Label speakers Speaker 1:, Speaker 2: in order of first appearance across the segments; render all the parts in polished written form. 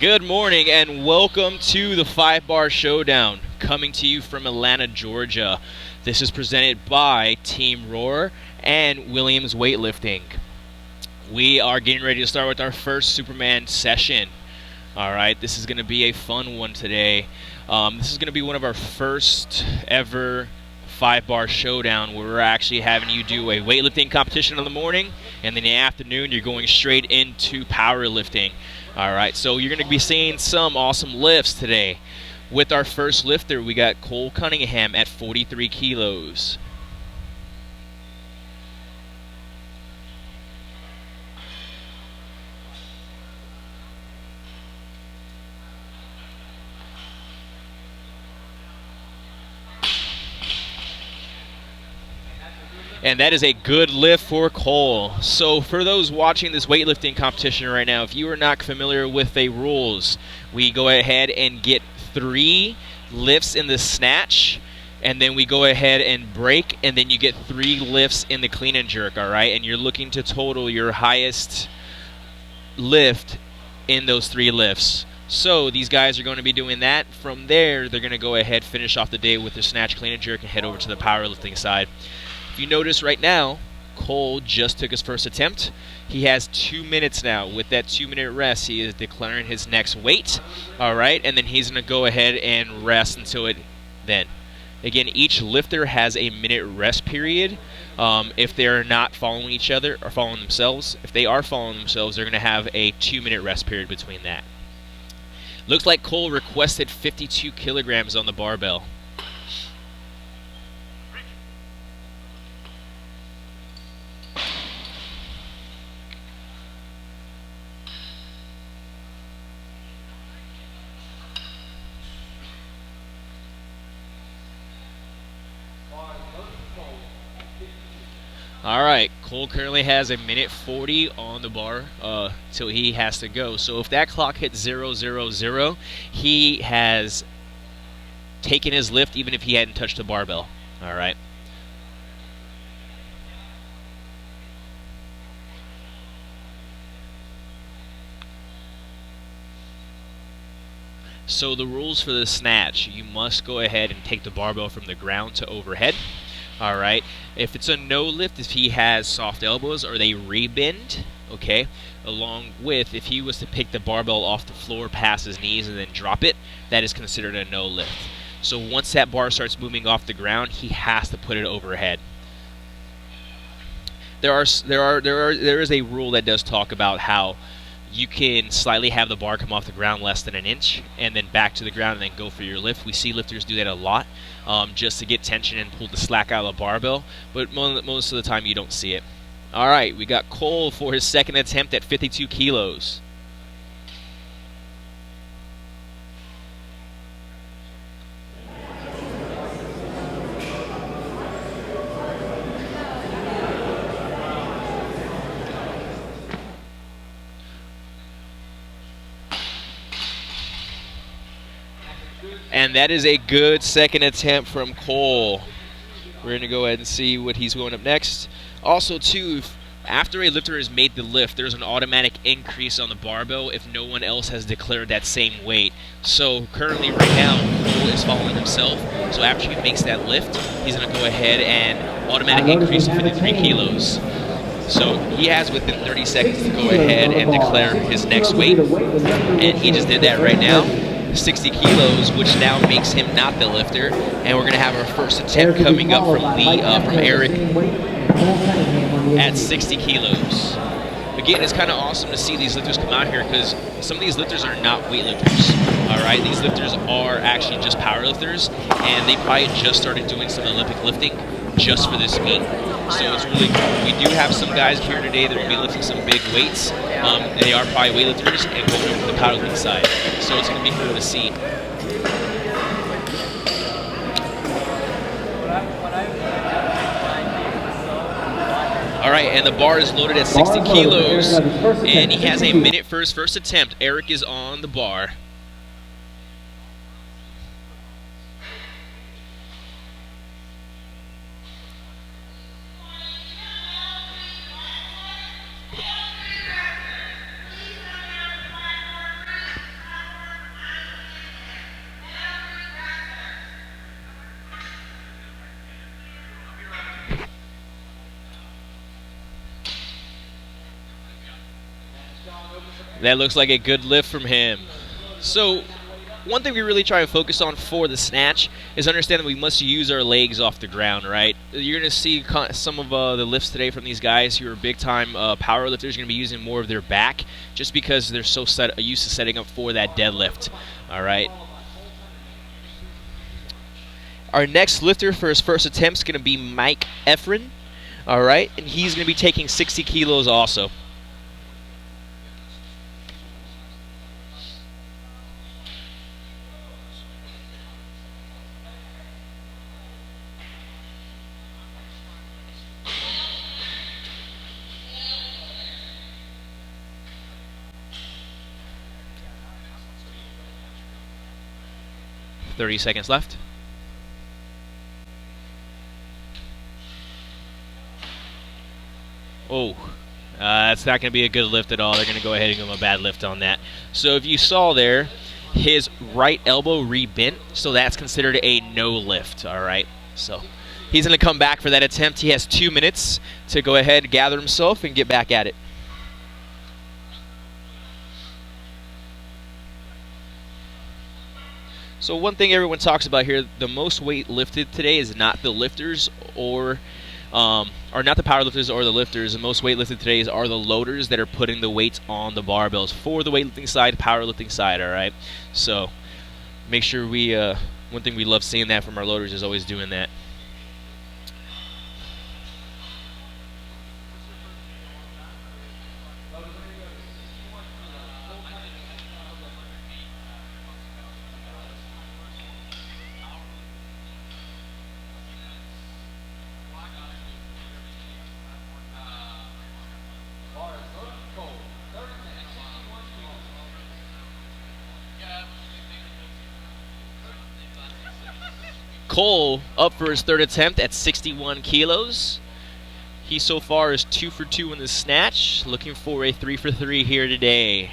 Speaker 1: Good morning and welcome to the 5-Bar Showdown, coming to you from Atlanta, Georgia. This is presented by Team Rohr and Williams Weightlifting. We are getting ready to start with our first Superman session. Alright, this is going to be a fun one today. This is going to be one of our first ever 5-Bar Showdown where we're actually having you do a weightlifting competition in the morning, and in the afternoon you're going straight into powerlifting. Alright, so you're going to be seeing some awesome lifts today. With our first lifter, we got Cunningham at 43 kilos. And that is a good lift for Cole. So for those watching this weightlifting competition right now, if you are not familiar with the rules, we go ahead and get 3 lifts in the snatch, and then we go ahead and break, and then you get 3 lifts in the clean and jerk, all right? And you're looking to total your highest lift in those 3 lifts. So these guys are going to be doing that. From there, they're going to go ahead, finish off the day with their snatch, clean and jerk, and head over to the powerlifting side. If you notice right now, Cole just took his first attempt. He has 2 minutes now. With that 2-minute rest, he is declaring his next weight. All right, and then he's going to go ahead and rest until it then. Again, each lifter has a minute rest period. If they're not following each other or following themselves, if they are following themselves, they're going to have a 2-minute rest period between that. Looks like Cole requested 52 kilograms on the barbell. All right, Cole currently has a minute 40 on the bar till he has to go. So if that clock hits 0:00, he has taken his lift even if he hadn't touched the barbell. All right. So the rules for the snatch, you must go ahead and take the barbell from the ground to overhead. All right. If it's a no lift, if he has soft elbows or they rebend, okay, along with if he was to pick the barbell off the floor past his knees and then drop it, that is considered a no lift. So once that bar starts moving off the ground, he has to put it overhead. There is a rule that does talk about how you can slightly have the bar come off the ground less than an inch and then back to the ground and then go for your lift. We see lifters do that a lot just to get tension and pull the slack out of the barbell, but most of the time you don't see it. All right, we got Cole for his second attempt at 52 kilos. And that is a good second attempt from Cole. We're going to go ahead and see what he's going up next. Also, too, after a lifter has made the lift, there's an automatic increase on the barbell if no one else has declared that same weight. So currently, right now, Cole is following himself. So after he makes that lift, he's going to go ahead and automatic increase to 53 kilos. So he has within 30 seconds to go ahead and declare his next weight. And he just did that right now. 60 kilos, which now makes him not the lifter, and we're going to have our first attempt coming up from Eric at 60 kilos. Again, it's kind of awesome to see these lifters come out here because some of these lifters are not weightlifters. All right, these lifters are actually just powerlifters, and they probably just started doing some Olympic lifting just for this meet. So it's really cool. We do have some guys here today that will be lifting some big weights. They are probably weightlifters and going over to the powerlifting side. So it's going to be cool to see. All right, and the bar is loaded at 60 kilos, and he has a minute for his first attempt. Eric is on the bar. That looks like a good lift from him. So one thing we really try to focus on for the snatch is understand that we must use our legs off the ground, right? You're going to see some of the lifts today from these guys who are big-time power lifters. Going to be using more of their back just because they're so used to setting up for that deadlift, all right? Our next lifter for his first attempt is going to be Mike Effner, all right? And he's going to be taking 60 kilos also. .30 seconds left. Oh, that's not going to be a good lift at all. They're going to go ahead and give him a bad lift on that. So if you saw there, his right elbow rebent, so that's considered a no lift, all right? So he's going to come back for that attempt. He has 2 minutes to go ahead, gather himself, and get back at it. So one thing everyone talks about here, the most weight lifted today is not the lifters or not the power lifters or the lifters. The most weight lifted today are the loaders that are putting the weights on the barbells for the weightlifting side, powerlifting side, all right? So make sure we, one thing we love seeing that from our loaders is always doing that. Cole up for his third attempt at 61 kilos. He so far is 2 for 2 in the snatch, looking for a 3 for 3 here today.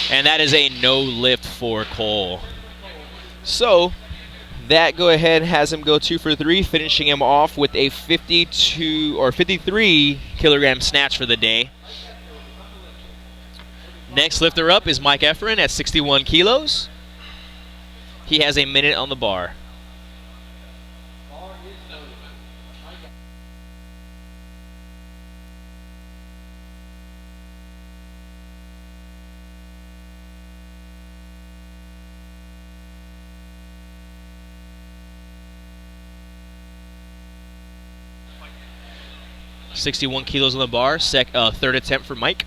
Speaker 1: And that is a no lift for Cole. So that go ahead has him go 2 for 3, finishing him off with a 52 or 53 kilogram snatch for the day. Next lifter up is Mike Effner at 61 kilos. He has a minute on the bar. .61 kilos on the bar, third attempt for Mike.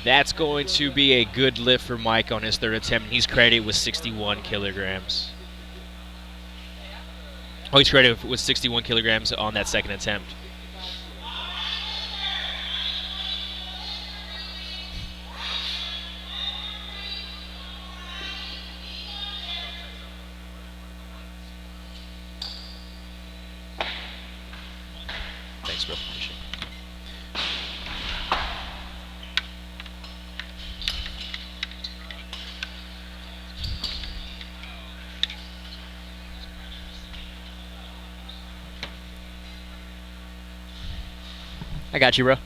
Speaker 1: That's going to be a good lift for Mike on his third attempt. He's credited with 61 kilograms. Oh, he's credited with 61 kilograms on that second attempt. Thanks, bro. I got you, bro.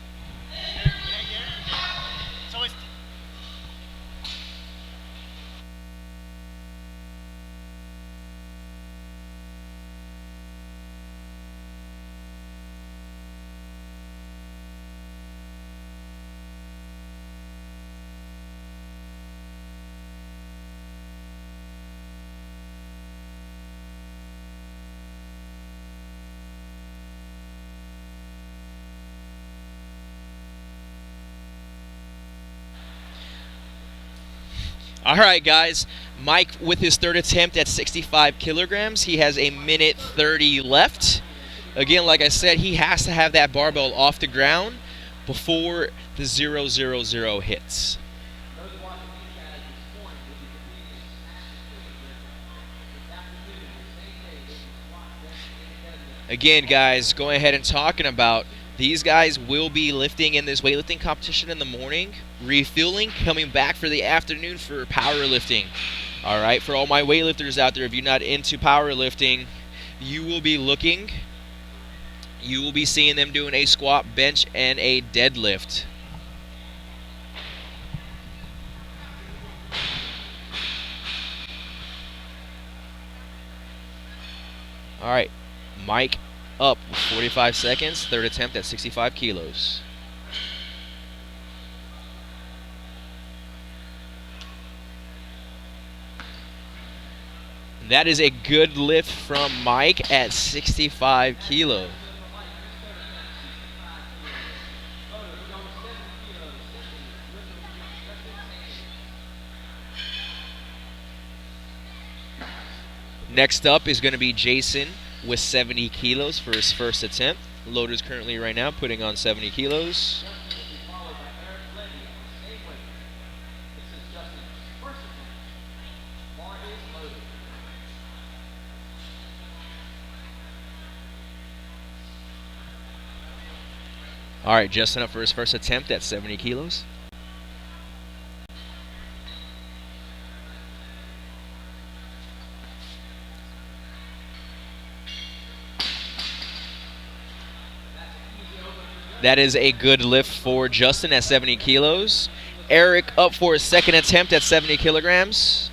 Speaker 1: All right, guys. Mike with his third attempt at 65 kilograms. He has a minute 30 left. Again, like I said, he has to have that barbell off the ground before the 000 hits. Again, guys, going ahead and talking about these guys will be lifting in this weightlifting competition in the morning, refueling, coming back for the afternoon for powerlifting. All right, for all my weightlifters out there, if you're not into powerlifting, you will be seeing them doing a squat, bench, and a deadlift. All right, Mike up with 45 seconds, third attempt at 65 kilos. That is a good lift from Mike at 65 kilos. Next up is going to be Jason with 70 kilos for his first attempt. Loader's currently right now putting on 70 kilos. All right, Justin up for his first attempt at 70 kilos. That is a good lift for Justin at 70 kilos. Eric up for his second attempt at 70 kilograms.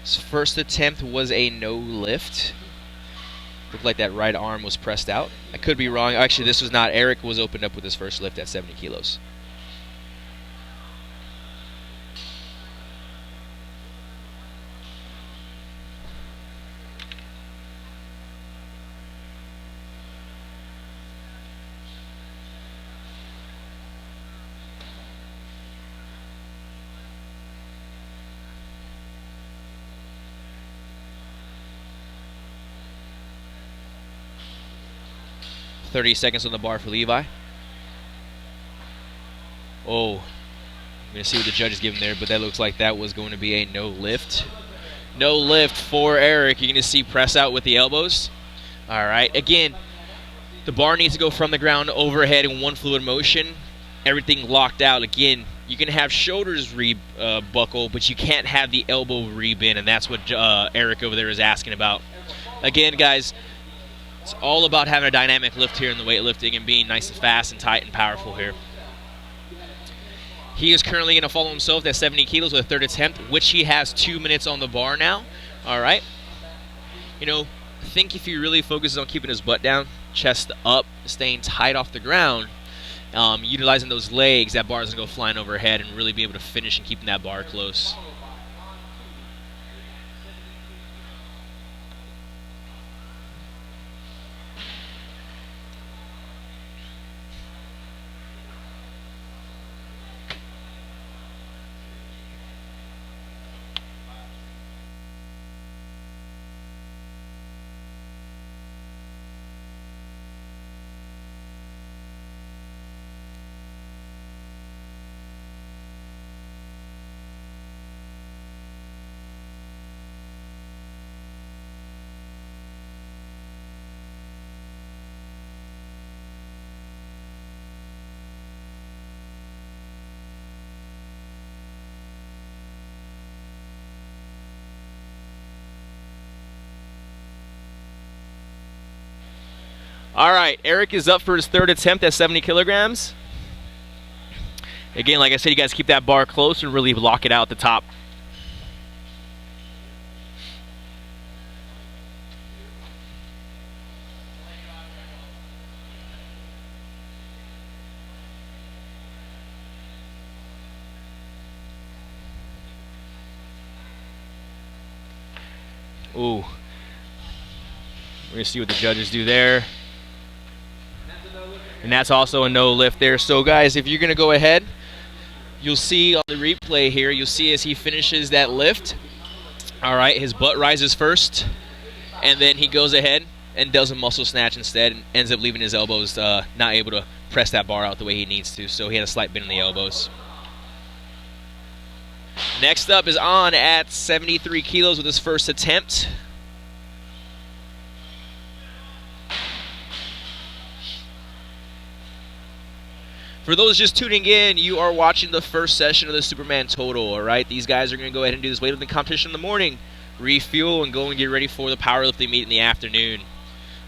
Speaker 1: His first attempt was a no lift. Looked like that right arm was pressed out. I could be wrong. Actually, this was not. Eric was opened up with his first lift at 70 kilos. 30 seconds on the bar for Levi. Oh, I'm going to see what the judges give him there, but that looks like that was going to be a no lift. No lift for Eric. You're going to see press out with the elbows. All right. Again, the bar needs to go from the ground overhead in one fluid motion. Everything locked out. Again, you can have shoulders buckle, but you can't have the elbow rebend, and that's what Eric over there is asking about. Again, guys, it's all about having a dynamic lift here in the weightlifting and being nice and fast and tight and powerful here. He is currently going to follow himself at 70 kilos with a third attempt, which he has 2 minutes on the bar now. All right. You know, I think if he really focuses on keeping his butt down, chest up, staying tight off the ground, utilizing those legs, that bar is going to go flying overhead and really be able to finish and keeping that bar close. All right, Eric is up for his third attempt at 70 kilograms. Again, like I said, you guys keep that bar close and really lock it out at the top. Ooh. We're going to see what the judges do there. And that's also a no lift there. So, guys, if you're going to go ahead, you'll see on the replay here, you'll see as he finishes that lift, all right, his butt rises first, and then he goes ahead and does a muscle snatch instead, and ends up leaving his elbows not able to press that bar out the way he needs to, so he had a slight bend in the elbows. Next up is On at 73 kilos with his first attempt. For those just tuning in, you are watching the first session of the Superman Total, alright? These guys are going to go ahead and do this weightlifting competition in the morning, refuel, and go and get ready for the powerlifting meet in the afternoon.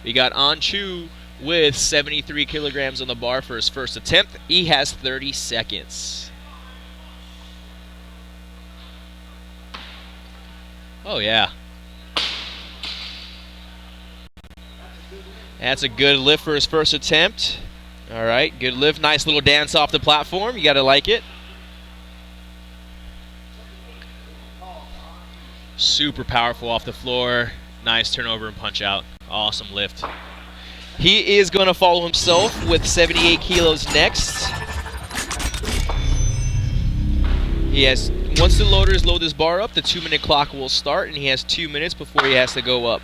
Speaker 1: We got Anh Cu with 73 kilograms on the bar for his first attempt. He has 30 seconds. Oh, yeah. That's a good lift for his first attempt. All right, good lift. Nice little dance off the platform. You got to like it. Super powerful off the floor. Nice turnover and punch out. Awesome lift. He is going to follow himself with 78 kilos next. He has, once the loaders load this bar up, the 2-minute clock will start, and he has 2 minutes before he has to go up.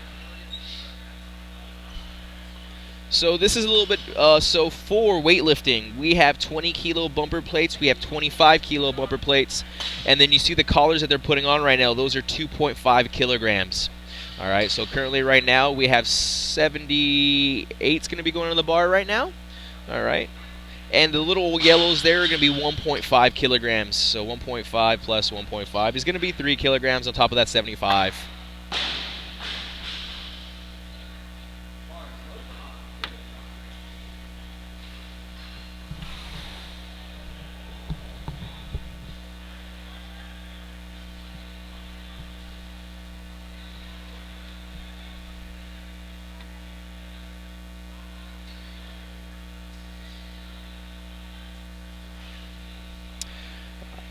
Speaker 1: So this is a little bit, so for weightlifting, we have 20 kilo bumper plates, we have 25 kilo bumper plates, and then you see the collars that they're putting on right now, those are 2.5 kilograms. All right, so currently right now we have 78's going to be going on the bar right now. All right, and the little yellows there are going to be 1.5 kilograms. So 1.5 plus 1.5 is going to be 3 kilograms on top of that 75.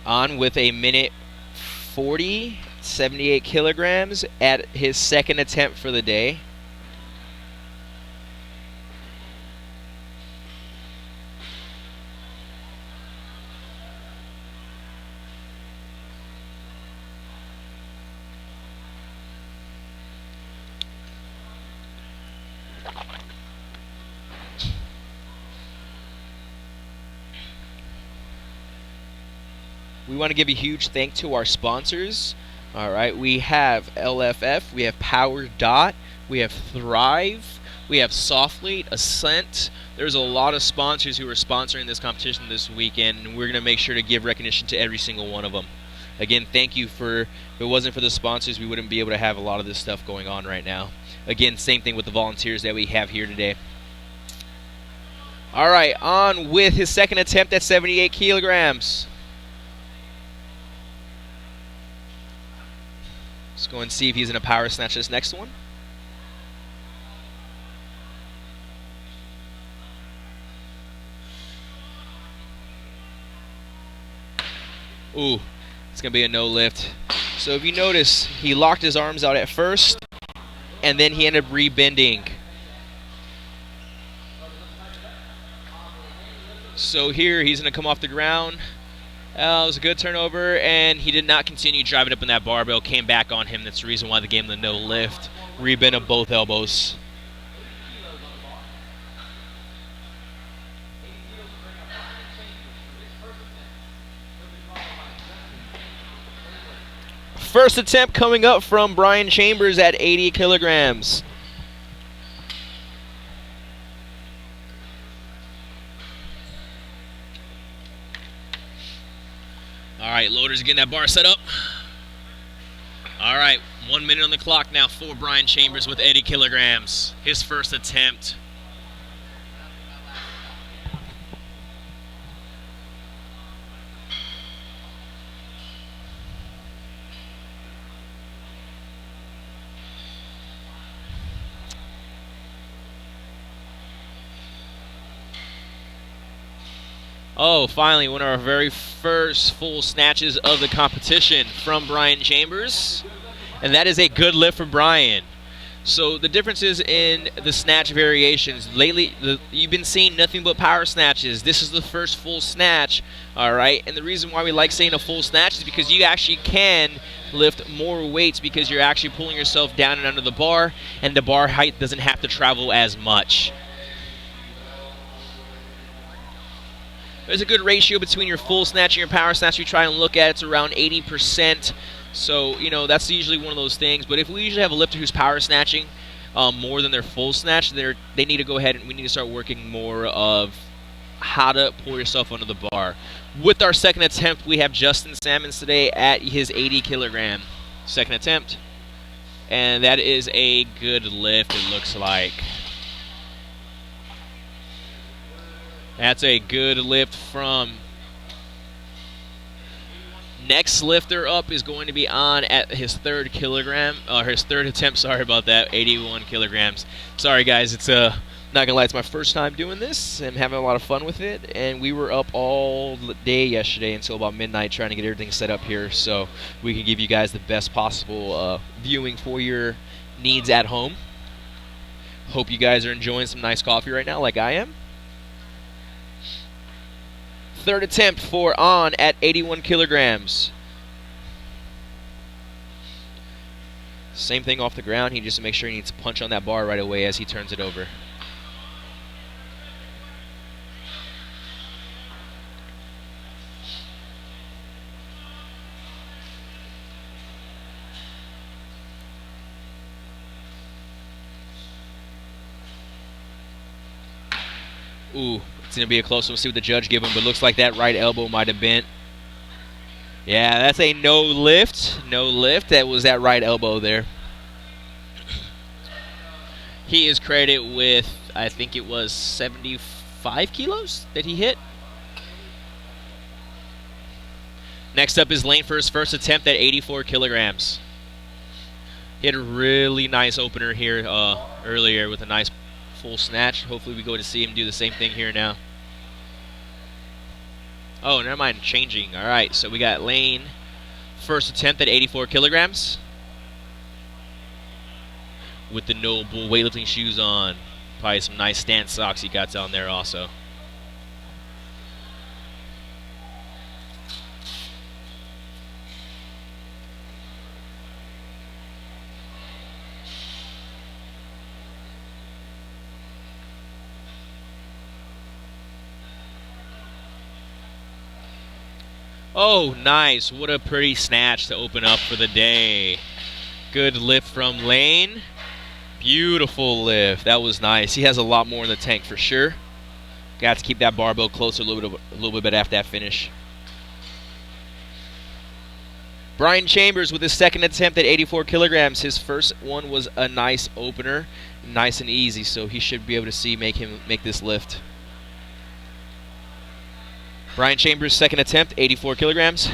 Speaker 1: On with a minute 40, 78 kilograms at his second attempt for the day. We want to give a huge thank to our sponsors. All right, we have LFF, we have Power Dot, we have Thrive, we have Softlate, Ascent. There's a lot of sponsors who are sponsoring this competition this weekend, and we're going to make sure to give recognition to every single one of them. Again, thank you for, if it wasn't for the sponsors, we wouldn't be able to have a lot of this stuff going on right now. Again, same thing with the volunteers that we have here today. All right, on with his second attempt at 78 kilograms. Let's go and see if he's going to power snatch this next one. Ooh, it's going to be a no lift. So if you notice, he locked his arms out at first, and then he ended up rebending. So here, he's going to come off the ground. It was a good turnover, and he did not continue driving up in that barbell. Came back on him. That's the reason why they gave him the no lift. Rebend of both elbows. First attempt coming up from Brian Chambers at 80 kilograms. All right, loaders getting that bar set up. All right, 1 minute on the clock now for Brian Chambers with 80 kilograms. His first attempt. Oh, finally, one of our very first full snatches of the competition from Brian Chambers. And that is a good lift for Brian. So the differences in the snatch variations. Lately, you've been seeing nothing but power snatches. This is the first full snatch, all right? And the reason why we like saying a full snatch is because you actually can lift more weights because you're actually pulling yourself down and under the bar, and the bar height doesn't have to travel as much. There's a good ratio between your full snatch and your power snatch. We try and look at it's around 80%. So, you know, that's usually one of those things. But if we usually have a lifter who's power snatching more than their full snatch, they need to go ahead and we need to start working more of how to pull yourself under the bar. With our second attempt, we have Justin Sammons today at his 80 kilogram. Second attempt. And that is a good lift, it looks like. That's a good lift from. Next lifter up is going to be on at his third attempt. Sorry about that, 81 kilograms. Sorry guys, it's not gonna lie, it's my first time doing this. I'm having a lot of fun with it, and we were up all day yesterday until about midnight trying to get everything set up here so we can give you guys the best possible viewing for your needs at home. Hope you guys are enjoying some nice coffee right now like I am. Third attempt for on at 81 kilograms. Same thing off the ground. He just makes sure he needs to punch on that bar right away as he turns it over. Ooh. It's going to be a close one. We'll see what the judge give him, but it looks like that right elbow might have bent. Yeah, that's a no lift. No lift. That was that right elbow there. He is credited with, I think it was 75 kilos that he hit. Next up is Lane for his first attempt at 84 kilograms. He had a really nice opener here earlier with a nice full snatch. Hopefully we go to see him do the same thing here now. Oh, never mind, changing. All right, so we got Lane, first attempt at 84 kilograms. With the Noble weightlifting shoes on. Probably some nice stance socks he got down there also. Oh, nice. What a pretty snatch to open up for the day. Good lift from Lane. Beautiful lift. That was nice. He has a lot more in the tank for sure. Got to keep that barbell closer a little bit after that finish. Brian Chambers with his second attempt at 84 kilograms. His first one was a nice opener. Nice and easy, so he should be able to make this lift. Brian Chambers' second attempt, 84 kilograms.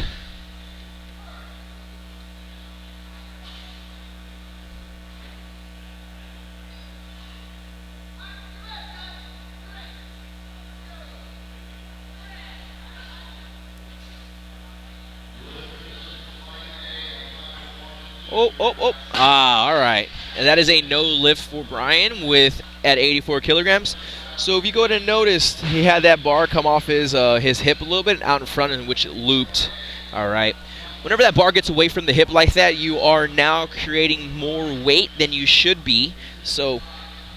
Speaker 1: All right. And that is a no lift for Brian at 84 kilograms. So if you go ahead and notice, he had that bar come off his hip a little bit out in front, in which it looped. All right. Whenever that bar gets away from the hip like that, you are now creating more weight than you should be. So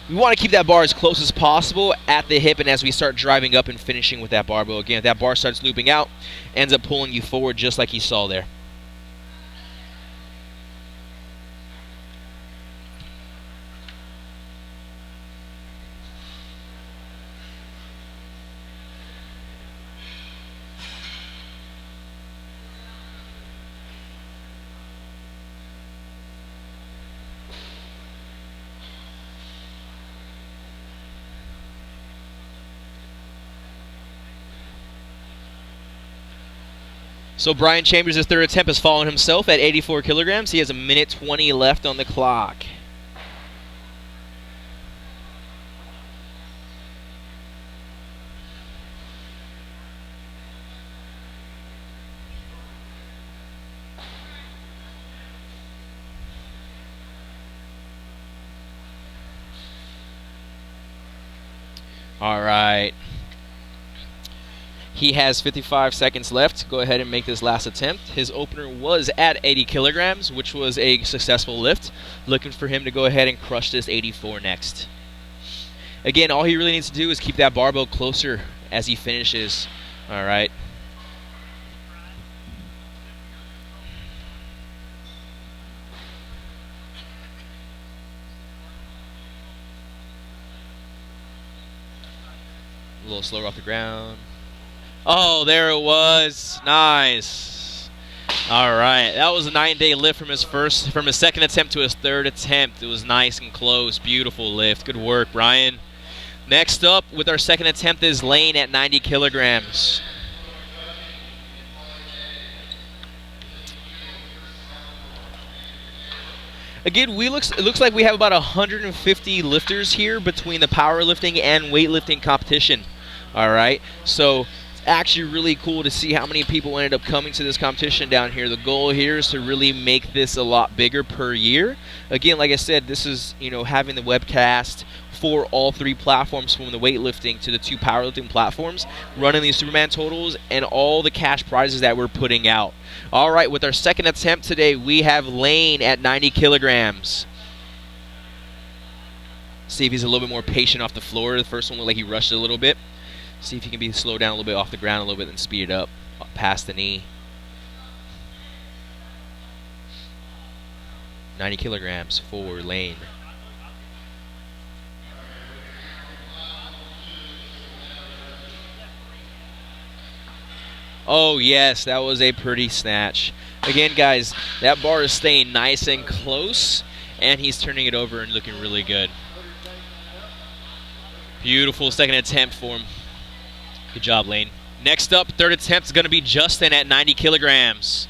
Speaker 1: we want to keep that bar as close as possible at the hip, and as we start driving up and finishing with that barbell. Again, if that bar starts looping out, ends up pulling you forward just like you saw there. So Brian Chambers' third attempt has fallen himself at 84 kilograms. He has a minute 20 left on the clock. All right. He has 55 seconds left. Go ahead and make this last attempt. His opener was at 80 kilograms, which was a successful lift. Looking for him to go ahead and crush this 84 next. Again, all he really needs to do is keep that barbell closer as he finishes. All right. A little slower off the ground. Oh, there it was. Nice. All right. That was a 9-day lift from his second attempt to his third attempt. It was nice and close. Beautiful lift. Good work, Brian. Next up with our second attempt is Lane at 90 kilograms. Again, it looks like we have about 150 lifters here between the powerlifting and weightlifting competition. All right, so it's actually really cool to see how many people ended up coming to this competition down here. The goal here is to really make this a lot bigger per year. Again, like I said, this is, you know, having the webcast for all three platforms, from the weightlifting to the two powerlifting platforms, running these Superman totals and all the cash prizes that we're putting out. All right, with our second attempt today, we have Lane at 90 kilograms. See if he's a little bit more patient off the floor. The first one looked like he rushed it a little bit. See if he can be slowed down a little bit off the ground a little bit and speed it up past the knee. 90 kilograms for Lane. Oh, yes, that was a pretty snatch. Again, guys, that bar is staying nice and close, and he's turning it over and looking really good. Beautiful second attempt for him. Good job, Lane. Next up, third attempt is going to be Justin at 90 kilograms.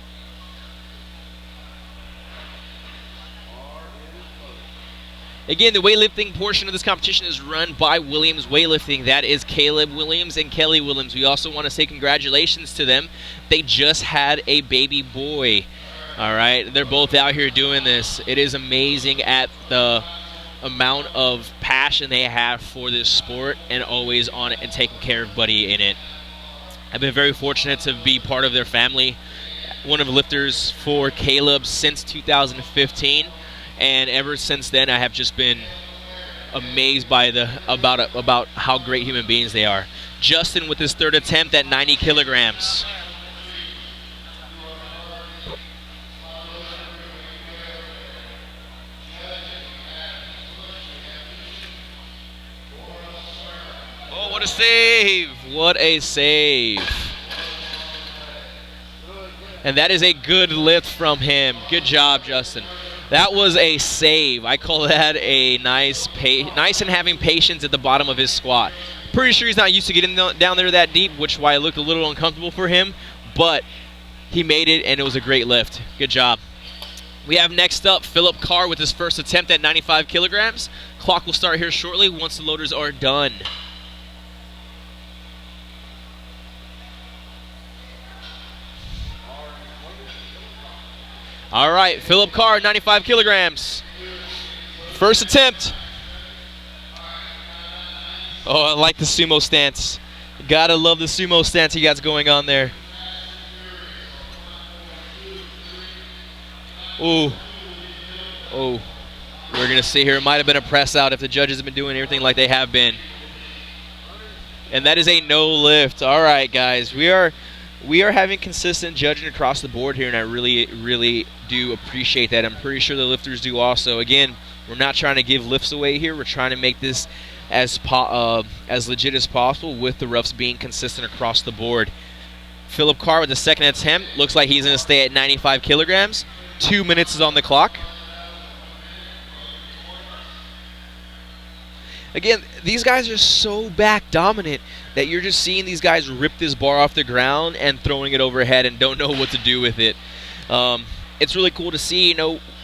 Speaker 1: Again, the weightlifting portion of this competition is run by Williams Weightlifting. That is Caleb Williams and Kelly Williams. We also want to say congratulations to them. They just had a baby boy. All right, they're both out here doing this. It is amazing at the amount of passion they have for this sport and always on it and taking care of Buddy in it. I've been very fortunate to be part of their family. One of the lifters for Caleb since 2015. And ever since then, I have just been amazed by about how great human beings they are. Justin with his third attempt at 90 kilograms. Oh, what a save! What a save! And that is a good lift from him. Good job, Justin. That was a save. I call that a nice and having patience at the bottom of his squat. Pretty sure he's not used to getting down there that deep, which is why it looked a little uncomfortable for him. But he made it, and it was a great lift. Good job. We have next up Phillip Carr with his first attempt at 95 kilograms. Clock will start here shortly once the loaders are done. All right, Phillip Carr, 95 kilograms. First attempt. Oh, I like the sumo stance. Gotta love the sumo stance he got going on there. Ooh. Oh. We're gonna see here. It might have been a press out if the judges have been doing everything like they have been. And that is a no lift. All right, guys. We are having consistent judging across the board here, and I really, really do appreciate that. I'm pretty sure the lifters do also. Again, we're not trying to give lifts away here. We're trying to make this as legit as possible with the refs being consistent across the board. Phillip Carr with the second attempt. Looks like he's going to stay at 95 kilograms. 2 minutes is on the clock. Again, these guys are so back dominant that you're just seeing these guys rip this bar off the ground and throwing it overhead and don't know what to do with it. It's really cool to see.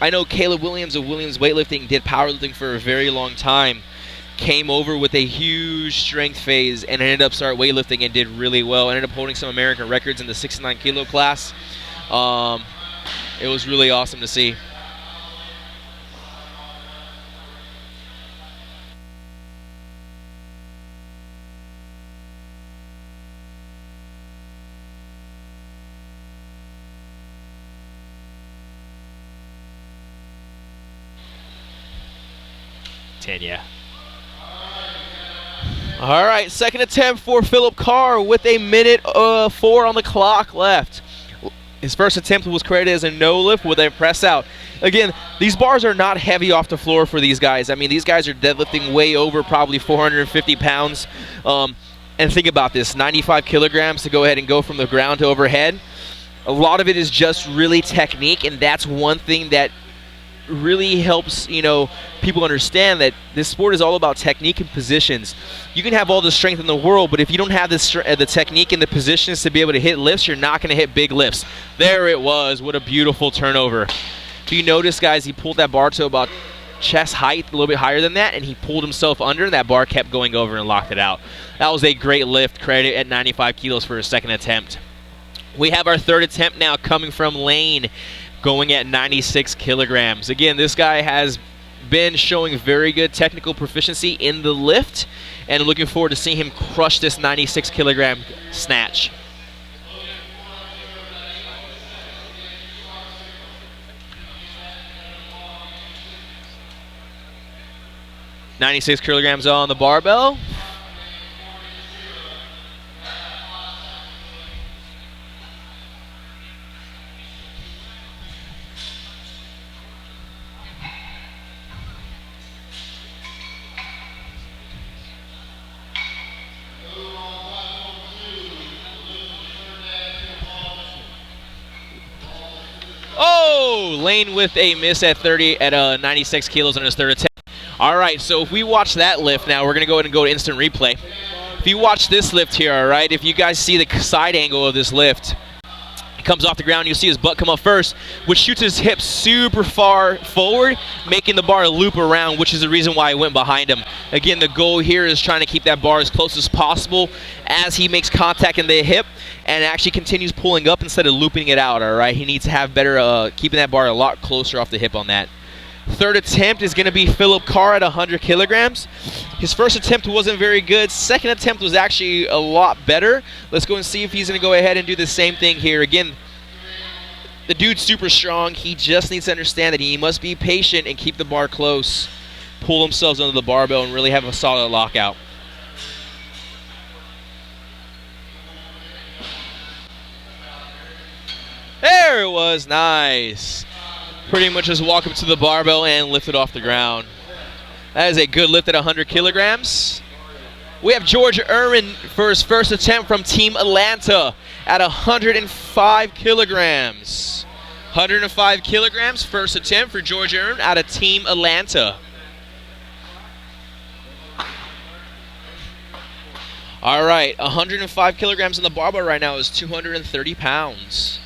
Speaker 1: I know Caleb Williams of Williams Weightlifting did powerlifting for a very long time. Came over with a huge strength phase and ended up start weightlifting and did really well. Ended up holding some American records in the 69 kilo class. It was really awesome to see. 10, yeah. All right, second attempt for Phillip Carr with a minute 4 on the clock left. His first attempt was credited as a no lift with a press out. Again, these bars are not heavy off the floor for these guys. I mean, these guys are deadlifting way over probably 450 pounds. And think about this, 95 kilograms to go ahead and go from the ground to overhead. A lot of it is just really technique, and that's one thing that really helps, you know, people understand that this sport is all about technique and positions. You can have all the strength in the world, but if you don't have the technique and the positions to be able to hit lifts, you're not going to hit big lifts. There it was. What a beautiful turnover. If you notice, guys, he pulled that bar to about chest height, a little bit higher than that, and he pulled himself under, and that bar kept going over and locked it out. That was a great lift, credit at 95 kilos for his second attempt. We have our third attempt now coming from Lane, going at 96 kilograms. Again, this guy has been showing very good technical proficiency in the lift, and looking forward to seeing him crush this 96 kilogram snatch. $96 kilograms on the barbell. Oh, Lane with a miss at 96 kilos on his third attempt. All right, so if we watch that lift now, we're going to go ahead and go to instant replay. If you watch this lift here, all right, if you guys see the side angle of this lift, he comes off the ground, you'll see his butt come up first, which shoots his hips super far forward, making the bar loop around, which is the reason why I went behind him. Again, the goal here is trying to keep that bar as close as possible as he makes contact in the hip and actually continues pulling up instead of looping it out, all right? He needs to have better, keeping that bar a lot closer off the hip on that. Third attempt is going to be Phillip Carr at 100 kilograms. His first attempt wasn't very good. Second attempt was actually a lot better. Let's go and see if he's going to go ahead and do the same thing here. Again, the dude's super strong. He just needs to understand that he must be patient and keep the bar close, pull themselves under the barbell, and really have a solid lockout. There it was. Nice. Pretty much just walk up to the barbell and lift it off the ground. That is a good lift at 100 kilograms. We have George Erwin for his first attempt from Team Atlanta at 105 kilograms. 105 kilograms, first attempt for George Erwin out of Team Atlanta. All right, 105 kilograms on the barbell right now is 230 pounds.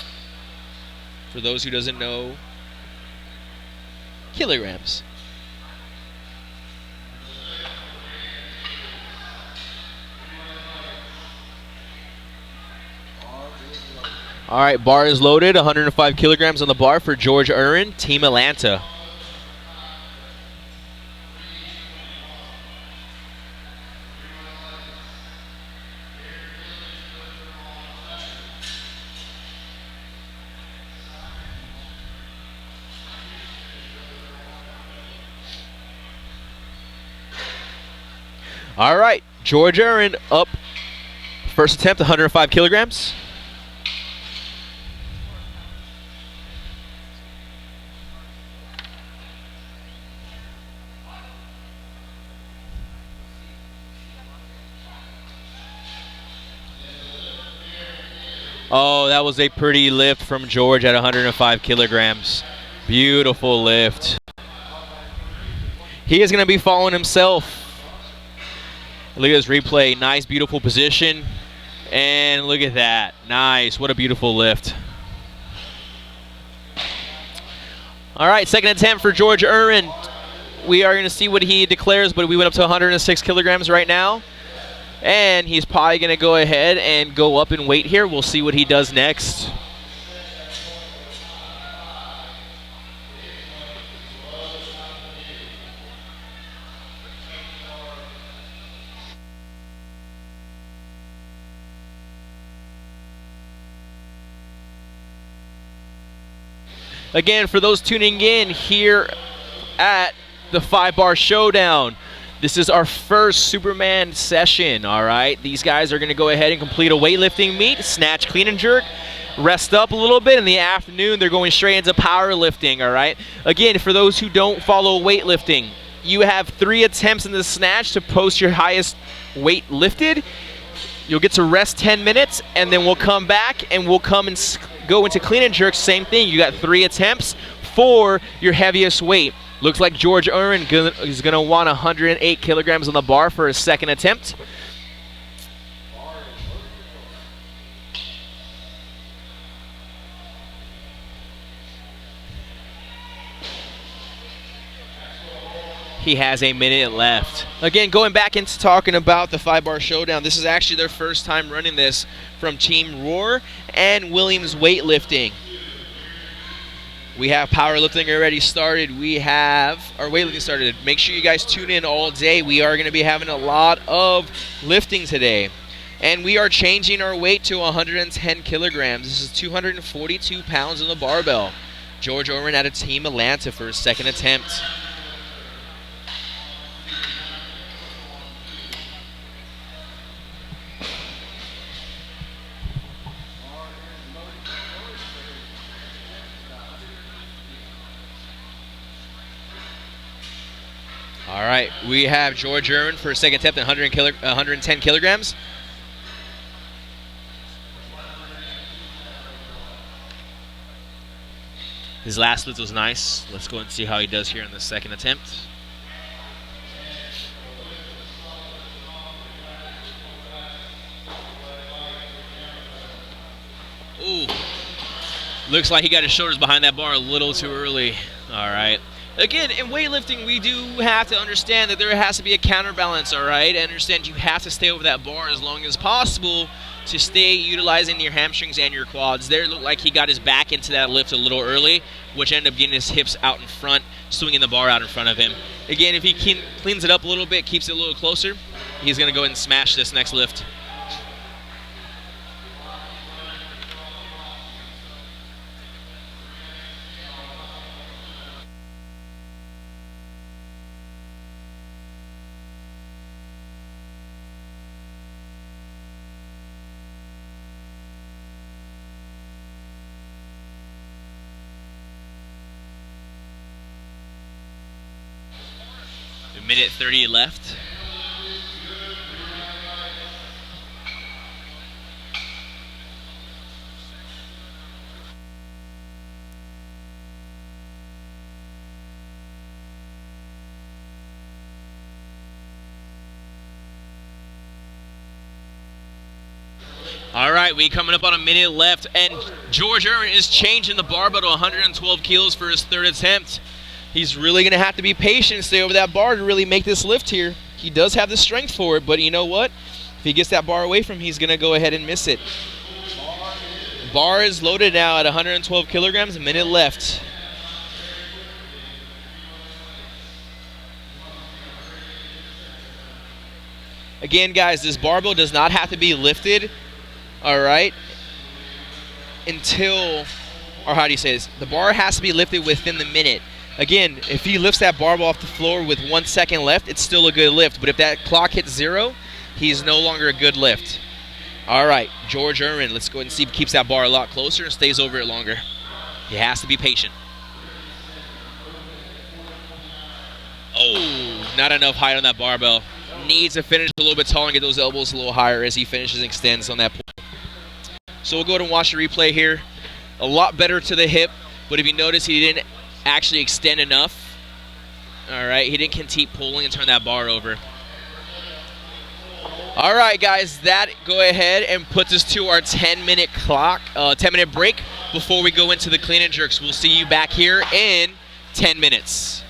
Speaker 1: For those who doesn't know, kilograms. All right, bar is loaded. 105 kilograms on the bar for George Erwin, Team Atlanta. All right, George Erwin up. First attempt, 105 kilograms. Oh, that was a pretty lift from George at 105 kilograms. Beautiful lift. He is going to be following himself. Look at this replay. Nice, beautiful position. And look at that. Nice. What a beautiful lift. All right, second attempt for George Erwin. We are going to see what he declares, but we went up to 106 kilograms right now. And he's probably going to go ahead and go up in weight here. We'll see what he does next. Again, for those tuning in here at the 5-bar showdown. This is our first Superman session, all right? These guys are going to go ahead and complete a weightlifting meet, snatch, clean and jerk, rest up a little bit. In the afternoon, they're going straight into powerlifting, all right? Again, for those who don't follow weightlifting, you have 3 attempts in the snatch to post your highest weight lifted. You'll get to rest 10 minutes, and then we'll come back and we'll come and go into clean and jerk. Same thing. You got 3 attempts for your heaviest weight. Looks like George Erwin is going to want 108 kilograms on the bar for his second attempt. He has a minute left. Again, going back into talking about the 5-bar showdown, this is actually their first time running this from Team Rohr and Williams Weightlifting. We have powerlifting already started. We have our weightlifting started. Make sure you guys tune in all day. We are going to be having a lot of lifting today. And we are changing our weight to 110 kilograms. This is 242 pounds on the barbell. George Erwin out of Team Atlanta for his second attempt. All right, we have George Erwin for a second attempt at 110 kilograms. His last lift was nice. Let's go and see how he does here in the second attempt. Ooh, looks like he got his shoulders behind that bar a little too early. All right. Again, in weightlifting, we do have to understand that there has to be a counterbalance, all right? And understand you have to stay over that bar as long as possible to stay utilizing your hamstrings and your quads. There, it looked like he got his back into that lift a little early, which ended up getting his hips out in front, swinging the bar out in front of him. Again, if he cleans it up a little bit, keeps it a little closer, he's going to go ahead and smash this next lift. Minute 30 left. All right, we coming up on a minute left, and George Erwin is changing the barbell to 112 kilos for his third attempt. He's really going to have to be patient and stay over that bar to really make this lift here. He does have the strength for it, but you know what? If he gets that bar away from him, he's going to go ahead and miss it. Bar is loaded now at 112 kilograms, a minute left. Again, guys, this barbell does not have to be lifted, all right, until, or how do you say this? The bar has to be lifted within the minute. Again, if he lifts that barbell off the floor with 1 second left, it's still a good lift. But if that clock hits 0, he's no longer a good lift. All right, George Erwin, let's go ahead and see if he keeps that bar a lot closer and stays over it longer. He has to be patient. Oh, not enough height on that barbell. Needs to finish a little bit taller and get those elbows a little higher as he finishes and extends on that point. So we'll go ahead and watch the replay here. A lot better to the hip, but if you notice, he didn't actually extend enough. All right, he didn't keep pulling and turn that bar over. All right, guys, that go ahead and puts us to our 10-minute clock, 10-minute break before we go into the clean and jerks. We'll see you back here in 10 minutes.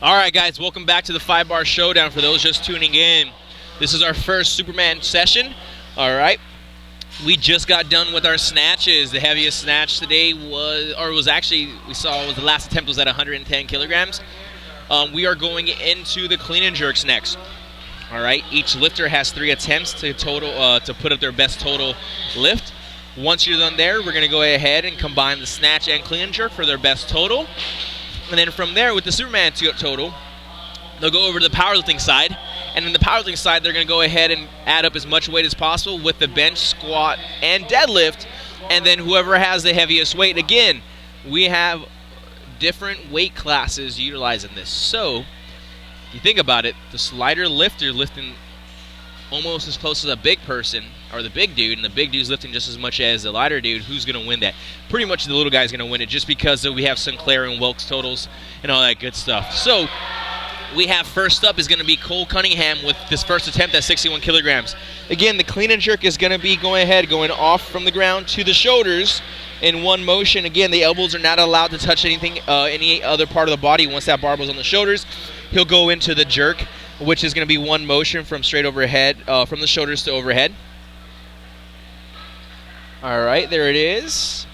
Speaker 1: All right, guys, welcome back to the 5-bar showdown. For those just tuning in, this is our first Superman session. All right, we just got done with our snatches. The heaviest snatch today was the last attempt was at 110 kilograms. We are going into the clean and jerks next. All right, each lifter has 3 attempts to put up their best total lift. Once you're done there, we're going to go ahead and combine the snatch and clean and jerk for their best total. And then from there, with the Superman total, they'll go over to the powerlifting side. And in the powerlifting side, they're going to go ahead and add up as much weight as possible with the bench, squat, and deadlift. And then whoever has the heaviest weight. Again, we have different weight classes utilizing this. So, if you think about it, the lighter lifter lifting almost as close as a big person, or the big dude, and the big dude's lifting just as much as the lighter dude, who's going to win that? Pretty much the little guy's going to win it, just because we have Sinclair and Wilkes totals and all that good stuff. So, we have first up is going to be Cole Cunningham with this first attempt at 61 kilograms. Again, the clean and jerk is going to be going off from the ground to the shoulders in one motion. Again, the elbows are not allowed to touch any other part of the body. Once that barbell's on the shoulders, he'll go into the jerk, which is going to be one motion from straight overhead, from the shoulders to overhead. All right, there it is.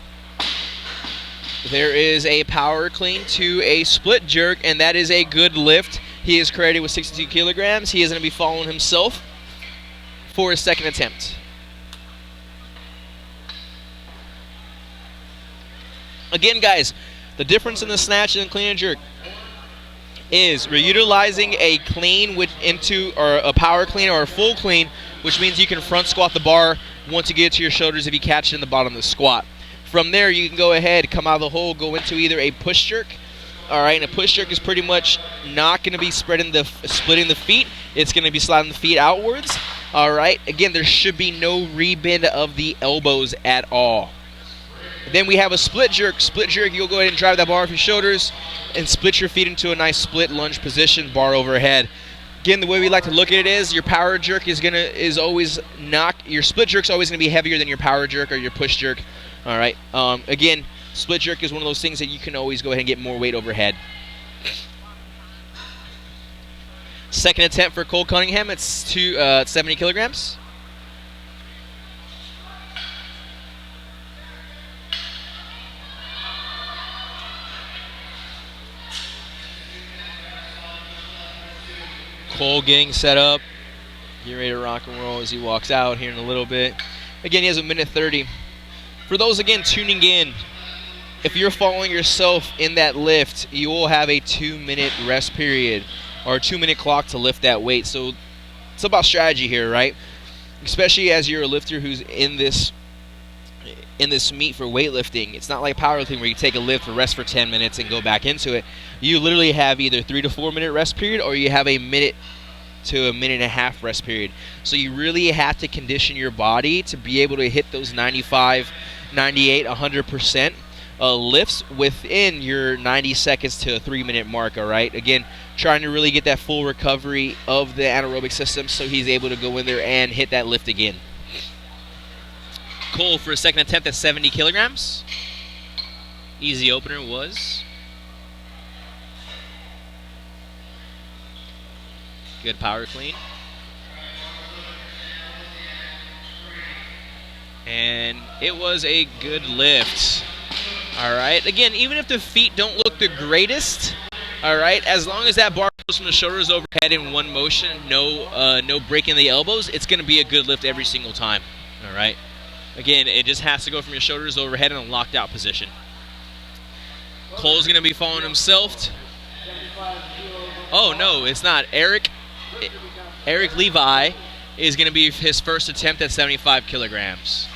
Speaker 1: There is a power clean to a split jerk, and that is a good lift. He is credited with 62 kilograms. He is going to be following himself for his second attempt. Again, guys, the difference in the snatch and the clean and jerk is we're utilizing a clean or a power clean or a full clean, which means you can front squat the bar once you get to your shoulders if you catch it in the bottom of the squat. From there, you can go ahead, come out of the hole, go into either a push jerk. All right, and a push jerk is pretty much not going to be splitting the feet. It's going to be sliding the feet outwards. All right, again, there should be no rebend of the elbows at all. Then we have a split jerk. Split jerk, you'll go ahead and drive that bar off your shoulders and split your feet into a nice split lunge position, bar overhead. Again, the way we like to look at it is your power jerk your split jerk's always going to be heavier than your power jerk or your push jerk. All right. Again, split jerk is one of those things that you can always go ahead and get more weight overhead. Second attempt for Cole Cunningham. It's 70 kilograms. Cole getting set up, getting ready to rock and roll as he walks out here in a little bit. Again, he has 1:30. For those, again, tuning in, if you're following yourself in that lift, you will have a 2-minute rest period or a 2-minute clock to lift that weight. So it's about strategy here, right? Especially as you're a lifter who's in this meet for weightlifting. It's not like powerlifting where you take a lift, rest for 10 minutes, and go back into it. You literally have either 3 to 4 minute rest period, or you have a minute to a minute and a half rest period. So you really have to condition your body to be able to hit those 95, 98, 100% lifts within your 90 seconds to a 3-minute mark, all right? Again, trying to really get that full recovery of the anaerobic system so he's able to go in there and hit that lift again. Cole for a second attempt at 70 kilograms. Easy opener was. Good power clean. And it was a good lift. All right. Again, even if the feet don't look the greatest, all right, as long as that bar goes from the shoulders overhead in one motion, no breaking the elbows, it's going to be a good lift every single time. All right. Again, it just has to go from your shoulders overhead in a locked out position. Cole's going to be following himself. Oh, no, it's not. Eric Levi is going to be his first attempt at 75 kilograms.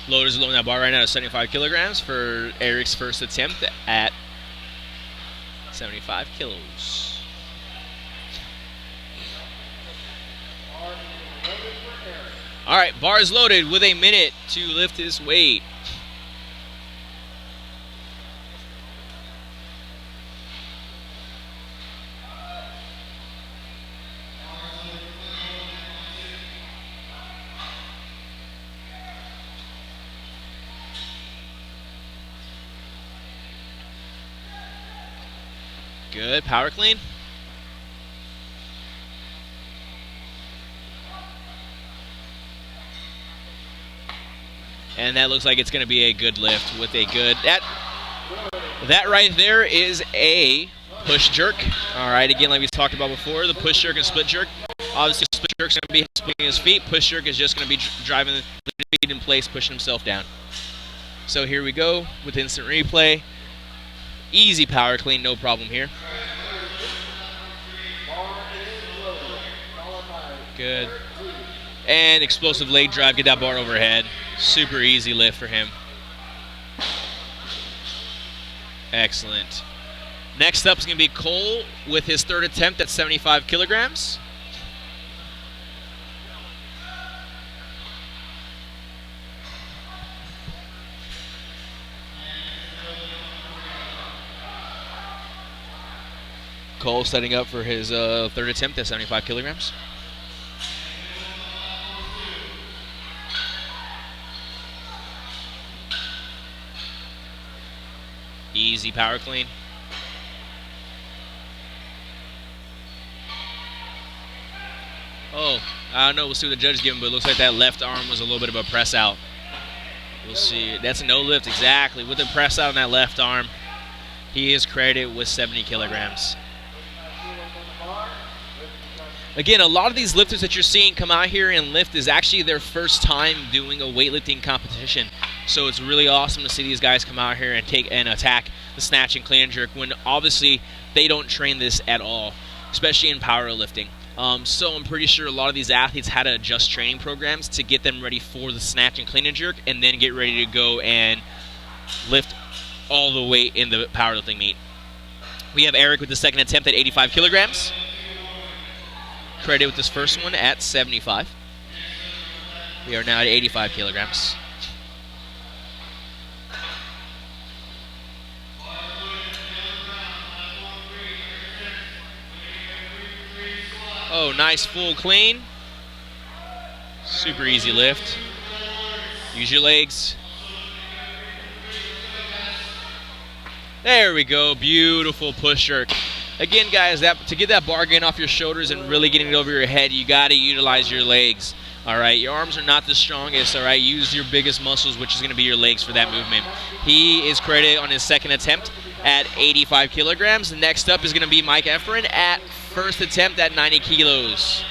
Speaker 1: Loaders loading that bar right now to 75 kilograms for Eric's first attempt at 75 kilos. All right, bar is loaded with a minute to lift his weight. Good. Power clean. And that looks like it's going to be a good lift with a good... That right there is a push jerk. All right, again, like we talked about before, the push jerk and split jerk. Obviously, split jerk's going to be splitting his feet. Push jerk is just going to be driving the feet in place, pushing himself down. So here we go with instant replay. Easy power clean, no problem here. Good. And explosive leg drive, get that bar overhead. Super easy lift for him. Excellent. Next up is going to be Cole with his third attempt at 75 kilograms. Cole setting up for his third attempt at 75 kilograms. Easy power clean. Oh, I don't know. We'll see what the judge give him, but it looks like that left arm was a little bit of a press out. We'll see. That's a no lift, exactly. With the press out on that left arm, he is credited with 70 kilograms. Again, a lot of these lifters that you're seeing come out here and lift is actually their first time doing a weightlifting competition. So it's really awesome to see these guys come out here and take and attack the snatch and clean and jerk when obviously they don't train this at all, especially in powerlifting. So I'm pretty sure a lot of these athletes had to adjust training programs to get them ready for the snatch and clean and jerk and then get ready to go and lift all the weight in the powerlifting meet. We have Eric with the second attempt at 85 kilograms. Credited with this first one at 75. We are now at 85 kilograms. Oh, nice full clean. Super easy lift. Use your legs. There we go. Beautiful push jerk. Again, guys, to get that bar gain off your shoulders and really getting it over your head, you got to utilize your legs. All right, your arms are not the strongest. All right, use your biggest muscles, which is going to be your legs for that movement. He is credited on his second attempt at 85 kilograms. Next up is going to be Mike Effner at first attempt at 90 kilos.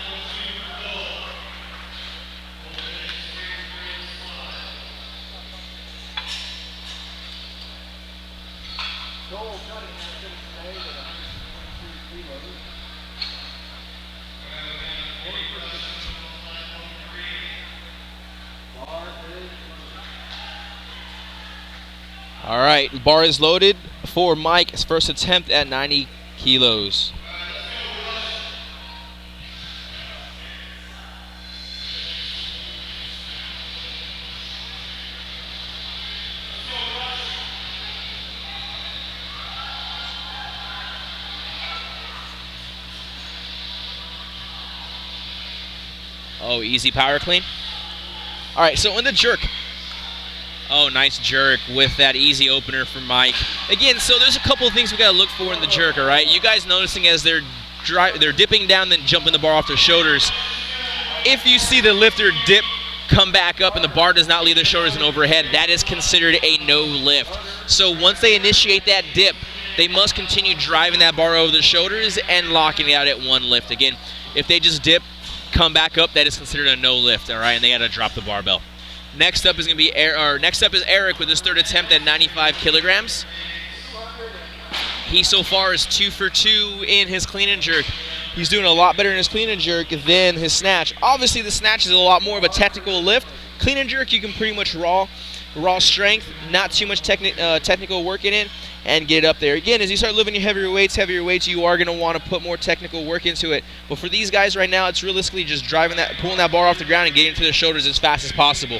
Speaker 1: All right, bar is loaded for Mike's first attempt at 90 kilos. Oh, easy power clean. All right, so in the jerk. Oh, nice jerk with that easy opener for Mike. Again, so there's a couple of things we got to look for in the jerk, all right? You guys noticing as they're dipping down, then jumping the bar off their shoulders. If you see the lifter dip, come back up, and the bar does not leave their shoulders and overhead, that is considered a no lift. So once they initiate that dip, they must continue driving that bar over their shoulders and locking it out at one lift. Again, if they just dip, come back up, that is considered a no lift, all right? And they got to drop the barbell. Next up is going to be Eric with his third attempt at 95 kilograms. He so far is 2 for 2 in his clean and jerk. He's doing a lot better in his clean and jerk than his snatch. Obviously, the snatch is a lot more of a technical lift. Clean and jerk, you can pretty much raw strength, not too much technical work in it, and get it up there. Again, as you start lifting your heavier weights, you are going to want to put more technical work into it. But for these guys right now, it's realistically just pulling that bar off the ground and getting to their shoulders as fast as possible.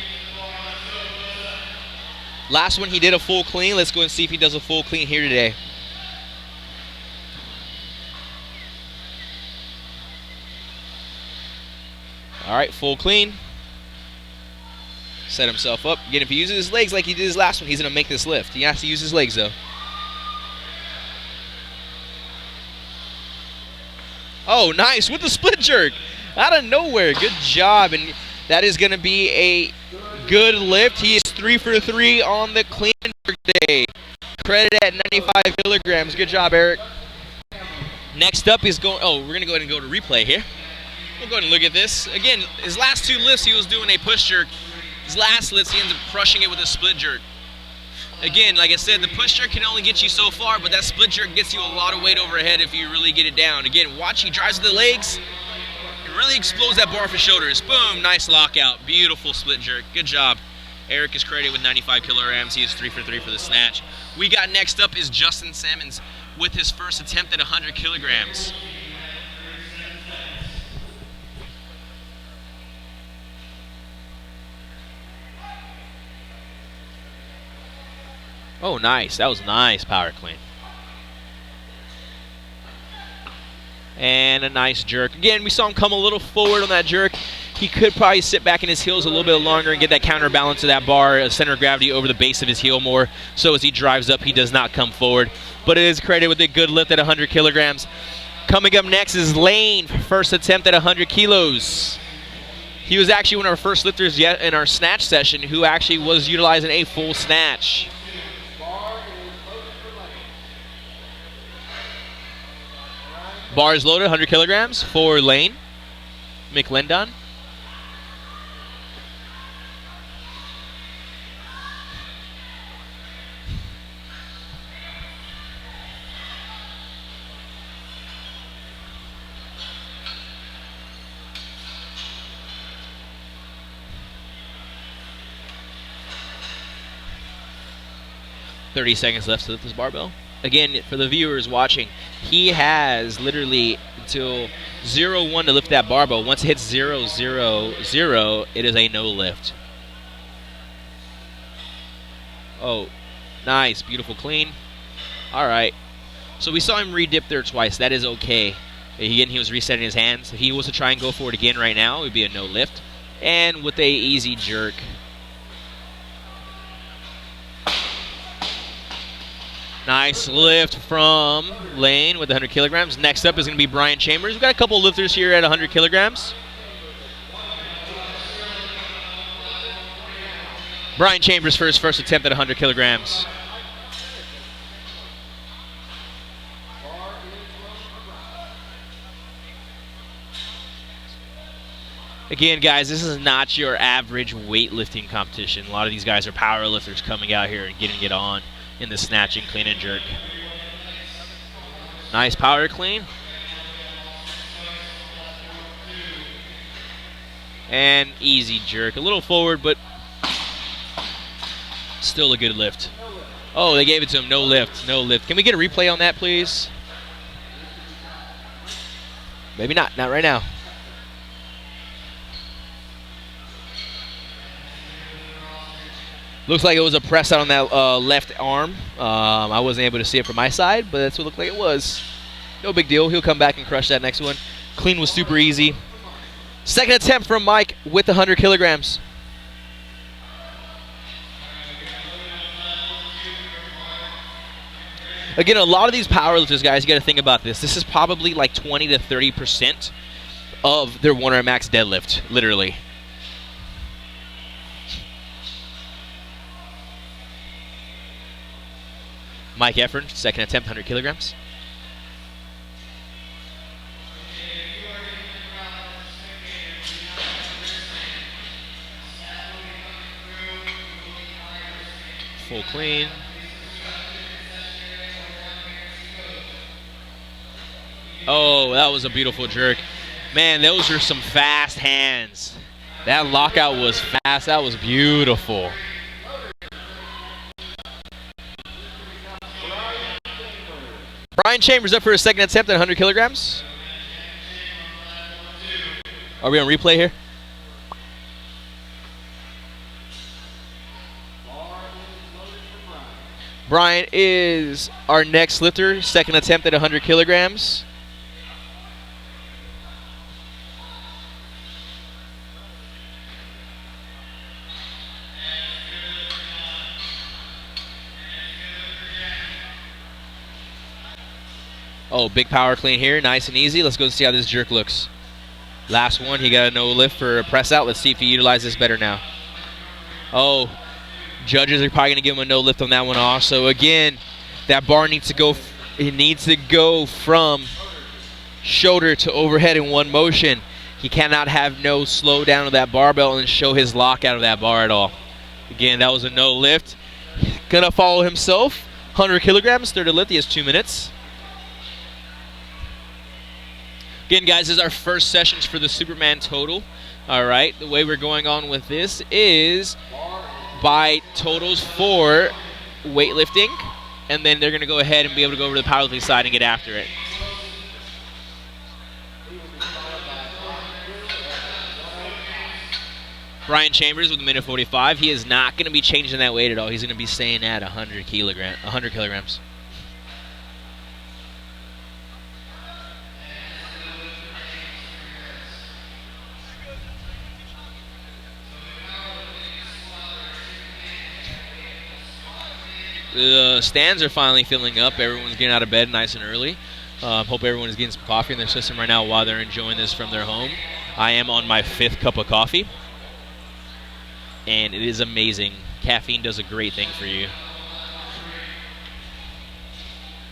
Speaker 1: Last one, he did a full clean. Let's go and see if he does a full clean here today. All right, full clean. Set himself up. Again, if he uses his legs like he did his last one, he's going to make this lift. He has to use his legs, though. Oh, nice with the split jerk out of nowhere. Good job, and that is going to be a good lift. He is 3 for 3 on the clean and jerk day. Credit at 95 kilograms. Good job, Eric. Next up is going. Oh, we're going to go ahead and go to replay here. We'll go ahead and look at this. Again, his last 2 lifts, he was doing a push jerk. His last lifts, he ends up crushing it with a split jerk. Again, like I said, the push jerk can only get you so far, but that split jerk gets you a lot of weight overhead if you really get it down. Again, watch, he drives with the legs. It really explodes that bar off his shoulders. Boom, nice lockout. Beautiful split jerk. Good job. Eric is credited with 95 kilograms. He is 3 for 3 for the snatch. We got next up is Justin Sammons with his first attempt at 100 kilograms. Oh, nice. That was nice power clean. And a nice jerk. Again, we saw him come a little forward on that jerk. He could probably sit back in his heels a little bit longer and get that counterbalance of that bar, center of gravity over the base of his heel more. So as he drives up, he does not come forward. But it is credited with a good lift at 100 kilograms. Coming up next is Lane, first attempt at 100 kilos. He was actually one of our first lifters yet in our snatch session who actually was utilizing a full snatch. Bar is loaded, 100 kilograms for Lane. McLendon. .30 seconds left to lift this barbell. Again, for the viewers watching, he has literally until 0-1 to lift that barbell. Once it hits 0-0-0, it is a no lift. Oh, nice, beautiful clean. All right. So we saw him re-dip there twice. That is okay. Again, he was resetting his hands. If he was to try and go for it again right now, it would be a no lift. And with a easy jerk. Nice lift from Lane with 100 kilograms. Next up is going to be Brian Chambers. We've got a couple lifters here at 100 kilograms. Brian Chambers for his first attempt at 100 kilograms. Again, guys, this is not your average weightlifting competition. A lot of these guys are power lifters coming out here and getting it on in the snatching, clean and jerk. Nice power clean. And easy jerk. A little forward, but still a good lift. Oh, they gave it to him. No lift. No lift. Can we get a replay on that, please? Maybe not. Not right now. Looks like it was a press out on that left arm. I wasn't able to see it from my side, but that's what it looked like it was. No big deal. He'll come back and crush that next one. Clean was super easy. Second attempt from Mike with the 100 kilograms. Again, a lot of these powerlifters, guys, you got to think about this. This is probably like 20 to 30% of their 1 rep max deadlift, literally. Mike Effner, second attempt, 100 kilograms. Full clean. Oh, that was a beautiful jerk. Man, those are some fast hands. That lockout was fast. That was beautiful. Brian Chambers up for his second attempt at 100 kilograms. Are we on replay here? Brian is our next lifter, second attempt at 100 kilograms. Oh, big power clean here. Nice and easy. Let's go see how this jerk looks. Last one. He got a no lift for a press out. Let's see if he utilizes this better now. Oh, judges are probably going to give him a no lift on that one also. Again, that bar needs to go. It needs to go from shoulder to overhead in one motion. He cannot have no slow down of that barbell and show his lock out of that bar at all. Again, that was a no lift. Gonna follow himself. 100 kilograms, third to lift. He has 2 minutes. Again, guys, this is our first sessions for the Superman total. All right, the way we're going on with this is by totals for weightlifting, and then they're going to go ahead and be able to go over to the powerlifting side and get after it. Brian Chambers with a minute 45. He is not going to be changing that weight at all. He's going to be staying at 100 kilograms. The stands are finally filling up. Everyone's getting out of bed nice and early. Hope everyone is getting some coffee in their system right now while they're enjoying this from their home. I am on my 5th cup of coffee, and it is amazing. Caffeine does a great thing for you.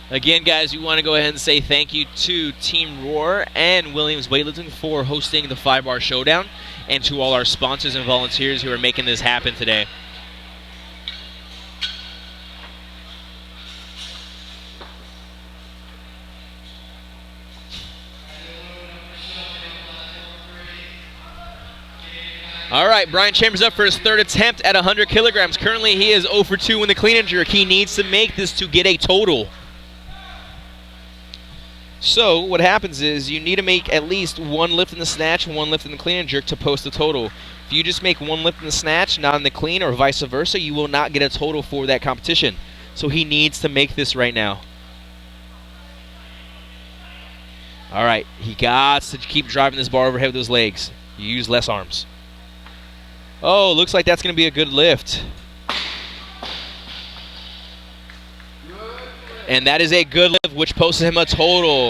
Speaker 1: Again, guys, we want to go ahead and say thank you to Team Rohr and Williams Weightlifting for hosting the 5-bar Showdown, and to all our sponsors and volunteers who are making this happen today. All right, Brian Chambers up for his 3rd attempt at 100 kilograms. Currently, he is 0 for 2 in the clean and jerk. He needs to make this to get a total. So what happens is you need to make at least 1 lift in the snatch, 1 lift in the clean and jerk to post a total. If you just make 1 lift in the snatch, not in the clean, or vice versa, you will not get a total for that competition. So he needs to make this right now. All right, he got to keep driving this bar overhead with his legs. You use less arms. Oh, looks like that's going to be a good lift. And that is a good lift, which posted him a total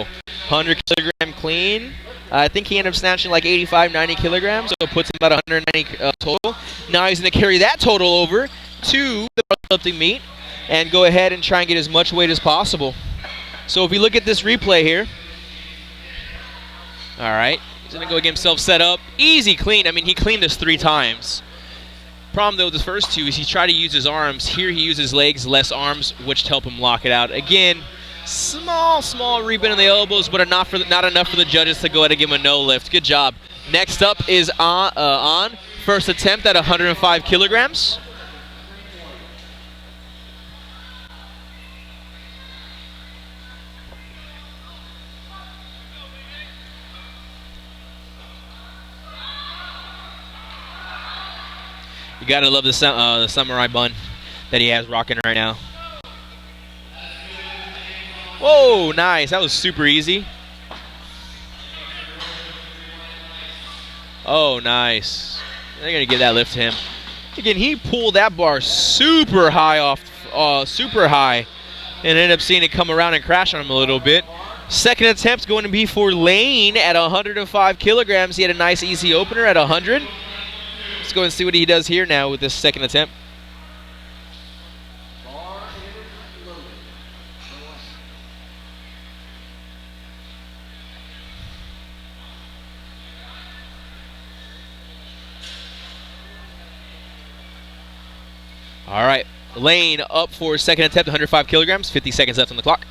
Speaker 1: 100 kilogram clean. I think he ended up snatching like 85, 90 kilograms, so it puts him about 190 total. Now he's going to carry that total over to the lifting meet and go ahead and try and get as much weight as possible. So if we look at this replay here, all right, he's going to go get himself set up. Easy clean. I mean, he cleaned this 3 times. Problem, though, with the first 2 is he tried to use his arms. Here he uses legs, less arms, which help him lock it out. Again, small rebend in the elbows, but not enough for the judges to go ahead and give him a no lift. Good job. Next up is on first attempt at 105 kilograms. You gotta love the samurai bun that he has rocking right now. Whoa, nice. That was super easy. Oh, nice. They're gonna give that lift to him. Again, he pulled that bar super high and ended up seeing it come around and crash on him a little bit. Second attempt's going to be for Lane at 105 kilograms. He had a nice easy opener at 100. Let's go and see what he does here now with this second attempt. All right, Lane up for his second attempt, 105 kilograms, 50 seconds left on the clock.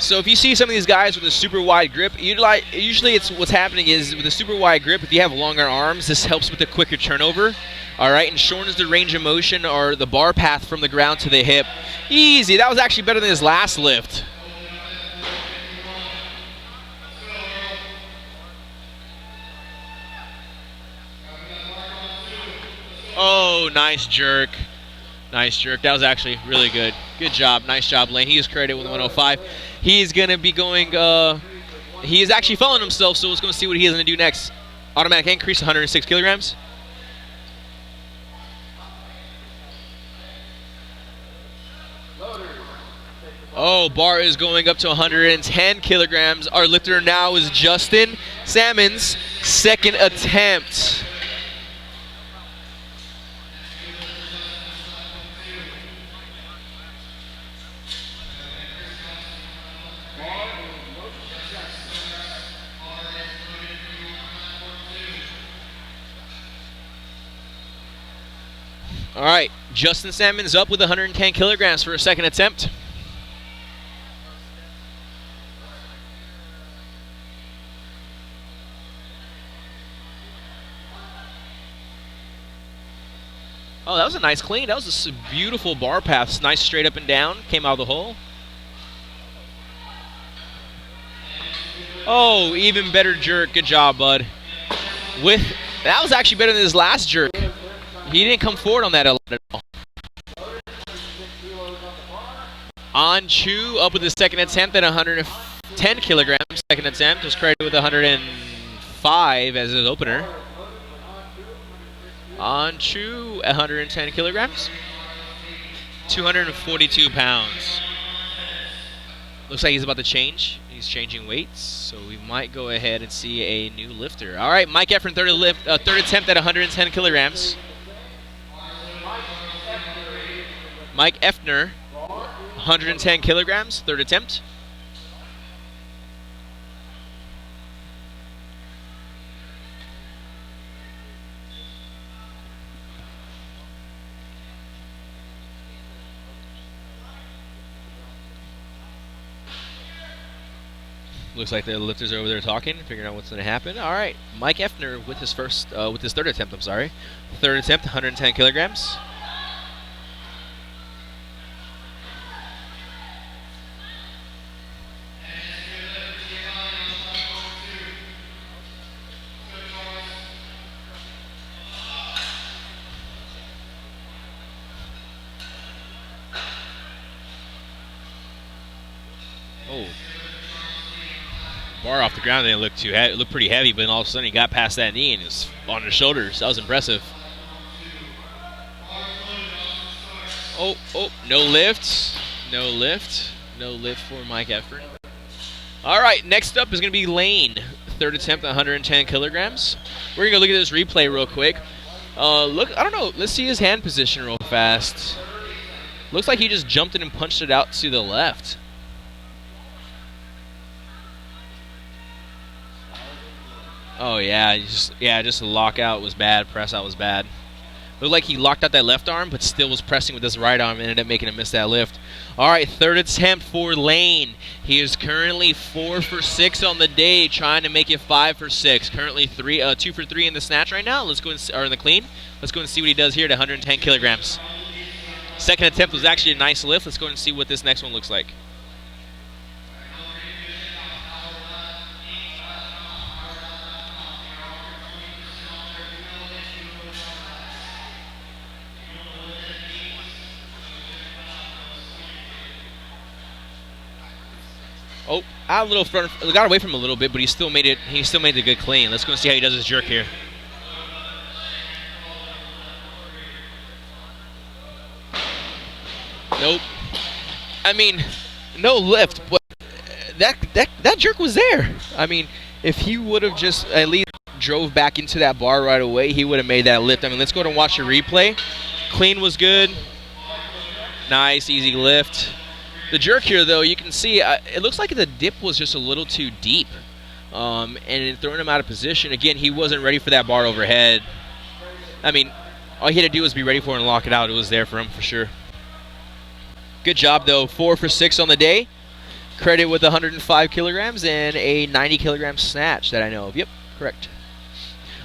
Speaker 1: So if you see some of these guys with a super wide grip, usually it's what's happening is with a super wide grip, if you have longer arms, this helps with the quicker turnover. All right, and shortens the range of motion or the bar path from the ground to the hip. Easy. That was actually better than his last lift. Oh, nice jerk. Nice jerk. That was actually really good. Good job. Nice job, Lane. He is credited with 105. He's going to be going, he is actually following himself, so let's go see what he is going to do next. Automatic increase, 106 kilograms. Oh, bar is going up to 110 kilograms. Our lifter now is Justin Sammons, second attempt. All right, Justin Sammons up with 110 kilograms for a second attempt. Oh, that was a nice clean. That was a beautiful bar path. Nice straight up and down. Came out of the hole. Oh, even better jerk. Good job, bud. That was actually better than his last jerk. He didn't come forward on that a lot at all. Anh Cu up with his second attempt at 110 kilograms. Second attempt was credited with 105 as his opener. Anh Cu, 110 kilograms. 242 pounds. Looks like he's about to change. He's changing weights, so we might go ahead and see a new lifter. All right, Mike Effner, third attempt at 110 kilograms. Mike Effner, 110 kilograms, third attempt. Looks like the lifters are over there talking, figuring out what's going to happen. All right, Mike Effner with his third attempt. I'm sorry, third attempt, 110 kilograms. Oh. Bar off the ground didn't look too heavy. It looked pretty heavy, but then all of a sudden he got past that knee and it was on his shoulders. That was impressive. Oh, no lift. No lift. No lift for Mike Effner. All right, next up is going to be Lane. Third attempt at 110 kilograms. We're going to look at this replay real quick. Look, I don't know. Let's see his hand position real fast. Looks like he just jumped in and punched it out to the left. Oh yeah, just the lockout was bad, press out was bad. Looked like he locked out that left arm, but still was pressing with his right arm and ended up making him miss that lift. All right, third attempt for Lane. He is currently 4 for 6 on the day, trying to make it 5 for 6. Currently 2 for 3 in the snatch right now. Let's go or in the clean. Let's go and see what he does here at 110 kilograms. Second attempt was actually a nice lift. Let's go and see what this next one looks like. Oh, out a little front, got away from him a little bit, but he still made it. He still made the good clean. Let's go and see how he does his jerk here. Nope. I mean, no lift, but that jerk was there. I mean, if he would have just at least drove back into that bar right away, he would have made that lift. I mean, let's go and watch the replay. Clean was good. Nice, easy lift. The jerk here, though, you can see it looks like the dip was just a little too deep, and it throwing him out of position. Again, he wasn't ready for that bar overhead. I mean, all he had to do was be ready for it and lock it out. It was there for him for sure. Good job, though. 4 for 6 on the day. Credit with 105 kilograms and a 90 kilogram snatch that I know of. Yep, correct.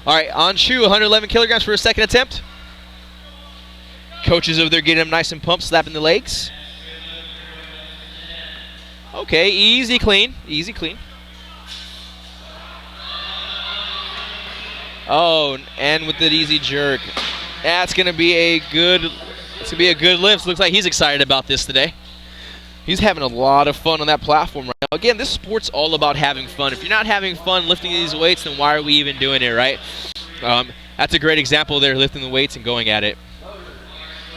Speaker 1: All right, Anh Cu, 111 kilograms for a second attempt. Coaches over there getting him nice and pumped, slapping the legs. Okay, easy clean, easy clean. Oh, and with the easy jerk. That's gonna be a good. It's gonna be a good lift. Looks like he's excited about this today. He's having a lot of fun on that platform right now. Again, this sport's all about having fun. If you're not having fun lifting these weights, then why are we even doing it, right? That's a great example there, lifting the weights and going at it.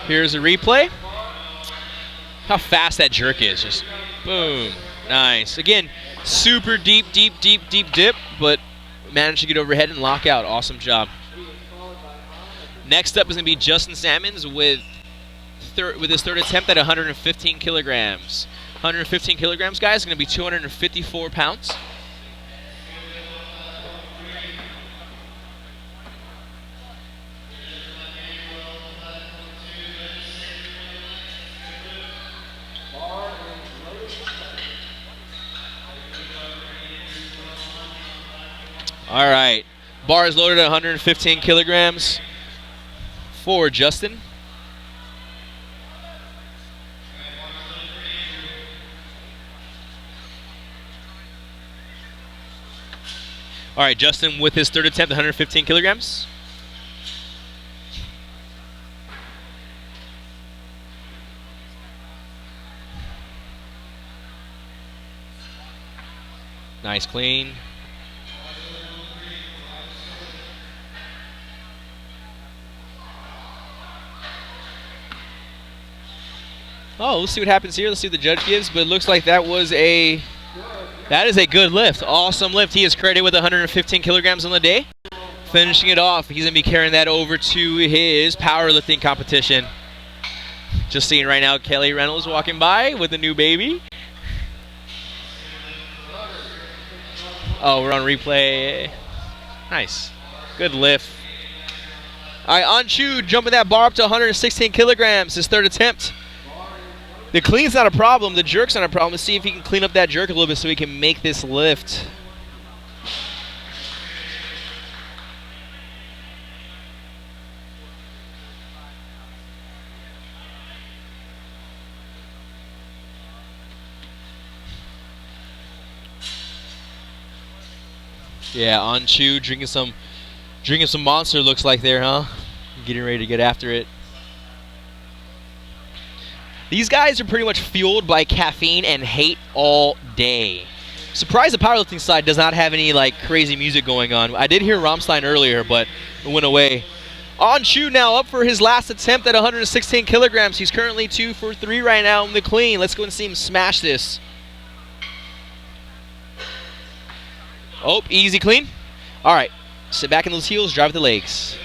Speaker 1: Here's a replay. How fast that jerk is. Just boom. Nice. Again, super deep dip, but managed to get overhead and lock out. Awesome job. Next up is going to be Justin Sammons with his third attempt at 115 kilograms. 115 kilograms, guys, is going to be 254 pounds. All right, bar is loaded at 115 kilograms for Justin. All right, Justin with his third attempt, 115 kilograms. Nice clean. Oh, let's see what happens here. Let's see what the judge gives, but it looks like that is a good lift. Awesome lift. He is credited with 115 kilograms on the day. Finishing it off, he's going to be carrying that over to his powerlifting competition. Just seeing right now Kelly Reynolds walking by with a new baby. Oh, we're on replay. Nice. Good lift. All right, Anh Cu jumping that bar up to 116 kilograms, his third attempt. The clean's not a problem. The jerk's not a problem. Let's see if he can clean up that jerk a little bit so he can make this lift. Yeah, Anh Cu drinking some Monster looks like there, huh? Getting ready to get after it. These guys are pretty much fueled by caffeine and hate all day. Surprised the powerlifting side does not have any like crazy music going on. I did hear Rammstein earlier, but it went away. Anh Cu now up for his last attempt at 116 kilograms. He's currently 2 for 3 right now in the clean. Let's go and see him smash this. Oh, easy clean. All right, sit back in those heels, drive the legs.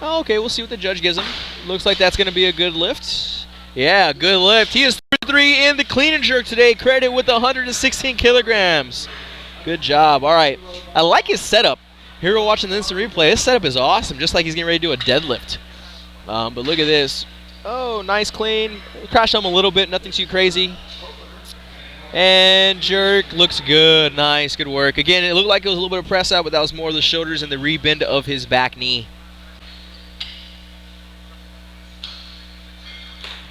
Speaker 1: Oh, okay, we'll see what the judge gives him. Looks like that's going to be a good lift. Yeah, good lift. He is 3 in the clean and jerk today, credited with 116 kilograms. Good job. All right, I like his setup. Here we're watching the instant replay. His setup is awesome, just like he's getting ready to do a deadlift. But look at this. Oh, nice clean. Crashed him a little bit, nothing too crazy. And jerk looks good. Nice, good work. Again, it looked like it was a little bit of press out, but that was more of the shoulders and the rebend of his back knee.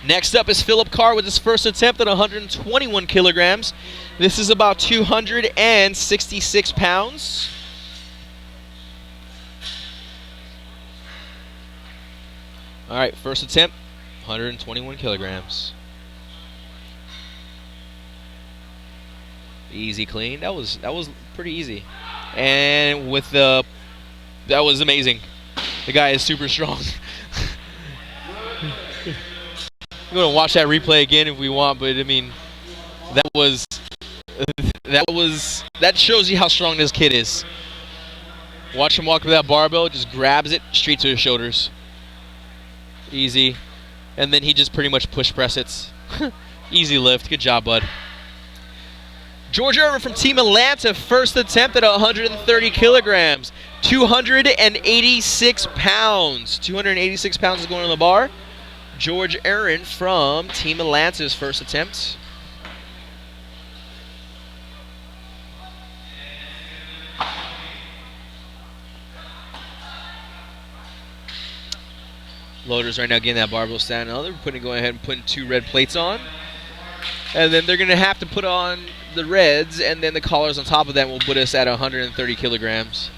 Speaker 1: Next up is Phillip Carr with his first attempt at 121 kilograms. This is about 266 pounds. All right, first attempt, 121 kilograms. Easy clean. That was pretty easy. And with that was amazing. The guy is super strong. We're going to watch that replay again if we want, but I mean, that shows you how strong this kid is. Watch him walk with that barbell, just grabs it straight to his shoulders. Easy. And then he just pretty much push press it. Easy lift. Good job, bud. George Erwin from Team Atlanta, first attempt at 130 kilograms. 286 pounds. 286 pounds is going on the bar. George Erwin from Team Atlanta's first attempt. Loaders right now getting that barbell stand. Now they're going ahead and putting 2 red plates on. And then they're going to have to put on the reds, and then the collars on top of that will put us at 130 kilograms.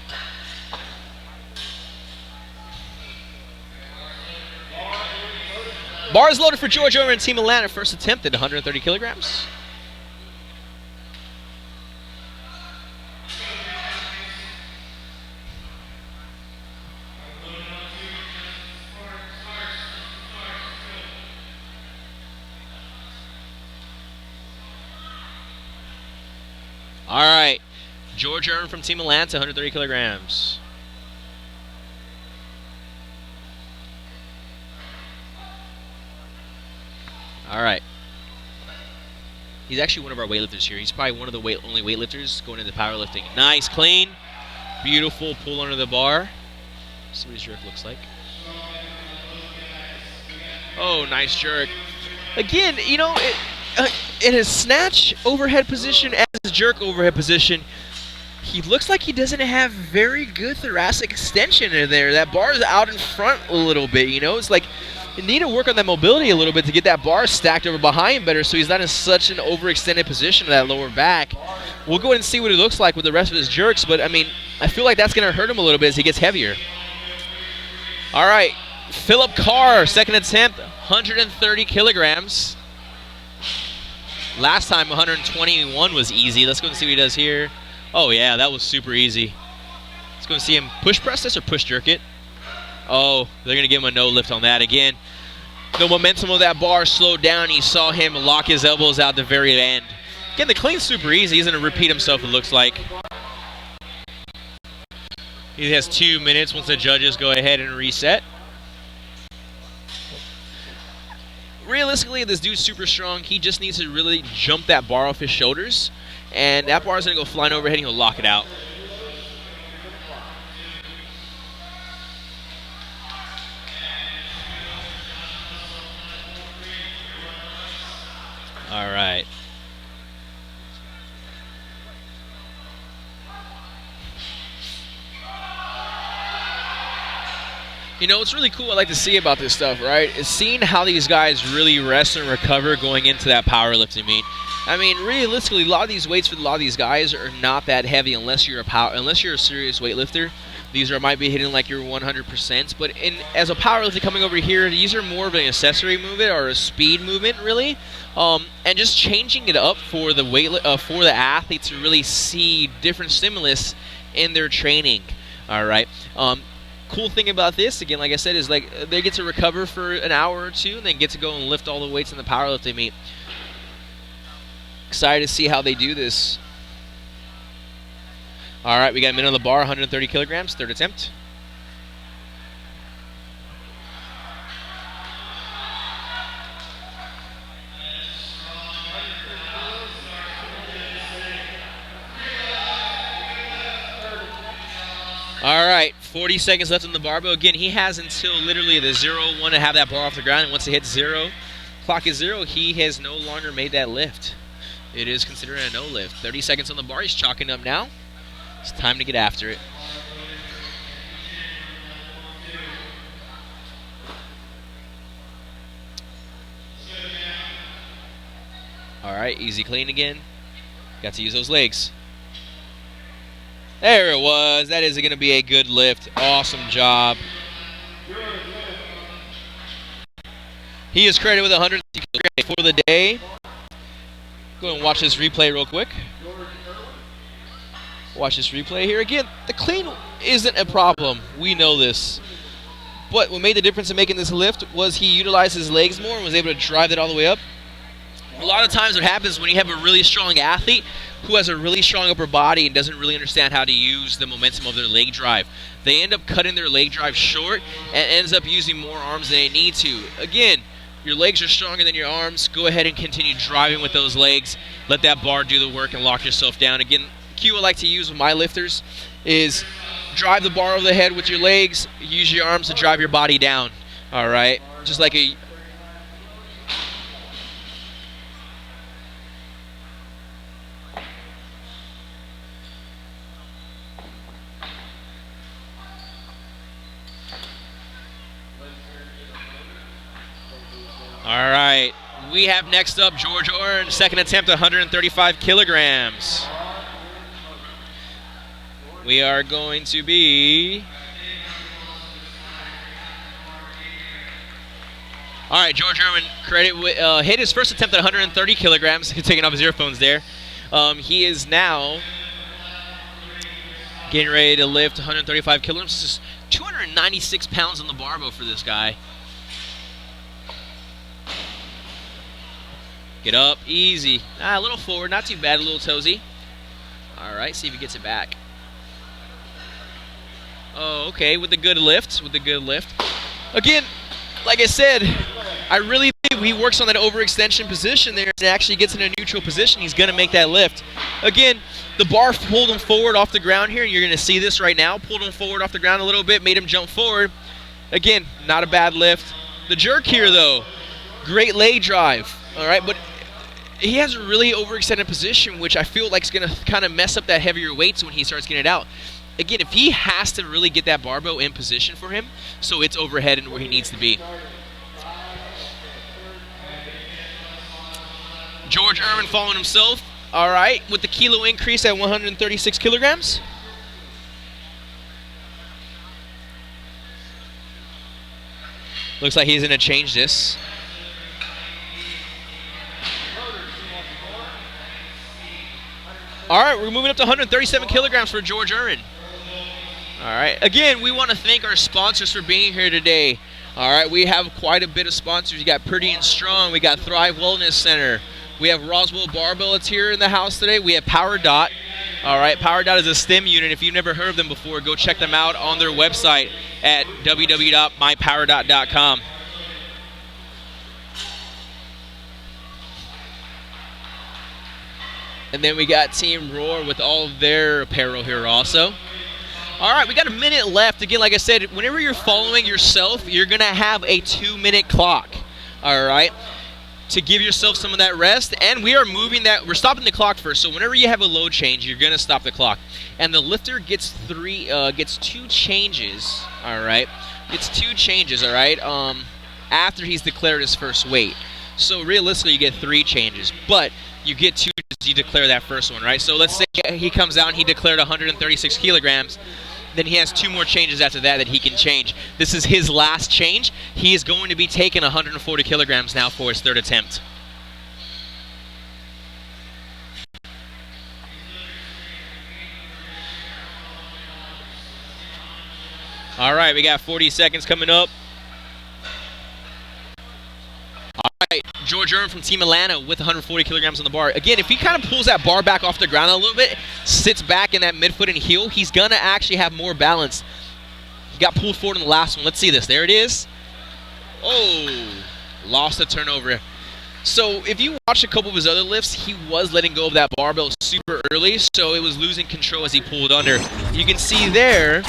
Speaker 1: Bars loaded for George Erwin and Team Atlanta. First attempt at 130 kilograms. All right, George Erwin from Team Atlanta, 130 kilograms. All right. He's actually one of our weightlifters here. He's probably one of the only weightlifters going into powerlifting. Nice, clean, beautiful pull under the bar. See what his jerk looks like. Oh, nice jerk. Again, you know, in his snatch overhead position as his jerk overhead position, he looks like he doesn't have very good thoracic extension in there. That bar is out in front a little bit, you know? It's like you need to work on that mobility a little bit to get that bar stacked over behind better so he's not in such an overextended position in that lower back. We'll go ahead and see what it looks like with the rest of his jerks, but, I mean, I feel like that's going to hurt him a little bit as he gets heavier. All right, Phillip Carr, second attempt, 130 kilograms. Last time, 121 was easy. Let's go and see what he does here. Oh, yeah, that was super easy. Let's go and see him push press this or push jerk it. Oh, they're going to give him a no lift on that again. The momentum of that bar slowed down. You saw him lock his elbows out the very end. Again, the clean's super easy. He's going to repeat himself, it looks like. He has 2 minutes once the judges go ahead and reset. Realistically, this dude's super strong. He just needs to really jump that bar off his shoulders. And that bar is going to go flying overhead and he'll lock it out. All right. You know, what's really cool I like to see about this stuff, right, is seeing how these guys really rest and recover going into that powerlifting meet. I mean, realistically, a lot of these weights for a lot of these guys are not that heavy unless you're a serious weightlifter. These might be hitting like your 100%, but as a powerlifter coming over here, these are more of an accessory movement or a speed movement, really, and just changing it up for the athletes to really see different stimulus in their training. All right. Cool thing about this, again, like I said, is like they get to recover for an hour or two and then get to go and lift all the weights in the powerlifting meet. Excited to see how they do this. All right, we got a minute on the bar, 130 kilograms, third attempt. All right, 40 seconds left on the barbell. Again, he has until literally the 0-1 to have that bar off the ground. And once it hits 0, clock is 0, he has no longer made that lift. It is considered a no lift. 30 seconds on the bar. He's chalking up now. It's time to get after it. All right, easy clean again. Got to use those legs. There it was. That is going to be a good lift. Awesome job. He is credited with 160 kilograms for the day. Go and watch this replay real quick. Watch this replay here. Again, the clean isn't a problem. We know this. But what made the difference in making this lift was he utilized his legs more and was able to drive it all the way up. A lot of times what happens when you have a really strong athlete who has a really strong upper body and doesn't really understand how to use the momentum of their leg drive, they end up cutting their leg drive short and ends up using more arms than they need to. Again, your legs are stronger than your arms. Go ahead and continue driving with those legs. Let that bar do the work and lock yourself down. Again, the cue I like to use with my lifters is drive the bar over the head with your legs. Use your arms to drive your body down. All right? Just like a... All right, we have next up George Erwin, second attempt, 135 kilograms. We are going to be... All right, George Erwin hit his first attempt at 130 kilograms. He's taking off his earphones there. He is now getting ready to lift 135 kilograms. This is 296 pounds on the barbell for this guy. Get up, easy. A little forward, not too bad, a little toesy. All right, see if he gets it back. Oh, okay, with a good lift, Again, like I said, I really believe he works on that overextension position there and actually gets in a neutral position. He's going to make that lift. Again, the bar pulled him forward off the ground here, and you're going to see this right now. Pulled him forward off the ground a little bit, made him jump forward. Again, not a bad lift. The jerk here, though, great leg drive. All right, but he has a really overextended position, which I feel like is going to kind of mess up that heavier weights when he starts getting it out. Again, if he has to really get that barbell in position for him, so it's overhead and where he needs to be. George Erwin following himself, all right, with the kilo increase at 136 kilograms. Looks like he's going to change this. All right, we're moving up to 137 kilograms for George Erwin. All right, again, we want to thank our sponsors for being here today. All right, we have quite a bit of sponsors. We got Pretty and Strong. We got Thrive Wellness Center. We have Roswell Barbell. It's here in the house today. We have Power Dot. All right, Power Dot is a stim unit. If you've never heard of them before, go check them out on their website at www.mypowerdot.com. And then we got Team Rohr with all of their apparel here also. All right, we got a minute left. Again, like I said, whenever you're following yourself, you're going to have a 2-minute clock, all right, to give yourself some of that rest. And we are moving that. We're stopping the clock first. So whenever you have a load change, you're going to stop the clock. And the lifter gets 2 changes, all right. Gets 2 changes, all right, after he's declared his first weight. So realistically, you get 3 changes. But you get 2, you declare that first one, right? So let's say he comes out and he declared 136 kilograms. Then he has 2 more changes after that he can change. This is his last change. He is going to be taking 140 kilograms now for his 3rd attempt. All right, we got 40 seconds coming up. All right, George Erwin from Team Atlanta with 140 kilograms on the bar. Again, if he kind of pulls that bar back off the ground a little bit, sits back in that midfoot and heel, he's going to actually have more balance. He got pulled forward in the last one. Let's see this. There it is. Oh, lost the turnover. So if you watch a couple of his other lifts, he was letting go of that barbell super early, so it was losing control as he pulled under. You can see there,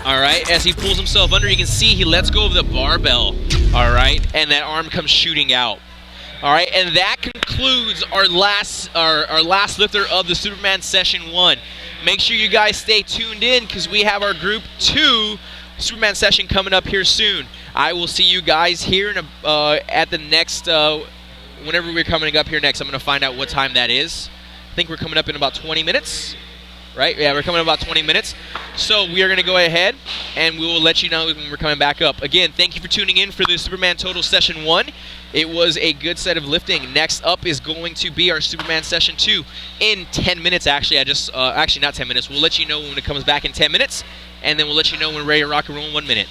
Speaker 1: all right, as he pulls himself under, you can see he lets go of the barbell, all right, and that arm comes shooting out. All right, and that concludes our last lifter of the Superman Session 1. Make sure you guys stay tuned in because we have our Group 2 Superman Session coming up here soon. I will see you guys here in at the next, whenever we're coming up here next. I'm going to find out what time that is. I think we're coming up in about 20 minutes. Right? Yeah, we're coming up about 20 minutes. So we are going to go ahead and we will let you know when we're coming back up. Again, thank you for tuning in for the Superman Total Session 1. It was a good set of lifting. Next up is going to be our Superman Session 2 in 10 minutes. Actually, actually not 10 minutes. We'll let you know when it comes back in 10 minutes, and then we'll let you know when we're ready to rock and roll in 1 minute.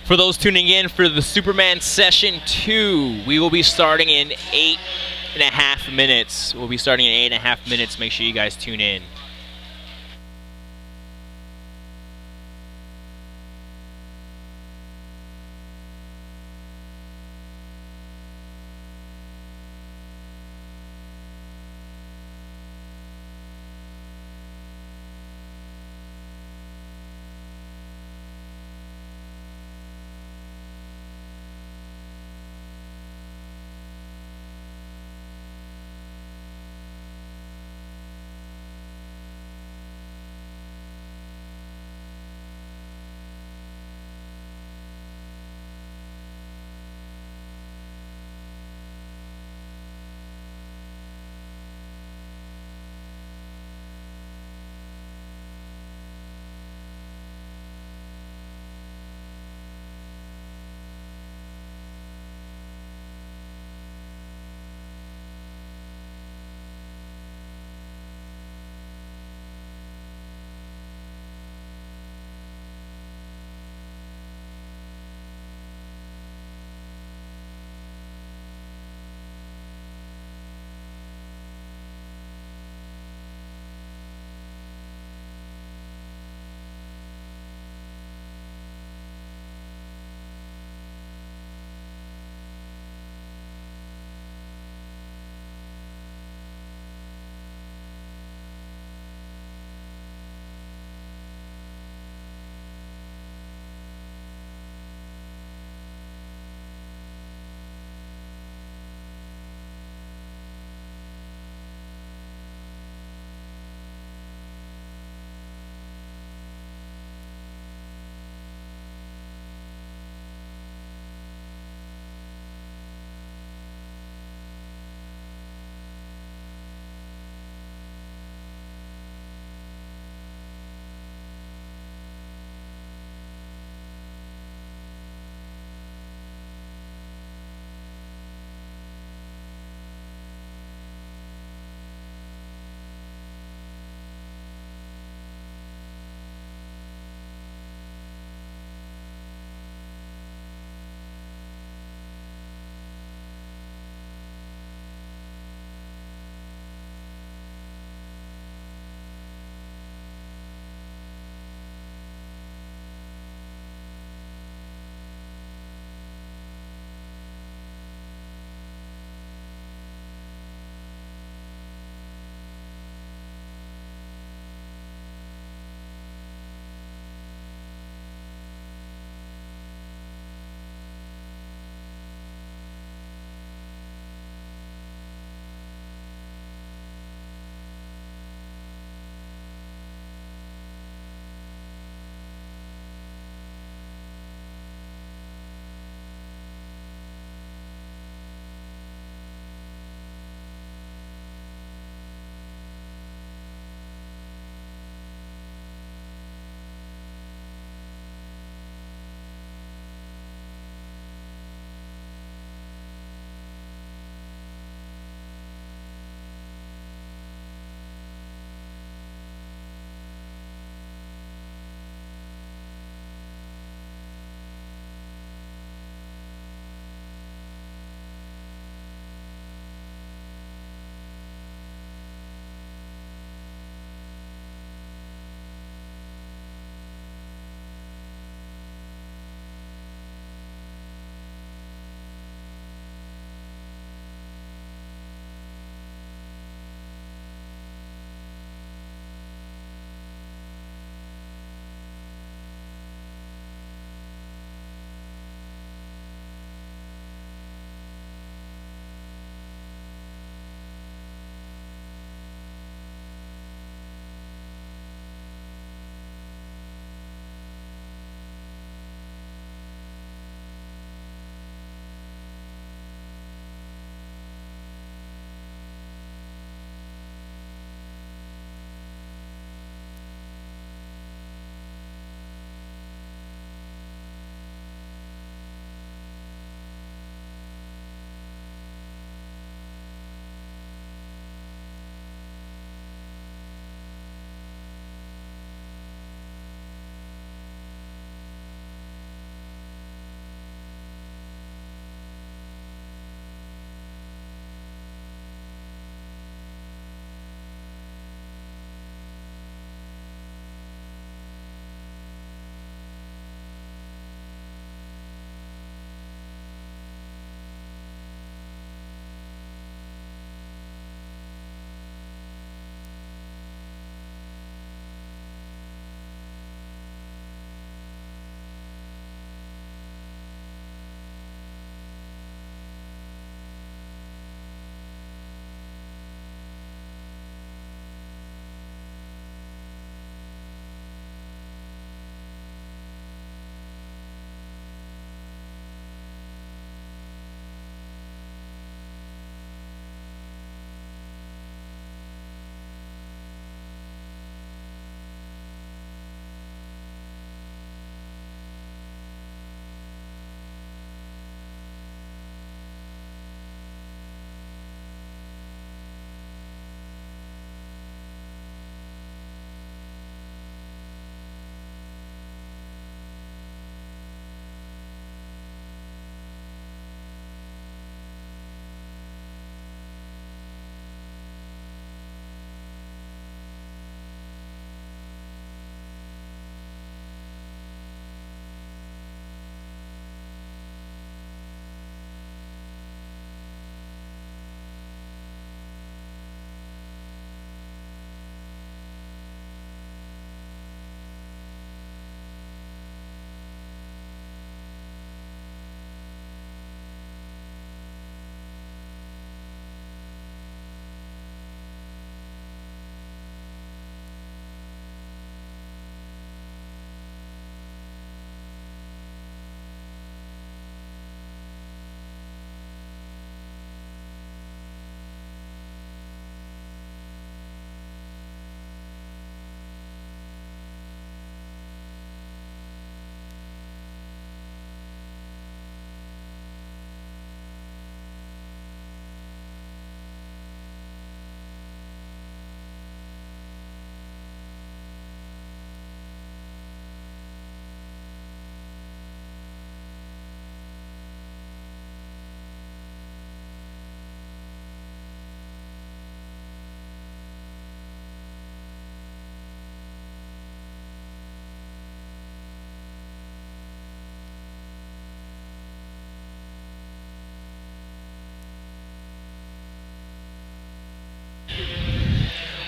Speaker 1: For those tuning in for the Superman Session 2, we will be starting in 8.5 minutes. We'll be starting in 8.5 minutes. Make sure you guys tune in.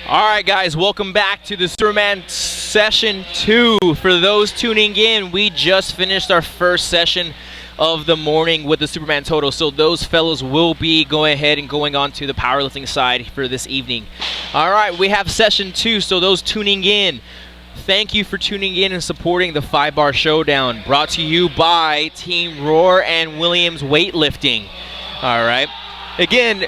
Speaker 1: All right, guys, welcome back to the Superman Session 2. For those tuning in, we just finished our first session of the morning with the Superman total. So those fellows will be going ahead and going on to the powerlifting side for this evening. All right, we have Session 2, so those tuning in, thank you for tuning in and supporting the 5-Bar Showdown, brought to you by Team Rohr and Williams Weightlifting. All right, again,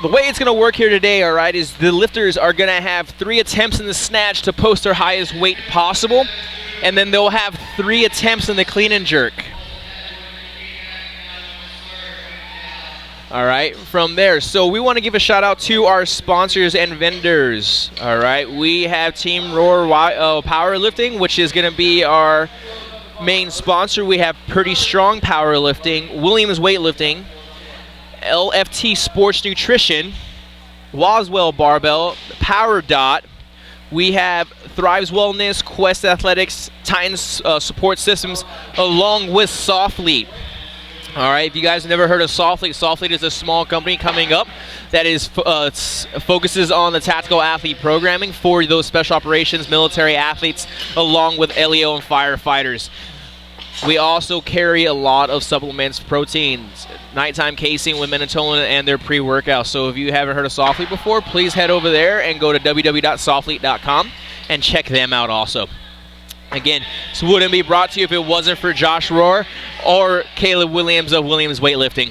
Speaker 1: the way it's going to work here today, all right, is the lifters are going to have 3 attempts in the snatch to post their highest weight possible, and then they'll have 3 attempts in the clean and jerk. All right, from there, so we want to give a shout out to our sponsors and vendors. All right, we have Team Rohr Powerlifting, which is going to be our main sponsor. We have Pretty Strong Powerlifting, Williams Weightlifting, LFT Sports Nutrition, Waswell Barbell, Power Dot. We have Thrives Wellness, Quest Athletics, Titans Support Systems, along with Softlead. All right, if you guys have never heard of Softlead, Softlead is a small company coming up that is focuses on the tactical athlete programming for those special operations, military athletes, along with LEO and firefighters. We also carry a lot of supplements, proteins, nighttime casein with melatonin, and their pre-workout. So if you haven't heard of Softlead before, please head over there and go to www.softlead.com and check them out also. Again, this wouldn't be brought to you if it wasn't for Josh Rohr or Caleb Williams of Williams Weightlifting.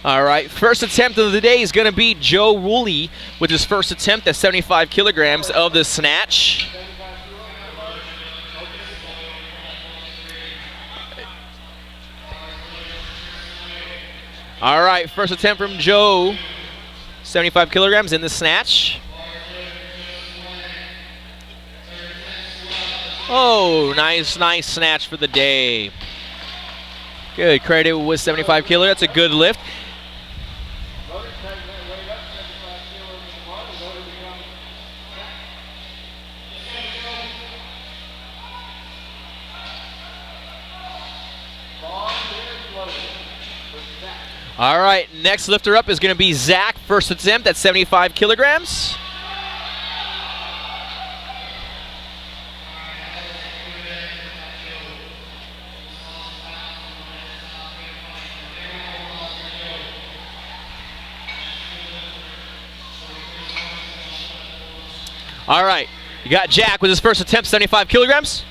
Speaker 1: All right, first attempt of the day is going to be Joe Wooley with his first attempt at 75 kilograms of the snatch. All right, first attempt from Joe, 75 kilograms in the snatch. Oh, nice snatch for the day. Good, credit with 75 kilo. That's a good lift. All right, next lifter up is going to be Zach. First attempt at 75 kilograms. All right, you got Jack with his first attempt, 75 kilograms.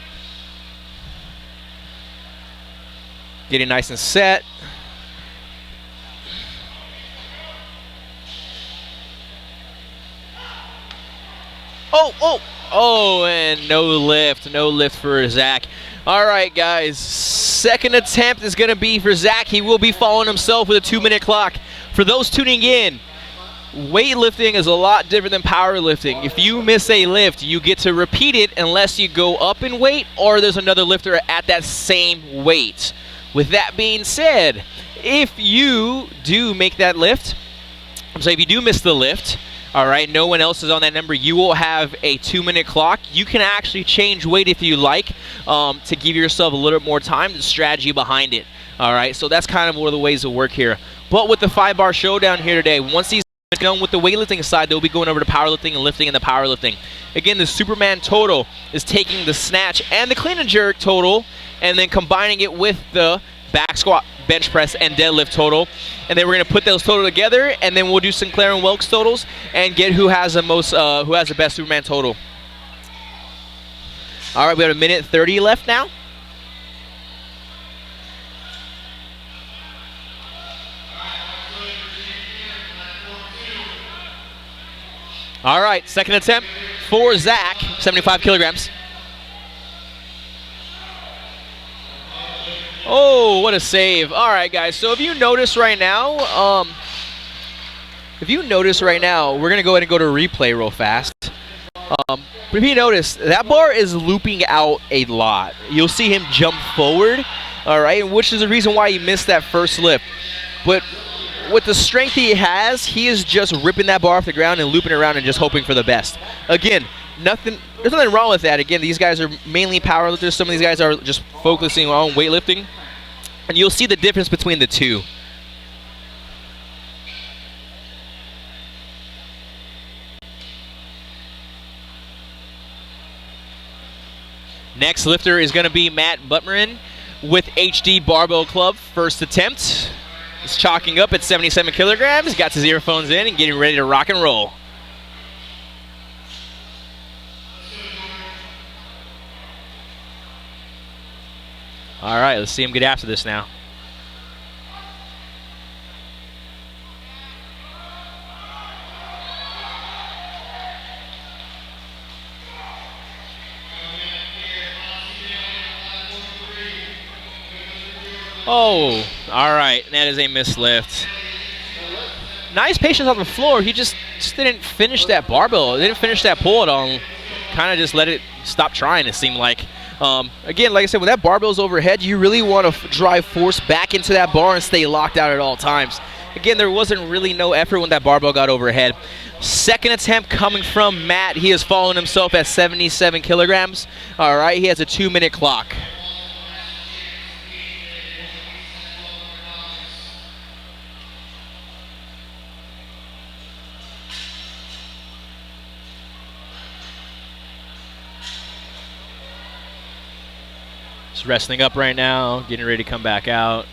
Speaker 1: Getting nice and set. Oh, and no lift for Zach. All right, guys, second attempt is going to be for Zach. He will be following himself with a 2-minute clock. For those tuning in, weightlifting is a lot different than powerlifting. If you miss a lift, you get to repeat it unless you go up in weight or there's another lifter at that same weight. With that being said, if you do make that lift, if you do miss the lift, all right, no one else is on that number, you will have a 2-minute clock. You can actually change weight if you like to give yourself a little bit more time, the strategy behind it. All right, so that's kind of one of the ways to work here. But with the 5-bar showdown here today, once these are done with the weightlifting side, they'll be going over to powerlifting and lifting in the powerlifting. Again, the Superman total is taking the snatch and the clean and jerk total and then combining it with the back squat, bench press, and deadlift total. And then we're going to put those total together, and then we'll do Sinclair and Wilkes totals and get who has the most, who has the best Superman total. All right, we have 1:30 left now. All right, second attempt for Zach, 75 kilograms. Oh, what a save. All right, guys, so if you notice right now, we're going to go ahead and go to replay real fast. But if you notice, that bar is looping out a lot. You'll see him jump forward, all right, which is the reason why he missed that first lift. But with the strength he has, he is just ripping that bar off the ground and looping around and just hoping for the best. Again, there's nothing wrong with that. Again, these guys are mainly powerlifters. Some of these guys are just focusing on weightlifting. And you'll see the difference between the two. Next lifter is going to be Matt Buttimer with HD Barbell Club. First attempt. He's chalking up at 77 kilograms. Got his earphones in and getting ready to rock and roll. All right, let's see him get after this now. Oh, all right. That is a missed lift. Nice patience on the floor. He just didn't finish that barbell. Didn't finish that pull at all. Kind of just let it stop trying, it seemed like. Again, like I said, when that barbell's overhead, you really want to drive force back into that bar and stay locked out at all times. Again, there wasn't really no effort when that barbell got overhead. Second attempt coming from Matt. He has fallen himself at 77 kilograms. All right, he has a 2-minute clock. Just resting up right now, getting ready to come back out.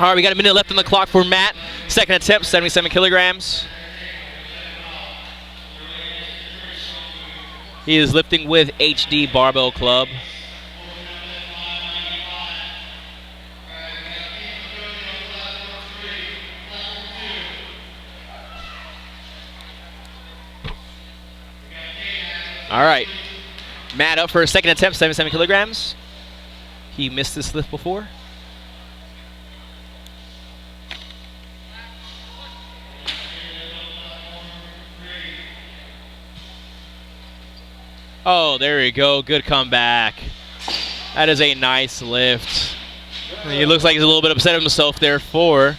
Speaker 1: All right, we got a minute left on the clock for Matt. Second attempt, 77 kilograms. He is lifting with HD Barbell Club. All right, Matt up for a second attempt, 77 kilograms. He missed this lift before. Oh, there we go. Good comeback. That is a nice lift. He looks like he's a little bit upset of himself there for.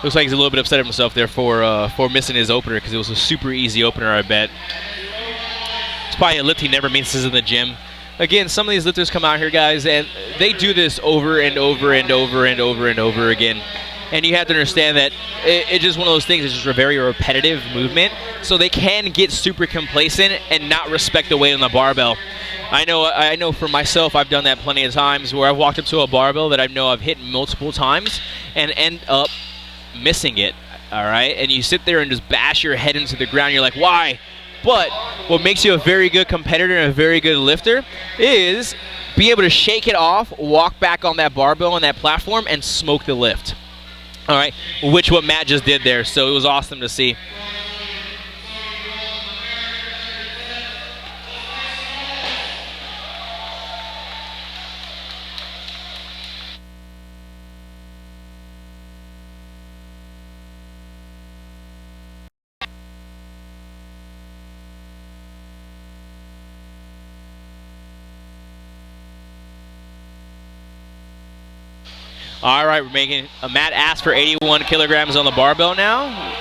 Speaker 1: Looks like he's a little bit upset of himself there for missing his opener, because it was a super easy opener, I bet. It's probably a lift he never misses in the gym. Again, some of these lifters come out here, guys, and they do this over and over and over and over and over again. And you have to understand that it's just one of those things. It's just a very repetitive movement. So they can get super complacent and not respect the weight on the barbell. I know for myself, I've done that plenty of times where I've walked up to a barbell that I know I've hit multiple times and end up missing it, all right? And you sit there and just bash your head into the ground. You're like, why? But what makes you a very good competitor and a very good lifter is be able to shake it off, walk back on that barbell on that platform, and smoke the lift. All right, which what Matt just did there, so it was awesome to see. All right, we're making Matt asked for 81 kilograms on the barbell now.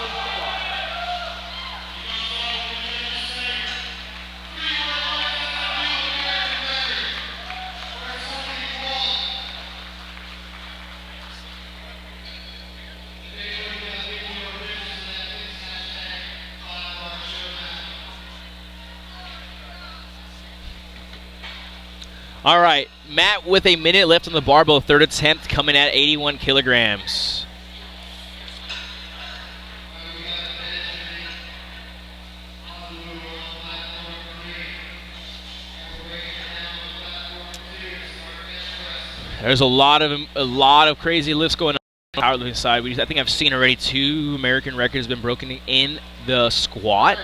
Speaker 1: All right, Matt with a minute left on the barbell, third attempt coming at 81 kilograms. There's a lot of crazy lifts going on the powerlifting side. I think I've seen already 2 American records been broken in the squat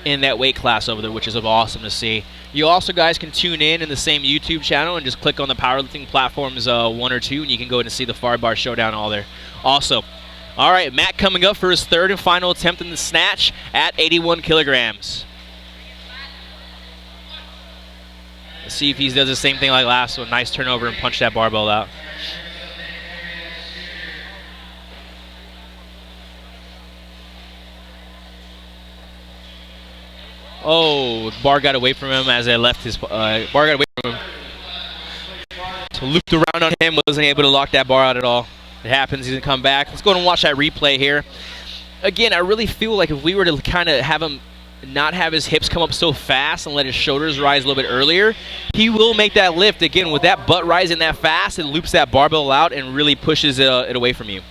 Speaker 1: in that weight class over there, which is awesome to see. You also, guys, can tune in the same YouTube channel and just click on the powerlifting platforms 1 or 2, and you can go and see the Far Bar Showdown all there. Also, all right, Matt coming up for his third and final attempt in the snatch at 81 kilograms. Let's see if he does the same thing like last one. Nice turnover and punch that barbell out. Oh, bar got away from him as I left his bar got away from him. So looped around on him, wasn't able to lock that bar out at all. It happens, he's gonna come back. Let's go and watch that replay here. Again, I really feel like if we were to kind of have him not have his hips come up so fast and let his shoulders rise a little bit earlier, he will make that lift. Again, with that butt rising that fast, it loops that barbell out and really pushes it away from you.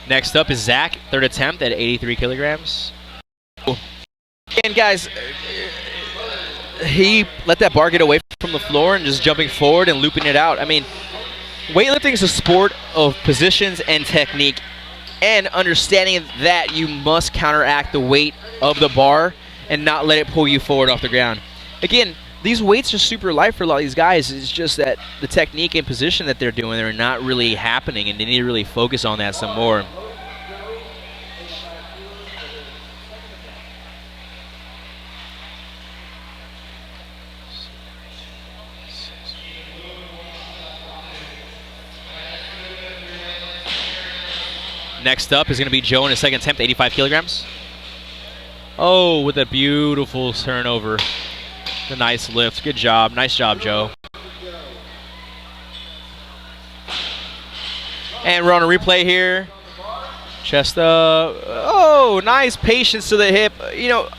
Speaker 1: Next up is Zach, third attempt at 83 kilograms. And guys, he let that bar get away from the floor and just jumping forward and looping it out. I mean, weightlifting is a sport of positions and technique, and understanding that you must counteract the weight of the bar and not let it pull you forward off the ground. Again, these weights are super light for a lot of these guys. It's just that the technique and position that they're doing, they're not really happening, and they need to really focus on that some more. Next up is going to be Joe in his second attempt, 85 kilograms. Oh, with a beautiful turnover. A nice lift. Good job. Nice job, Joe. And we're on a replay here. Chest up. Oh, nice patience to the hip. You know,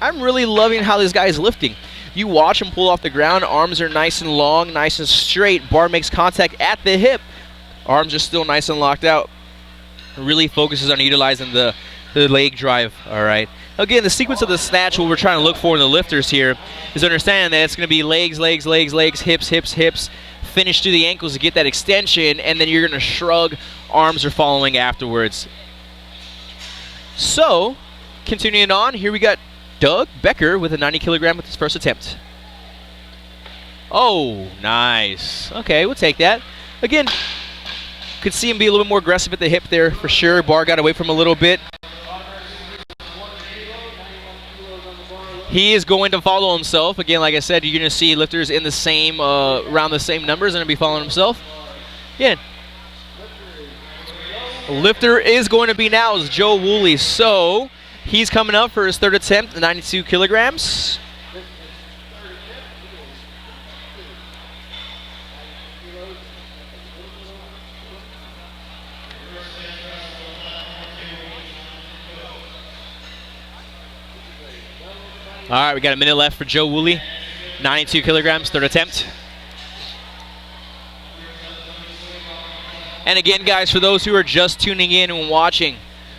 Speaker 1: I'm really loving how this guy is lifting. You watch him pull off the ground. Arms are nice and long, nice and straight. Bar makes contact at the hip. Arms are still nice and locked out. Really focuses on utilizing the leg drive. All right. Again, the sequence of the snatch, what we're trying to look for in the lifters here is understanding that it's going to be legs, legs, legs, legs, hips, hips, hips, finish to the ankles to get that extension, and then you're going to shrug. Arms are following afterwards. So, continuing on, here we got Doug Becker with a 90 kilogram with his first attempt. Oh, nice. Okay, we'll take that. Again, could see him be a little bit more aggressive at the hip there for sure. Bar got away from him a little bit. He is going to follow himself. Again, like I said, you're going to see lifters in the same, around the same numbers, and he'll be following himself. Again, lifter is going to be now is Joe Wooley. So he's coming up for his third attempt at 92 kilograms. All right, we got a minute left for Joe Wooley. 92 kilograms, third attempt. And again, guys, for those who are just tuning in and watching,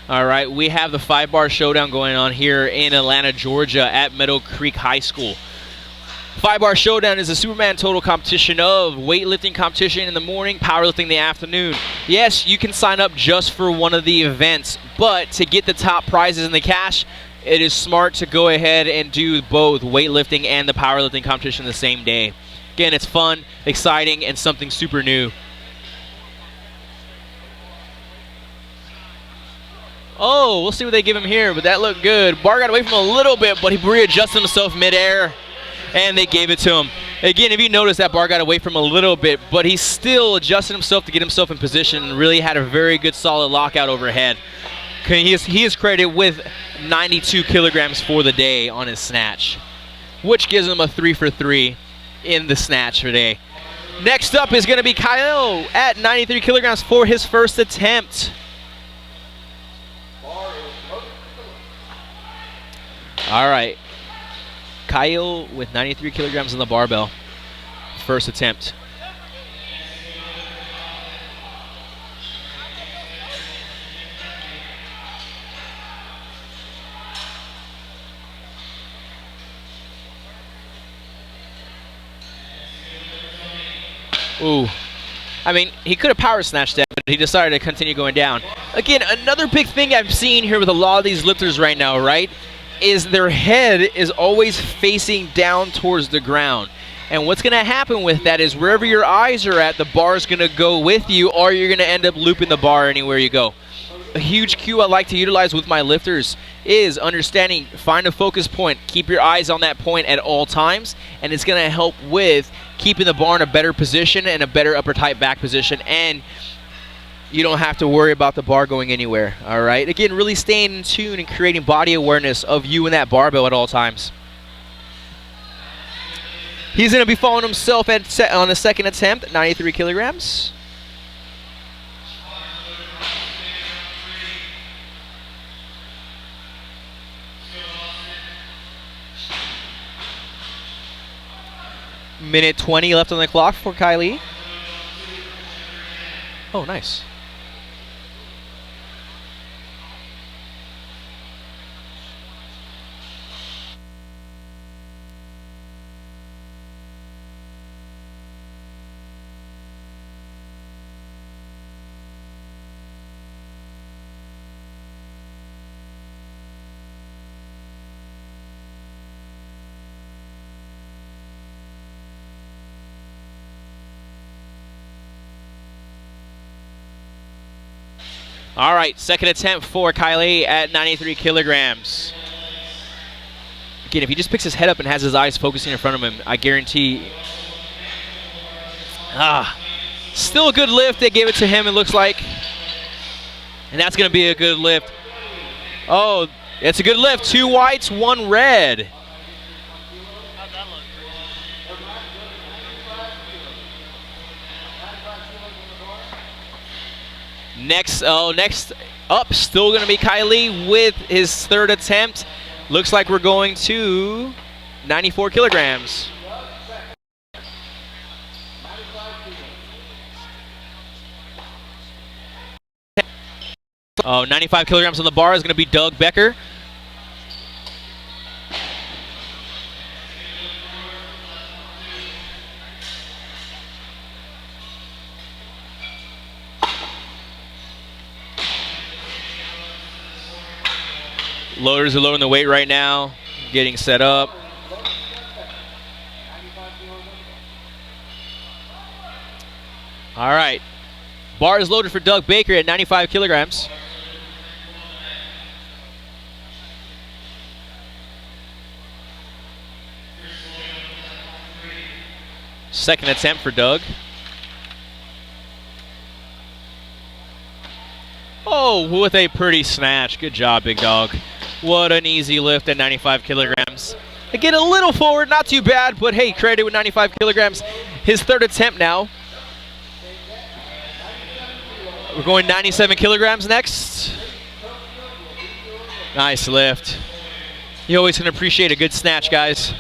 Speaker 1: all right, we have the 5-bar showdown going on here in Atlanta, Georgia at Meadowcreek High School. 5-bar showdown is a Superman total competition of weightlifting competition in the morning, powerlifting in the afternoon. Yes, you can sign up just for one of the events, but to get the top prizes and the cash, it is smart to go ahead and do both weightlifting and the powerlifting competition the same day. Again, it's fun, exciting, and something super new. Oh, we'll see what they give him here, but that looked good. Bar got away from him a little bit, but he readjusted himself midair, and they gave it to him. Again, if you notice, that bar got away from him a little bit, but he still adjusted himself to get himself in position and really had a very good solid lockout overhead. He is credited with 92 kilograms for the day on his snatch, which gives him a 3 for 3 in the snatch today. Next up is going to be Kalil at 93 kilograms for his first attempt. All right, Kalil with 93 kilograms on the barbell, first attempt. Ooh. I mean, he could have power snatched that, but he decided to continue going down. Again, another big thing I'm seeing here with a lot of these lifters right now, right, is their head is always facing down towards the ground. And what's going to happen with that is wherever your eyes are at, the bar is going to go with you, or you're going to end up looping the bar anywhere you go. A huge cue I like to utilize with my lifters is understanding, find a focus point, keep your eyes on that point at all times, and it's going to help with keeping the bar in a better position and a better upper tight back position, and you don't have to worry about the bar going anywhere. All right, again, really staying in tune and creating body awareness of you and that barbell at all times. He's going to be following himself on the second attempt at 93 kilograms. Minute 20 left on the clock for Kalil. Oh, nice. All right, second attempt for Kalil at 93 kilograms. Again, if he just picks his head up and has his eyes focusing in front of him, I guarantee. Still a good lift. They gave it to him, it looks like. And that's going to be a good lift. Oh, it's a good lift. 2 whites, 1 red. Next up, still going to be Kalil with his third attempt. Looks like we're going to 94 kilograms. Oh, 95 kilograms on the bar is going to be Doug Becker. Loaders are loading the weight right now, getting set up. All right. Bar is loaded for Doug Baker at 95 kilograms. Second attempt for Doug. Oh, with a pretty snatch. Good job, big dog. What an easy lift at 95 kilograms. Again, a little forward, not too bad, but hey, credit with 95 kilograms. His third attempt now. We're going 97 kilograms next. Nice lift. You always can appreciate a good snatch, guys.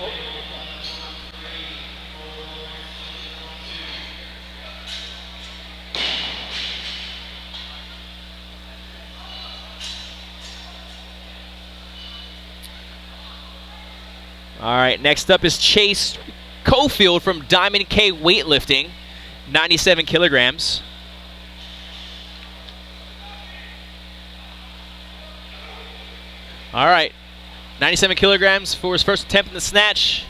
Speaker 1: All right, next up is Chase Cofield from Diamond K Weightlifting, 97 kilograms. All right, 97 kilograms for his first attempt in the snatch.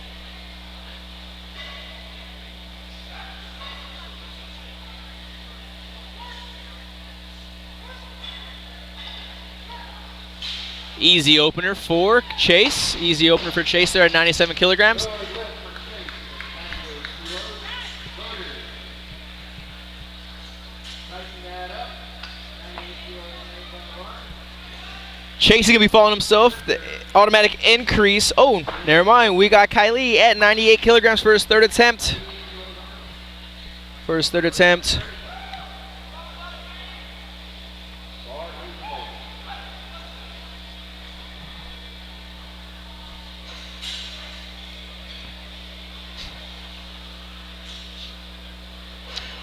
Speaker 1: Easy opener for Chase. Easy opener for Chase there at 97 kilograms. Chase is going to be following himself. The automatic increase. Oh, never mind. We got Kalil at 98 kilograms for his third attempt.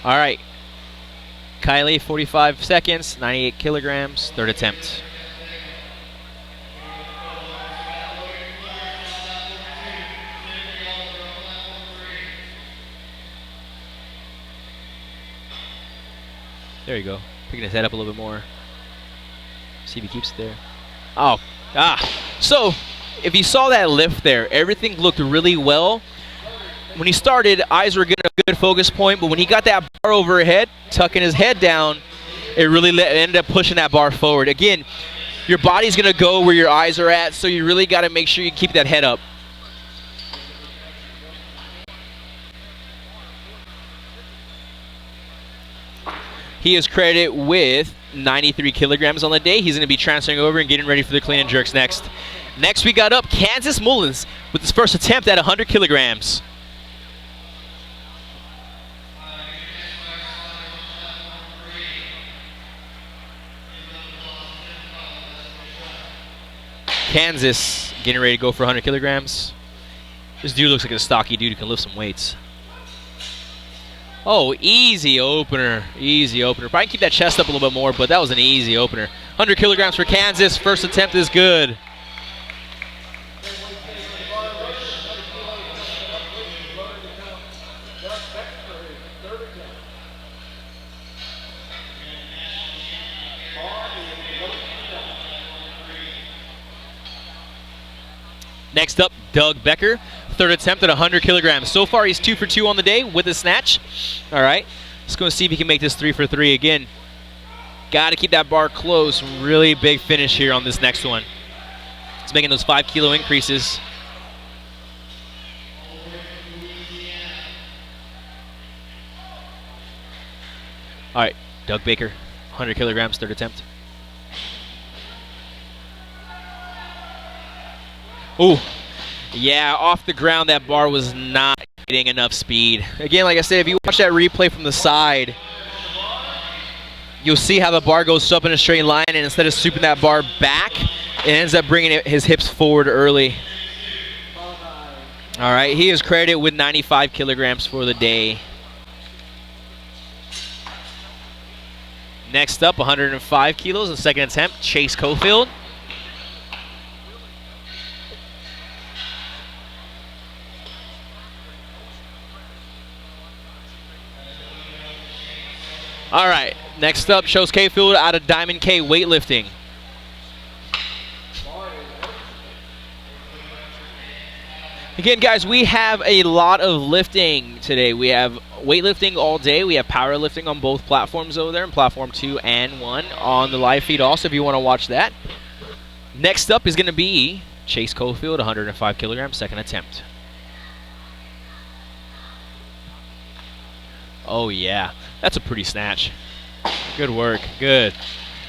Speaker 1: All right. Kalil, 45 seconds, 98 kilograms, third attempt. There you go. Picking his head up a little bit more. See if he keeps it there. So, if you saw that lift there, everything looked really well. when he started, eyes were getting a good focus point, but when he got that bar overhead, tucking his head down, it really ended up pushing that bar forward. Again, your body's going to go where your eyes are at, so you really got to make sure you keep that head up. He is credited with 93 kilograms on the day. He's going to be transferring over and getting ready for the clean and jerks next. Next we got up Kansas Mullins with his first attempt at 100 kilograms. Kansas getting ready to go for 100 kilograms. This dude looks like a stocky dude who can lift some weights. Oh, easy opener. Easy opener. Probably keep that chest up a little bit more, but that was an easy opener. 100 kilograms for Kansas. First attempt is good. Next up, Doug Becker. Third attempt at 100 kilograms. So far, he's 2 for 2 on the day with a snatch. All right, let's go see if he can make this 3 for 3 again. Got to keep that bar close. Really big finish here on this next one. He's making those 5 kilo increases. All right, Doug Baker, 100 kilograms, third attempt. Ooh. Yeah, off the ground, that bar was not getting enough speed. Again, like I said, if you watch that replay from the side, you'll see how the bar goes up in a straight line, and instead of swooping that bar back, it ends up bringing his hips forward early. All right, he is credited with 95 kilograms for the day. Next up, 105 kilos, the second attempt, Chase Cofield. All right, next up, Chase Cofield out of Diamond K Weightlifting. Again, guys, we have a lot of lifting today. We have weightlifting all day. We have powerlifting on both platforms over there, and platform 2 and 1 on the live feed also if you want to watch that. Next up is going to be Chase Cofield, 105 kilograms, second attempt. Oh, yeah. That's a pretty snatch. Good work. Good.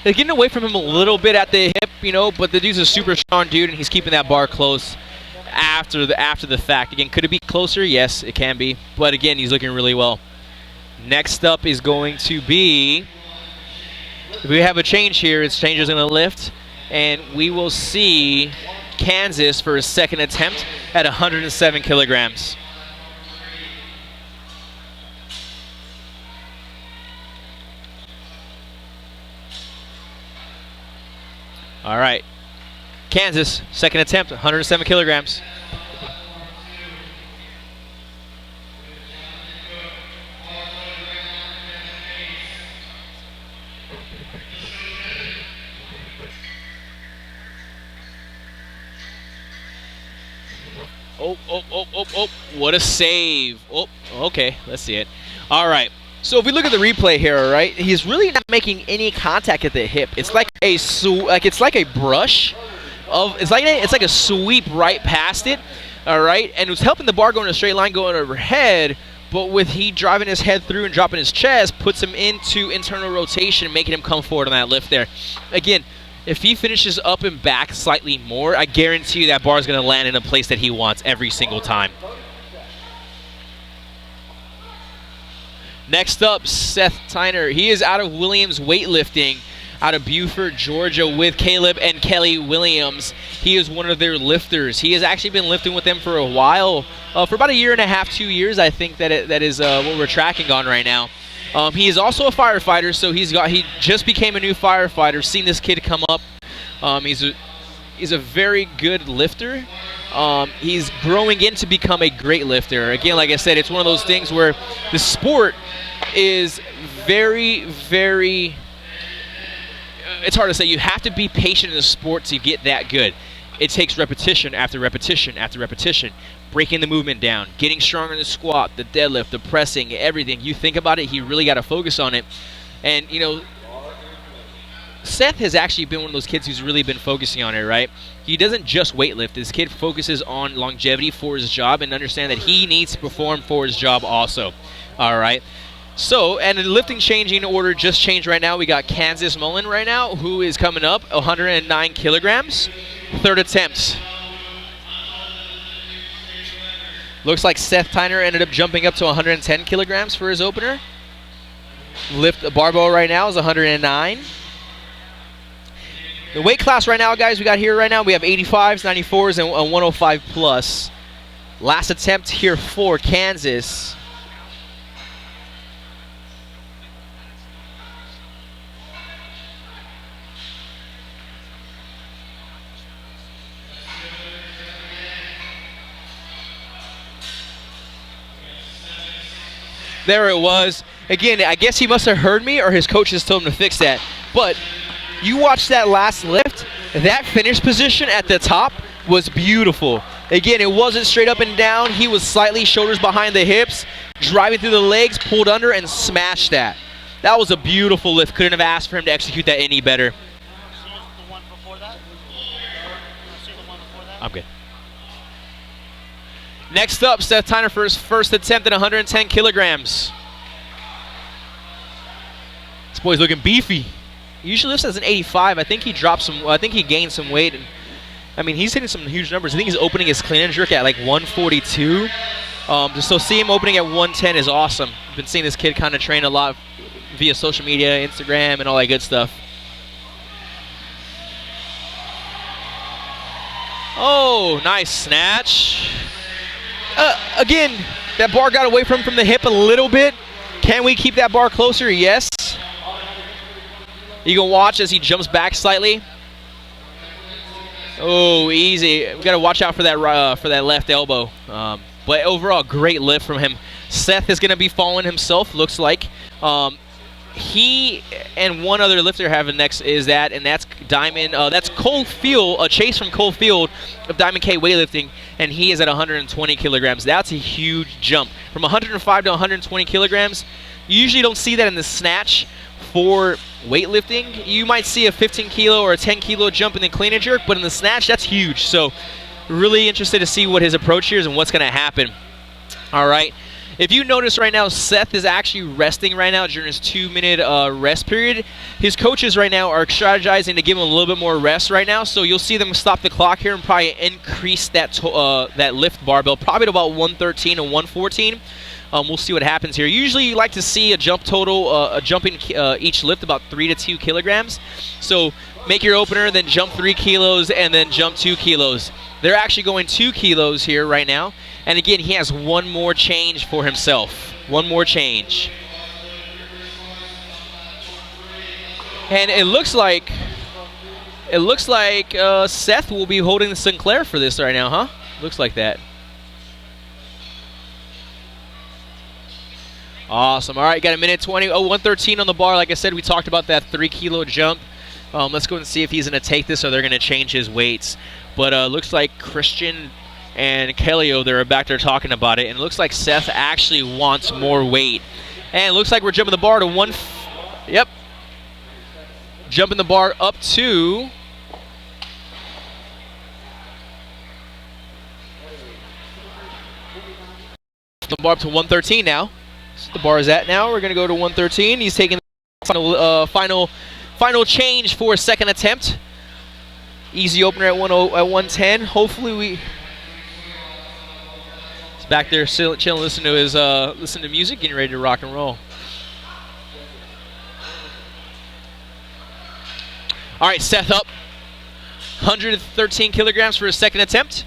Speaker 1: They're getting away from him a little bit at the hip, you know, but the dude's a super strong dude, and he's keeping that bar close after the fact. Again, could it be closer? Yes, it can be. But, again, he's looking really well. Next up is going to be, we have a change here. It's changer's going to lift, and we will see Kansas for his second attempt at 107 kilograms. All right, Kansas, second attempt, 107 kilograms. Oh, what a save. Oh, okay, let's see it. All right. So if we look at the replay here, all right, he's really not making any contact at the hip. It's like a brush of it's like a sweep right past it, all right, and it's helping the bar go in a straight line going overhead. But with he driving his head through and dropping his chest, puts him into internal rotation, making him come forward on that lift there. Again, if he finishes up and back slightly more, I guarantee you that bar is going to land in a place that he wants every single time. Next up, Seth Tyner. He is out of Williams Weightlifting, out of Beaufort, Georgia, with Caleb and Kelly Williams. He is one of their lifters. He has actually been lifting with them for a while, for about a year and a half, 2 years, I think that is what we're tracking on right now. He is also a firefighter, so he just became a new firefighter. Seen this kid come up. He's a very good lifter. He's growing in to become a great lifter. Again, like I said, it's one of those things where the sport is very, very, it's hard to say. You have to be patient in the sport to get that good. It takes repetition after repetition after repetition. breaking the movement down, getting stronger in the squat, the deadlift, the pressing, everything. You think about it, he really got to focus on it. And, you know, Seth has actually been one of those kids who's really been focusing on it, right? He doesn't just weightlift. This kid focuses on longevity for his job and understand that he needs to perform for his job also. All right. So, and the lifting changing order just changed right now. We got Kansas Mullins right now, who is coming up, 109 kilograms, third attempt. Looks like Seth Tyner ended up jumping up to 110 kilograms for his opener. Lift the barbell right now is 109. The weight class right now, guys, we got here right now, we have 85s, 94s, and a 105 plus. Last attempt here for Kansas. There it was. Again, I guess he must have heard me or his coaches told him to fix that. But you watch that last lift, that finish position at the top was beautiful. Again, it wasn't straight up and down. He was slightly shoulders behind the hips, driving through the legs, pulled under, and smashed that. That was a beautiful lift. Couldn't have asked for him to execute that any better. I'm good. Next up, Seth Tyner for his first attempt at 110 kilograms. This boy's looking beefy. He usually lifts as an 85. I think he dropped some. I think he gained some weight. And I mean, he's hitting some huge numbers. I think he's opening his clean and jerk at like 142. So see him opening at 110 is awesome. I've been seeing this kid kind of train a lot via social media, Instagram, and all that good stuff. Oh, nice snatch. Again, that bar got away from the hip a little bit. Can we keep that bar closer? Yes. You can watch as he jumps back slightly. Oh, easy. We got to watch out for that left elbow. But overall, great lift from him. Seth is going to be falling himself, looks like. He and one other lifter have next is that, and that's Diamond. That's Cofield, a chase from Cofield of Diamond K weightlifting, and he is at 120 kilograms. That's a huge jump from 105 to 120 kilograms. You usually don't see that in the snatch for weightlifting. You might see a 15 kilo or a 10 kilo jump in the clean and jerk, but in the snatch, that's huge. So, really interested to see what his approach here is and what's going to happen. All right. If you notice right now, Seth is actually resting right now during his 2-minute rest period. His coaches right now are strategizing to give him a little bit more rest right now. So you'll see them stop the clock here and probably increase that that lift barbell probably to about 113 and 114. We'll see what happens here. Usually you like to see a jump total, a jump in each lift about 3 to 2 kilograms. So make your opener, then jump 3 kilos, and then jump 2 kilos. They're actually going 2 kilos here right now. And again, he has one more change for himself. One more change. And it looks like Seth will be holding the Sinclair for this right now, huh? Looks like that. Awesome. All right, got a minute 20. Oh, 113 on the bar. Like I said, we talked about that 3 kilo jump. Let's go and see if he's going to take this or they're going to change his weights. But looks like Christian and Kelly, they're back there talking about it. And it looks like Seth actually wants more weight. And it looks like we're jumping the bar to one. Yep. Jumping the bar up to. The bar up to 113 now. So the bar is at now. We're going to go to 113. He's taking the final change for a second attempt. Easy opener at 110. Hopefully we. He's back there chilling, listening to music, getting ready to rock and roll. All right, Seth up. 113 kilograms for his second attempt.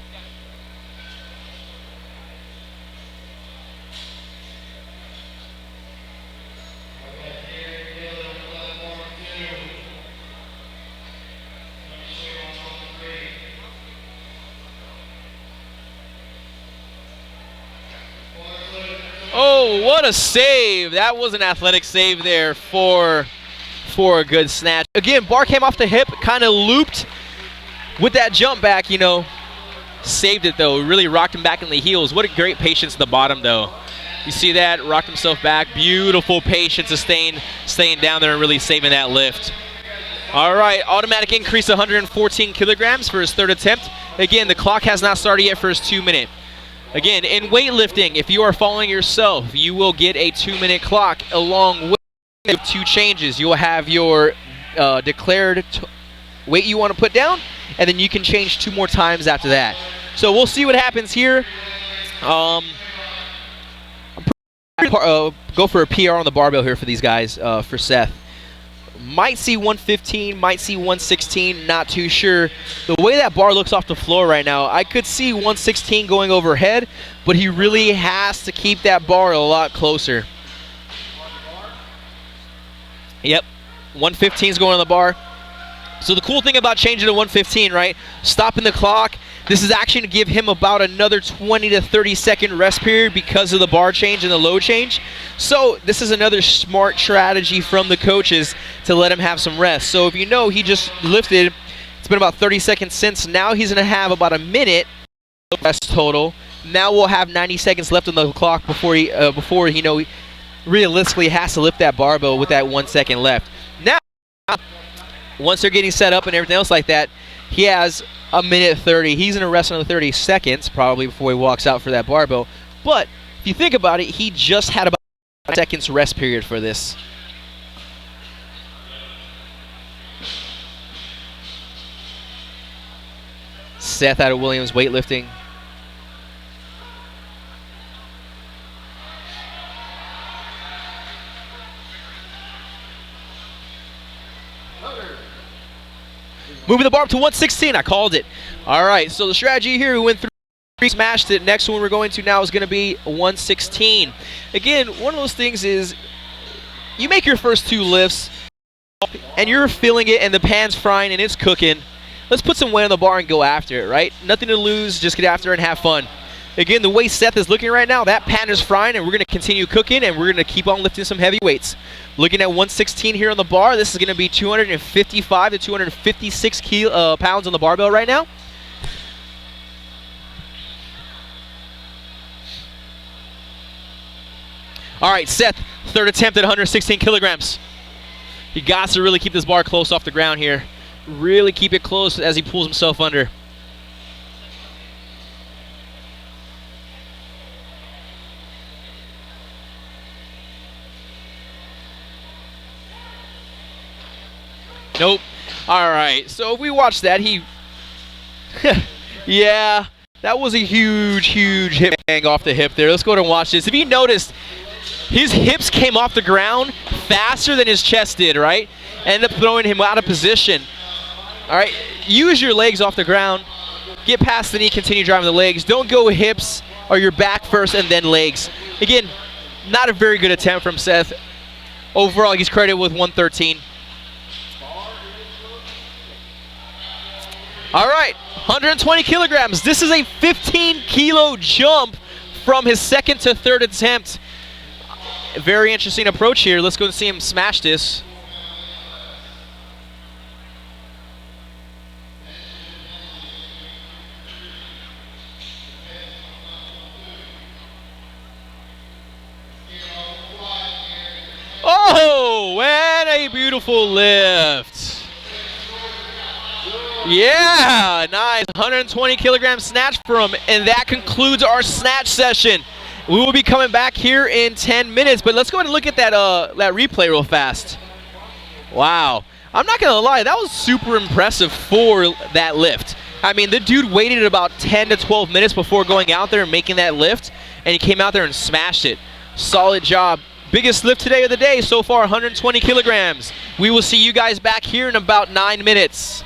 Speaker 1: Oh, what a save. That was an athletic save there for a good snatch. Again, bar came off the hip, kind of looped with that jump back, you know. Saved it, though. Really rocked him back in the heels. What a great patience at the bottom, though. You see that? Rocked himself back. Beautiful patience of staying down there and really saving that lift. All right, automatic increase 114 kilograms for his third attempt. Again, the clock has not started yet for his 2 minute. Again, in weightlifting, if you are following yourself, you will get a 2 minute clock along with 2 changes. You will have your declared weight you want to put down, and then you can change 2 more times after that. So we'll see what happens here. I'm go for a PR on the barbell here for these guys, for Seth. Might see 115, might see 116, not too sure. The way that bar looks off the floor right now, I could see 116 going overhead, but he really has to keep that bar a lot closer. Yep, 115 is going on the bar. So the cool thing about changing to 115, right, stopping the clock, this is actually going to give him about another 20 to 30 second rest period because of the bar change and the load change. So this is another smart strategy from the coaches to let him have some rest. So if you know he just lifted, it's been about 30 seconds since, now he's going to have about a minute rest total. Now we'll have 90 seconds left on the clock before he realistically has to lift that barbell with that 1 second left. Now, once they're getting set up and everything else like that, he has a minute 30. He's going to rest another 30 seconds probably before he walks out for that barbell. But if you think about it, he just had about 5 seconds rest period for this. Seth out of Williams weightlifting. Moving the bar up to 116. I called it. All right, so the strategy here, we went through, smashed it. Next one we're going to now is going to be 116. Again, one of those things is you make your first 2 lifts and you're feeling it and the pan's frying and it's cooking. Let's put some weight on the bar and go after it, right? Nothing to lose, just get after it and have fun. Again, the way Seth is looking right now, that pan is frying and we're going to continue cooking and we're going to keep on lifting some heavy weights. Looking at 116 here on the bar, this is going to be 255 to 256 pounds on the barbell right now. All right, Seth, third attempt at 116 kilograms. He got to really keep this bar close off the ground here. Really keep it close as he pulls himself under. Nope. All right, so if we watch that, he... yeah, that was a huge hip hang off the hip there. Let's go ahead and watch this. If you noticed, his hips came off the ground faster than his chest did, right? Ended up throwing him out of position. All right, use your legs off the ground. Get past the knee, continue driving the legs. Don't go hips or your back first and then legs. Again, not a very good attempt from Seth. Overall, he's credited with 113. All right, 120 kilograms. This is a 15-kilo jump from his second to third attempt. Very interesting approach here. Let's go and see him smash this. Oh, and a beautiful lift. Yeah, nice. 120 kilogram snatch from him, and that concludes our snatch session. We will be coming back here in 10 minutes, but let's go ahead and look at that replay real fast. Wow. I'm not going to lie, that was super impressive for that lift. I mean, the dude waited about 10 to 12 minutes before going out there and making that lift, and he came out there and smashed it. Solid job. Biggest lift today of the day so far, 120 kilograms. We will see you guys back here in about 9 minutes.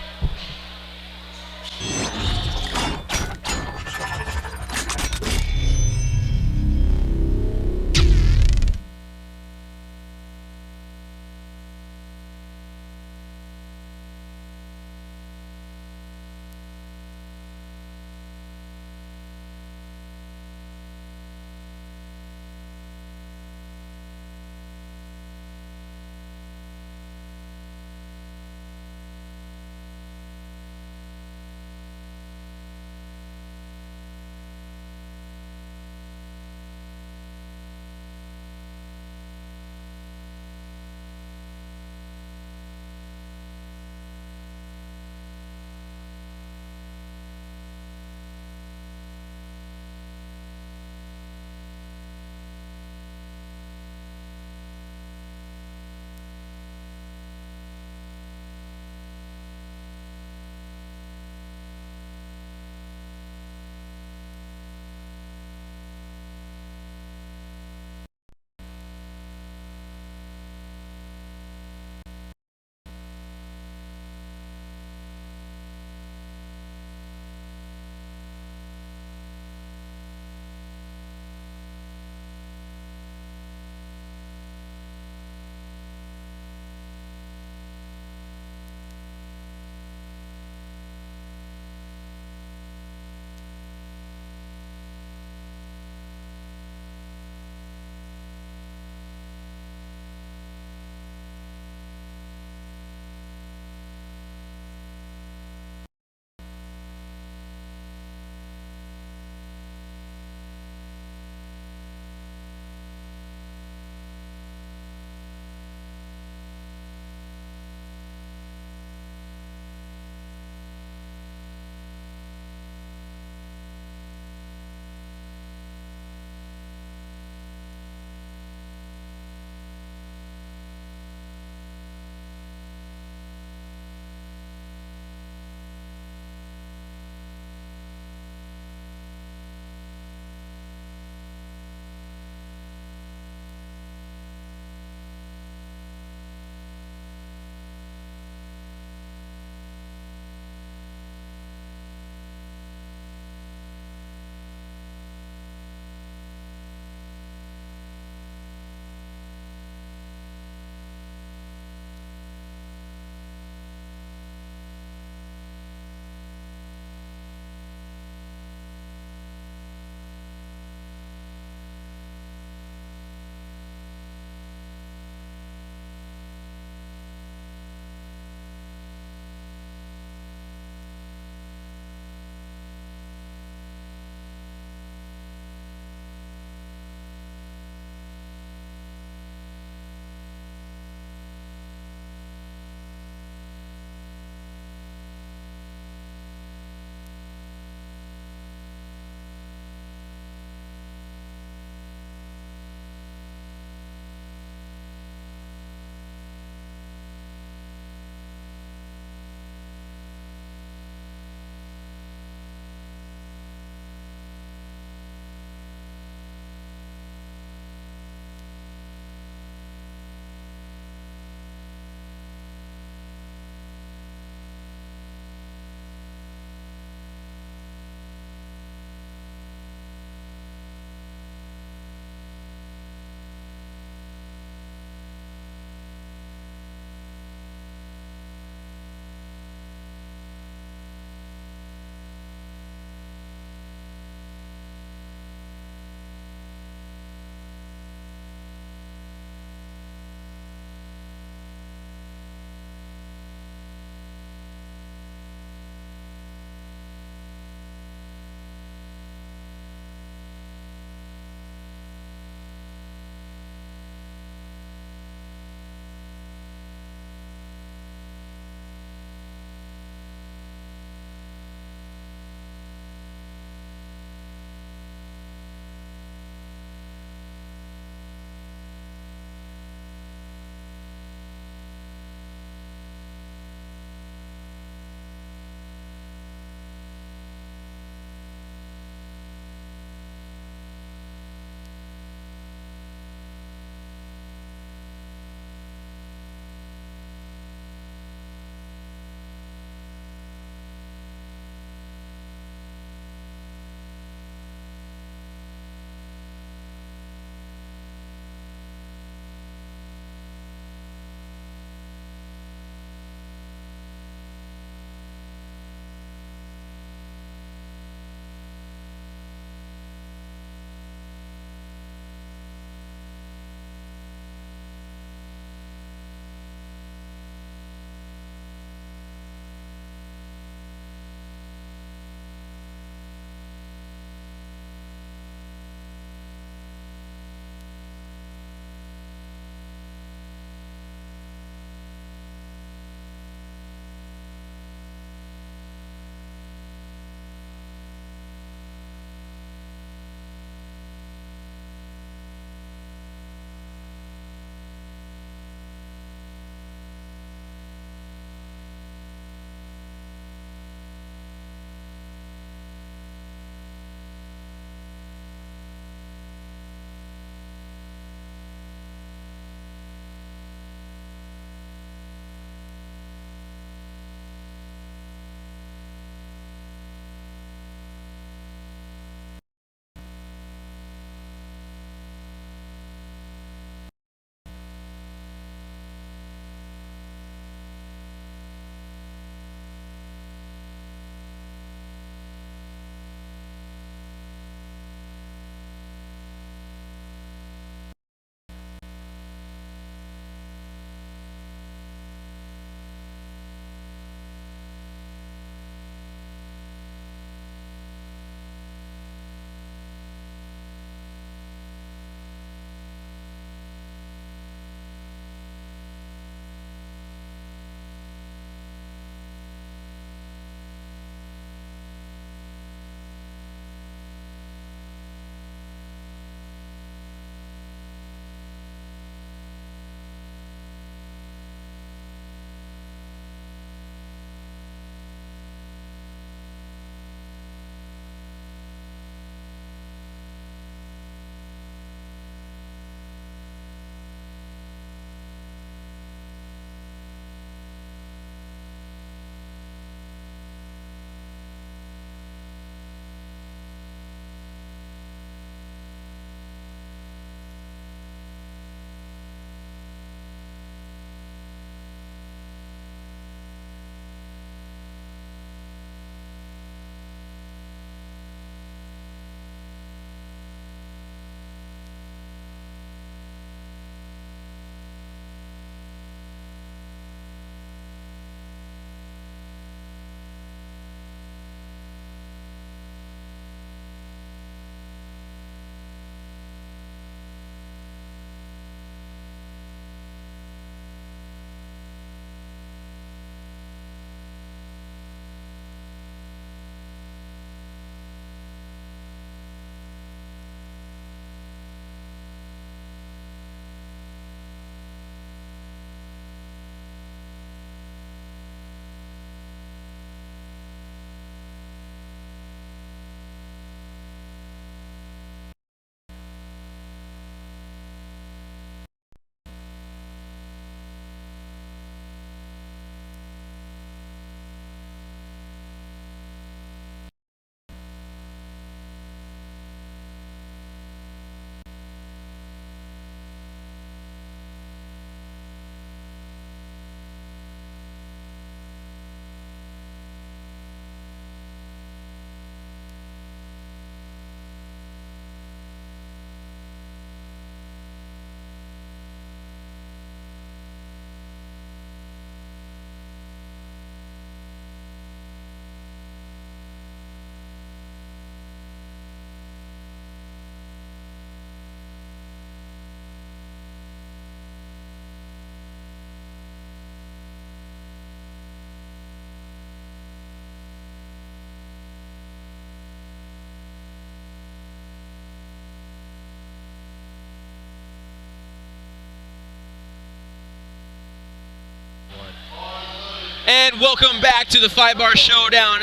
Speaker 1: And welcome back to the 5-Bar Showdown,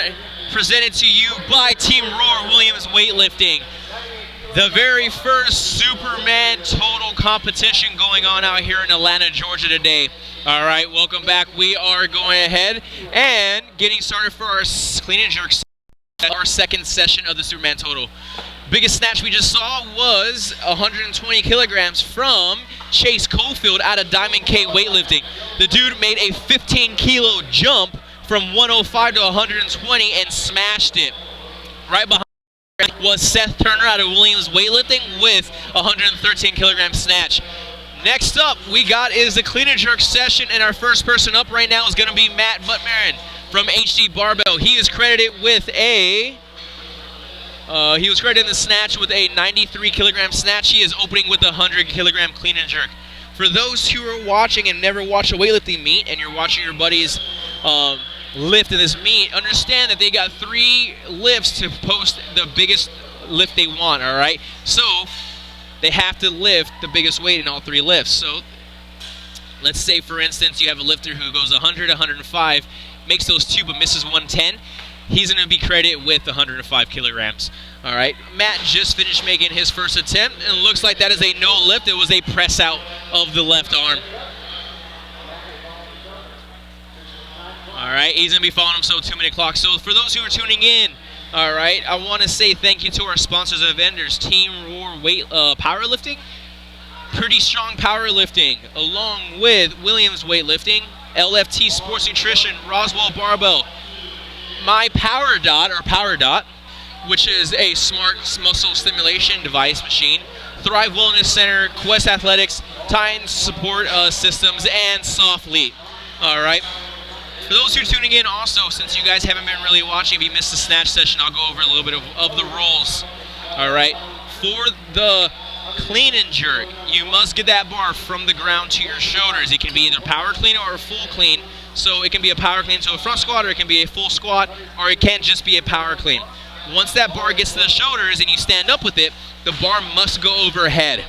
Speaker 1: presented to you by Team Rohr Williams Weightlifting. The very first Superman total competition going on out here in Atlanta, Georgia today. All right, welcome back. We are going ahead and getting started for our clean and jerk, our second session of the Superman total. Biggest snatch we just saw was 120 kilograms from Chase Cofield out of Diamond K Weightlifting. The dude made a 15-kilo jump from 105 to 120 and smashed it. Right behind was Seth Tyner out of Williams Weightlifting with 113 kilogram snatch. Next up we got is the clean and jerk session, and our first person up right now is going to be Matt Buttimer from HD Barbell. He is credited with a he was credited in the snatch with a 93 kilogram snatch. He is opening with a 100 kilogram clean and jerk. For those who are watching and never watch a weightlifting meet, and you're watching your buddies lift in this meet, understand that they got 3 lifts to post the biggest lift they want, all right? So they have to lift the biggest weight in all 3 lifts. So let's say, for instance, you have a lifter who goes 100, 105, makes those 2 but misses 110. He's going to be credited with 105 kilograms. All right, Matt just finished making his first attempt, and it looks like that is a no lift. It was a press out of the left arm. All right, he's going to be following him, so 2-minute clock. So for those who are tuning in, all right, I want to say thank you to our sponsors and vendors, Team Rohr Powerlifting, Pretty Strong Powerlifting, along with Williams Weightlifting, LFT Sports Nutrition, Roswell Barbell, My Power Dot, which is a smart muscle stimulation device machine, Thrive Wellness Center, Quest Athletics, Titan Support Systems, and Softly. All right. For those who are tuning in also, since you guys haven't been really watching, if you missed the snatch session, I'll go over a little bit of the rules. All right. For the clean and jerk, you must get that bar from the ground to your shoulders. It can be either power clean or a full clean. So it can be a power clean to a front squat, or it can be a full squat, or it can just be a power clean. Once that bar gets to the shoulders and you stand up with it, the bar must go overhead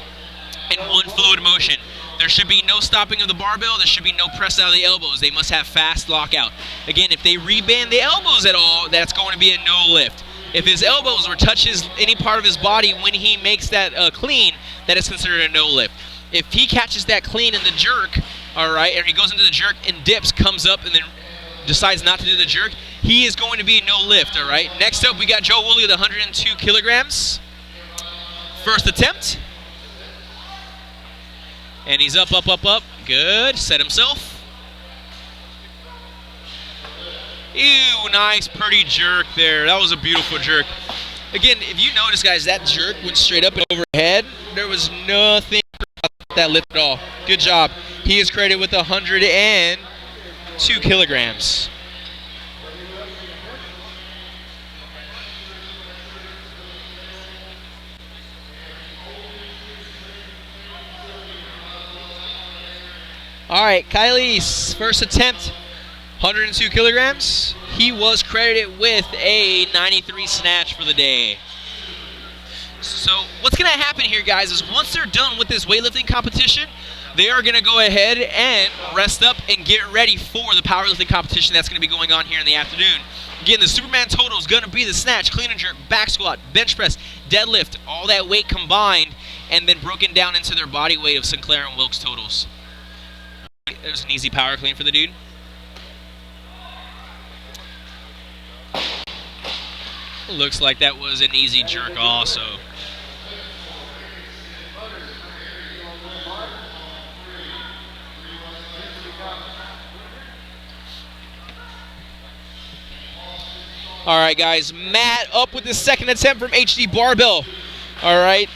Speaker 1: in one fluid motion. There should be no stopping of the barbell. There should be no press out of the elbows. They must have fast lockout. Again, if they reband the elbows at all, that's going to be a no lift. If his elbows or touches any part of his body when he makes that clean, that is considered a no lift. If he catches that clean in the jerk, all right, and he goes into the jerk and dips, comes up, and then decides not to do the jerk, he is going to be no lift, all right? Next up, we got Joe Wooley with 102 kilograms. First attempt. And he's up. Good. Set himself. Ew, nice, pretty jerk there. That was a beautiful jerk. Again, if you notice, guys, that jerk went straight up and overhead. There was nothing about that lift at all. Good job. He is credited with 102 kilograms. All right, Kylie's first attempt, 102 kilograms. He was credited with a 93 snatch for the day. So what's going to happen here, guys, is once they're done with this weightlifting competition, they are going to go ahead and rest up and get ready for the powerlifting competition that's going to be going on here in the afternoon. Again, the Superman total is going to be the snatch, clean and jerk, back squat, bench press, deadlift, all that weight combined, and then broken down into their body weight of Sinclair and Wilkes totals. There's an easy power clean for the dude. Looks like that was an easy jerk also. All right, guys. Matt up with the second attempt from HD Barbell. All right.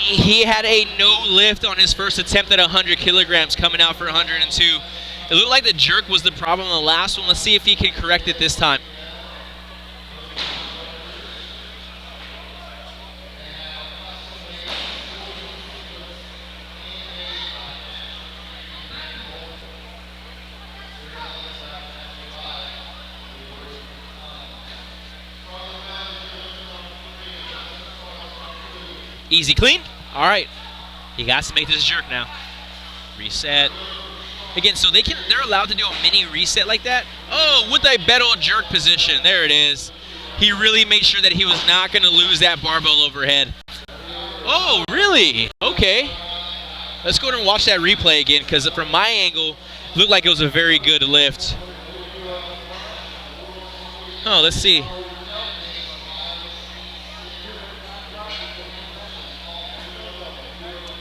Speaker 1: He had a no lift on his first attempt at 100 kilograms, coming out for 102. It looked like the jerk was the problem on the last one. Let's see if he can correct it this time. Easy clean. All right. He got to make this jerk now. Reset. Again, so they're allowed to do a mini reset like that. Oh, with a better jerk position. There it is. He really made sure that he was not going to lose that barbell overhead. Oh, really? Okay. Let's go ahead and watch that replay again, because from my angle, it looked like it was a very good lift. Oh, let's see.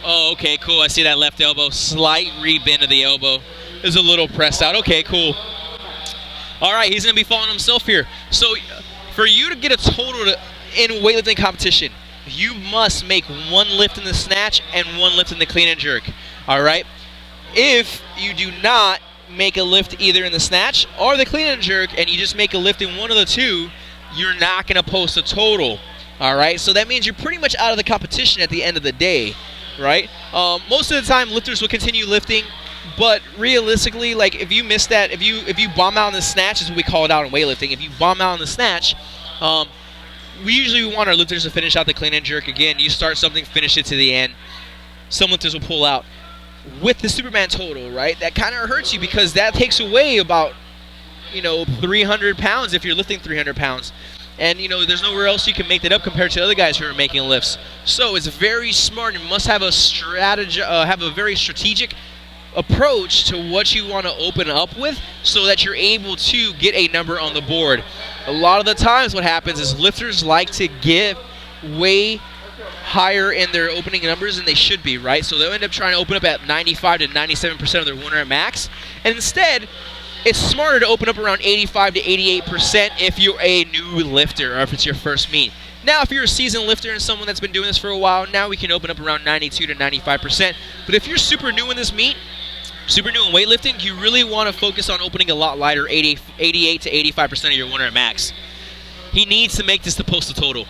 Speaker 1: Oh, okay, cool. I see that left elbow. Slight rebend of the elbow. There's a little press out. Okay, cool. All right, he's going to be following himself here. So for you to get a total in weightlifting competition, you must make one lift in the snatch and one lift in the clean and jerk. All right? If you do not make a lift either in the snatch or the clean and jerk, and you just make a lift in one of the two, you're not going to post a total. All right? So that means you're pretty much out of the competition at the end of the day. Right? Most of the time, lifters will continue lifting, but realistically, like if you miss that, if you bomb out in the snatch, is what we call it out in weightlifting. If you bomb out in the snatch, we usually want our lifters to finish out the clean and jerk. Again, you start something, finish it to the end. Some lifters will pull out. With the Superman total, right? That kind of hurts you because that takes away about 300 pounds if you're lifting 300 pounds. And, there's nowhere else you can make that up compared to other guys who are making lifts. So it's very smart. You must have a very strategic approach to what you want to open up with so that you're able to get a number on the board. A lot of the times what happens is lifters like to get way higher in their opening numbers than they should be, right? So they'll end up trying to open up at 95 to 97% of their 1 rep max. And instead, it's smarter to open up around 85 to 88% if you're a new lifter or if it's your first meet. Now, if you're a seasoned lifter and someone that's been doing this for a while, now we can open up around 92 to 95%. But if you're super new in this meet, super new in weightlifting, you really want to focus on opening a lot lighter, 88 to 85% of your 1 rep max. He needs to make this to post a total.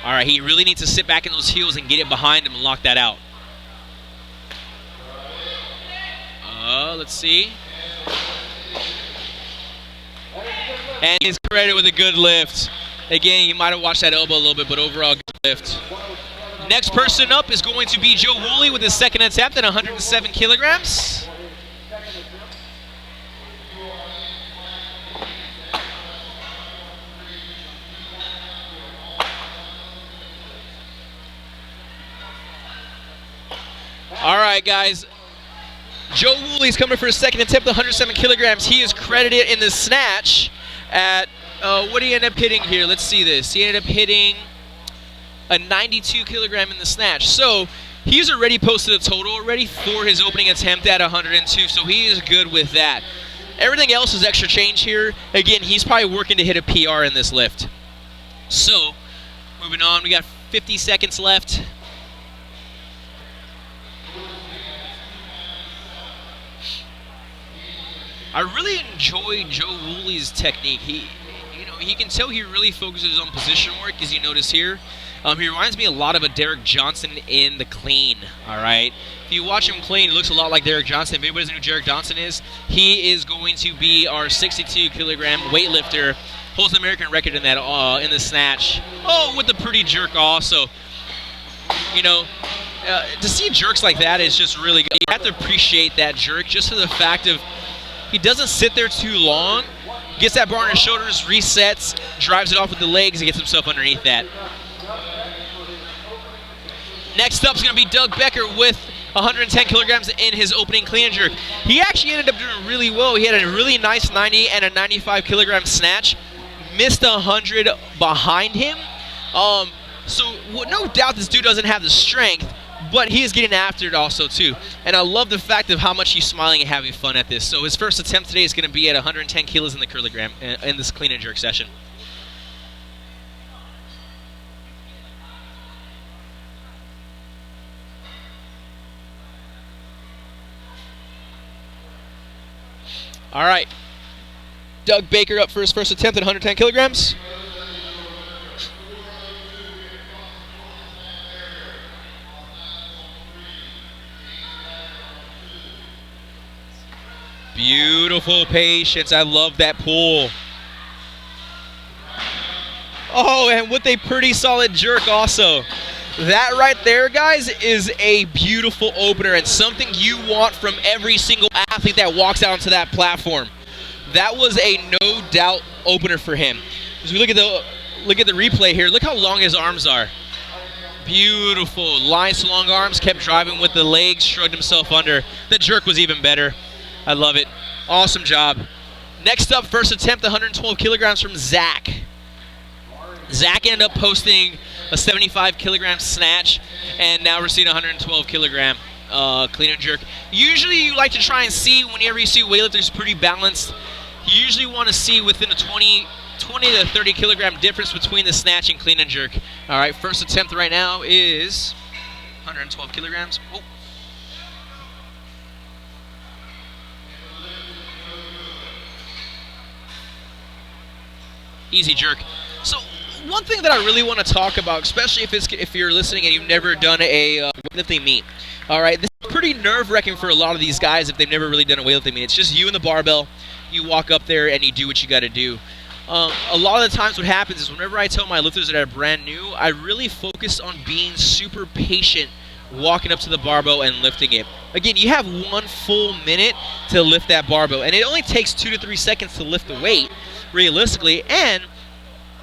Speaker 1: All right, he really needs to sit back in those heels and get it behind him and lock that out. Let's see. And he's credited with a good lift. Again, you might have watched that elbow a little bit, but overall, good lift. Next person up is going to be Joe Wooley with his second attempt at 107 kilograms. All right, guys. Joe Wooley's coming for his second attempt at 107 kilograms. He is credited in the snatch at, what did he end up hitting here? Let's see this. He ended up hitting a 92 kilogram in the snatch. So he's already posted a total already for his opening attempt at 102, so he is good with that. Everything else is extra change here. Again, he's probably working to hit a PR in this lift. So, moving on, we got 50 seconds left. I really enjoy Joe Wooley's technique. He can tell he really focuses on position work, as you notice here. He reminds me a lot of a Derek Johnson in the clean, all right? If you watch him clean, he looks a lot like Derek Johnson. If anybody doesn't know who Derek Johnson is, he is going to be our 62-kilogram weightlifter. Holds the American record in that in the snatch. Oh, with the pretty jerk also. To see jerks like that is just really good. You have to appreciate that jerk just for the fact of he doesn't sit there too long, gets that bar on his shoulders, resets, drives it off with the legs, and gets himself underneath that. Next up is going to be Doug Becker with 110 kilograms in his opening clean and jerk. He actually ended up doing really well. He had a really nice 90 and a 95 kilogram snatch. Missed 100 behind him. So no doubt this dude doesn't have the strength, but he is getting after it also too. And I love the fact of how much he's smiling and having fun at this. So his first attempt today is going to be at 110 kilos in the kilogram in this clean and jerk session. All right, Doug Baker up for his first attempt at 110 kilograms. Beautiful patience. I love that pull. Oh, and with a pretty solid jerk also. That right there, guys, is a beautiful opener and something you want from every single athlete that walks out onto that platform. That was a no doubt opener for him. As we look at the replay here, look how long his arms are. Beautiful. Nice long arms, kept driving with the legs, shrugged himself under. The jerk was even better. I love it. Awesome job. Next up, first attempt, 112 kilograms from Zack. Zack ended up posting a 75 kilogram snatch, and now we're seeing 112 kilogram clean and jerk. Usually you like to try and see, whenever you see weightlifters pretty balanced, you usually want to see within a 20 to 30 kilogram difference between the snatch and clean and jerk. All right, first attempt right now is 112 kilograms. Oh. Easy jerk. So one thing that I really want to talk about, especially if you're listening and you've never done a weightlifting meet, all right, this is pretty nerve-wracking for a lot of these guys if they've never really done a weightlifting meet. It's just you and the barbell. You walk up there and you do what you got to do. A lot of the times what happens is whenever I tell my lifters that are brand new, I really focus on being super patient walking up to the barbell and lifting it. Again, you have 1 full minute to lift that barbell, and it only takes 2 to 3 seconds to lift the weight, realistically, and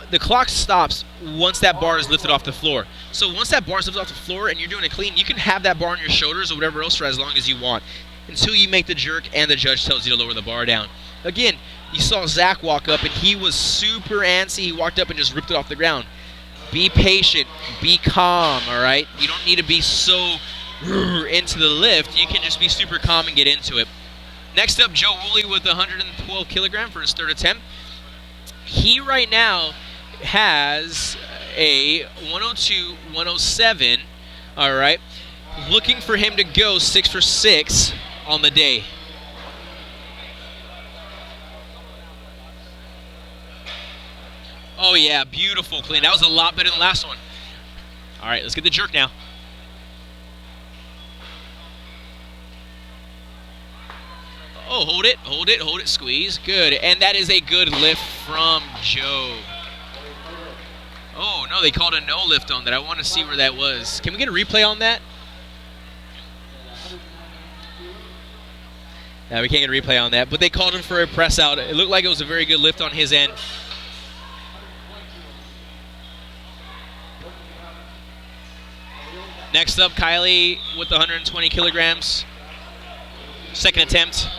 Speaker 1: the clock stops once that bar is lifted off the floor. So once that bar is lifted off the floor and you're doing it clean, you can have that bar on your shoulders or whatever else for as long as you want until you make the jerk and the judge tells you to lower the bar down. Again, you saw Zack walk up and he was super antsy. He walked up and just ripped it off the ground. Be patient. Be calm, all right? You don't need to be so into the lift. You can just be super calm and get into it. Next up, Joe Wooley with 112 kilogram for his third attempt. He right now has a 102, 107, all right? Looking for him to go 6 for 6 on the day. Oh, yeah, beautiful clean. That was a lot better than the last one. All right, let's get the jerk now. Oh, hold it, squeeze. Good, and that is a good lift from Joe. Oh, no, they called a no lift on that. I want to see where that was. Can we get a replay on that? Yeah, we can't get a replay on that, but they called him for a press out. It looked like it was a very good lift on his end. Next up, Kylie with 120 kilograms. Second attempt.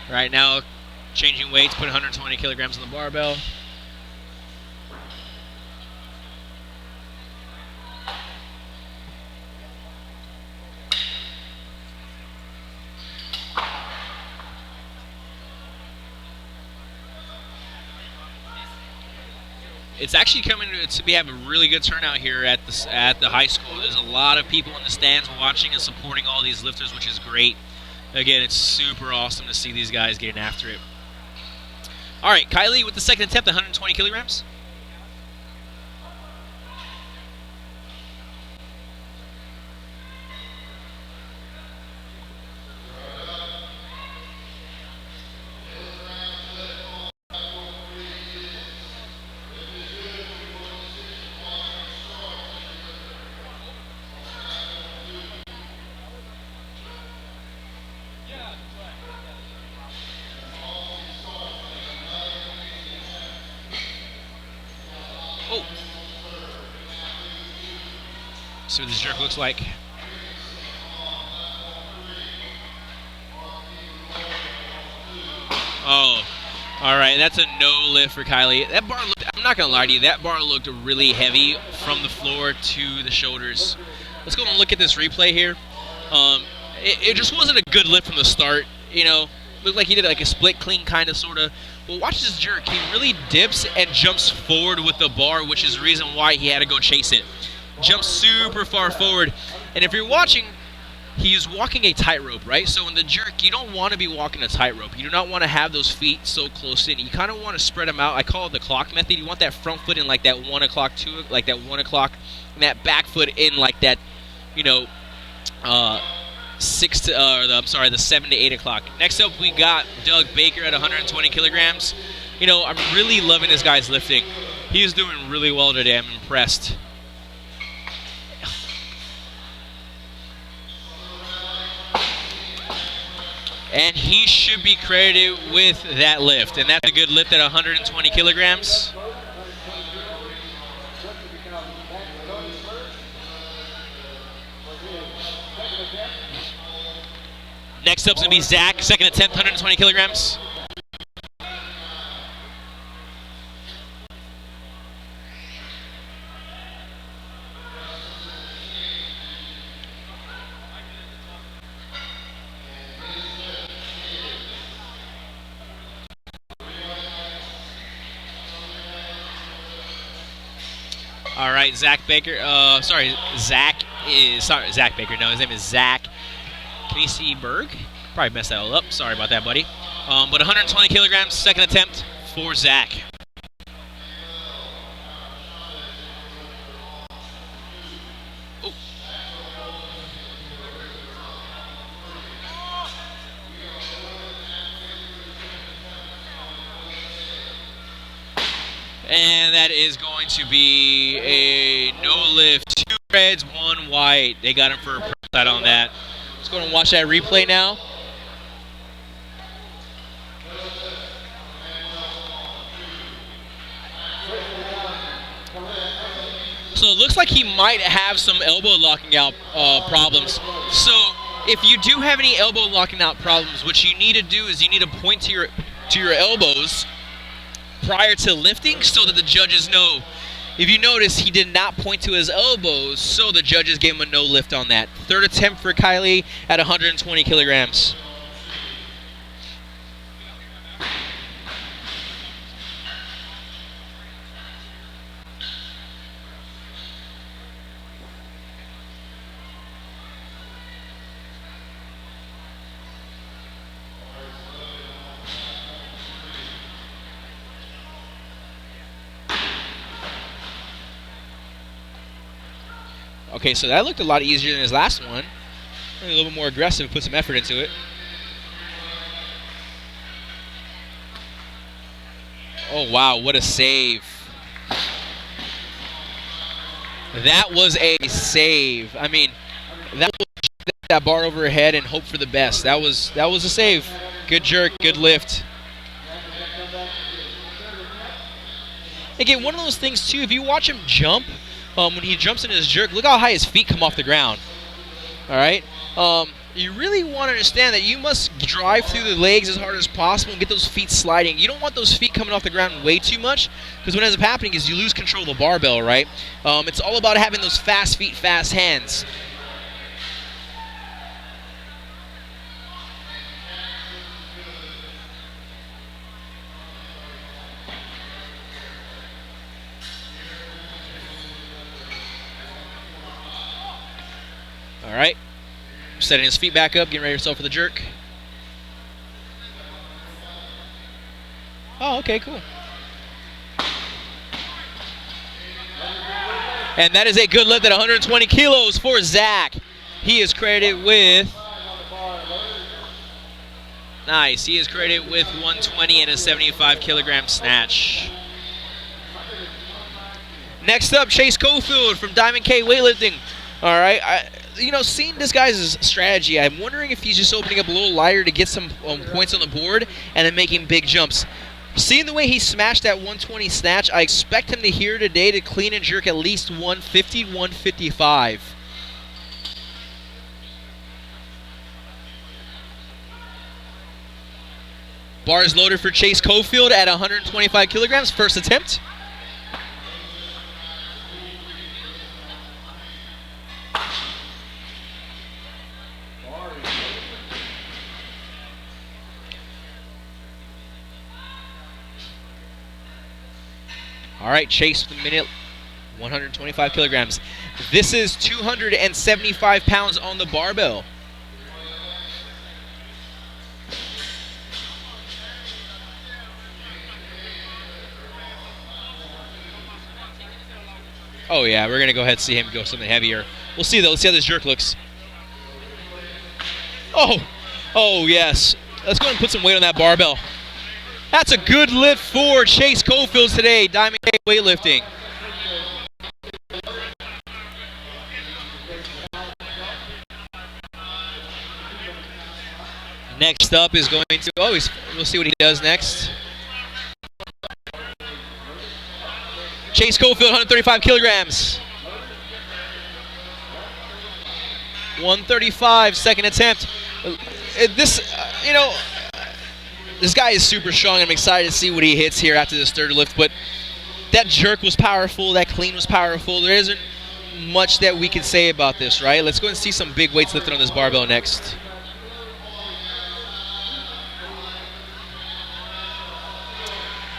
Speaker 1: Right now, changing weights, put 120 kilograms on the barbell. It's actually coming to be have a really good turnout here at the high school. There's a lot of people in the stands watching and supporting all these lifters, which is great. Again, it's super awesome to see these guys getting after it. All right, Kylie with the second attempt, 120 kilograms. Oh. See what this jerk looks like. Oh, all right. That's a no lift for Kylie. That bar looked, I'm not going to lie to you, that bar looked really heavy from the floor to the shoulders. Let's go and look at this replay here. It just wasn't a good lift from the start. You know, looked like he did like a split clean kind of sort of. But watch this jerk. He really dips and jumps forward with the bar, which is the reason why he had to go chase it. Jumps super far forward. And if you're watching, he's walking a tightrope, right? So in the jerk, you don't want to be walking a tightrope. You do not want to have those feet so close in. You kind of want to spread them out. I call it the clock method. You want that front foot in like that 1 o'clock, like that 1 o'clock, and that back foot in like that, you know, the 7 to 8 o'clock. Next up, we got Doug Baker at 120 kilograms. You know, I'm really loving this guy's lifting. He's doing really well today. I'm impressed. And he should be credited with that lift. And that's a good lift at 120 kilograms. Next up is going to be Zach, second attempt, 120 kilograms. All right, Zach Baker. Zach Baker. No, his name is Zack Koenigsberg. Probably messed that all up. Sorry about that, buddy. But 120 kilograms, second attempt for Zach. Oh. And that is going to be a no lift. 2 reds, 1 white. They got him for a press side on that. Let's go and watch that replay now. So it looks like he might have some elbow locking out problems. So if you do have any elbow locking out problems, what you need to do is you need to point to your elbows prior to lifting so that the judges know. If you notice, he did not point to his elbows, so the judges gave him a no lift on that. Third attempt for Kalil at 120 kilograms. Okay, so that looked a lot easier than his last one. A little bit more aggressive, put some effort into it. Oh, wow, what a save. That was a save. I mean, that was that bar over her head and hope for the best. That was a save. Good jerk, good lift. Again, one of those things, too, if you watch him jump, when he jumps in his jerk, look how high his feet come off the ground. All right? You really want to understand that you must drive through the legs as hard as possible and get those feet sliding. You don't want those feet coming off the ground way too much, because what ends up happening is you lose control of the barbell, right? It's all about having those fast feet, fast hands. All right, setting his feet back up, getting ready for the jerk. Oh, okay, cool. And that is a good lift at 120 kilos for Zach. He is credited with... Nice, he is credited with 120 and a 75 kilogram snatch. Next up, Chase Cofield from Diamond K Weightlifting. All right, seeing this guy's strategy, I'm wondering if he's just opening up a little lighter to get some points on the board and then making big jumps. Seeing the way he smashed that 120 snatch, I expect him to here today to clean and jerk at least 150, 155. Bars loaded for Chase Cofield at 125 kilograms, first attempt. All right, Chase with the minute, 125 kilograms. This is 275 pounds on the barbell. Oh yeah, we're gonna go ahead and see him go something heavier. We'll see though. Let's see how this jerk looks. Oh, yes. Let's go ahead and put some weight on that barbell. That's a good lift for Chase Cofield today, Diamond K Weightlifting. Next up is going to, we'll see what he does next. Chase Cofield, 135 kilograms. 135, second attempt. This guy is super strong. I'm excited to see what he hits here after this third lift, but that jerk was powerful, that clean was powerful. There isn't much that we can say about this, right? Let's go and see some big weights lifted on this barbell next.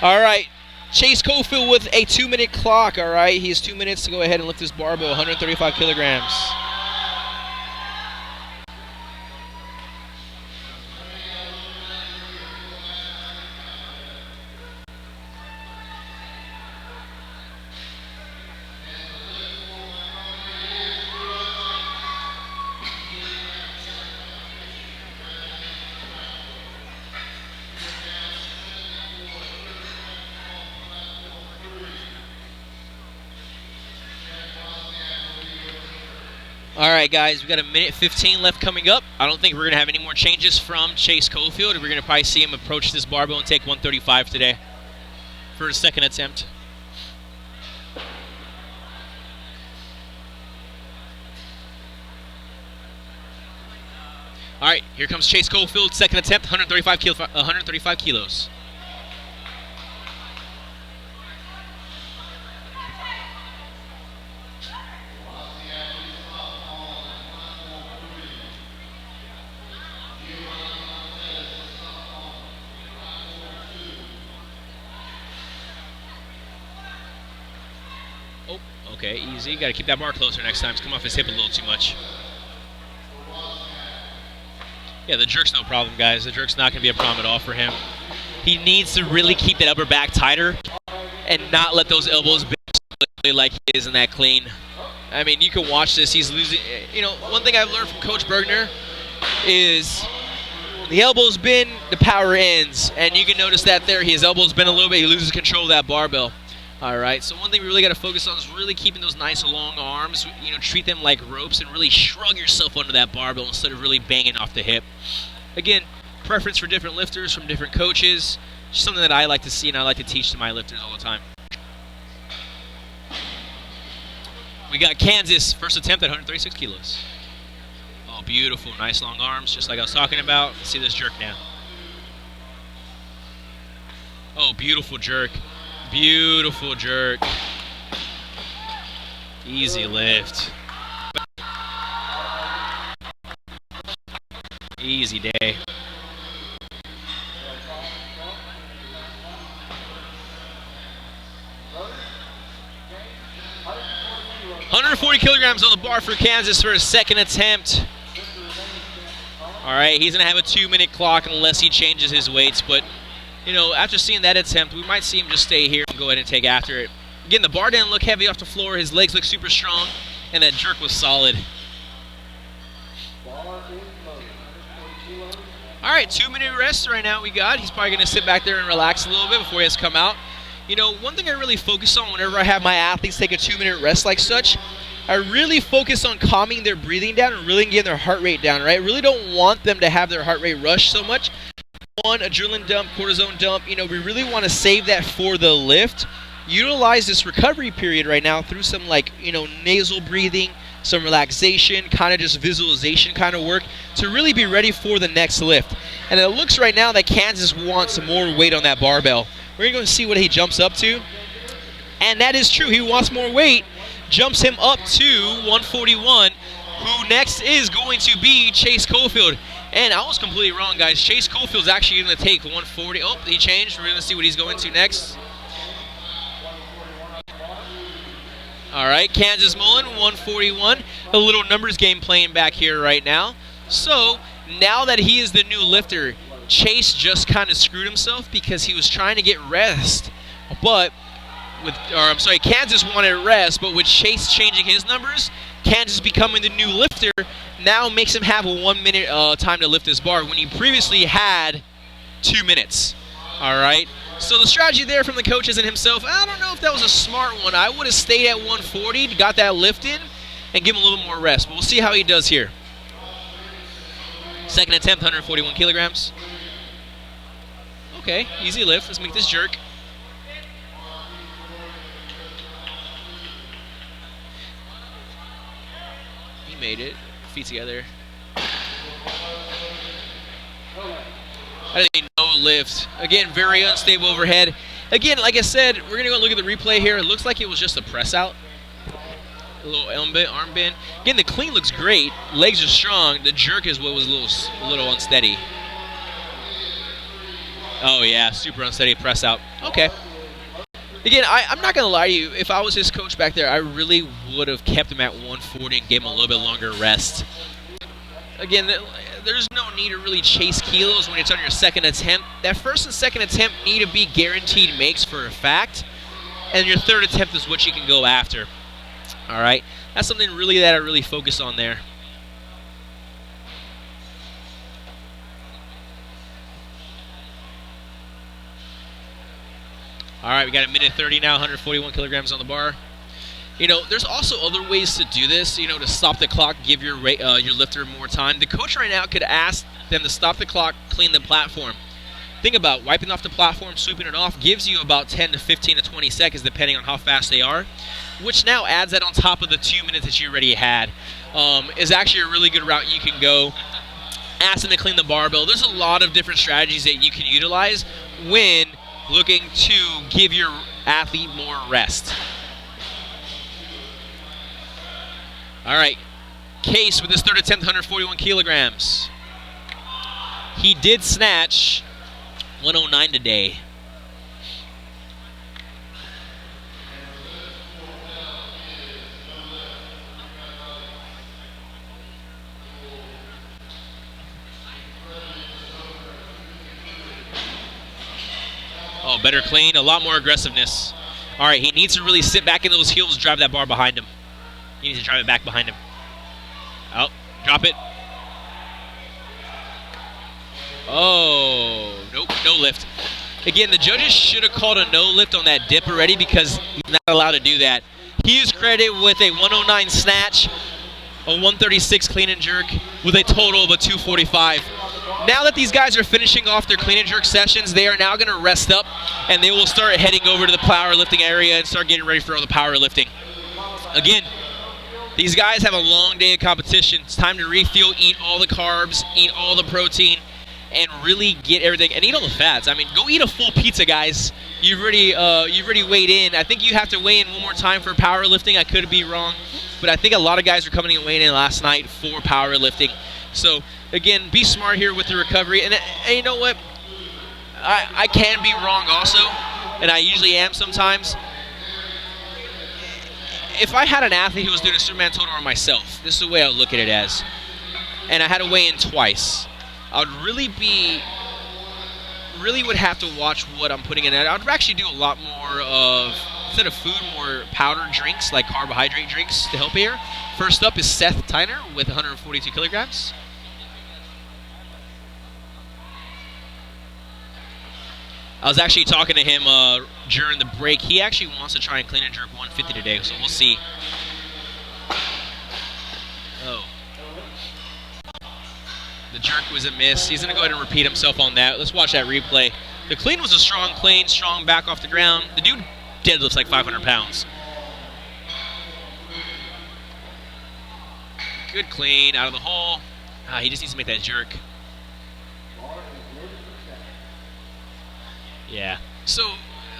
Speaker 1: All right, Chase Cofield with a 2-minute clock, all right? He has 2 minutes to go ahead and lift this barbell, 135 kilograms. All right, guys, we got a minute 15 left coming up. I don't think we're going to have any more changes from Chase Cofield. We're going to probably see him approach this barbell and take 135 today for his second attempt. All right, here comes Chase Cofield, second attempt, 135 kilos. Okay, easy. Got to keep that bar closer next time. It's come off his hip a little too much. Yeah, the jerk's no problem, guys. The jerk's not going to be a problem at all for him. He needs to really keep that upper back tighter and not let those elbows bend like he is in that clean. I mean, you can watch this. He's losing. You know, one thing I've learned from Coach Bergner is the elbows bend, the power ends. And you can notice that there. His elbows bend a little bit. He loses control of that barbell. All right, so one thing we really got to focus on is really keeping those nice long arms. You know, treat them like ropes and really shrug yourself under that barbell instead of really banging off the hip. Again, preference for different lifters from different coaches. Just something that I like to see and I like to teach to my lifters all the time. We got Kansas, first attempt at 136 kilos. Oh, beautiful, nice long arms, just like I was talking about. Let's see this jerk now. Oh, beautiful jerk. Beautiful jerk. Easy lift. Easy day. $140 kilograms on the bar for Kansas for his second attempt. All right, he's going to have a 2-minute clock unless he changes his weights, but you know, after seeing that attempt, we might see him just stay here and go ahead and take after it. Again, the bar didn't look heavy off the floor. His legs look super strong, and that jerk was solid. All right, 2-minute rest right now we got. He's probably going to sit back there and relax a little bit before he has to come out. You know, one thing I really focus on whenever I have my athletes take a 2-minute rest like such, I really focus on calming their breathing down and really getting their heart rate down, right? I really don't want them to have their heart rate rush so much. One, adrenaline dump, cortisone dump, you know, we really want to save that for the lift. Utilize this recovery period right now through some, like, you know, nasal breathing, some relaxation, kind of just visualization kind of work to really be ready for the next lift. And it looks right now that Kansas wants more weight on that barbell. We're going to see what he jumps up to. And that is true. He wants more weight. Jumps him up to 141. Who next is going to be Chase Cofield. And I was completely wrong, guys. Chase Cofield's actually going to take 140. Oh, he changed. We're going to see what he's going to next. All right, Kansas Mullins, 141. A little numbers game playing back here right now. So, now that he is the new lifter, Chase just kind of screwed himself because he was trying to get rest. But, Kansas wanted rest, but with Chase changing his numbers, Kansas becoming the new lifter now makes him have a 1 minute time to lift his bar when he previously had 2 minutes. All right. So the strategy there from the coaches and himself, I don't know if that was a smart one. I would have stayed at 140, got that lift in, and give him a little more rest. But we'll see how he does here. Second attempt, 141 kilograms. Okay, easy lift. Let's make this jerk. He made it. Feet together. I think no lift. Again, very unstable overhead. Again, like I said, we're going to go look at the replay here. It looks like it was just a press out. A little arm bend. Again, the clean looks great. Legs are strong. The jerk is what was a little unsteady. Oh, yeah, super unsteady press out. Okay. Again, I'm not going to lie to you. If I was his coach back there, I really would have kept him at 140 and gave him a little bit longer rest. Again, there's no need to really chase kilos when it's on your second attempt. That first and second attempt need to be guaranteed makes for a fact, and your third attempt is what you can go after. All right, that's something really that I really focus on there. All right, we got a minute 30 now, 141 kilograms on the bar. You know, there's also other ways to do this, you know, to stop the clock, give your lifter more time. The coach right now could ask them to stop the clock, clean the platform. Think about wiping off the platform, sweeping it off, gives you about 10 to 15 to 20 seconds depending on how fast they are, which now adds that on top of the 2 minutes that you already had. Is actually a really good route you can go. Ask them to clean the barbell. There's a lot of different strategies that you can utilize when looking to give your athlete more rest. All right, Case with his third attempt, 141 kilograms. He did snatch 109 today. Oh, better clean, a lot more aggressiveness. All right, he needs to really sit back in those heels, drive that bar behind him. He needs to drive it back behind him. Oh, drop it. Oh, nope, no lift. Again, the judges should have called a no lift on that dip already because he's not allowed to do that. He is credited with a 109 snatch, a 136 clean and jerk, with a total of a 245. Now that these guys are finishing off their clean and jerk sessions, they are now going to rest up, and they will start heading over to the powerlifting area and start getting ready for all the powerlifting. Again, these guys have a long day of competition. It's time to refuel, eat all the carbs, eat all the protein, and really get everything, and eat all the fats. I mean, go eat a full pizza, guys. You've already weighed in. I think you have to weigh in one more time for powerlifting. I could be wrong, but I think a lot of guys are coming in and weighing in last night for powerlifting. So, again, be smart here with the recovery. And you know what? I can be wrong also, and I usually am sometimes. If I had an athlete who was doing a Superman total on myself, this is the way I would look at it as, and I had to weigh in twice, I would really would have to watch what I'm putting in. I would actually do a lot more of, instead of food, more powdered drinks, like carbohydrate drinks to help here. First up is Seth Tyner with 142 kilograms. I was actually talking to him during the break. He actually wants to try and clean and jerk 150 today, so we'll see. Oh. The jerk was a miss. He's going to go ahead and repeat himself on that. Let's watch that replay. The clean was a strong clean, strong back off the ground. The dude deadlifts like 500 pounds. Good clean, out of the hole. He just needs to make that jerk. Yeah. So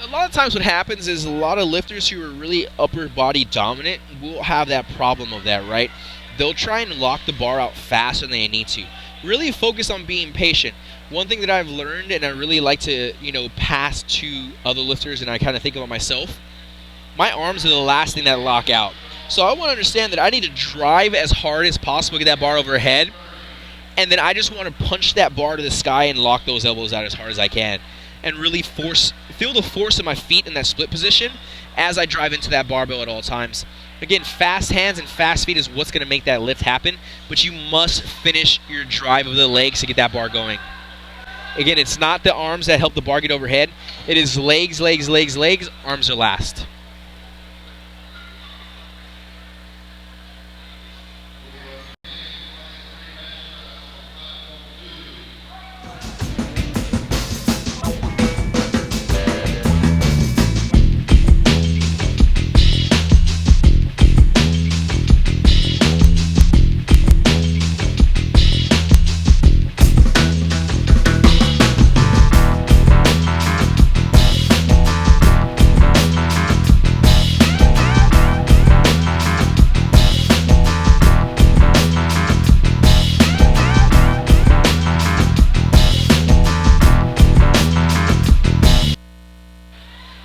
Speaker 1: a lot of times what happens is a lot of lifters who are really upper body dominant will have that problem of that, right? They'll try and lock the bar out faster than they need to. Really focus on being patient. One thing that I've learned, and I really like to, pass to other lifters, and I kind of think about myself, my arms are the last thing that lock out. So I want to understand that I need to drive as hard as possible to get that bar overhead, and then I just want to punch that bar to the sky and lock those elbows out as hard as I can. And really feel the force of my feet in that split position as I drive into that barbell at all times. Again, fast hands and fast feet is what's going to make that lift happen, but you must finish your drive of the legs to get that bar going. Again, it's not the arms that help the bar get overhead. It is legs, legs, legs, legs. Arms are last.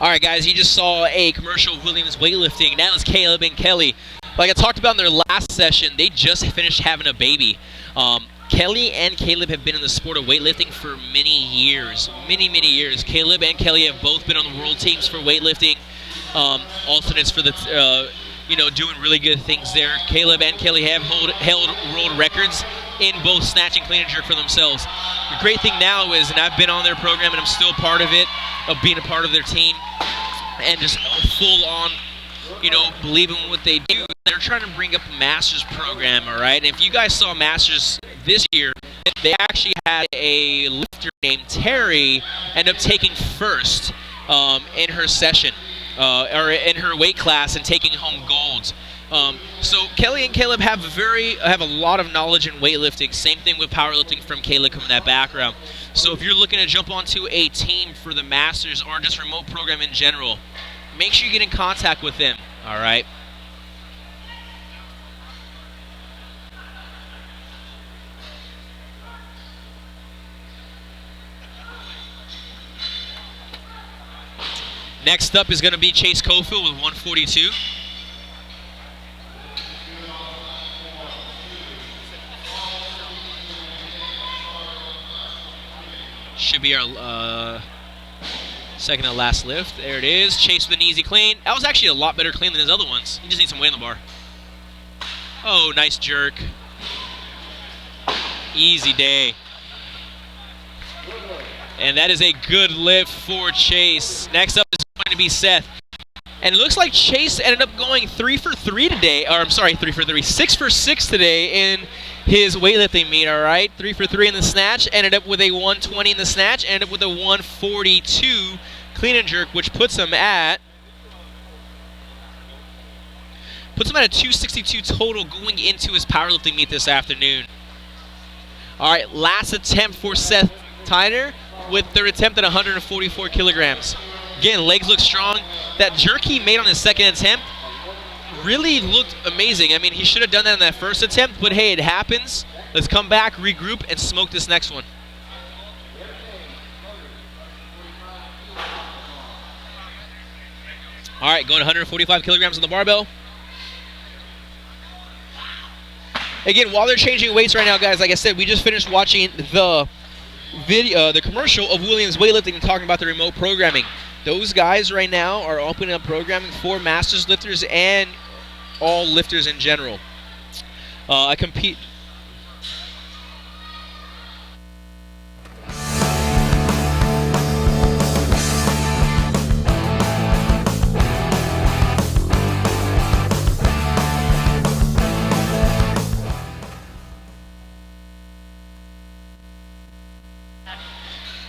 Speaker 1: Alright guys, you just saw a commercial of Williams Weightlifting. Now it's Caleb and Kelly. Like I talked about in their last session, they just finished having a baby. Kelly and Caleb have been in the sport of weightlifting for many years. Many years. Caleb and Kelly have both been on the world teams for weightlifting. Alternates for the, doing really good things there. Caleb and Kelly have held world records in both snatch and clean and jerk for themselves. The great thing now is, and I've been on their program and I'm still part of it, of being a part of their team, and just full on, believing in what they do. They're trying to bring up a master's program, all right? And if you guys saw masters this year, they actually had a lifter named Terry end up taking first in her session, or in her weight class, and taking home gold. So Kelly and Caleb have a lot of knowledge in weightlifting. Same thing with powerlifting from Caleb coming that background. So if you're looking to jump onto a team for the Masters or just remote program in general, make sure you get in contact with them. All right. Next up is going to be Chase Cofield with 142. Should be our second to last lift. There it is. Chase with an easy clean. That was actually a lot better clean than his other ones. He just needs some weight on the bar. Oh, nice jerk. Easy day. And that is a good lift for Chase. Next up is going to be Seth. And it looks like Chase ended up going 3 for 3 today. Or I'm sorry, 3 for 3. 6 for 6 today in his weightlifting meet, all right? 3 for 3 in the snatch. Ended up with a 120 in the snatch. Ended up with a 142 clean and jerk, which puts him at a 262 total going into his powerlifting meet this afternoon. All right, last attempt for Seth Tyner with third attempt at 144 kilograms. Again, legs look strong. That jerk he made on his second attempt really looked amazing. I mean, he should have done that in that first attempt, but hey, it happens. Let's come back, regroup, and smoke this next one. All right, going 145 kilograms on the barbell. Again, while they're changing weights right now, guys, like I said, we just finished watching the video, the commercial of Williams Weightlifting and talking about the remote programming. Those guys right now are opening up programming for masters lifters and all lifters in general. I compete.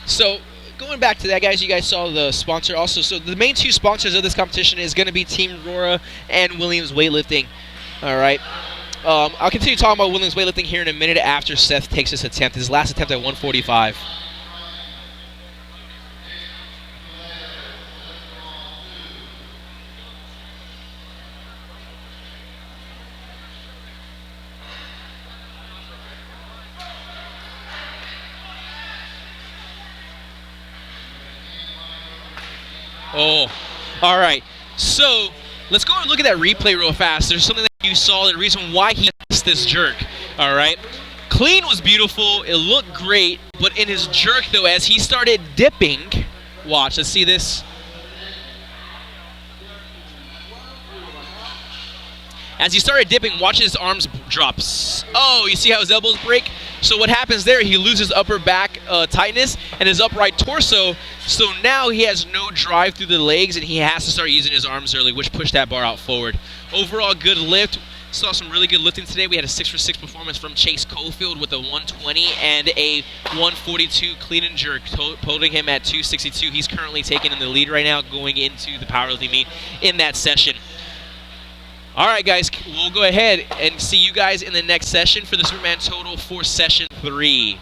Speaker 1: So, going back to that, guys, you guys saw the sponsor also. So, the main two sponsors of this competition is going to be Team Rohr and Williams Weightlifting. All right. I'll continue talking about Williams Weightlifting here in a minute after Seth takes his attempt, his last attempt at 145. Oh, all right. So let's go and look at that replay real fast. There's something that you saw, the reason why he missed this jerk. All right. Clean was beautiful. It looked great. But in his jerk, though, as he started dipping, watch, let's see this. As he started dipping, watch his arms drop. Oh, you see how his elbows break? So what happens there, he loses upper back tightness and his upright torso. So now he has no drive through the legs and he has to start using his arms early, which pushed that bar out forward. Overall, good lift. Saw some really good lifting today. We had a 6 for 6 performance from Chase Cofield with a 120 and a 142 clean and jerk, putting him at 262. He's currently taking in the lead right now going into the powerlifting meet in that session. All right, guys, we'll go ahead and see you guys in the next session for the Superman Total for session 3.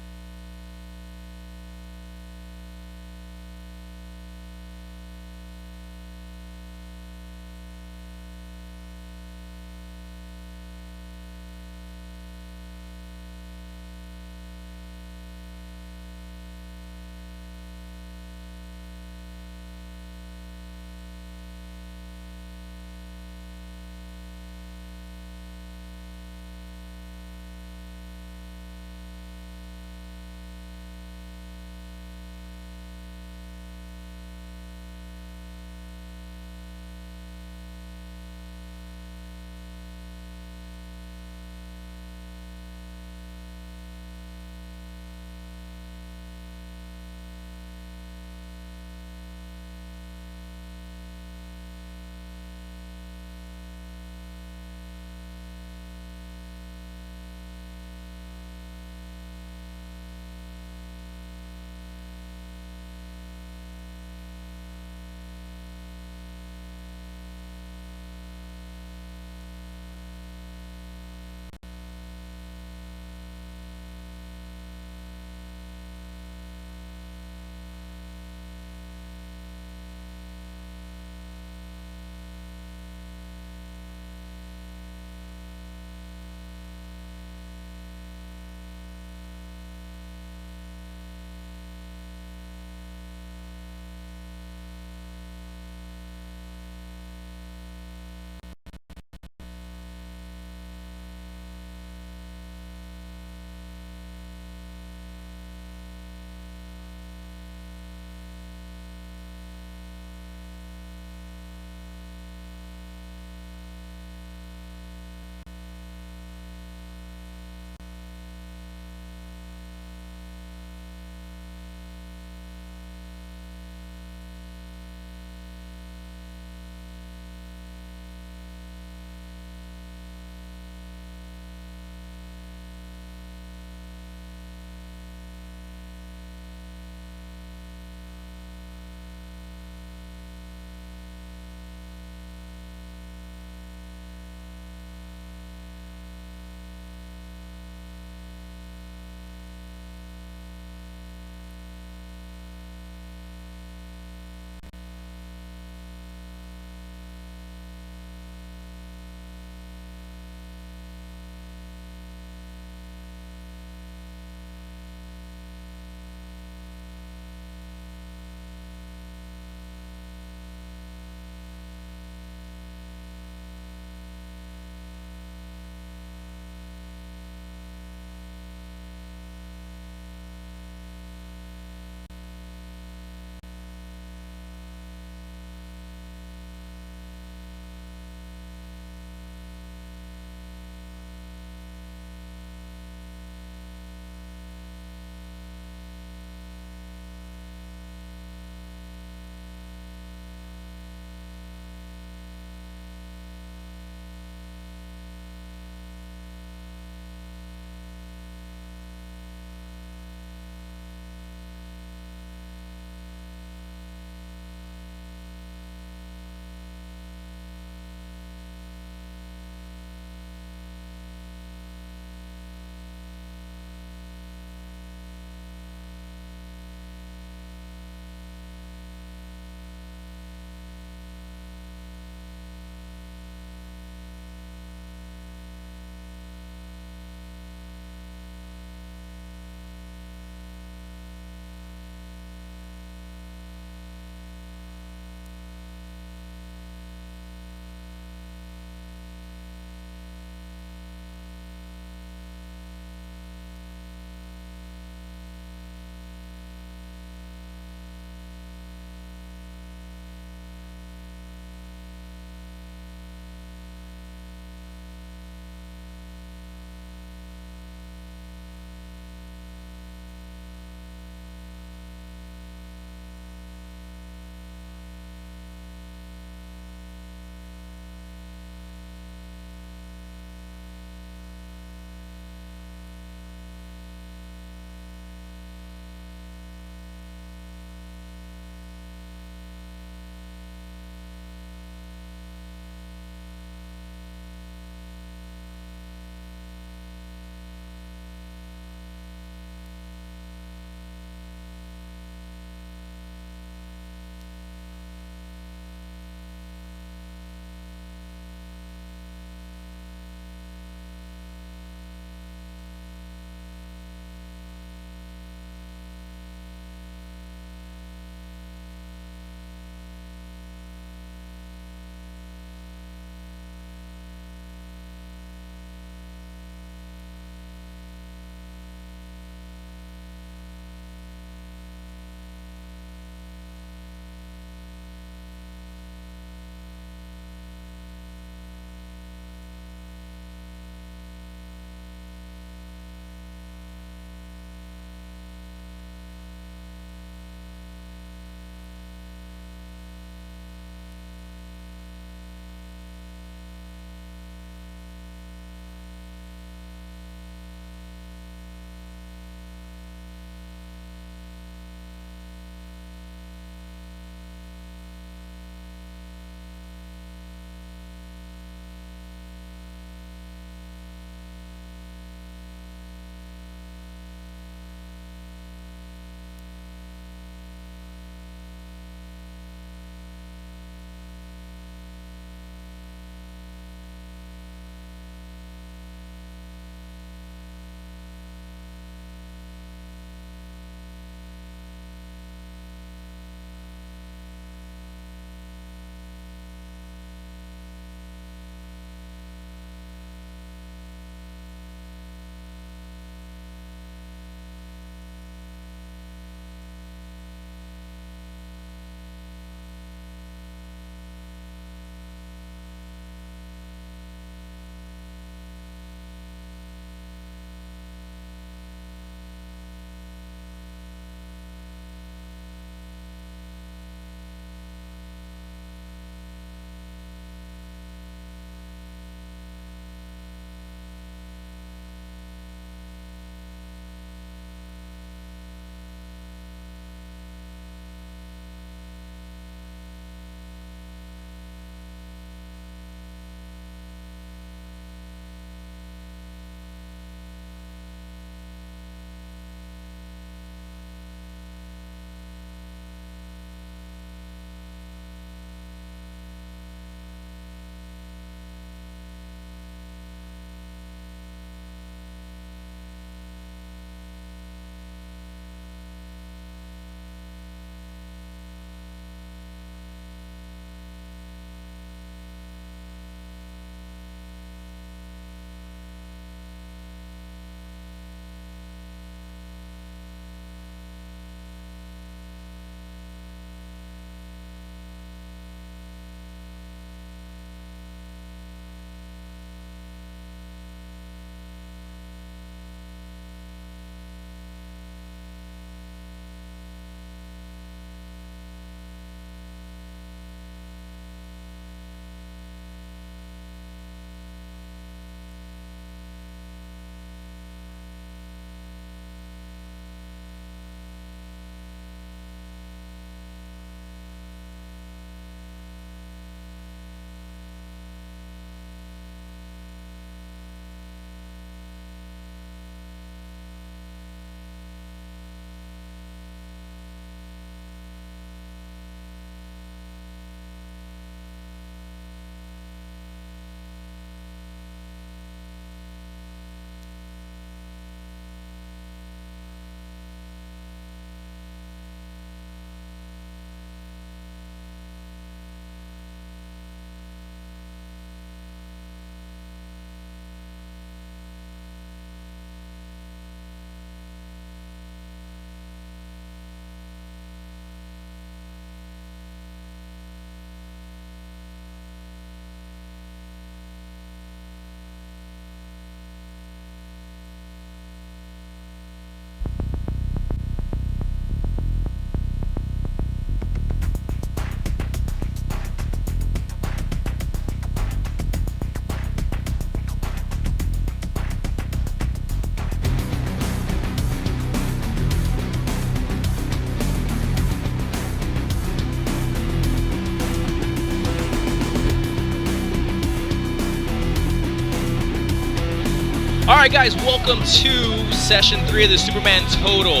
Speaker 1: Alright guys, welcome to session 3 of the Superman Total.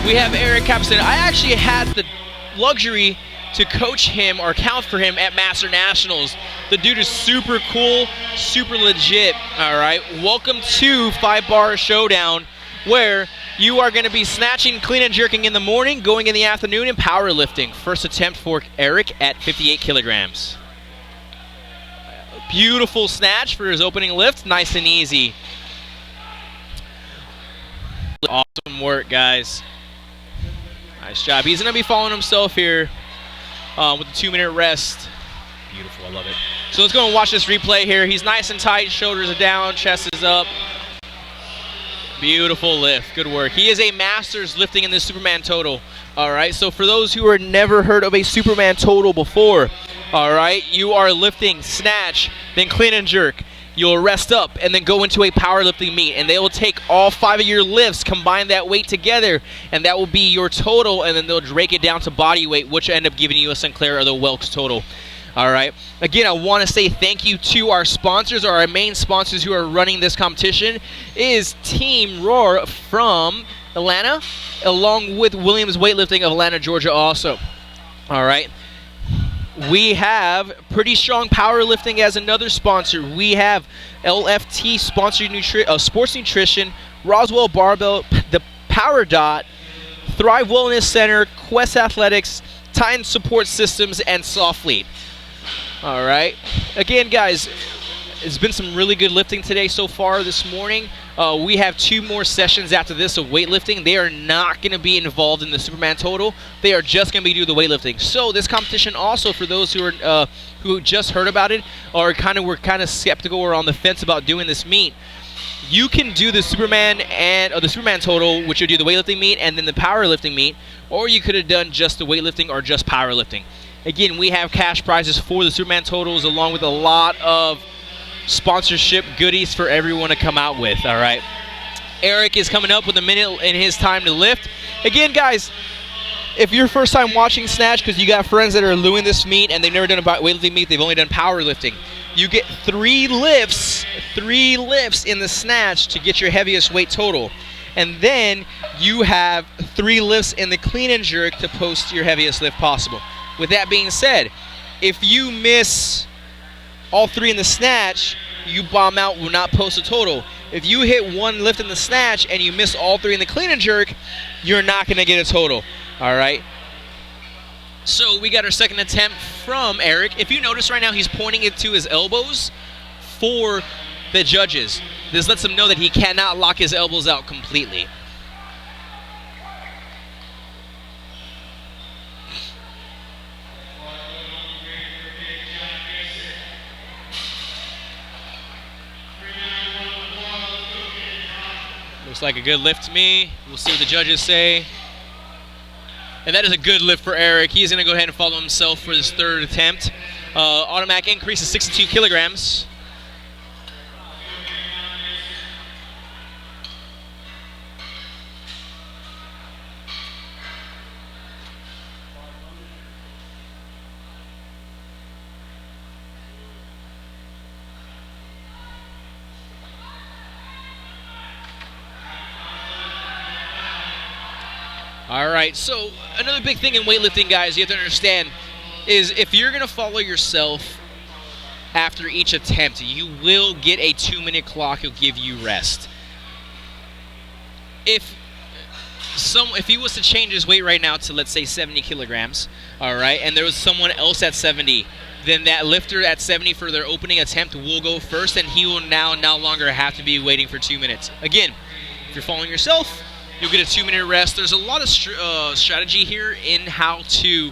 Speaker 1: We have Eric Kupperstein. I actually had the luxury to coach him or count for him at Master Nationals. The dude is super cool, super legit. Alright, welcome to 5-Bar Showdown, where you are going to be snatching, clean and jerking in the morning, going in the afternoon, and powerlifting. First attempt for Eric at 58 kilograms. Beautiful snatch for his opening lift, nice and easy. Awesome work, guys. Nice job. He's going to be following himself here with a 2-minute rest. Beautiful, I love it. So let's go and watch this replay here. He's nice and tight, shoulders are down, chest is up. Beautiful lift, good work. He is a master's lifting in the Superman Total. All right, so for those who are never heard of a Superman Total before, all right, you are lifting, snatch, then clean and jerk. You'll rest up and then go into a powerlifting meet, and they will take all 5 of your lifts, combine that weight together, and that will be your total, and then they'll break it down to body weight, which will end up giving you a Sinclair or the Welks total. All right. Again, I want to say thank you to our sponsors, or our main sponsors who are running this competition is Team Rohr from Atlanta, along with Williams Weightlifting of Atlanta, Georgia also. All right. We have Pretty Strong Powerlifting as another sponsor. We have LFT Sponsored Sports Nutrition, Roswell Barbell, the Power Dot, Thrive Wellness Center, Quest Athletics, Titan Support Systems, and Softfleet. All right. Again, guys, it's been some really good lifting today so far this morning. We have 2 more sessions after this of weightlifting. They are not going to be involved in the Superman Total. They are just going to be doing the weightlifting. So this competition also, for those who are who just heard about it or were kind of skeptical or on the fence about doing this meet, you can do the Superman the Superman Total, which will do the weightlifting meet and then the powerlifting meet, or you could have done just the weightlifting or just powerlifting. Again, we have cash prizes for the Superman Totals, along with a lot of sponsorship goodies for everyone to come out with. All right, Eric is coming up with a minute in his time to lift. Again, guys, if you're first time watching snatch, because you got friends that are doing this meet and they've never done a weightlifting meet, they've only done powerlifting, you get 3 lifts in the snatch to get your heaviest weight total, and then you have 3 lifts in the clean and jerk to post your heaviest lift possible. With that being said, if you miss all 3 in the snatch, you bomb out, will not post a total. If you hit 1 lift in the snatch and you miss all 3 in the clean and jerk, you're not going to get a total. All right? So we got our second attempt from Eric. If you notice right now, he's pointing it to his elbows for the judges. This lets them know that he cannot lock his elbows out completely. Looks like a good lift to me. We'll see what the judges say. And that is a good lift for Eric. He's going to go ahead and follow himself for his 3rd attempt. Automatic increase is 62 kilograms. All right, so another big thing in weightlifting, guys, you have to understand is if you're going to follow yourself after each attempt, you will get a 2-minute clock. It'll give you rest. If he was to change his weight right now to, let's say, 70 kilograms, all right, and there was someone else at 70, then that lifter at 70 for their opening attempt will go first, and he will now no longer have to be waiting for 2 minutes. Again, if you're following yourself, you'll get a 2-minute rest. There's a lot of strategy here in how to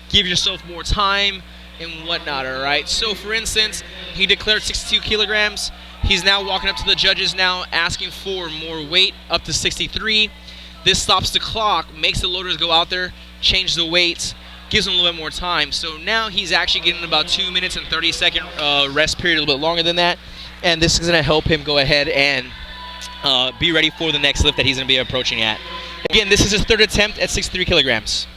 Speaker 1: give yourself more time and whatnot, all right? So, for instance, he declared 62 kilograms. He's now walking up to the judges now, asking for more weight, up to 63. This stops the clock, makes the loaders go out there, change the weights, gives him a little bit more time. So now he's actually getting about 2 minutes and 30-second rest period, a little bit longer than that. And this is going to help him go ahead and be ready for the next lift that he's going to be approaching at. Again, this is his 3rd attempt at 63 kilograms.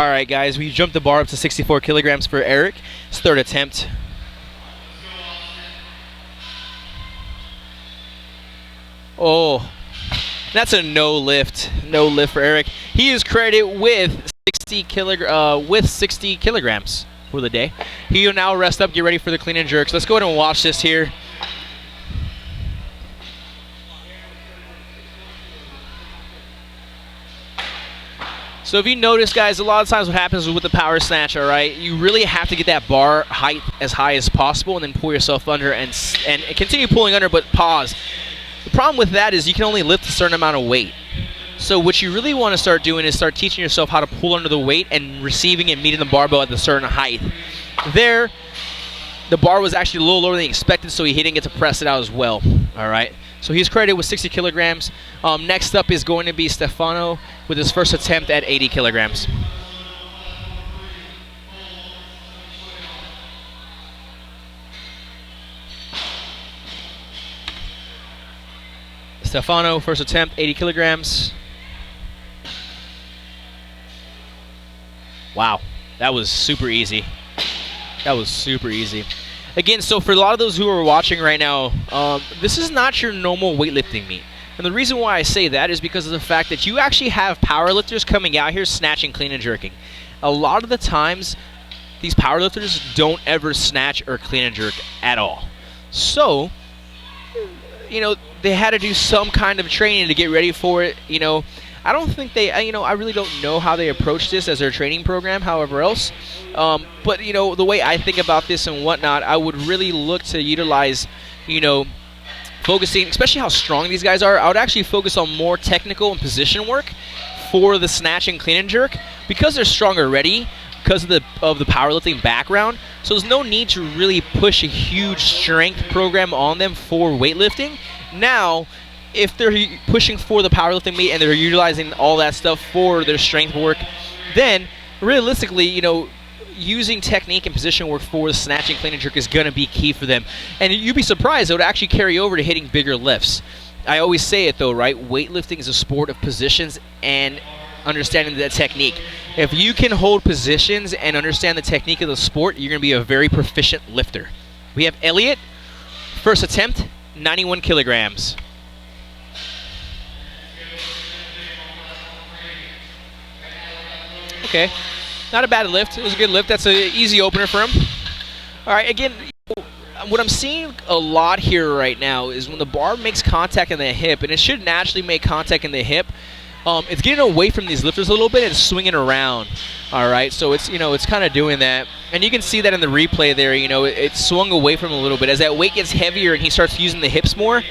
Speaker 1: All right, guys, we jumped the bar up to 64 kilograms for Eric. His third attempt. Oh, that's a no lift. No lift for Eric. He is credited with 60 kilograms for the day. He will now rest up, get ready for the clean and jerks. Let's go ahead and watch this here. So if you notice, guys, a lot of times what happens with the power snatch, all right, you really have to get that bar height as high as possible and then pull yourself under and continue pulling under, but pause. The problem with that is you can only lift a certain amount of weight. So what you really want to start doing is start teaching yourself how to pull under the weight and receiving and meeting the barbell at a certain height. There, the bar was actually a little lower than expected, so he didn't get to press it out as well. All right. So he's credited with 60 kilograms. Next up is going to be Stefano with his first attempt at 80 kilograms. Stefano, first attempt, 80 kilograms. Wow, that was super easy. That was super easy. Again, so for a lot of those who are watching right now, this is not your normal weightlifting meet. And the reason why I say that is because of the fact that you actually have powerlifters coming out here snatching, clean, and jerking. A lot of the times, these powerlifters don't ever snatch or clean and jerk at all. So, you know, they had to do some kind of training to get ready for it. You know, I don't think they, you know, I really don't know how they approach this as their training program, however else. But, you know, the way I think about this and whatnot, I would really look to utilize, you know, focusing, especially how strong these guys are, I would actually focus on more technical and position work for the snatch and clean and jerk because they're strong already because of the powerlifting background. So there's no need to really push a huge strength program on them for weightlifting. Now, if they're pushing for the powerlifting meet and they're utilizing all that stuff for their strength work, then realistically, you know, using technique and position work for the snatching, clean and jerk is going to be key for them. And you'd be surprised, it would actually carry over to hitting bigger lifts. I always say it though, right? Weightlifting is a sport of positions and understanding that technique. If you can hold positions and understand the technique of the sport, you're going to be a very proficient lifter. We have Elliott, first attempt, 91 kilograms. Okay. Not a bad lift. It was a good lift. That's an easy opener for him. All right, again, what I'm seeing a lot here right now is when the bar makes contact in the hip, and it should naturally make contact in the hip, it's getting away from these lifters a little bit and swinging around. All right, so it's, you know, it's kind of doing that. And you can see that in the replay there, you know, it swung away from him a little bit. As that weight gets heavier and he starts using the hips more,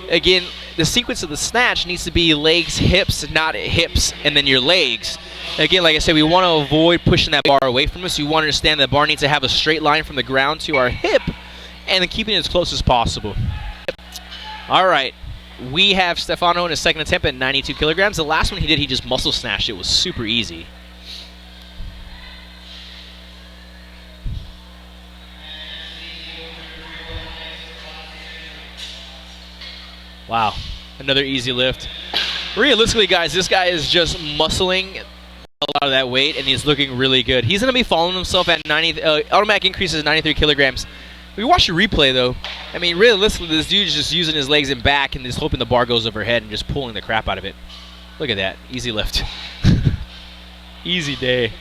Speaker 1: again, the sequence of the snatch needs to be legs, hips, not hips, and then your legs. Again, like I said, we want to avoid pushing that bar away from us. We want to understand that the bar needs to have a straight line from the ground to our hip and then keeping it as close as possible. All right. We have Stefano in his second attempt at 92 kilograms. The last one he did, he just muscle snatched. It was super easy. Wow. Another easy lift. Realistically, guys, this guy is just muscling a lot of that weight, and he's looking really good. He's going to be following himself at 90. Automatic increase is 93 kilograms. We watched the replay, though. I mean, realistically, this dude's just using his legs and back and just hoping the bar goes overhead and just pulling the crap out of it. Look at that. Easy lift. Easy day.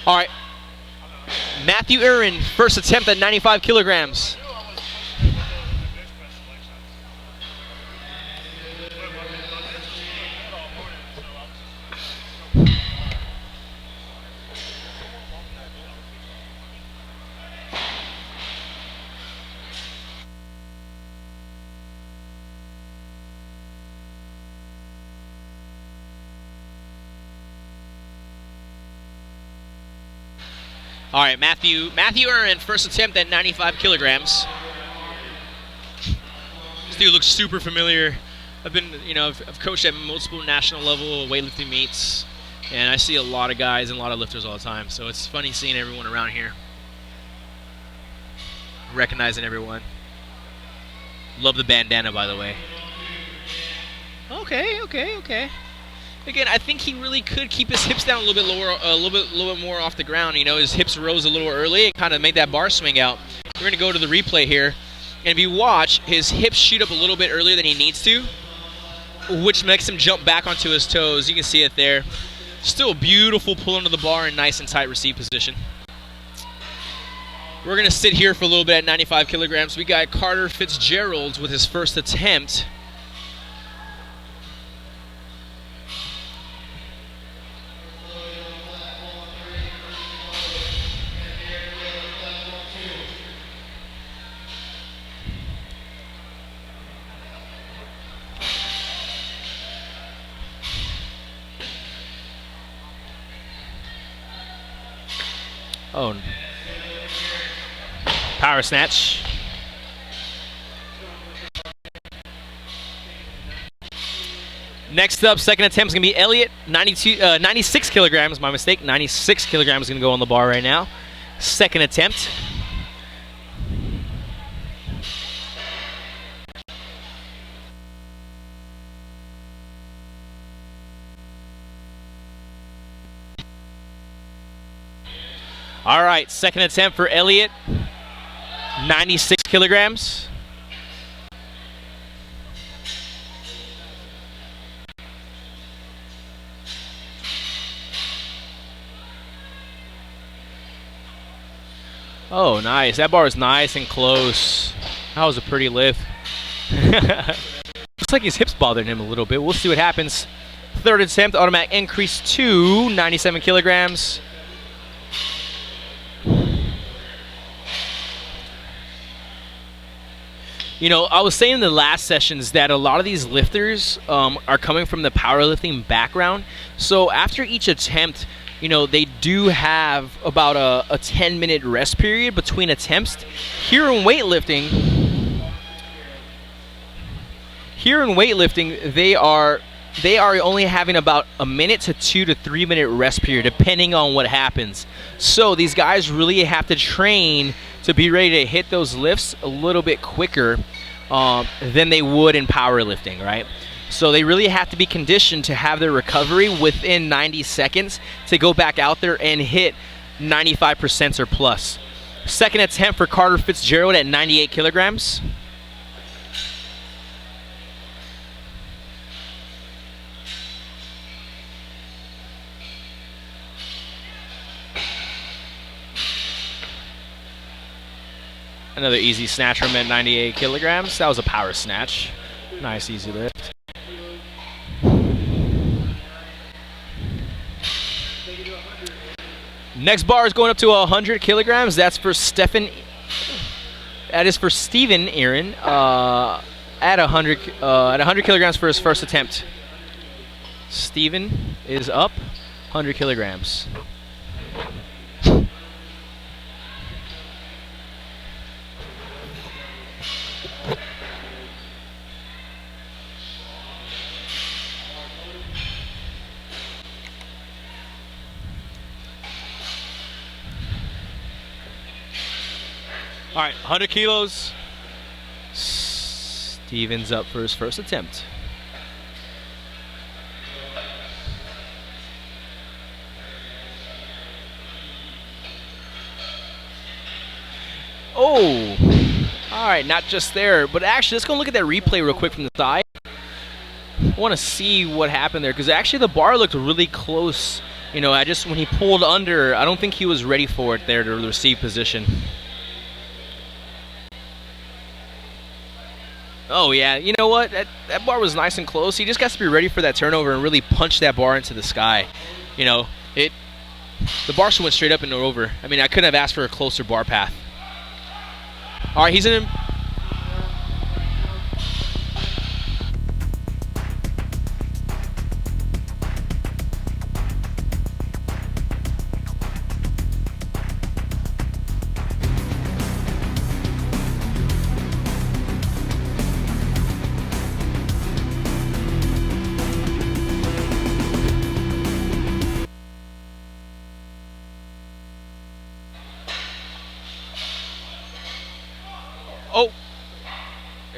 Speaker 1: All right. Matthew Irwin, first attempt at 95 kilograms. All right, Matthew Irwin, first attempt at 95 kilograms. This dude looks super familiar. I've been, you know, I've coached at multiple national level weightlifting meets, and I see a lot of guys and a lot of lifters all the time. So it's funny seeing everyone around here. Recognizing everyone. Love the bandana, by the way. Okay. Again, I think he really could keep his hips down a little bit lower, a little bit more off the ground. You know, his hips rose a little early and kind of made that bar swing out. We're going to go to the replay here. And if you watch, his hips shoot up a little bit earlier than he needs to, which makes him jump back onto his toes. You can see it there. Still a beautiful pull under the bar and nice and tight receive position. We're going to sit here for a little bit at 95 kilograms. We got Carter Fitzgerald with his first attempt. Oh, power snatch. Next up, second attempt is going to be Elliott, 96 kilograms, my mistake. 96 kilograms is going to go on the bar right now. Second attempt. All right, second attempt for Elliott, 96 kilograms. Oh, nice. That bar is nice and close. That was a pretty lift. Looks like his hips bothering him a little bit. We'll see what happens. Third attempt, automatic increase to 97 kilograms. You know, I was saying in the last sessions that a lot of these lifters are coming from the powerlifting background. So after each attempt, you know, they do have about a 10-minute rest period between attempts. Here in weightlifting, they are only having about a minute to 2 to 3 minute rest period, depending on what happens. So these guys really have to train to be ready to hit those lifts a little bit quicker than they would in powerlifting, right? So they really have to be conditioned to have their recovery within 90 seconds to go back out there and hit 95% or plus. Second attempt for Carter Fitzgerald at 98 kilograms. Another easy snatch from at 98 kilograms. That was a power snatch. Nice, easy lift. Next bar is going up to 100 kilograms. That's for Stephen. That is for Stephen Erwin at 100 kilograms for his first attempt. Stephen is up 100 kilograms. All right, 100 kilos. Steven's up for his first attempt. Oh, all right, not just there, but actually, let's go look at that replay real quick from the side. I want to see what happened there, because actually the bar looked really close. You know, when he pulled under, I don't think he was ready for it there to the receive position. Oh, yeah. You know what? That bar was nice and close. He just got to be ready for that turnover and really punch that bar into the sky. You know, the bar went straight up and over. I mean, I couldn't have asked for a closer bar path. All right, he's in.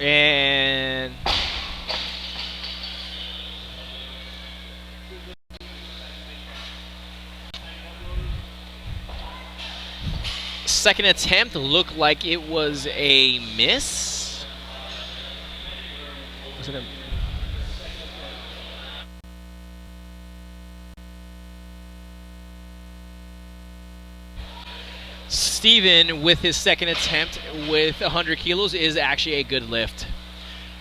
Speaker 1: And second attempt looked like it was a miss. Was it a Steven, with his second attempt with 100 kilos, is actually a good lift.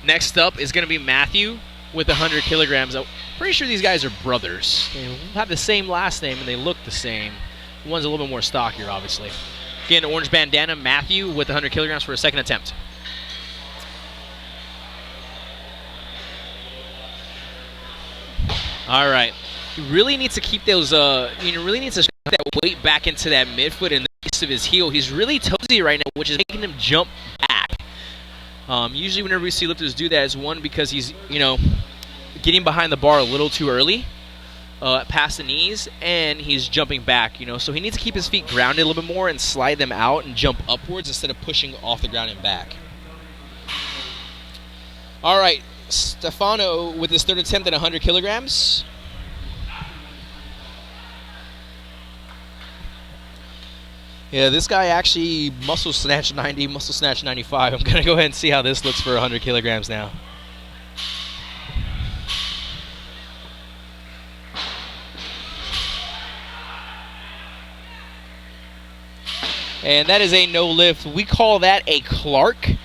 Speaker 1: Next up is going to be Matthew with 100 kilograms. I'm pretty sure these guys are brothers. They have the same last name and they look the same. One's a little bit more stockier, obviously. Again, orange bandana, Matthew with 100 kilograms for a second attempt. All right. He really needs to keep those, really needs to shift that weight back into that midfoot and the base of his heel. He's really toesy right now, which is making him jump back. Usually whenever we see lifters do that, is one, because he's, getting behind the bar a little too early, past the knees, and he's jumping back, So he needs to keep his feet grounded a little bit more and slide them out and jump upwards instead of pushing off the ground and back. All right, Stefano with his third attempt at 100 kilograms. Yeah, this guy actually muscle snatched 90, muscle snatched 95. I'm going to go ahead and see how this looks for 100 kilograms now. And that is a no lift. We call that a Clark in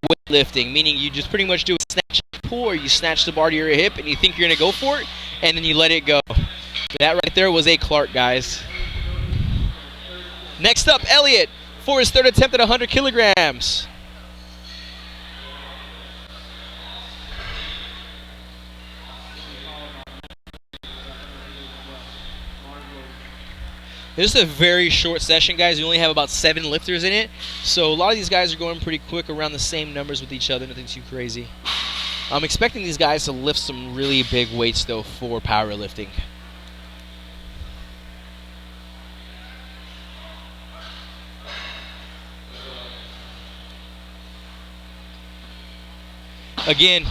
Speaker 1: weightlifting, meaning you just pretty much do a snatch pull, or you snatch the bar to your hip and you think you're going to go for it, and then you let it go. That right there was a Clark, guys. Next up, Elliott for his third attempt at 100 kilograms. This is a very short session, guys. We only have about 7 lifters in it. So a lot of these guys are going pretty quick, around the same numbers with each other, nothing too crazy. I'm expecting these guys to lift some really big weights, though, for powerlifting. Again,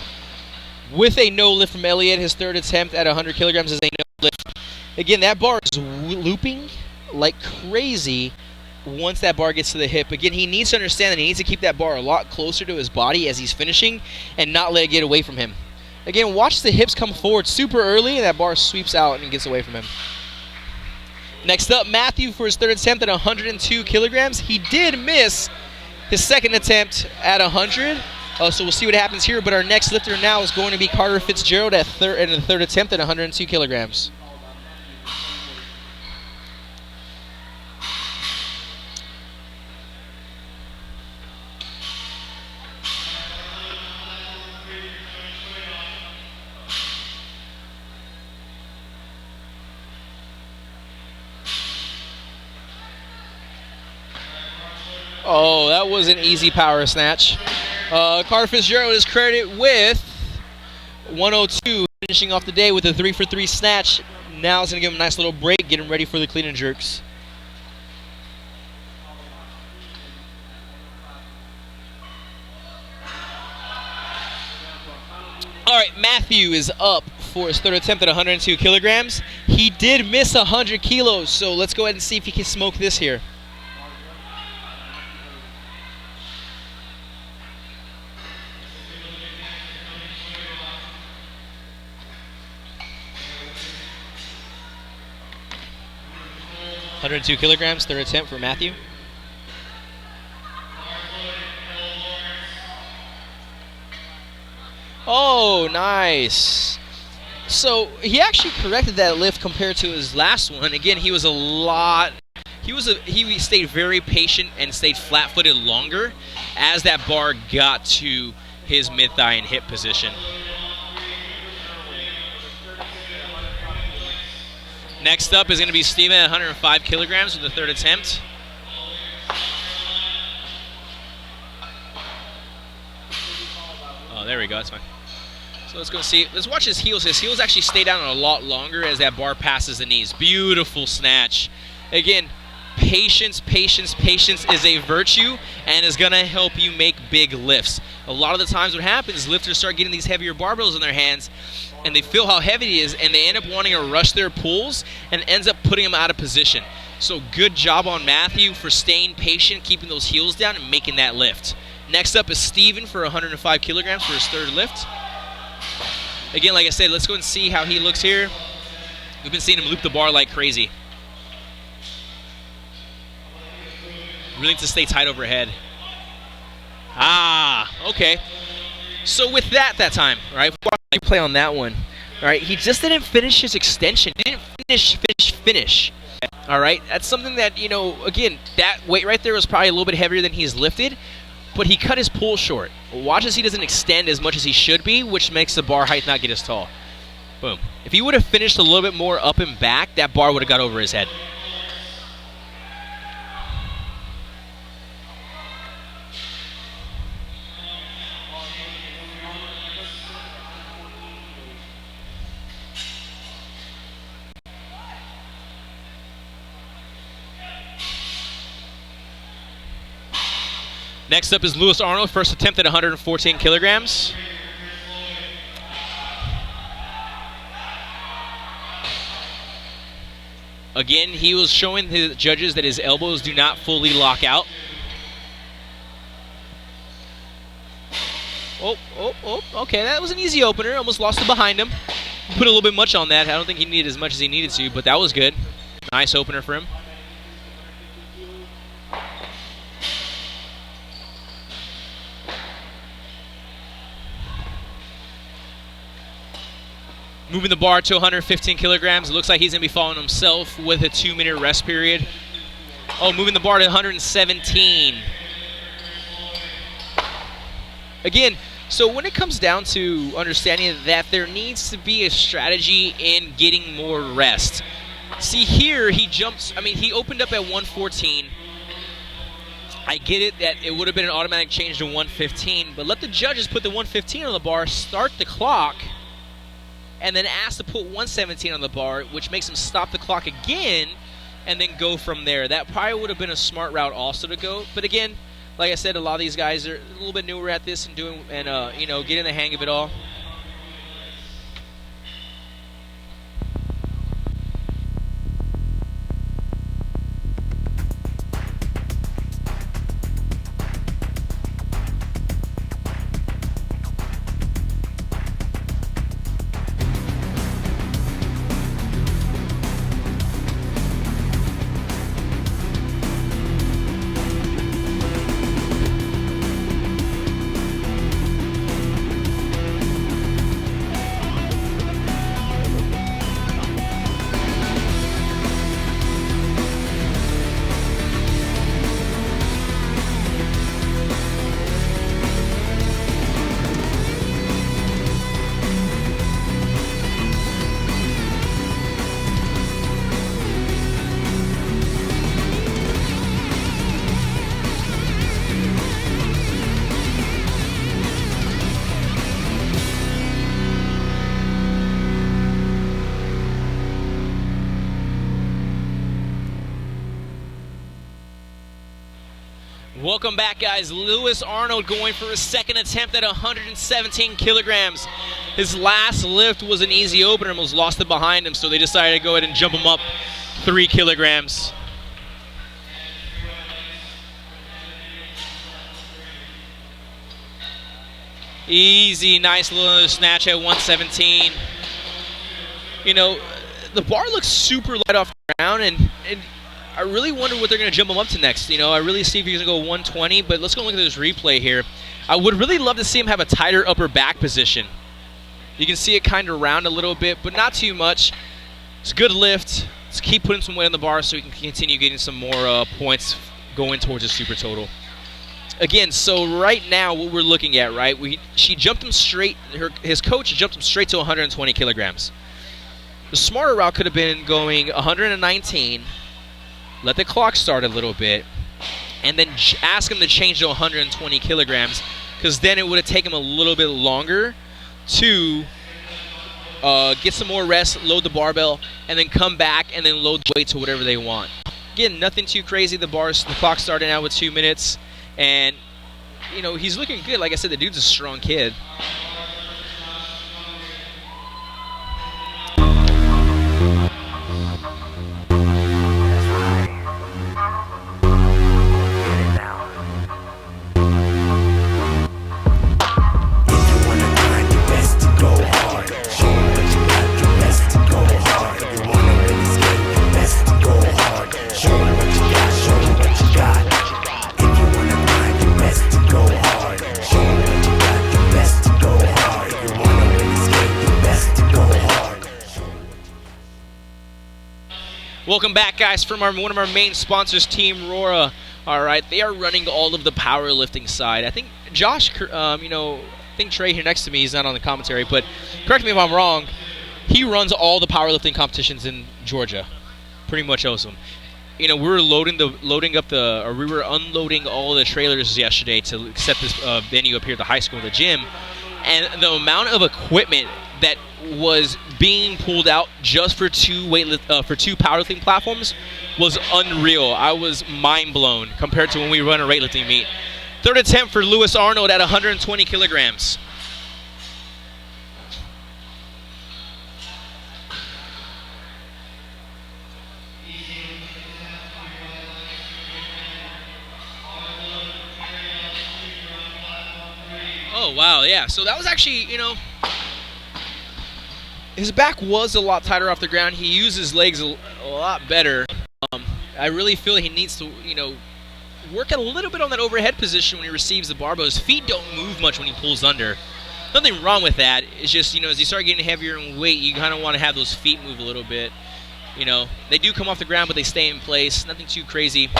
Speaker 1: with a no lift from Elliott, his third attempt at 100 kilograms is a no lift. Again, that bar is looping like crazy once that bar gets to the hip. Again, he needs to understand that he needs to keep that bar a lot closer to his body as he's finishing and not let it get away from him. Again, watch the hips come forward super early and that bar sweeps out and gets away from him. Next up, Matthew for his third attempt at 102 kilograms. He did miss his second attempt at 100. So we'll see what happens here, but our next lifter now is going to be Carter Fitzgerald at the third attempt at 102 kilograms. Oh, that was an easy power snatch. Carter Fitzgerald is credited with 102, finishing off the day with a 3-for-3 snatch. Now it's going to give him a nice little break, get him ready for the clean and jerks. All right, Matthew is up for his third attempt at 102 kilograms. He did miss 100 kilos, so let's go ahead and see if he can smoke this here. (102 kilograms, third attempt for Matthew. Oh, nice. So he actually corrected that lift compared to his last one. Again, he stayed very patient and stayed flat-footed longer as that bar got to his mid-thigh and hip position. Next up is going to be Steven at 105 kilograms with the third attempt. Oh, there we go. That's fine. So let's go see. Let's watch his heels. His heels actually stay down a lot longer as that bar passes the knees. Beautiful snatch. Again, Patience, patience, patience is a virtue and is going to help you make big lifts. A lot of the times what happens is lifters start getting these heavier barbells in their hands and they feel how heavy it is and they end up wanting to rush their pulls and ends up putting them out of position. So good job on Matthew for staying patient, keeping those heels down and making that lift. Next up is Steven for 105 kilograms for his third lift. Again, like I said, let's go and see how he looks here. We've been seeing him loop the bar like crazy. Really need to stay tight overhead. Okay. So with that time, right? Play on that one. All right, he just didn't finish his extension. Didn't finish. All right, that's something that, you know, again, that weight right there was probably a little bit heavier than he's lifted, but he cut his pull short. Watch as he doesn't extend as much as he should be, which makes the bar height not get as tall. Boom. If he would have finished a little bit more up and back, that bar would have got over his head. Next up is Lewis Arnold, first attempt at 114 kilograms. Again, he was showing the judges that his elbows do not fully lock out. Okay, that was an easy opener. Almost lost it behind him. Put a little bit much on that. I don't think he needed as much as he needed to, but that was good. Nice opener for him. Moving the bar to 115 kilograms. It looks like he's going to be following himself with a 2-minute rest period. Oh, moving the bar to 117. Again, so when it comes down to understanding that there needs to be a strategy in getting more rest. See here, he jumps, he opened up at 114. I get it that it would have been an automatic change to 115, but let the judges put the 115 on the bar, start the clock, and then ask to put 117 on the bar, which makes him stop the clock again, and then go from there. That probably would have been a smart route also to go. But again, like I said, a lot of these guys are a little bit newer at this and getting the hang of it all. Welcome back, guys. Lewis Arnold going for his second attempt at 117 kilograms. His last lift was an easy opener and was lost it behind him, so they decided to go ahead and jump him up 3 kilograms. Easy, nice little snatch at 117. You know, the bar looks super light off the ground, and I really wonder what they're going to jump him up to next. You know, I really see if he's going to go 120, but let's go look at this replay here. I would really love to see him have a tighter upper back position. You can see it kind of round a little bit, but not too much. It's a good lift. Let's keep putting some weight on the bar so he can continue getting some more points going towards his super total. Again, so right now what we're looking at, right, she jumped him straight, his coach jumped him straight to 120 kilograms. The smarter route could have been going 119, let the clock start a little bit, and then ask him to change to 120 kilograms, because then it would have taken him a little bit longer to get some more rest, load the barbell, and then come back and then load the weight to whatever they want. Again, nothing too crazy. The clock starting out with 2 minutes, and you know, he's looking good. Like I said, the dude's a strong kid. Welcome back, guys, from one of our main sponsors, Team Rohr. All right, they are running all of the powerlifting side. I think Josh, I think Trey here next to me, he's not on the commentary, but correct me if I'm wrong, he runs all the powerlifting competitions in Georgia. Pretty much awesome. You know, we were unloading all the trailers yesterday to set this venue up here at the high school, the gym, and the amount of equipment that was being pulled out just for two powerlifting platforms was unreal. I was mind blown compared to when we run a weightlifting meet. Third attempt for Lewis Arnold at 120 kilograms. Oh wow, yeah. So that was actually, you know, his back was a lot tighter off the ground. He used his legs a lot better. I really feel he needs to, you know, work a little bit on that overhead position when he receives the barbell. His feet don't move much when he pulls under. Nothing wrong with that. It's just, you know, as you start getting heavier in weight, you kind of want to have those feet move a little bit. You know, they do come off the ground, but they stay in place. Nothing too crazy.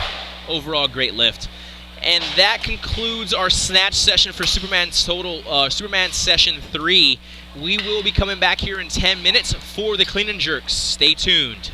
Speaker 1: Overall, great lift. And that concludes our snatch session for Superman Session 3. We will be coming back here in 10 minutes for the clean and jerks. Stay tuned.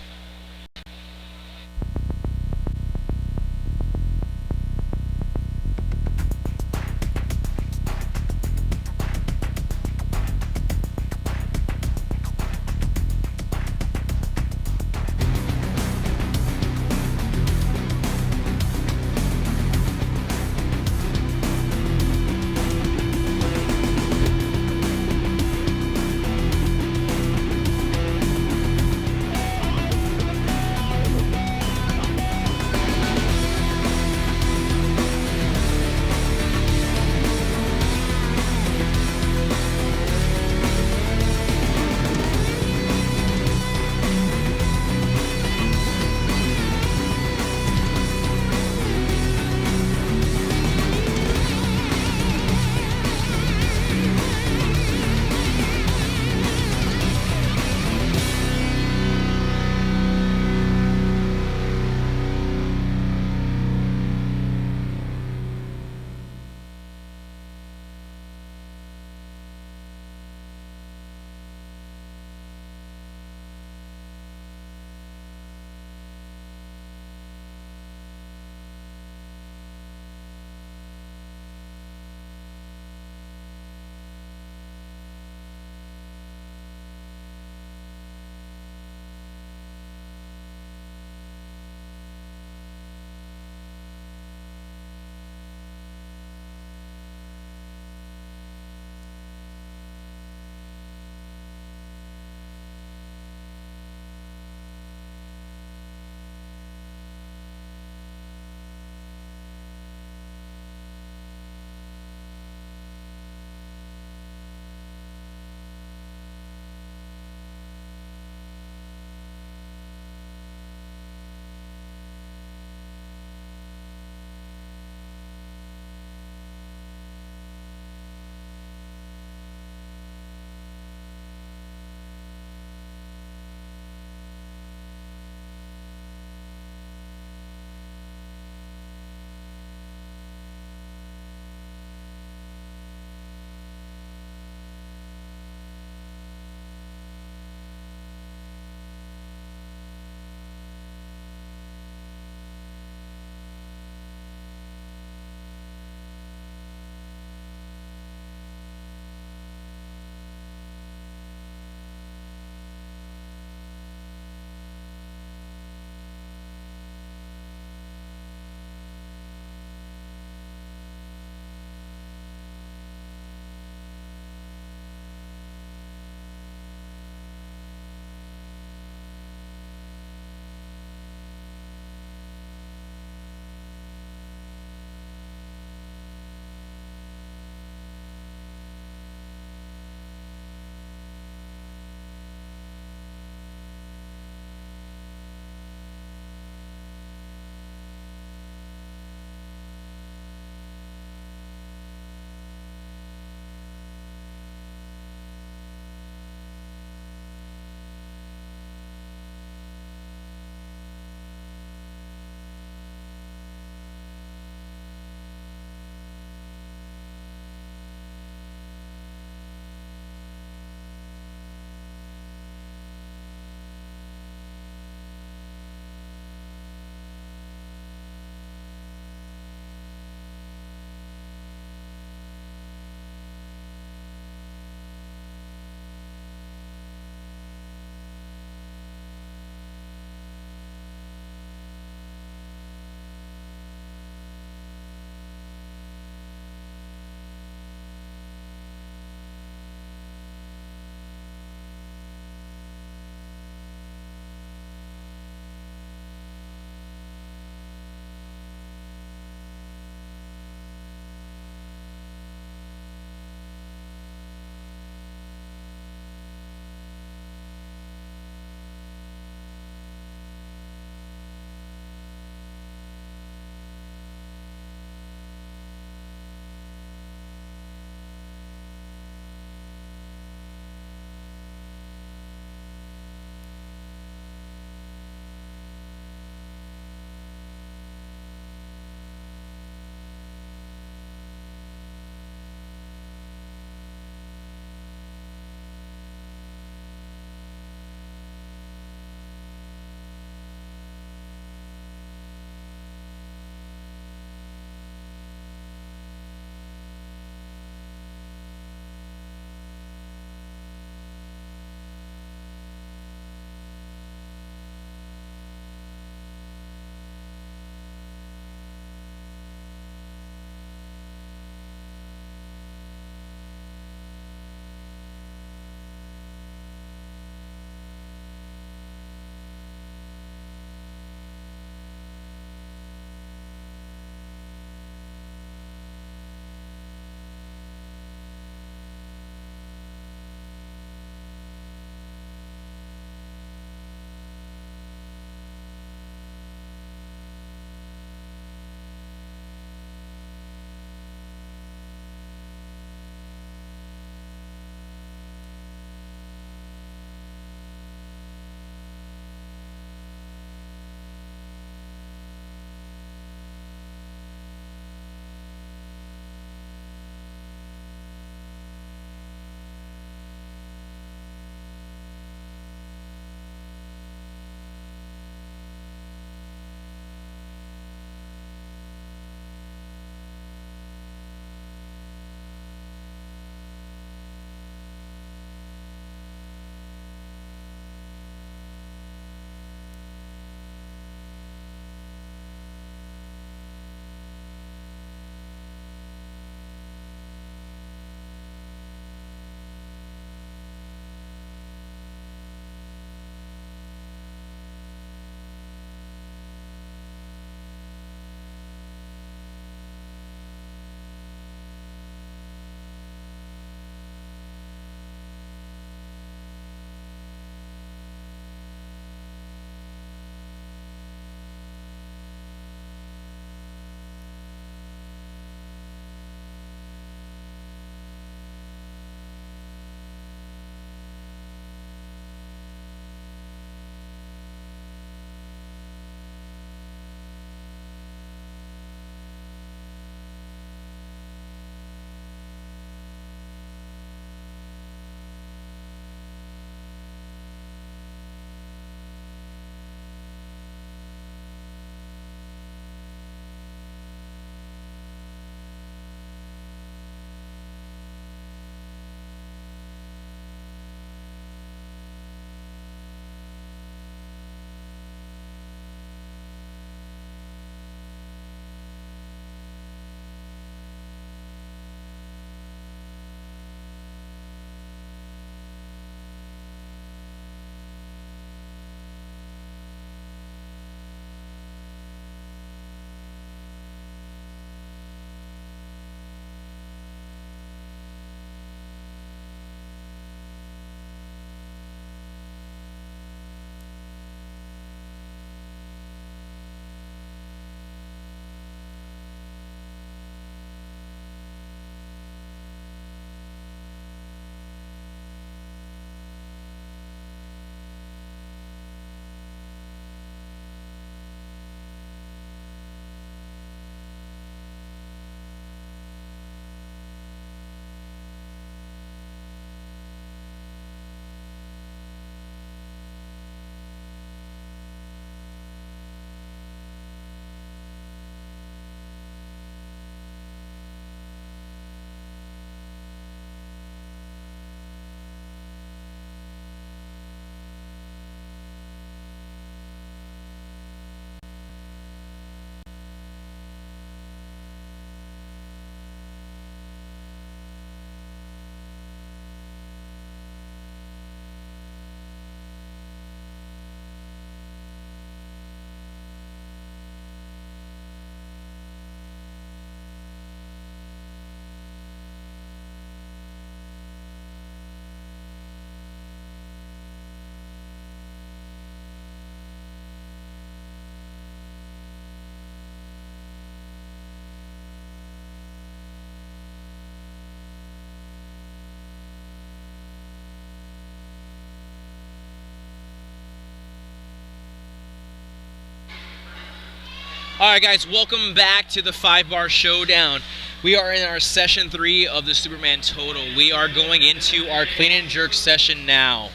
Speaker 1: Alright guys, welcome back to the 5-bar showdown. We are in our session 3 of the Superman total. We are going into our clean and jerk session now.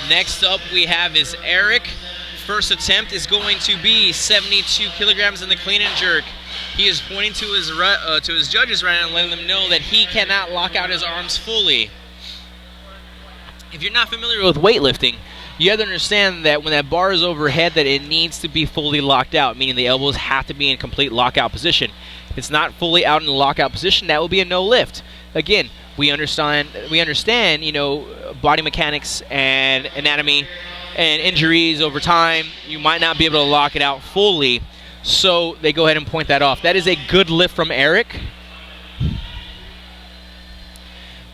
Speaker 1: Next up we have is Eric. First attempt is going to be 72 kilograms in the clean and jerk. He is pointing to his judges right now and letting them know that he cannot lock out his arms fully. If you're not familiar with weightlifting, you have to understand that when that bar is overhead, that it needs to be fully locked out, meaning the elbows have to be in complete lockout position. If it's not fully out in the lockout position, that will be a no lift. Again, we understand, you know, body mechanics and anatomy and injuries over time. You might not be able to lock it out fully, so they go ahead and point that off. That is a good lift from Eric.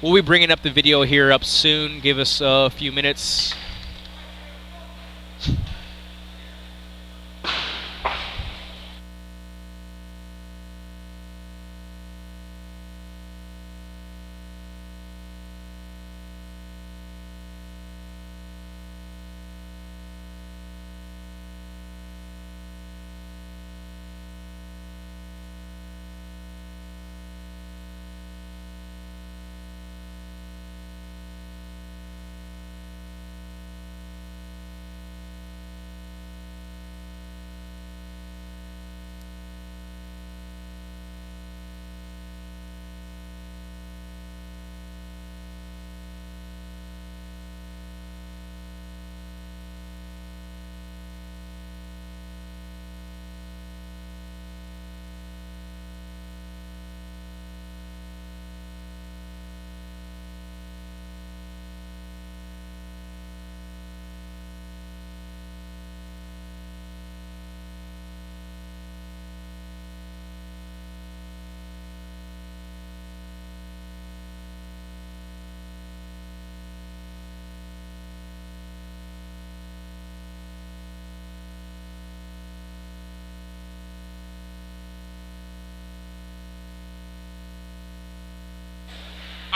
Speaker 1: We'll be bringing up the video here up soon. Give us a few minutes.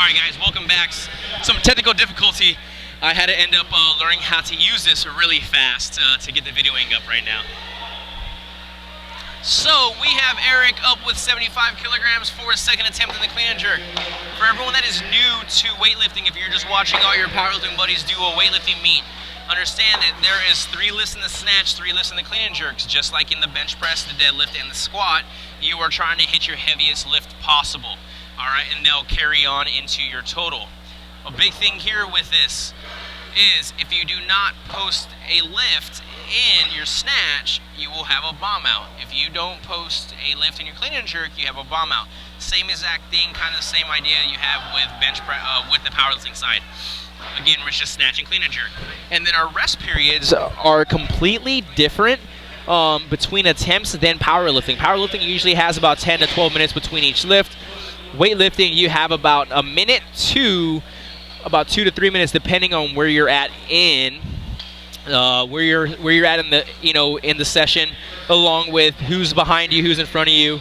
Speaker 1: Alright guys, welcome back. Some technical difficulty. I had to end up learning how to use this really fast to get the videoing up right now. So we have Eric up with 75 kilograms for his second attempt in the clean and jerk. For everyone that is new to weightlifting, if you're just watching all your powerlifting buddies do a weightlifting meet, understand that there is 3 lifts in the snatch, 3 lifts in the clean and jerks. Just like in the bench press, the deadlift, and the squat, you are trying to hit your heaviest lift possible. Alright, and they'll carry on into your total. A big thing here with this is if you do not post a lift in your snatch, you will have a bomb out. If you don't post a lift in your clean and jerk, you have a bomb out. Same exact thing, kind of the same idea you have with bench press, with the powerlifting side. Again, we're just snatch and clean and jerk. And then our rest periods are completely different between attempts than powerlifting. Powerlifting usually has about 10 to 12 minutes between each lift. Weightlifting, you have about a minute to about 2 to 3 minutes, depending on where you're at in where you're at in the in the session, along with who's behind you, who's in front of you.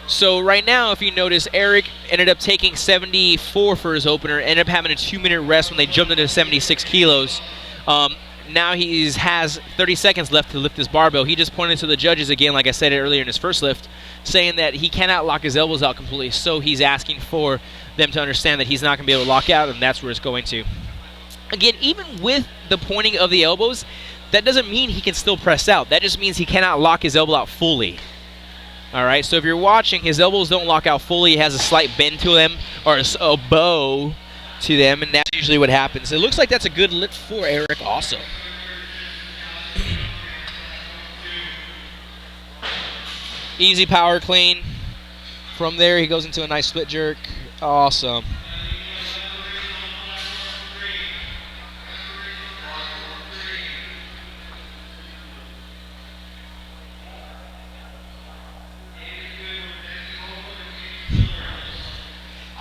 Speaker 1: So right now, if you notice, Eric ended up taking 74 for his opener, ended up having a 2-minute rest when they jumped into 76 kilos. Now he has 30 seconds left to lift his barbell. He just pointed to the judges again, like I said earlier in his first lift, saying that he cannot lock his elbows out completely. So he's asking for them to understand that he's not going to be able to lock out, and that's where it's going to. Again, even with the pointing of the elbows, that doesn't mean he can still press out. That just means he cannot lock his elbow out fully. All right, so if you're watching, his elbows don't lock out fully. He has a slight bend to them, or a bow to them, and that's usually what happens. It looks like that's a good lift for Eric also. Easy power clean. From there, he goes into a nice split jerk. Awesome.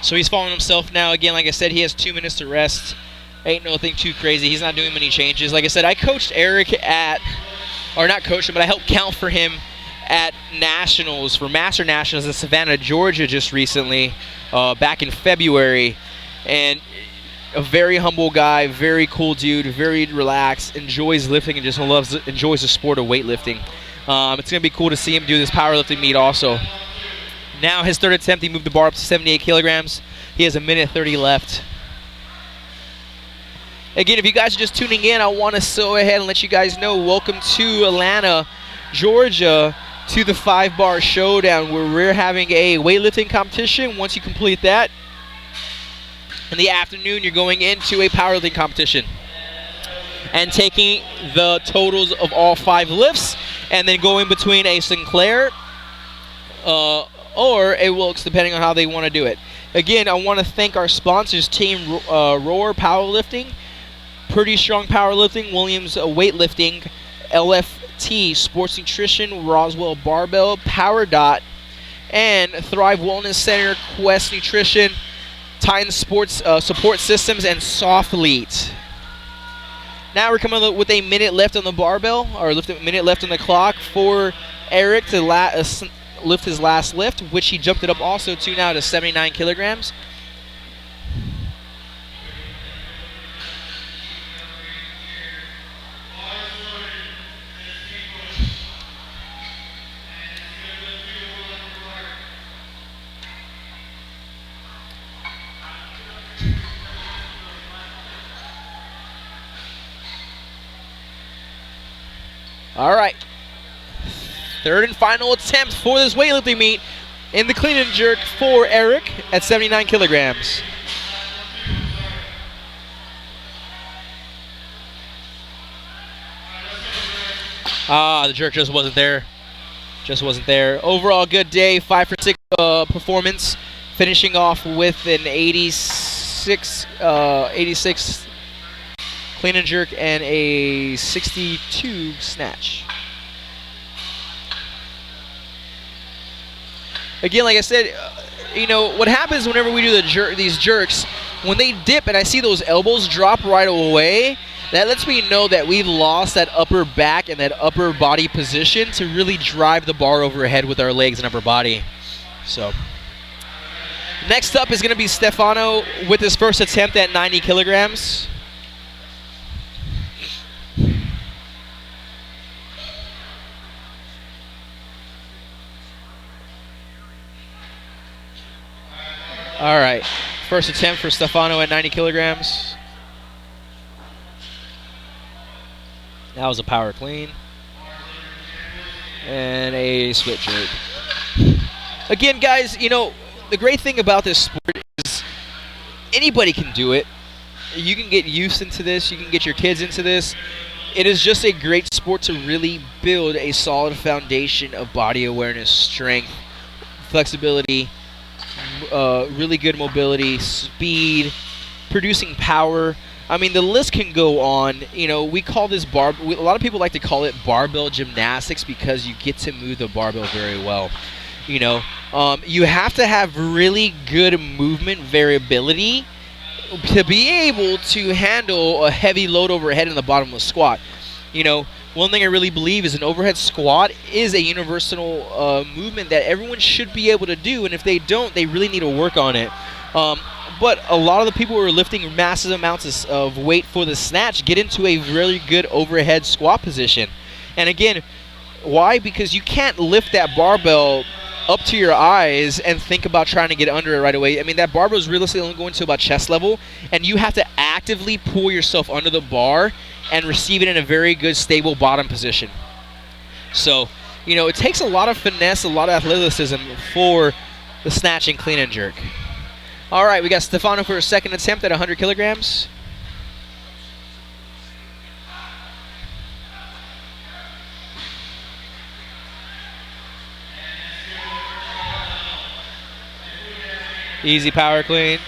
Speaker 1: So he's following himself now. Again, like I said, he has 2 minutes to rest. Ain't nothing too crazy. He's not doing many changes. Like I said, I coached Eric at, or not coached him, but I helped count for him at Nationals, for Master Nationals in Savannah, Georgia just recently, back in February. And a very humble guy, very cool dude, very relaxed, enjoys lifting and just enjoys the sport of weightlifting. It's going to be cool to see him do this powerlifting meet also. Now his third attempt, he moved the bar up to 78 kilograms. He has a minute 30 left. Again, if you guys are just tuning in, I want to go ahead and let you guys know, welcome to Atlanta, Georgia, to the 5-bar showdown, where we're having a weightlifting competition. Once you complete that, in the afternoon, you're going into a powerlifting competition and taking the totals of all 5 lifts, and then going between a Sinclair or a Wilkes, depending on how they want to do it. Again, I want to thank our sponsors, Team Rohr Powerlifting, Pretty Strong Powerlifting, Williams Weightlifting, LFT Sports Nutrition, Roswell Barbell, Power Dot, and Thrive Wellness Center, Quest Nutrition, Titan Sports Support Systems, and Softlead. Now we're coming with a minute left on the barbell, or a minute left on the clock for Eric to lift his last lift, which he jumped it up also to now to 79 kilograms. All right, third and final attempt for this weightlifting meet in the clean and jerk for Eric at 79 kilograms. The jerk just wasn't there. Overall, good day, 5 for 6 performance, finishing off with an 86 clean and jerk and a 62 snatch. Again, like I said, you know, what happens whenever we do these jerks, when they dip and I see those elbows drop right away, that lets me know that we've lost that upper back and that upper body position to really drive the bar overhead with our legs and upper body. So, next up is going to be Stefano with his first attempt at 90 kilograms. All right, first attempt for Stefano at 90 kilograms. That was a power clean. And a split jerk. Again, guys, you know, the great thing about this sport is anybody can do it. You can get youth into this. You can get your kids into this. It is just a great sport to really build a solid foundation of body awareness, strength, flexibility, really good mobility, speed, producing power. I mean, the list can go on. You know, we call this a lot of people like to call it barbell gymnastics because you get to move the barbell very well. You know, you have to have really good movement variability to be able to handle a heavy load overhead in the bottom of a squat. You know, one thing I really believe is an overhead squat is a universal movement that everyone should be able to do, and if they don't, they really need to work on it. But a lot of the people who are lifting massive amounts of weight for the snatch get into a really good overhead squat position. And again, why? Because you can't lift that barbell up to your eyes and think about trying to get under it right away. I mean, that barbell is realistically only going to about chest level, and you have to actively pull yourself under the bar and receive it in a very good, stable bottom position. So, you know, it takes a lot of finesse, a lot of athleticism for the snatch and clean and jerk. All right, we got Stefano for a second attempt at 100 kilograms. Easy power clean.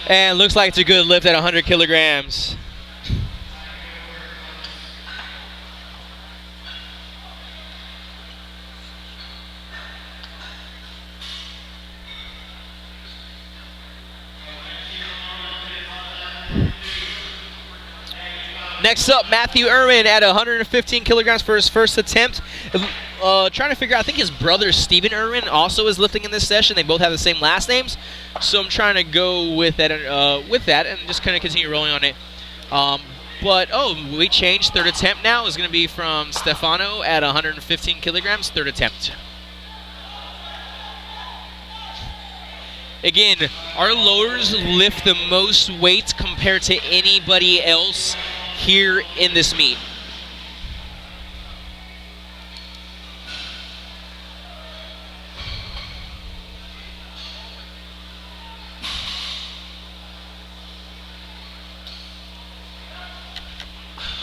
Speaker 1: And looks like it's a good lift at 100 kilograms. Next up, Matthew Erwin at 115 kilograms for his first attempt. trying to figure out, I think his brother Steven Erwin also is lifting in this session. They both have the same last names. So I'm trying to go with that and just kind of continue rolling on it. But, we changed. Third attempt now is going to be from Stefano at 115 kilograms, third attempt. Again, our lowers lift the most weight compared to anybody else here in this meet.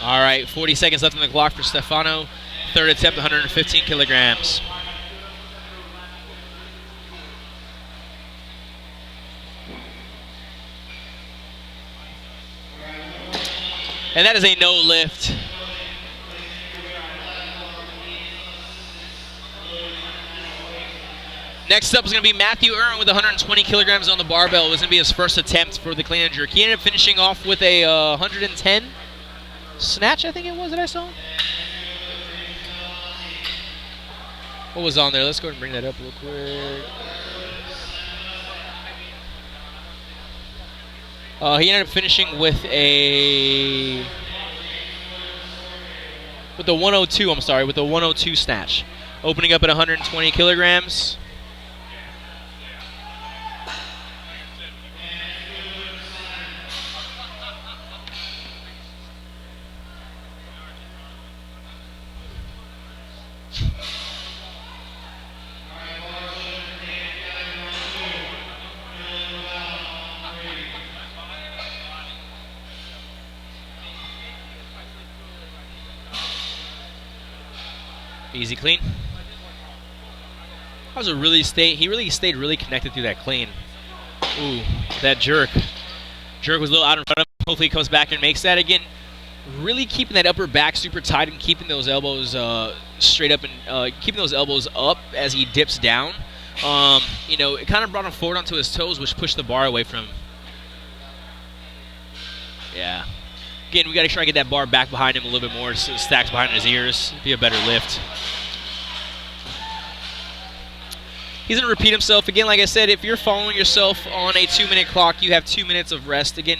Speaker 1: All right, 40 seconds left on the clock for Stefano. Third attempt, 115 kilograms. And that is a no lift. Next up is going to be Matthew Irwin with 120 kilograms on the barbell. It was going to be his first attempt for the clean and jerk. He ended up finishing off with a 110 snatch, I think it was, that I saw. What was on there? Let's go ahead and bring that up real quick. He ended up finishing with the 102, with the 102 snatch. Opening up at 120 kilograms. Easy clean. That was a he really stayed really connected through that clean. Ooh, that jerk. Jerk was a little out in front of him. Hopefully he comes back and makes that again. Really keeping that upper back super tight and keeping those elbows straight up and keeping those elbows up as he dips down. It kind of brought him forward onto his toes, which pushed the bar away from him. Yeah. Again, we got to try to get that bar back behind him a little bit more, so it stacks behind his ears. Be a better lift. He's going to repeat himself. Again, like I said, if you're following yourself on a 2-minute clock, you have 2 minutes of rest. Again,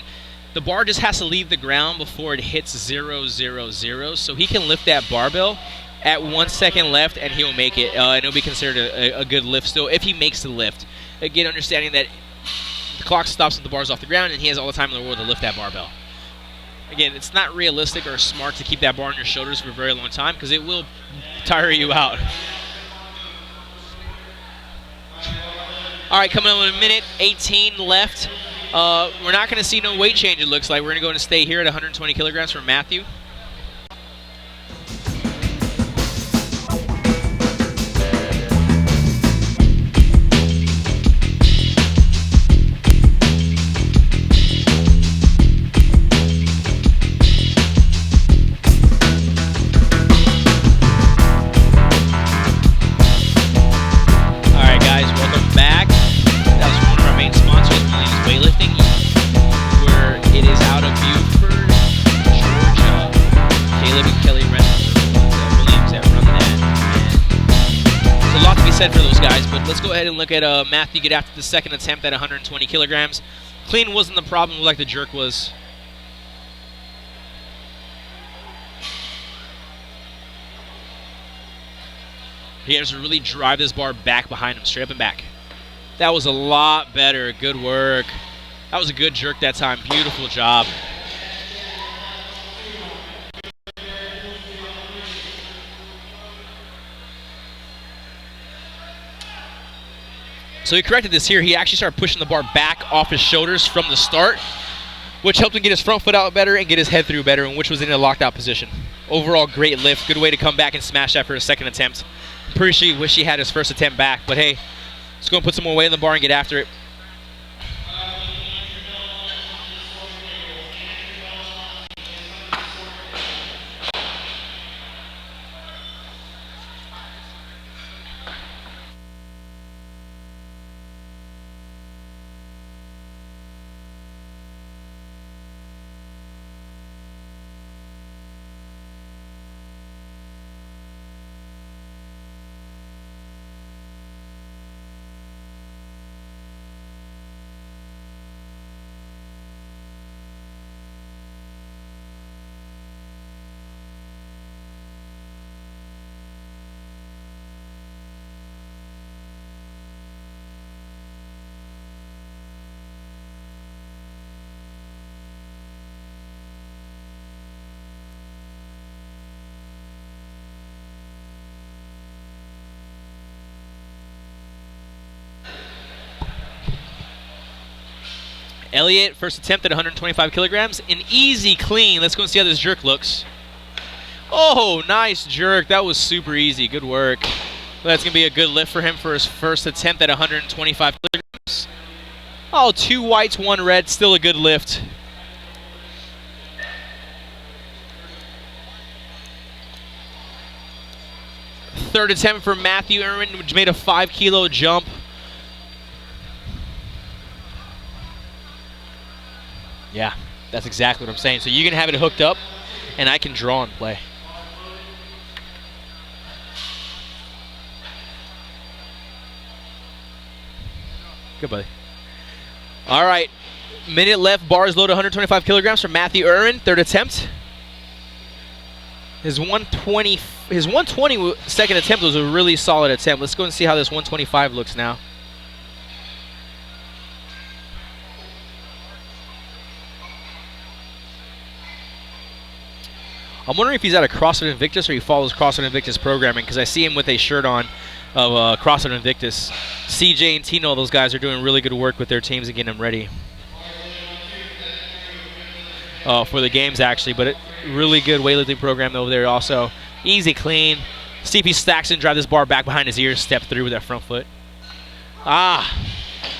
Speaker 1: the bar just has to leave the ground before it hits 0, 0, 0. So he can lift that barbell at 1 second left, and he'll make it. And it'll be considered a good lift still if he makes the lift. Again, understanding that the clock stops with the bars off the ground, and he has all the time in the world to lift that barbell. Again, it's not realistic or smart to keep that bar on your shoulders for a very long time because it will tire you out. All right, coming on in a minute, 18 left. We're not going to see no weight change, it looks like. We're going to go and stay here at 120 kilograms for Matthew. Weightlifting, where it is out of Buford, Georgia. Caleb and Kelly Williams that run that. There's a lot to be said for those guys, but let's go ahead and look at Matthew get after the second attempt at 120 kilograms. Clean wasn't the problem like the jerk was. He has to really drive this bar back behind him, straight up and back. That was a lot better. Good work. That was a good jerk that time. Beautiful job. So he corrected this here. He actually started pushing the bar back off his shoulders from the start, which helped him get his front foot out better and get his head through better, and which was in a locked out position. Overall, great lift. Good way to come back and smash that for his second attempt. Pretty sure he wished he had his first attempt back, but hey, let's go and put some more weight in the bar and get after it. Elliott, first attempt at 125 kilograms. An easy clean. Let's go and see how this jerk looks. Oh, nice jerk. That was super easy. Good work. That's going to be a good lift for him for his first attempt at 125 kilograms. Oh, 2 whites, 1 red. Still a good lift. Third attempt for Matthew Erwin, which made a 5-kilo jump. Yeah, that's exactly what I'm saying. So you can have it hooked up, and I can draw and play. Good, buddy. All right, minute left. Bars load 125 kilograms from Matthew Erwin. Third attempt. His 120 second attempt was a really solid attempt. Let's go and see how this 125 looks now. I'm wondering if he's at a CrossFit Invictus or he follows CrossFit Invictus programming, because I see him with a shirt on of CrossFit Invictus. CJ and Tino, those guys are doing really good work with their teams and getting them ready for the games, actually. But really good weightlifting program over there also. Easy clean. See if he stacks and drive this bar back behind his ears, step through with that front foot. All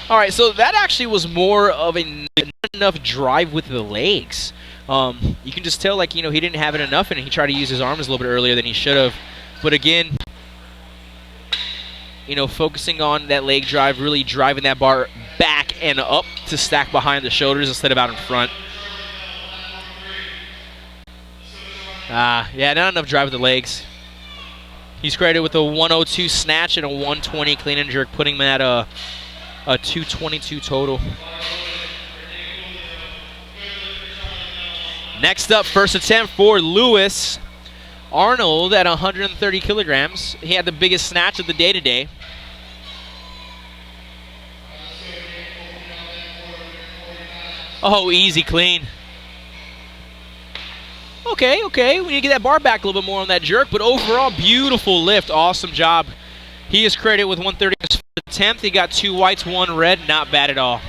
Speaker 1: right, so that actually was more of a not enough drive with the legs. You can just tell, like, you know, he didn't have it enough, and he tried to use his arms a little bit earlier than he should have. But again, you know, focusing on that leg drive, really driving that bar back and up to stack behind the shoulders instead of out in front. Yeah, not enough drive with the legs. He's credited with a 102 snatch and a 120 clean and jerk, putting him at a 222 total. Next up, first attempt for Lewis. Arnold at 130 kilograms. He had the biggest snatch of the day today. Oh, easy clean. Okay. We need to get that bar back a little bit more on that jerk, but overall, beautiful lift. Awesome job. He is credited with 130 on his first attempt. He got 2 whites, 1 red. Not bad at all.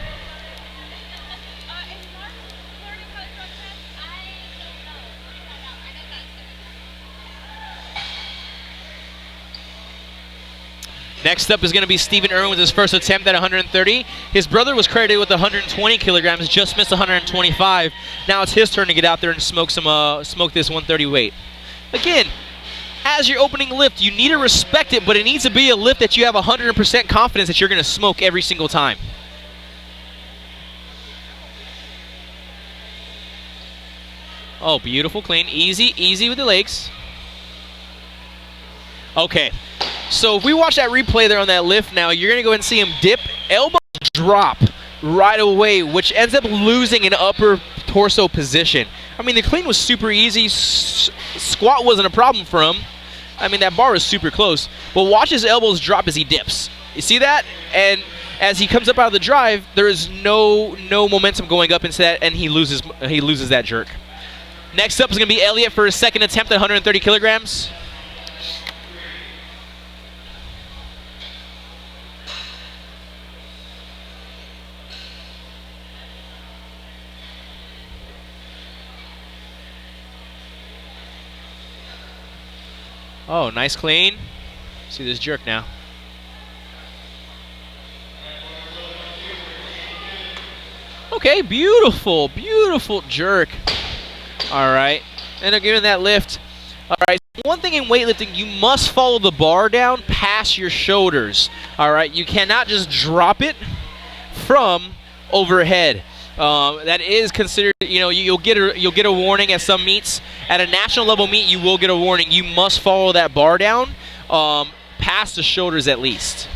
Speaker 1: Next up is going to be Stephen Irwin with his first attempt at 130. His brother was credited with 120 kilograms, just missed 125. Now it's his turn to get out there and smoke this 130 weight. Again, as your opening lift, you need to respect it, but it needs to be a lift that you have 100% confidence that you're going to smoke every single time. Oh, beautiful, clean, easy with the legs. Okay. So if we watch that replay there on that lift now, you're going to go ahead and see him dip, elbow drop right away, which ends up losing an upper torso position. I mean, the clean was super easy. Squat wasn't a problem for him. I mean, that bar was super close. But watch his elbows drop as he dips. You see that? And as he comes up out of the drive, there is no momentum going up into that, and he loses that jerk. Next up is going to be Elliott for his second attempt at 130 kilograms. Oh, nice clean. See this jerk now. Okay, beautiful jerk. All right, and again that lift. All right, one thing in weightlifting, you must follow the bar down past your shoulders. All right, you cannot just drop it from overhead. That is considered, you know, you'll get a warning at some meets. At a national level meet, you will get a warning. You must follow that bar down past the shoulders at least.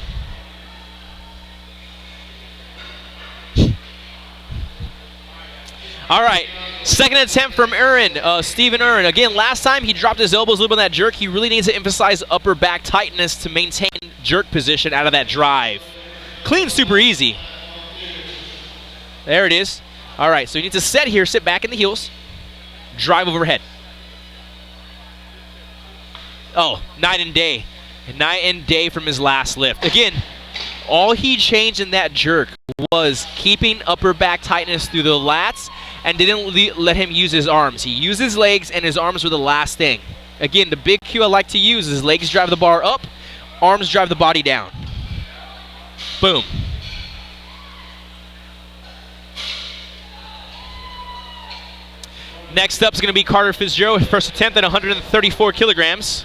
Speaker 1: All right, second attempt from Erwin, Stephen Erwin. Again, last time he dropped his elbows a little bit on that jerk. He really needs to emphasize upper back tightness to maintain jerk position out of that drive. Clean, super easy. There it is. All right, so you need to set here, sit back in the heels, drive overhead. Oh, night and day from his last lift. Again, all he changed in that jerk was keeping upper back tightness through the lats and didn't let him use his arms. He used his legs, and his arms were the last thing. Again, the big cue I like to use is legs drive the bar up, arms drive the body down. Boom. Next up is going to be Carter Fitzgerald, first attempt at 134 kilograms.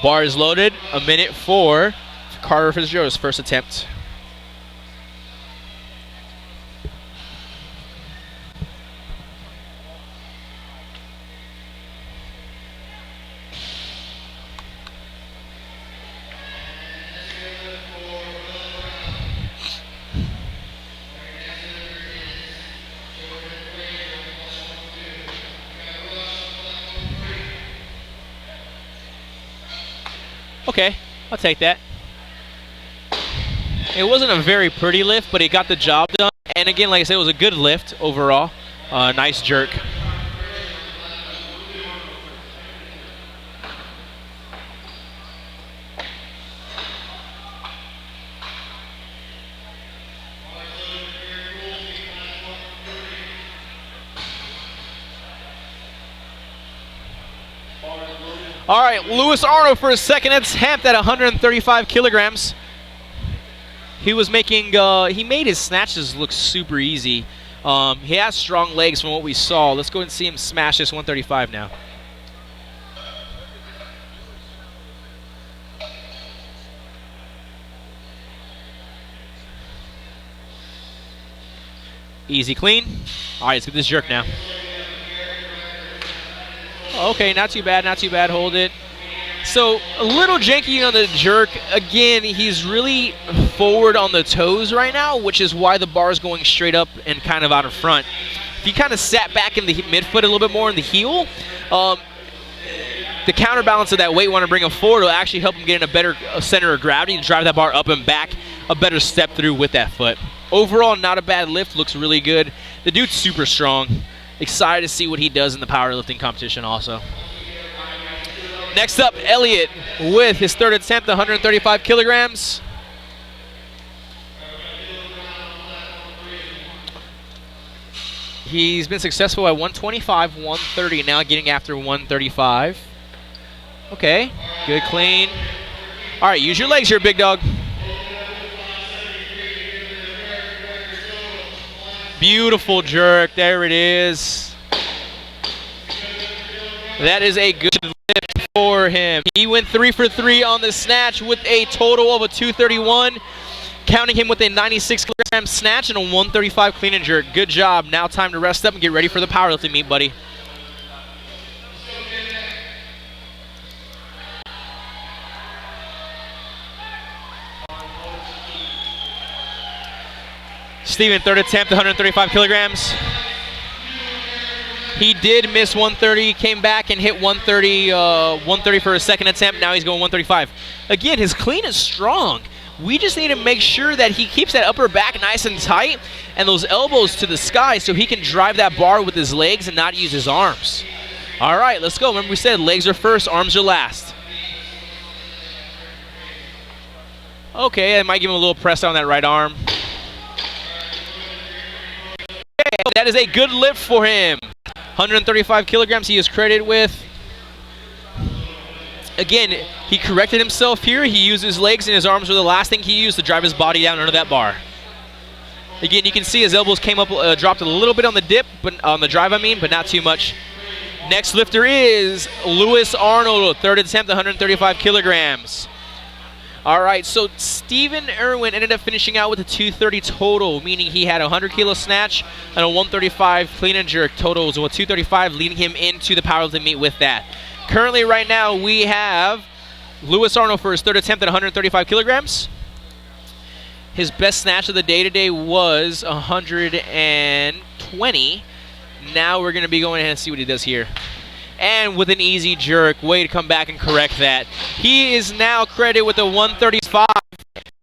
Speaker 1: Bar is loaded, a minute for Carter Fitzgerald's first attempt. Okay, I'll take that. It wasn't a very pretty lift, but it got the job done. And again, like I said, it was a good lift overall. Nice jerk. All right, Lewis Arnold for his second attempt at 135 kilograms. He was making, he made his snatches look super easy. He has strong legs from what we saw. Let's go and see him smash this 135 now. Easy clean. All right, let's get this jerk now. Okay, not too bad, not too bad. Hold it. So a little janky on the jerk. Again, he's really forward on the toes right now, which is why the bar is going straight up and kind of out in front. If he kind of sat back in the midfoot a little bit more in the heel, the counterbalance of that weight want to bring him forward will actually help him get in a better center of gravity to drive that bar up and back, a better step through with that foot. Overall, not a bad lift. Looks really good. The dude's super strong. Excited to see what he does in the powerlifting competition also. Next up, Elliott with his third attempt, 135 kilograms. He's been successful at 125, 130, now getting after 135. Okay, good clean. All right, use your legs here, big dog. Beautiful jerk, there it is. That is a good lift for him. He went 3 for 3 on the snatch with a total of a 231, counting him with a 96 kilogram snatch and a 135 clean and jerk. Good job. Now time to rest up and get ready for the powerlifting meet, buddy. Steven, third attempt, 135 kilograms. He did miss 130, came back and hit 130 for his second attempt. Now he's going 135. Again, his clean is strong. We just need to make sure that he keeps that upper back nice and tight and those elbows to the sky so he can drive that bar with his legs and not use his arms. All right, let's go. Remember we said legs are first, arms are last. Okay, I might give him a little press on that right arm. Okay, that is a good lift for him. 135 kilograms he is credited with. Again, he corrected himself here. He used his legs and his arms were the last thing he used to drive his body down under that bar. Again, you can see his elbows came up, dropped a little bit on the dip, but on the drive, but not too much. Next lifter is Lewis Arnold, third attempt, 135 kilograms. All right, so Stephen Erwin ended up finishing out with a 230 total, meaning he had a 100 kilo snatch and a 135 clean and jerk. Total was a 235, leading him into the powerlifting meet with that. Currently, right now, we have Lewis Arnold for his third attempt at 135 kilograms. His best snatch of the day today was 120. Now we're going to be going ahead and see what he does here. And with an easy jerk, way to come back and correct that. He is now credited with a 135,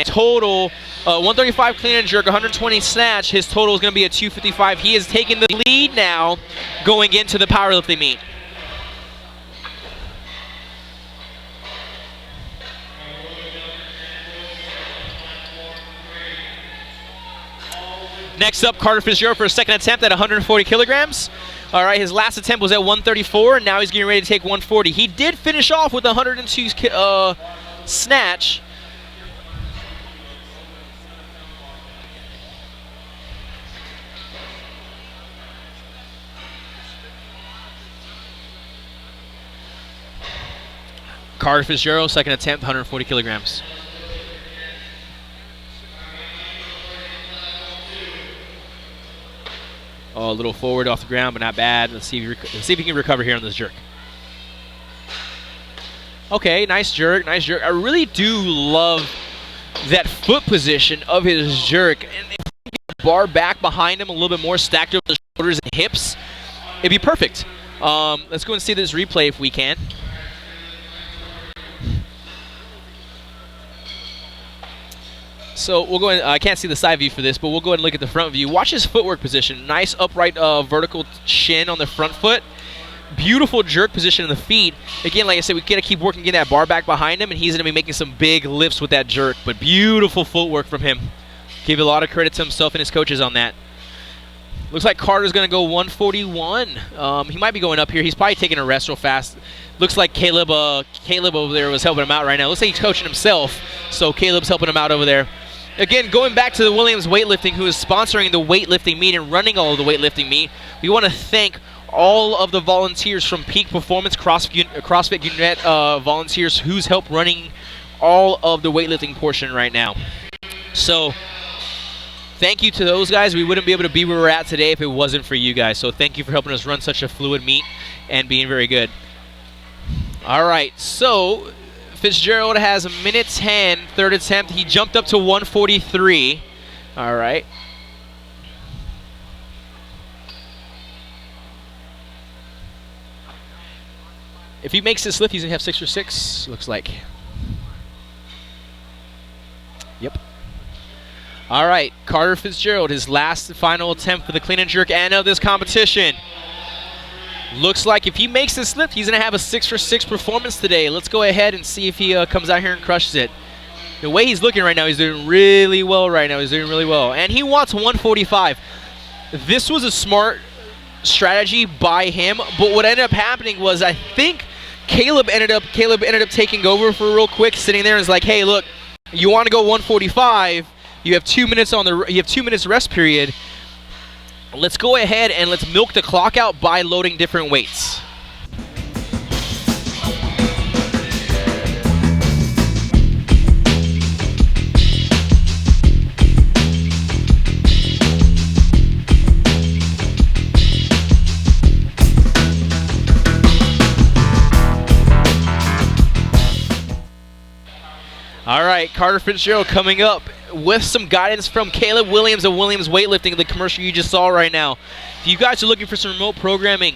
Speaker 1: total 135 clean and jerk, 120 snatch. His total is going to be a 255. He is taking the lead now going into the powerlifting meet. Next up, Carter Fitzgerald for a second attempt at 140 kilograms. All right, his last attempt was at 134, and now he's getting ready to take 140. He did finish off with 102 snatch. Carter Fitzgerald, second attempt, 140 kilograms. Oh, a little forward off the ground, but not bad. Let's see if he can recover here on this jerk. Okay, nice jerk, nice jerk. I really do love that foot position of his jerk. And if he get the bar back behind him a little bit more, stacked over the shoulders and hips, it'd be perfect. Let's go and see this replay if we can. So we'll go ahead, I can't see the side view for this, but we'll go ahead and look at the front view. Watch his footwork position. Nice upright vertical shin on the front foot. Beautiful jerk position in the feet. Again, like I said, we got to keep working, getting that bar back behind him, and he's going to be making some big lifts with that jerk. But beautiful footwork from him. Give a lot of credit to himself and his coaches on that. Looks like Carter's going to go 141. He might be going up here. He's probably taking a rest real fast. Looks like Caleb over there was helping him out right now. Looks like he's coaching himself, so Caleb's helping him out over there. Again, going back to the Williams Weightlifting, who is sponsoring the weightlifting meet and running all of the weightlifting meet, we want to thank all of the volunteers from Peak Performance, CrossFit Unit volunteers who's helped running all of the weightlifting portion right now. So thank you to those guys. We wouldn't be able to be where we're at today if it wasn't for you guys. So thank you for helping us run such a fluid meet and being very good. All right, so Fitzgerald has a minute 10, third attempt. He jumped up to 143. All right. If he makes this lift, he's going to have 6 for 6, looks like. Yep. All right, Carter Fitzgerald, his last final attempt for the clean and jerk and of this competition. Looks like if he makes this lift, he's going to have a 6 for 6 performance today. Let's go ahead and see if he comes out here and crushes it. The way he's looking right now, he's doing really well right now. He's doing really well. And he wants 145. This was a smart strategy by him, but what ended up happening was I think Caleb ended up taking over for real quick, sitting there and is like, hey, look, you want to go 145, you have 2 minutes rest period. Let's go ahead and let's milk the clock out by loading different weights. All right, Carter Fitzgerald coming up with some guidance from Caleb Williams of Williams Weightlifting, the commercial you just saw right now. If you guys are looking for some remote programming,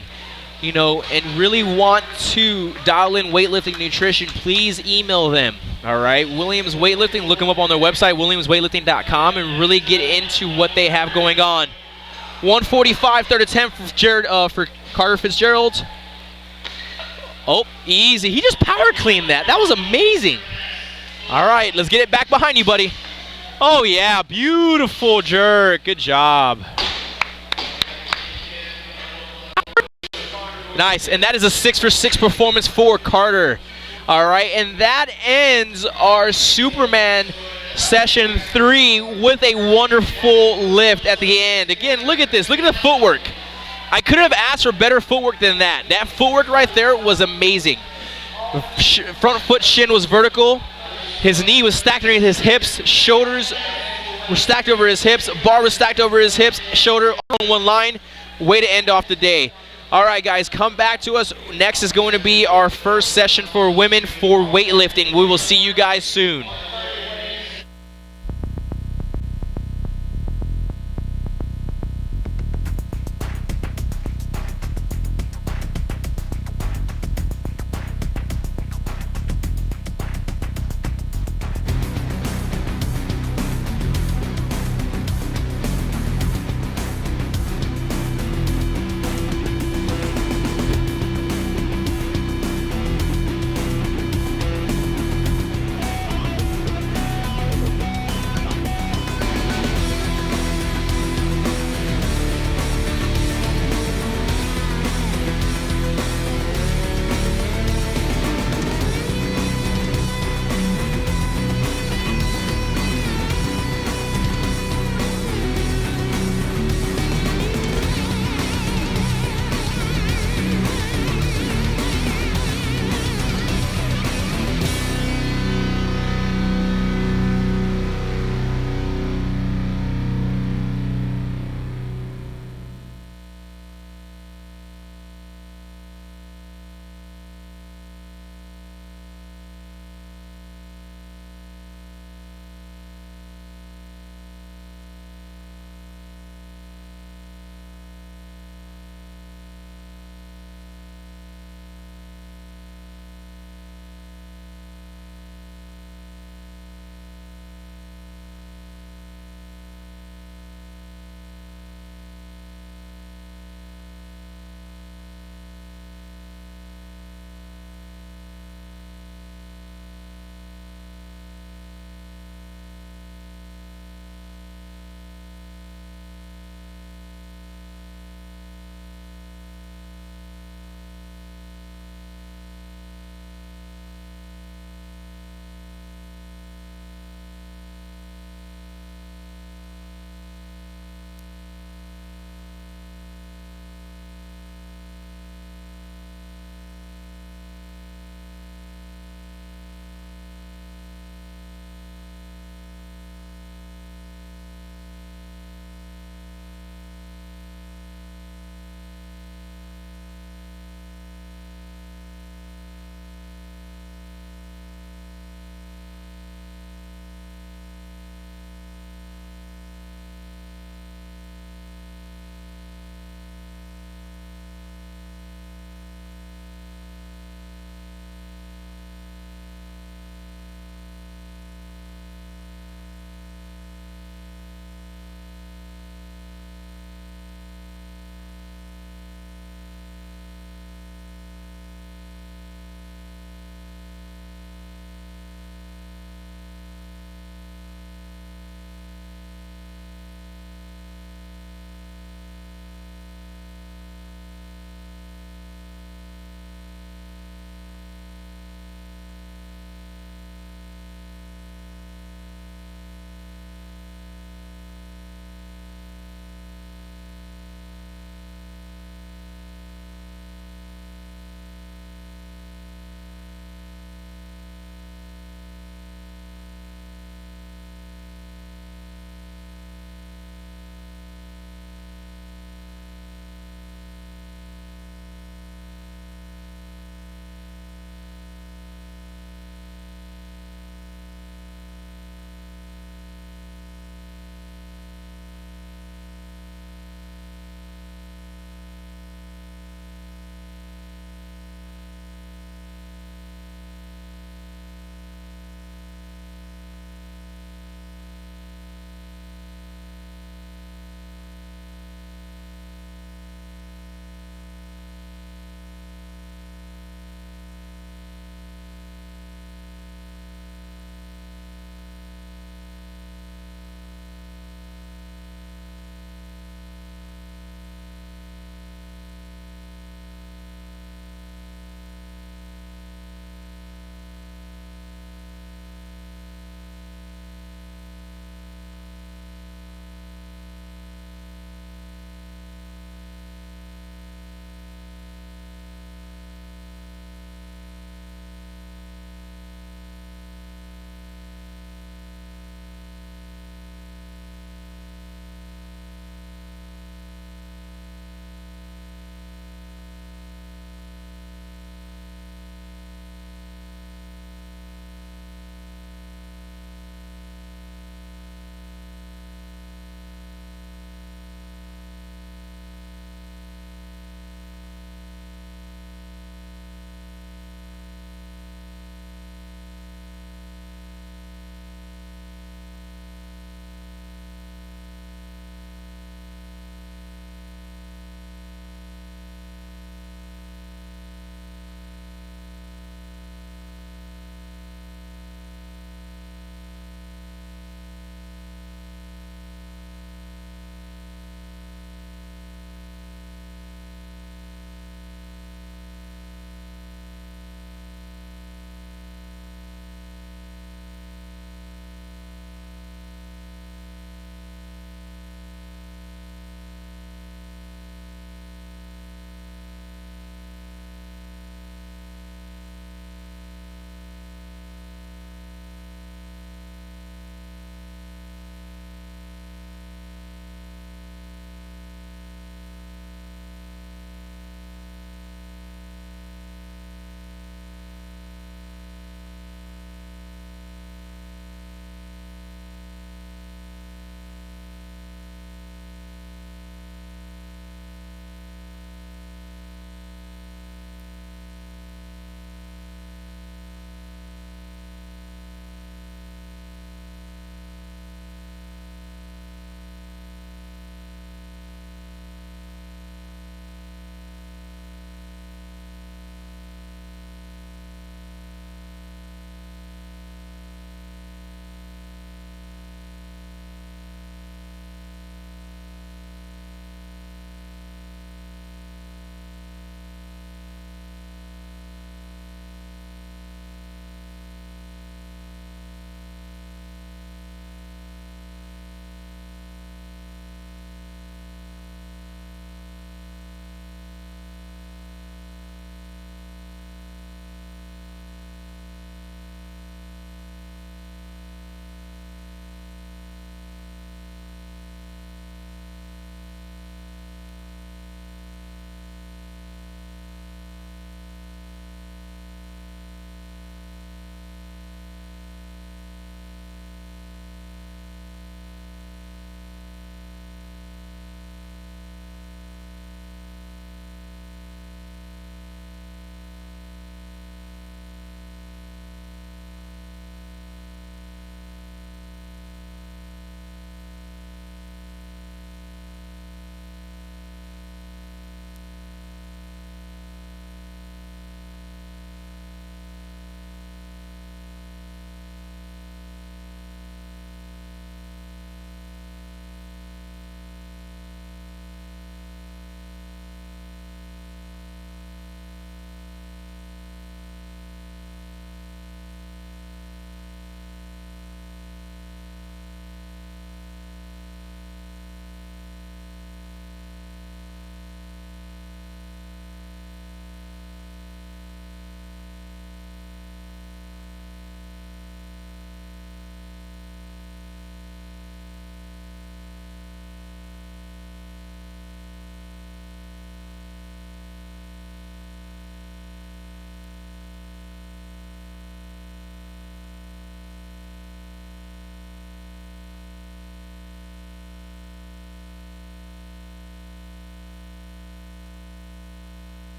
Speaker 1: and really want to dial in weightlifting nutrition, please email them. All right, Williams Weightlifting, look them up on their website, williamsweightlifting.com, and really get into what they have going on. 145, third attempt for Carter Fitzgerald. Oh, easy. He just power cleaned that. That was amazing. All right, let's get it back behind you, buddy. Oh, yeah, beautiful jerk. Good job. Nice, and that is a 6 for 6 performance for Carter. All right, and that ends our Superman session 3 with a wonderful lift at the end. Again, look at this. Look at the footwork. I couldn't have asked for better footwork than that. That footwork right there was amazing. Front foot shin was vertical. His knee was stacked underneath his hips. Shoulders were stacked over his hips. Bar was stacked over his hips. Shoulder on one line. Way to end off the day. All right, guys, come back to us. Next is going to be our first session for women for weightlifting. We will see you guys soon.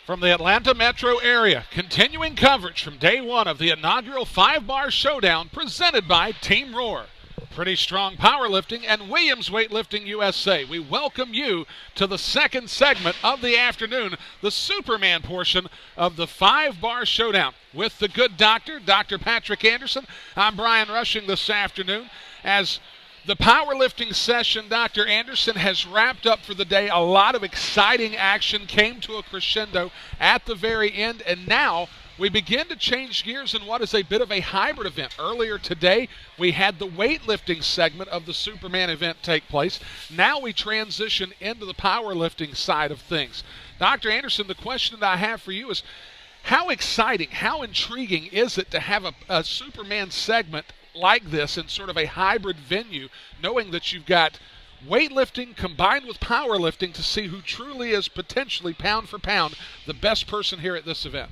Speaker 2: From the Atlanta metro area, continuing coverage from day one of the inaugural 5-bar showdown presented by Team Rohr, Pretty Strong Powerlifting, and Williams Weightlifting USA. We welcome you to the second segment of the afternoon, the Superman portion of the 5-bar showdown. With the good doctor, Dr. Patrick Anderson, I'm Brian Rushing this afternoon. As the powerlifting session, Dr. Anderson, has wrapped up for the day. A lot of exciting action came to a crescendo at the very end, and now we begin to change gears in what is a bit of a hybrid event. Earlier today, we had the weightlifting segment of the Superman event take place. Now we transition into the powerlifting side of things. Dr. Anderson, the question that I have for you is, how exciting, how intriguing is it to have a Superman segment like this in sort of a hybrid venue, knowing that you've got weightlifting combined with powerlifting to see who truly is potentially pound for pound the best person here at this event?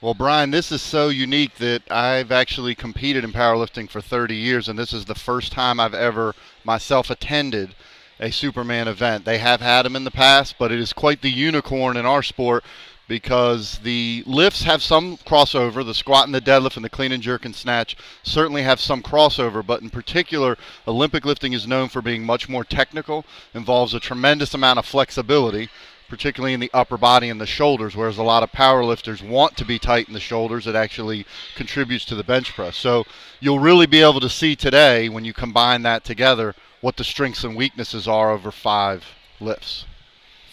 Speaker 3: Well, Brian, this is so unique that I've actually competed in powerlifting for 30 years, and this is the first time I've ever myself attended a Superman event. They have had them in the past, but it is quite the unicorn in our sport because the lifts have some crossover. The squat and the deadlift and the clean and jerk and snatch certainly have some crossover, but in particular, Olympic lifting is known for being much more technical, involves a tremendous amount of flexibility, particularly in the upper body and the shoulders, whereas a lot of power lifters want to be tight in the shoulders. It actually contributes to the bench press. So you'll really be able to see today, when you combine that together, what the strengths and weaknesses are over 5 lifts.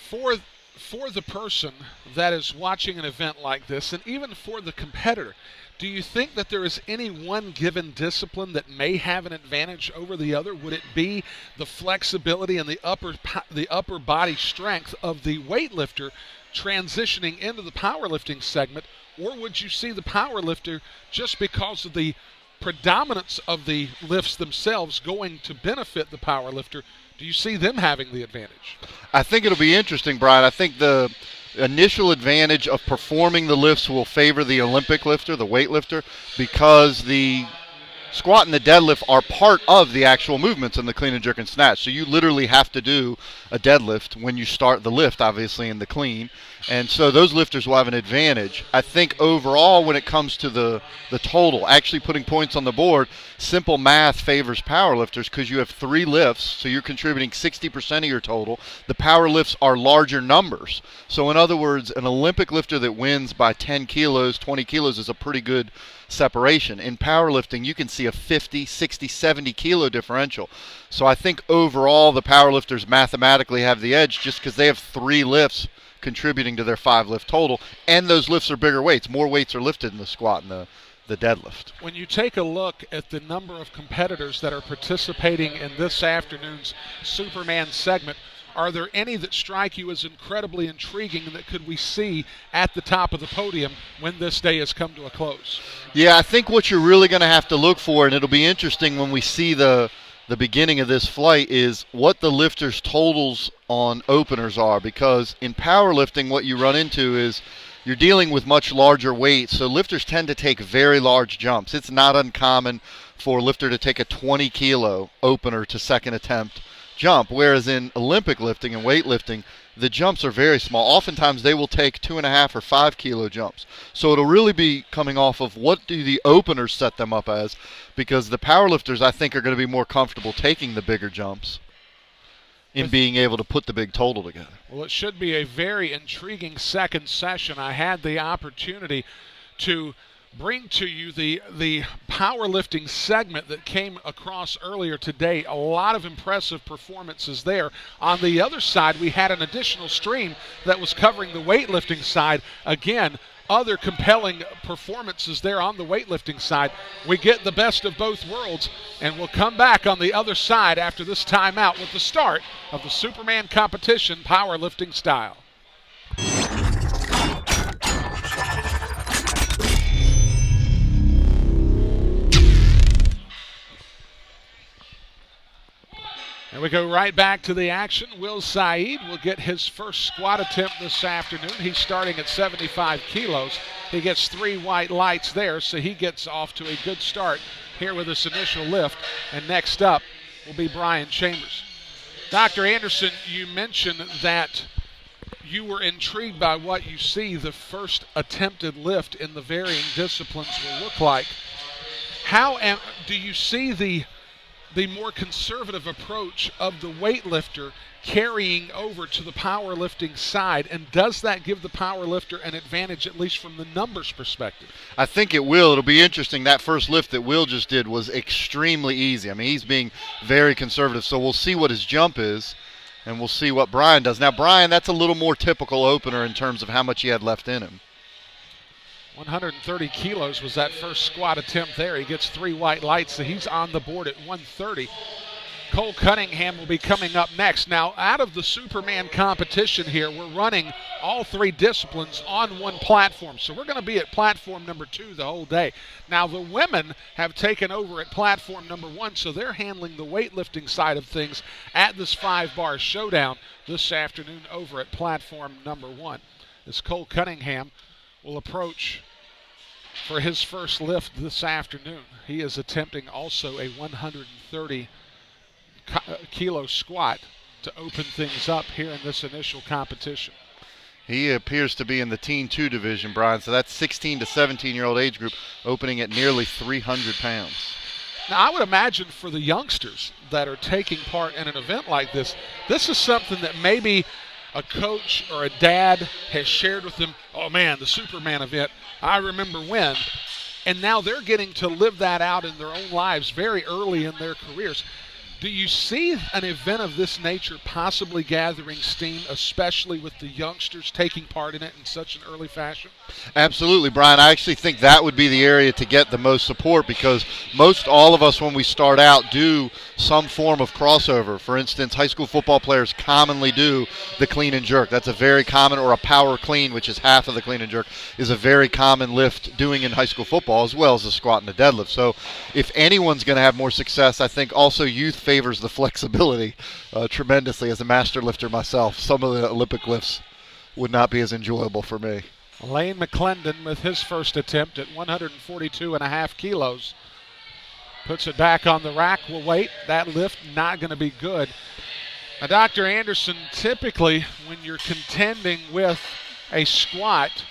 Speaker 2: For the person that is watching an event like this, and even for the competitor, do you think that there is any one given discipline that may have an advantage over the other? Would it be the flexibility and the upper body strength of the weightlifter transitioning into the powerlifting segment, or would you see the powerlifter, just because of the predominance of the lifts themselves, going to benefit the powerlifter? Do you see them having the advantage?
Speaker 3: I think it'll be interesting, Brian. I think the initial advantage of performing the lifts will favor the Olympic lifter, the weightlifter, because the squat and the deadlift are part of the actual movements in the clean and jerk and snatch. So you literally have to do a deadlift when you start the lift, obviously, in the clean. And so those lifters will have an advantage. I think overall, when it comes to the total, actually putting points on the board, simple math favors powerlifters because you have 3 lifts, so you're contributing 60% of your total. The power lifts are larger numbers. So in other words, an Olympic lifter that wins by 10 kilos, 20 kilos is a pretty good separation. In powerlifting, you can see a 50, 60, 70 kilo differential. So I think overall the powerlifters mathematically have the edge just because they have 3 lifts contributing to their 5 lift total, and those lifts are bigger weights. More weights are lifted in the squat and the deadlift.
Speaker 2: When you take a look at the number of competitors that are participating in this afternoon's Superman segment, are there any that strike you as incredibly intriguing that could we see at the top of the podium when this day has come to a close?
Speaker 3: Yeah, I think what you're really going to have to look for, and it'll be interesting when we see the beginning of this flight, is what the lifters' totals on openers are, because in powerlifting what you run into is you're dealing with much larger weights, so lifters tend to take very large jumps. It's not uncommon for a lifter to take a 20 kilo opener to second attempt jump, whereas in Olympic lifting and weightlifting, the jumps are very small. Oftentimes they will take 2.5 or 5 kilo jumps. So it'll really be coming off of what do the openers set them up as, because the powerlifters, I think, are going to be more comfortable taking the bigger jumps in being able to put the big total together.
Speaker 2: Well, it should be a very intriguing second session. I had the opportunity to bring to you the powerlifting segment that came across earlier today. A lot of impressive performances there. On the other side, we had an additional stream that was covering the weightlifting side. Again, other compelling performances there on the weightlifting side. We get the best of both worlds, and we'll come back on the other side after this timeout with the start of the Superman competition, powerlifting style. And we go right back to the action. Will Saeed will get his first squat attempt this afternoon. He's starting at 75 kilos. He gets 3 white lights there, so he gets off to a good start here with this initial lift. And next up will be Brian Chambers. Dr. Anderson, you mentioned that you were intrigued by what you see the first attempted lift in the varying disciplines will look like. Do you see the more conservative approach of the weightlifter carrying over to the powerlifting side, and does that give the powerlifter an advantage, at least from the numbers perspective?
Speaker 3: I think it will. It'll be interesting. That first lift that Will just did was extremely easy. I mean, he's being very conservative, so we'll see what his jump is, and we'll see what Brian does. Now, Brian, that's a little more typical opener in terms of how much he had left in him.
Speaker 2: 130 kilos was that first squat attempt there. He gets 3 white lights, so he's on the board at 130. Cole Cunningham will be coming up next. Now, out of the Superman competition here, we're running all 3 disciplines on one platform. So we're going to be at platform number 2 the whole day. Now, the women have taken over at platform number 1, so they're handling the weightlifting side of things at this 5-bar showdown this afternoon over at platform number 1. As Cole Cunningham will approach for his first lift this afternoon. He is attempting also a 130 kilo squat to open things up here in this initial competition.
Speaker 3: He appears to be in the Teen 2 division, Brian, so that's 16 to 17-year-old age group, opening at nearly 300 pounds.
Speaker 2: Now, I would imagine for the youngsters that are taking part in an event like this is something that maybe a coach or a dad has shared with them. Oh, man, the Superman event, I remember when. And now they're getting to live that out in their own lives very early in their careers. Do you see an event of this nature possibly gathering steam, especially with the youngsters taking part in it in such an early fashion?
Speaker 3: Absolutely, Brian. I actually think that would be the area to get the most support, because most all of us when we start out do some form of crossover. For instance, high school football players commonly do the clean and jerk. That's a very common, or a power clean, which is half of the clean and jerk, is a very common lift doing in high school football, as well as the squat and the deadlift. So if anyone's going to have more success, I think also youth favors the flexibility tremendously. As a master lifter myself, some of the Olympic lifts would not be as enjoyable for me.
Speaker 2: Lane McLendon with his first attempt at 142.5 kilos. Puts it back on the rack. Will wait. That lift not going to be good. Now, Dr. Anderson, typically when you're contending with a squat,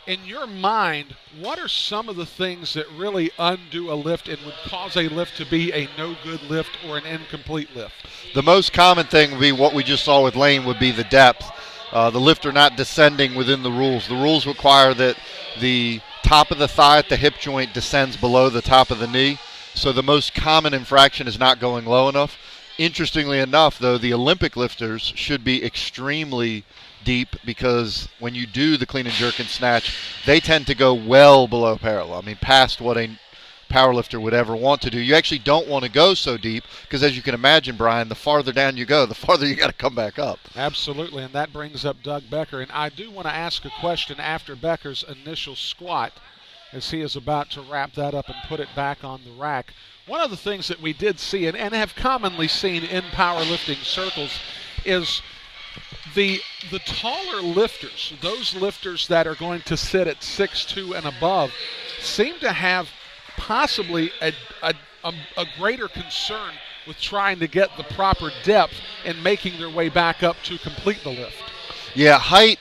Speaker 2: in your mind, what are some of the things that really undo a lift and would cause a lift to be a no-good lift or an incomplete lift?
Speaker 3: The most common thing would be what we just saw with Lane, would be the depth. The lifter not descending within the rules. The rules require that the top of the thigh at the hip joint descends below the top of the knee. So the most common infraction is not going low enough. Interestingly enough, though, the Olympic lifters should be extremely deep, because when you do the clean and jerk and snatch, they tend to go well below parallel. I mean, past what a powerlifter would ever want to do. You actually don't want to go so deep, because as you can imagine, Brian, the farther down you go, the farther you got to come back up.
Speaker 2: Absolutely, and that brings up Doug Becker. And I do want to ask a question after Becker's initial squat, as he is about to wrap that up and put it back on the rack. One of the things that we did see and have commonly seen in powerlifting circles is the taller lifters, those lifters that are going to sit at 6'2" and above, seem to have possibly a greater concern with trying to get the proper depth and making their way back up to complete the lift.
Speaker 3: Yeah, height,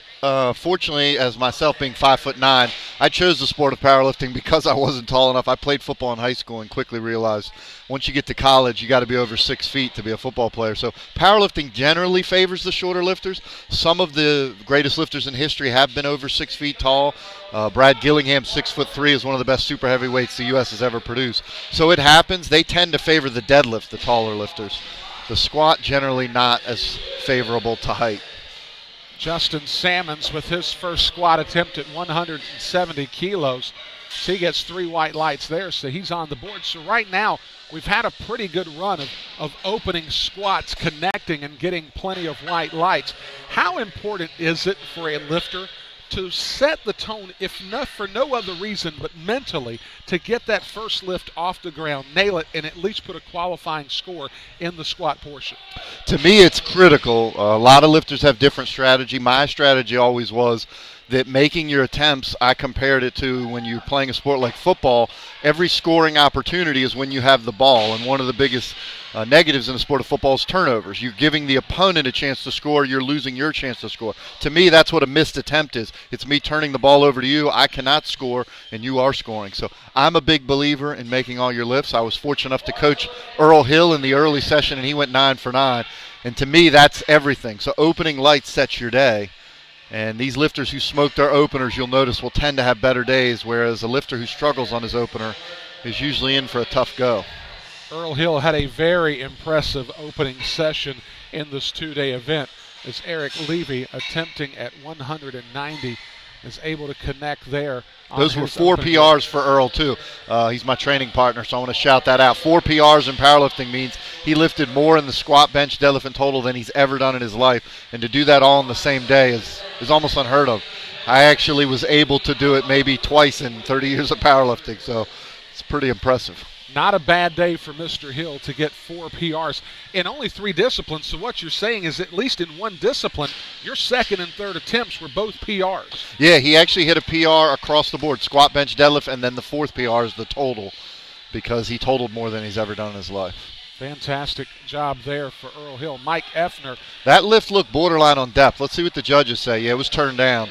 Speaker 3: fortunately, as myself being 5'9", I chose the sport of powerlifting because I wasn't tall enough. I played football in high school and quickly realized once you get to college, you got to be over 6 feet to be a football player. So powerlifting generally favors the shorter lifters. Some of the greatest lifters in history have been over 6 feet tall. Brad Gillingham, 6'3", is one of the best super heavyweights the U.S. has ever produced. So it happens. They tend to favor the deadlift, the taller lifters. The squat generally not as favorable to height.
Speaker 2: Justin Sammons with his first squat attempt at 170 kilos. So he gets 3 white lights there, so he's on the board. So right now, we've had a pretty good run of opening squats, connecting and getting plenty of white lights. How important is it for a lifter to set the tone, if not for no other reason but mentally, to get that first lift off the ground, nail it, and at least put a qualifying score in the squat portion?
Speaker 3: To me, it's critical. A lot of lifters have different strategy. My strategy always was that making your attempts, I compared it to when you're playing a sport like football, every scoring opportunity is when you have the ball. And one of the biggest negatives in the sport of football is turnovers. You're giving the opponent a chance to score. You're losing your chance to score. To me, that's what a missed attempt is. It's me turning the ball over to you. I cannot score, and you are scoring. So I'm a big believer in making all your lifts. I was fortunate enough to coach Earl Hill in the early session, and he went 9 for 9. And to me, that's everything. So opening light sets your day. And these lifters who smoke their openers, you'll notice, will tend to have better days, whereas a lifter who struggles on his opener is usually in for a tough go.
Speaker 2: Earl Hill had a very impressive opening session in this 2-day event as Eric Levy, attempting at 190, is able to connect there.
Speaker 3: Those were 4 PRs for Earl, too. He's my training partner, so I want to shout that out. 4 PRs in powerlifting means he lifted more in the squat, bench, deadlift, and total than he's ever done in his life. And to do that all in the same day is almost unheard of. I actually was able to do it maybe twice in 30 years of powerlifting, so it's pretty impressive.
Speaker 2: Not a bad day for Mr. Hill to get 4 PRs in only 3 disciplines. So what you're saying is at least in one discipline, your second and third attempts were both PRs.
Speaker 3: Yeah, he actually hit a PR across the board, squat, bench, deadlift, and then the 4th PR is the total because he totaled more than he's ever done in his life.
Speaker 2: Fantastic job there for Earl Hill. Mike Effner.
Speaker 3: That lift looked borderline on depth. Let's see what the judges say. Yeah, it was turned down.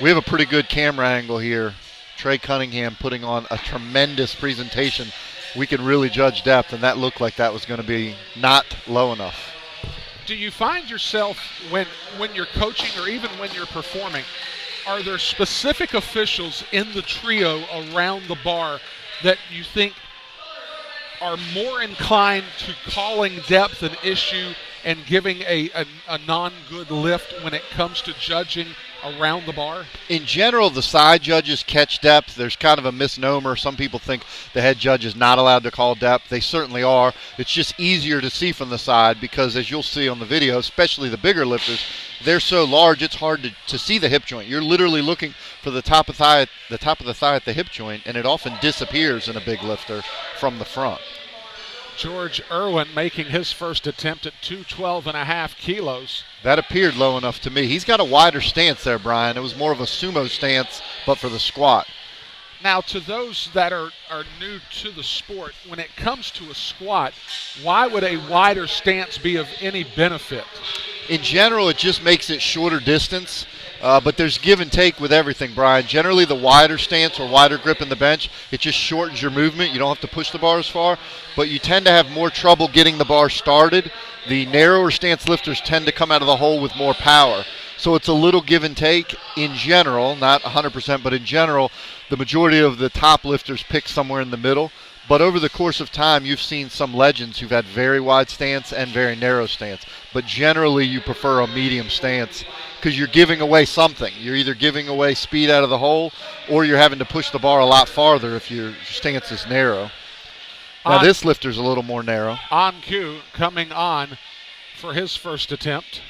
Speaker 3: We have a pretty good camera angle here. Trey Cunningham putting on a tremendous presentation. We can really judge depth, and that looked like that was going to be not low enough.
Speaker 2: Do you find yourself, when you're coaching or even when you're performing, are there specific officials in the trio around the bar that you think are more inclined to calling depth an issue and giving a non-good lift when it comes to judging around the bar?
Speaker 3: In general, the side judges catch depth. There's kind of a misnomer. Some people think the head judge is not allowed to call depth. They certainly are. It's just easier to see from the side because, as you'll see on the video, especially the bigger lifters, they're so large it's hard to see the hip joint. You're literally looking for the top of the thigh at the hip joint, and it often disappears in a big lifter from the front.
Speaker 2: George Erwin making his first attempt at 212.5 kilos.
Speaker 3: That appeared low enough to me. He's got a wider stance there, Brian. It was more of a sumo stance, but for the squat.
Speaker 2: Now, to those that are new to the sport, when it comes to a squat, why would a wider stance be of any benefit?
Speaker 3: In general, it just makes it shorter distance. But there's give and take with everything, Brian. Generally, the wider stance or wider grip in the bench, it just shortens your movement. You don't have to push the bar as far, but you tend to have more trouble getting the bar started. The narrower stance lifters tend to come out of the hole with more power. So it's a little give and take in general, not 100%, but in general, the majority of the top lifters pick somewhere in the middle. But over the course of time, you've seen some legends who've had very wide stance and very narrow stance. But generally, you prefer a medium stance because you're giving away something. You're either giving away speed out of the hole or you're having to push the bar a lot farther if your stance is narrow. Now, this lifter's a little more narrow.
Speaker 2: Anh Cu coming on for his first attempt.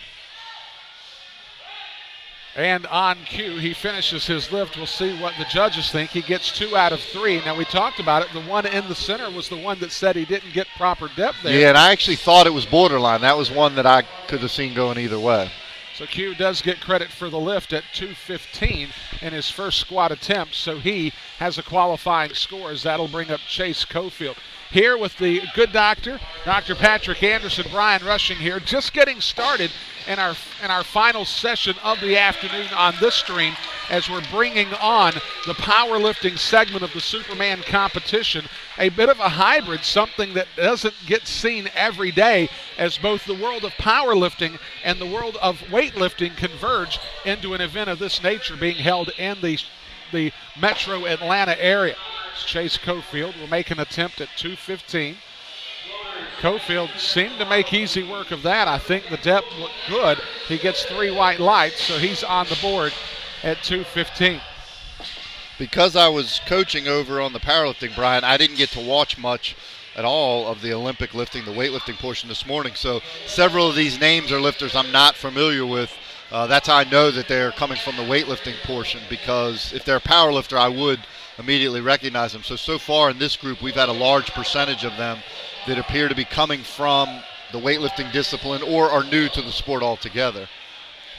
Speaker 2: And Anh Cu, he finishes his lift. We'll see what the judges think. He gets 2 out of 3. Now, we talked about it. The one in the center was the one that said he didn't get proper depth there.
Speaker 3: Yeah, and I actually thought it was borderline. That was one that I could have seen going either way.
Speaker 2: So Q does get credit for the lift at 215 in his first squat attempt. So he has a qualifying score as that'll bring up Chase Cofield. Here with the good doctor, Dr. Patrick Anderson, Brian Rushing here, just getting started in our final session of the afternoon on this stream as we're bringing on the powerlifting segment of the Superman competition, a bit of a hybrid, something that doesn't get seen every day as both the world of powerlifting and the world of weightlifting converge into an event of this nature being held in the metro Atlanta area. Chase Cofield will make an attempt at 215. Cofield seemed to make easy work of that. I think the depth looked good. He gets 3 white lights, so he's on the board at 215.
Speaker 3: Because I was coaching over on the powerlifting, Brian, I didn't get to watch much at all of the Olympic lifting, the weightlifting portion this morning. So several of these names are lifters I'm not familiar with. That's how I know that they're coming from the weightlifting portion, because if they're a powerlifter, I would immediately recognize them. So far in this group, we've had a large percentage of them that appear to be coming from the weightlifting discipline or are new to the sport altogether.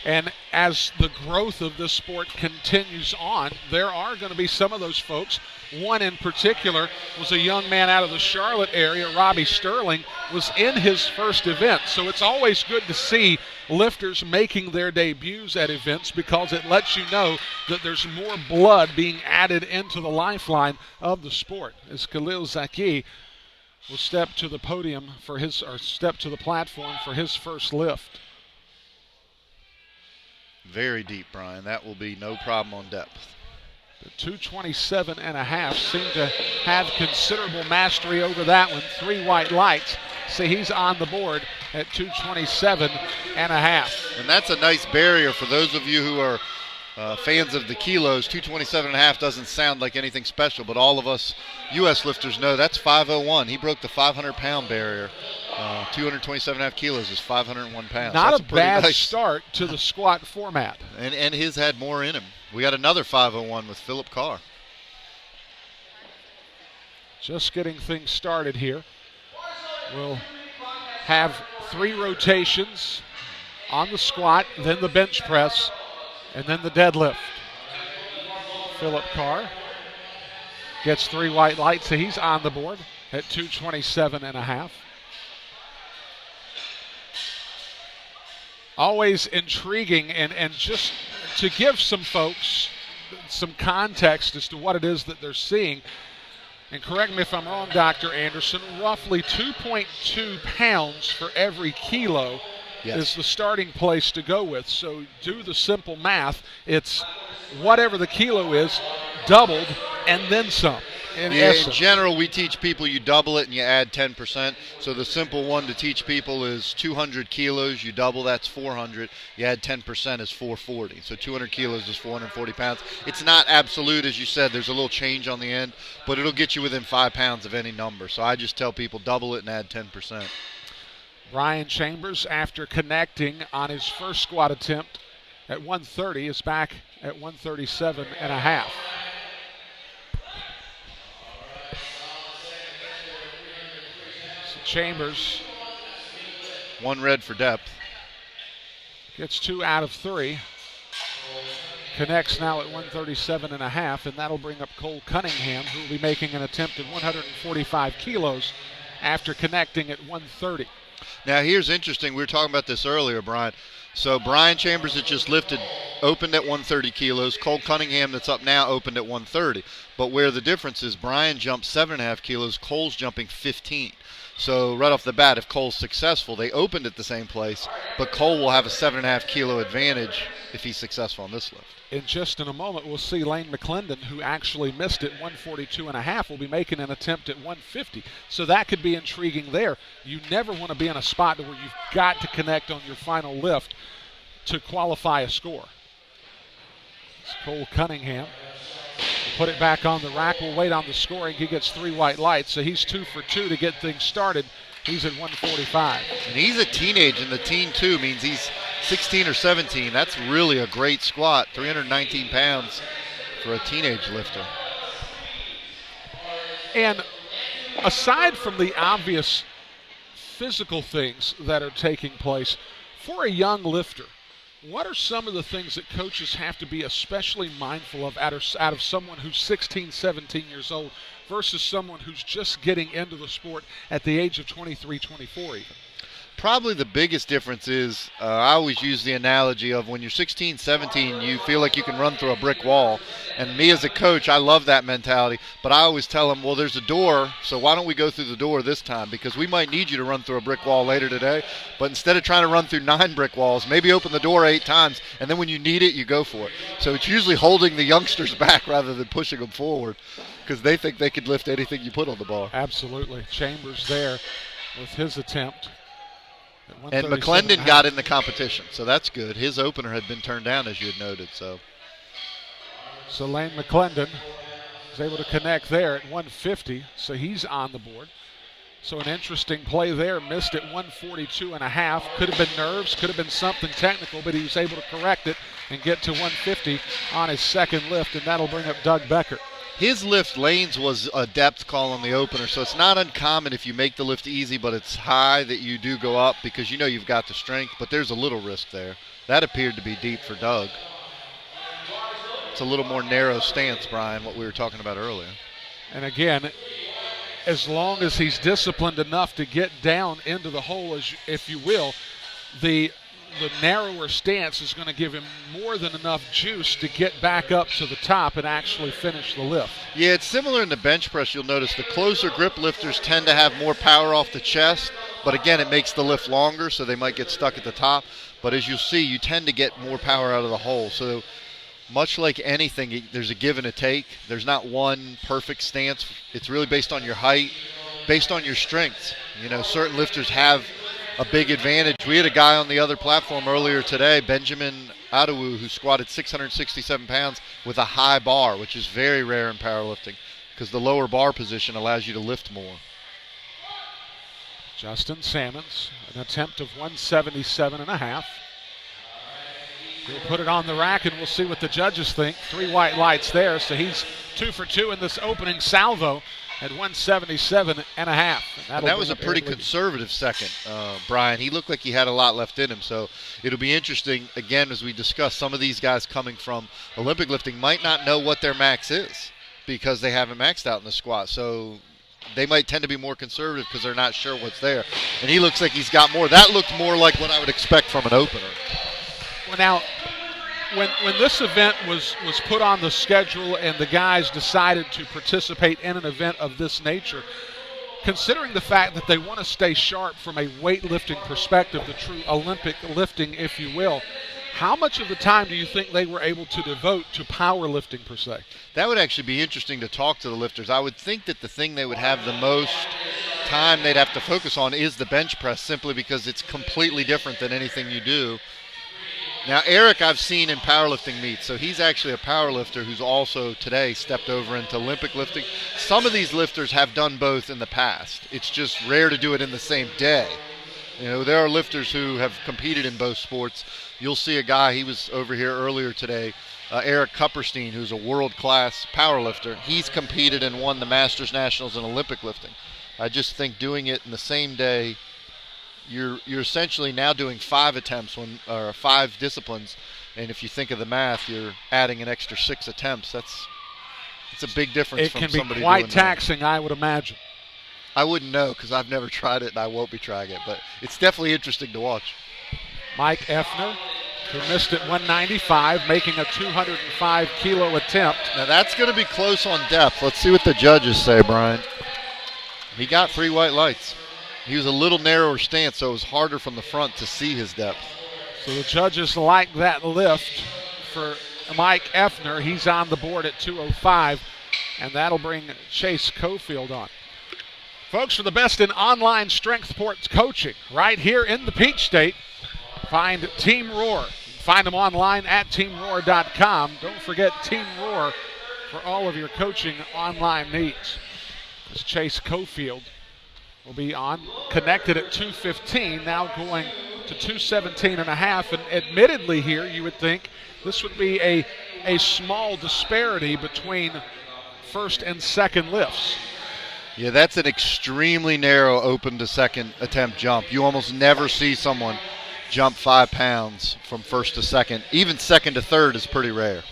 Speaker 2: And as the growth of this sport continues on, there are going to be some of those folks. One in particular was a young man out of the Charlotte area, Robbie Sterling, was in his first event. So it's always good to see lifters making their debuts at events because it lets you know that there's more blood being added into the lifeline of the sport. As Kalil Zaky will step to the podium for his, or step to the platform for his first lift.
Speaker 3: Very deep, Brian. That will be no problem on depth.
Speaker 2: The 227.5 seem to have considerable mastery over that one. 3 white lights. So he's on the board at 227.5.
Speaker 3: And that's a nice barrier for those of you who are fans of the kilos. 227.5 doesn't sound like anything special, but all of us U.S. lifters know that's 501. He broke the 500-pound barrier. 227.5 kilos is 501 pounds.
Speaker 2: Not
Speaker 3: that's
Speaker 2: a bad
Speaker 3: nice
Speaker 2: start to the squat format.
Speaker 3: And his had more in him. We got another 501 with Phillip Carr.
Speaker 2: Just getting things started here. We'll have 3 rotations on the squat, then the bench press, and then the deadlift. Phillip Carr gets 3 white lights, so he's on the board at 227.5. Always intriguing, and just to give some folks some context as to what it is that they're seeing, and correct me if I'm wrong, Dr. Anderson, roughly 2.2 pounds for every kilo is the starting place to go with. So do the simple math. It's whatever the kilo is, doubled, and then some. In
Speaker 3: general, we teach people you double it and you add 10%. So the simple one to teach people is 200 kilos, you double, that's 400. You add 10% is 440. So 200 kilos is 440 pounds. It's not absolute, as you said. There's a little change on the end, but it'll get you within 5 pounds of any number. So I just tell people double it and add 10%.
Speaker 2: Brian Chambers, after connecting on his first squat attempt at 130, is back at 137.5. Chambers.
Speaker 3: 1 red for depth.
Speaker 2: Gets 2 out of 3. Connects now at 137.5, and that'll bring up Cole Cunningham, who will be making an attempt at 145 kilos after connecting at 130.
Speaker 3: Now here's interesting. We were talking about this earlier, Brian. So Brian Chambers that just lifted opened at 130 kilos. Cole Cunningham that's up now opened at 130. But where the difference is, Brian jumped 7.5 kilos. Cole's jumping 15. So right off the bat, if Cole's successful, they opened at the same place, but Cole will have a 7.5 kilo advantage if he's successful on this lift.
Speaker 2: In a moment, we'll see Lane McLendon, who actually missed at 142.5, will be making an attempt at 150. So that could be intriguing there. You never want to be in a spot where you've got to connect on your final lift to qualify a score. It's Cole Cunningham. Put it back on the rack. We'll wait on the scoring. He gets 3 white lights, so he's 2 for 2 to get things started. He's at 145.
Speaker 3: And he's a teenage, and the teen 2 means he's 16 or 17. That's really a great squat, 319 pounds for a teenage lifter.
Speaker 2: And aside from the obvious physical things that are taking place, for a young lifter, what are some of the things that coaches have to be especially mindful of out of someone who's 16, 17 years old versus someone who's just getting into the sport at the age of 23, 24 even?
Speaker 3: Probably the biggest difference is, I always use the analogy of when you're 16, 17, you feel like you can run through a brick wall. And me as a coach, I love that mentality. But I always tell them, well, there's a door, so why don't we go through the door this time? Because we might need you to run through a brick wall later today. But instead of trying to run through 9 brick walls, maybe open the door 8 times, and then when you need it, you go for it. So it's usually holding the youngsters back rather than pushing them forward because they think they could lift anything you put on the bar.
Speaker 2: Absolutely. Chambers there with his attempt.
Speaker 3: And McLendon got in the competition, so that's good. His opener had been turned down, as you had noted. So
Speaker 2: Lane McLendon is able to connect there at 150, so he's on the board. So an interesting play there, missed at 142.5. Could have been nerves, could have been something technical, but he was able to correct it and get to 150 on his second lift, and that'll bring up Doug Becker.
Speaker 3: His lift, Lane's, was a depth call on the opener, so it's not uncommon if you make the lift easy but it's high that you do go up because you know you've got the strength, but there's a little risk there. That appeared to be deep for Doug. It's a little more narrow stance, Brian, what we were talking about earlier.
Speaker 2: And again, as long as he's disciplined enough to get down into the hole, if you will, the narrower stance is going to give him more than enough juice to get back up to the top and actually finish the lift.
Speaker 3: Yeah, it's similar in the bench press. You'll notice the closer grip lifters tend to have more power off the chest, but again, it makes the lift longer, so they might get stuck at the top. But as you'll see, you tend to get more power out of the hole. So much like anything, there's a give and a take. There's not one perfect stance. It's really based on your height, based on your strengths. You know, certain lifters have a big advantage. We had a guy on the other platform earlier today, Benjamin Adewu, who squatted 667 pounds with a high bar, which is very rare in powerlifting because the lower bar position allows you to lift more.
Speaker 2: Justin Sammons, an attempt of 177.5. He'll put it on the rack, and we'll see what the judges think. 3 white lights there, so he's 2 for 2 in this opening salvo at 177.5.
Speaker 3: And that was a pretty conservative second, Brian. He looked like he had a lot left in him, so it'll be interesting, again, as we discuss, some of these guys coming from Olympic lifting might not know what their max is because they haven't maxed out in the squat, so they might tend to be more conservative because they're not sure what's there. And he looks like he's got more. That looked more like what I would expect from an opener.
Speaker 2: Well, now, when this event was put on the schedule and the guys decided to participate in an event of this nature, considering the fact that they want to stay sharp from a weightlifting perspective, the true Olympic lifting, if you will, how much of the time do you think they were able to devote to powerlifting per se?
Speaker 3: That would actually be interesting to talk to the lifters. I would think that the thing they would have the most time they'd have to focus on is the bench press, simply because it's completely different than anything you do. Now, Eric I've seen in powerlifting meets, so he's actually a powerlifter who's also today stepped over into Olympic lifting. Some of these lifters have done both in the past. It's just rare to do it in the same day. You know, there are lifters who have competed in both sports. You'll see a guy, he was over here earlier today, Eric Kupperstein, who's a world-class powerlifter. He's competed and won the Masters Nationals in Olympic lifting. I just think doing it in the same day, you're essentially now doing 5 attempts or 5 disciplines, and if you think of the math, you're adding an extra 6 attempts. It's a big difference from somebody doing that.
Speaker 2: It can be quite taxing, I would imagine.
Speaker 3: I wouldn't know because I've never tried it and I won't be trying it, but it's definitely interesting to watch.
Speaker 2: Mike Effner, who missed at 195, making a 205-kilo attempt.
Speaker 3: Now that's going to be close on depth. Let's see what the judges say, Brian. He got 3 white lights. He was a little narrower stance, so it was harder from the front to see his depth.
Speaker 2: So the judges like that lift for Mike Effner. He's on the board at 205, and that'll bring Chase Cofield on. Folks, for the best in online strength sports coaching right here in the Peach State, find Team Rohr. Find them online at teamrohr.com. Don't forget Team Rohr for all of your coaching online needs. As Chase Cofield will be on, connected at 215, now going to 217.5. And admittedly here, you would think this would be a small disparity between first and second lifts.
Speaker 3: Yeah, that's an extremely narrow open to second attempt jump. You almost never see someone jump 5 pounds from first to second. Even second to third is pretty rare.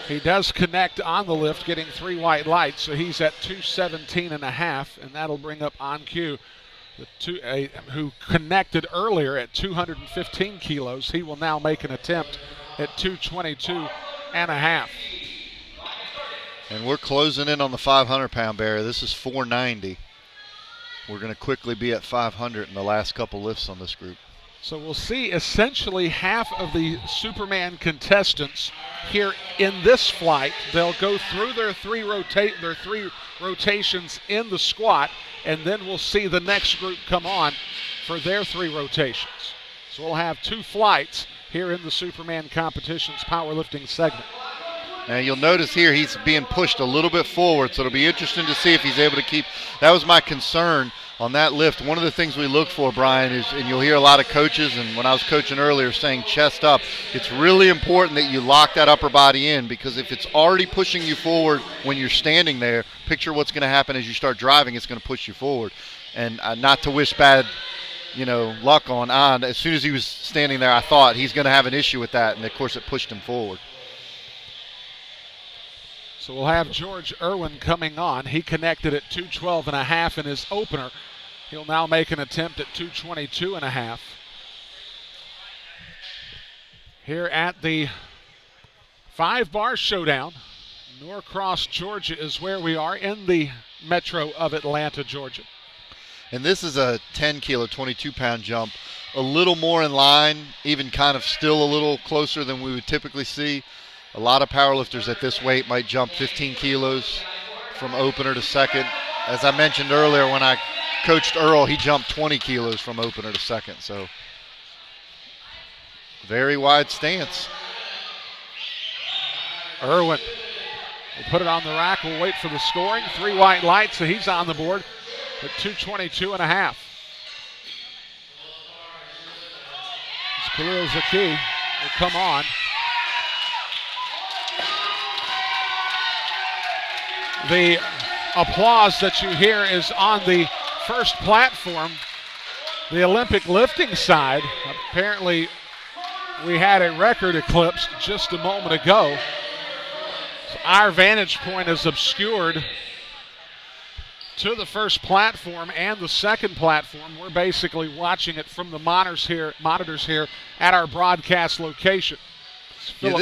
Speaker 2: He does connect on the lift, getting 3 white lights, so he's at 217.5, and that'll bring up On Cue, who connected earlier at 215 kilos. He will now make an attempt at 222.5.
Speaker 3: And we're closing in on the 500-pound barrier. This is 490. We're going to quickly be at 500 in the last couple lifts on this group.
Speaker 2: So we'll see essentially half of the Superman contestants here in this flight. They'll go through their three rotations in the squat, and then we'll see the next group come on for their 3 rotations. So we'll have 2 flights here in the Superman competition's powerlifting segment.
Speaker 3: Now you'll notice here he's being pushed a little bit forward, so it'll be interesting to see if he's able to keep. That was my concern on that lift. One of the things we look for, Brian, is, and you'll hear a lot of coaches, and when I was coaching earlier saying chest up, it's really important that you lock that upper body in, because if it's already pushing you forward when you're standing there, picture what's going to happen as you start driving. It's going to push you forward. And not to wish bad luck on. As soon as he was standing there, I thought he's going to have an issue with that, and of course it pushed him forward.
Speaker 2: So we'll have George Erwin coming on. He connected at 212.5 in his opener. He'll now make an attempt at 222.5. Here at the 5-bar showdown. Norcross, Georgia is where we are in the metro of Atlanta, Georgia.
Speaker 3: And this is a 10 kilo, 22-pound jump. A little more in line, even kind of still a little closer than we would typically see. A lot of powerlifters at this weight might jump 15 kilos from opener to second. As I mentioned earlier, when I coached Earl, he jumped 20 kilos from opener to second. So very wide stance.
Speaker 2: Erwin will put it on the rack. We'll wait for the scoring. 3 white lights, so he's on the board at 222.5. Kalil Zaky will come on. The applause that you hear is on the first platform, the Olympic lifting side. Apparently, we had a record eclipsed just a moment ago. So our vantage point is obscured to the first platform and the second platform. We're basically watching it from the monitors here at our broadcast location.
Speaker 3: Yeah,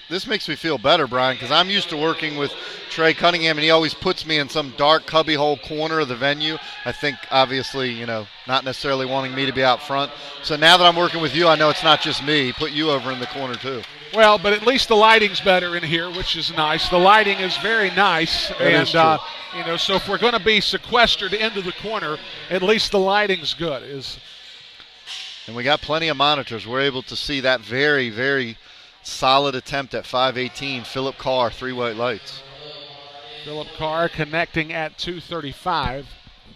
Speaker 3: this makes me feel better, Brian, because I'm used to working with Trey Cunningham, and he always puts me in some dark cubbyhole corner of the venue. I think, obviously, not necessarily wanting me to be out front. So now that I'm working with you, I know it's not just me. He put you over in the corner, too.
Speaker 2: Well, but at least the lighting's better in here, which is nice. The lighting is very nice. So if we're going to be sequestered into the corner, at least the lighting's good.
Speaker 3: And we got plenty of monitors. We're able to see that very, very solid attempt at 518. Phillip Carr, 3 white lights.
Speaker 2: Phillip Carr connecting at 235.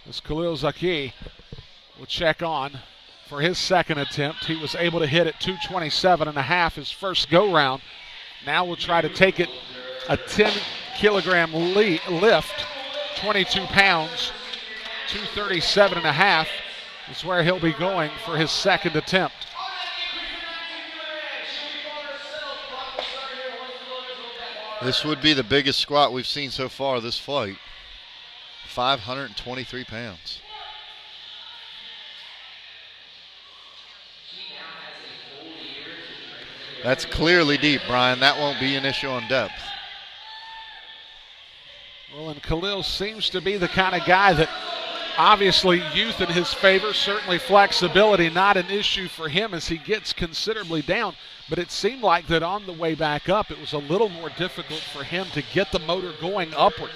Speaker 2: As Kalil Zaky will check on for his second attempt. He was able to hit at 227.5 his first go-round. Now we'll try to take it a 10-kilogram lift, 22 pounds, 237.5 is where he'll be going for his second attempt.
Speaker 3: This would be the biggest squat we've seen so far this flight. 523 pounds. That's clearly deep, Brian. That won't be an issue on depth.
Speaker 2: Well, and Kalil seems to be the kind of guy that obviously youth in his favor, certainly flexibility not an issue for him as he gets considerably down. But it seemed like that on the way back up, it was a little more difficult for him to get the motor going upward.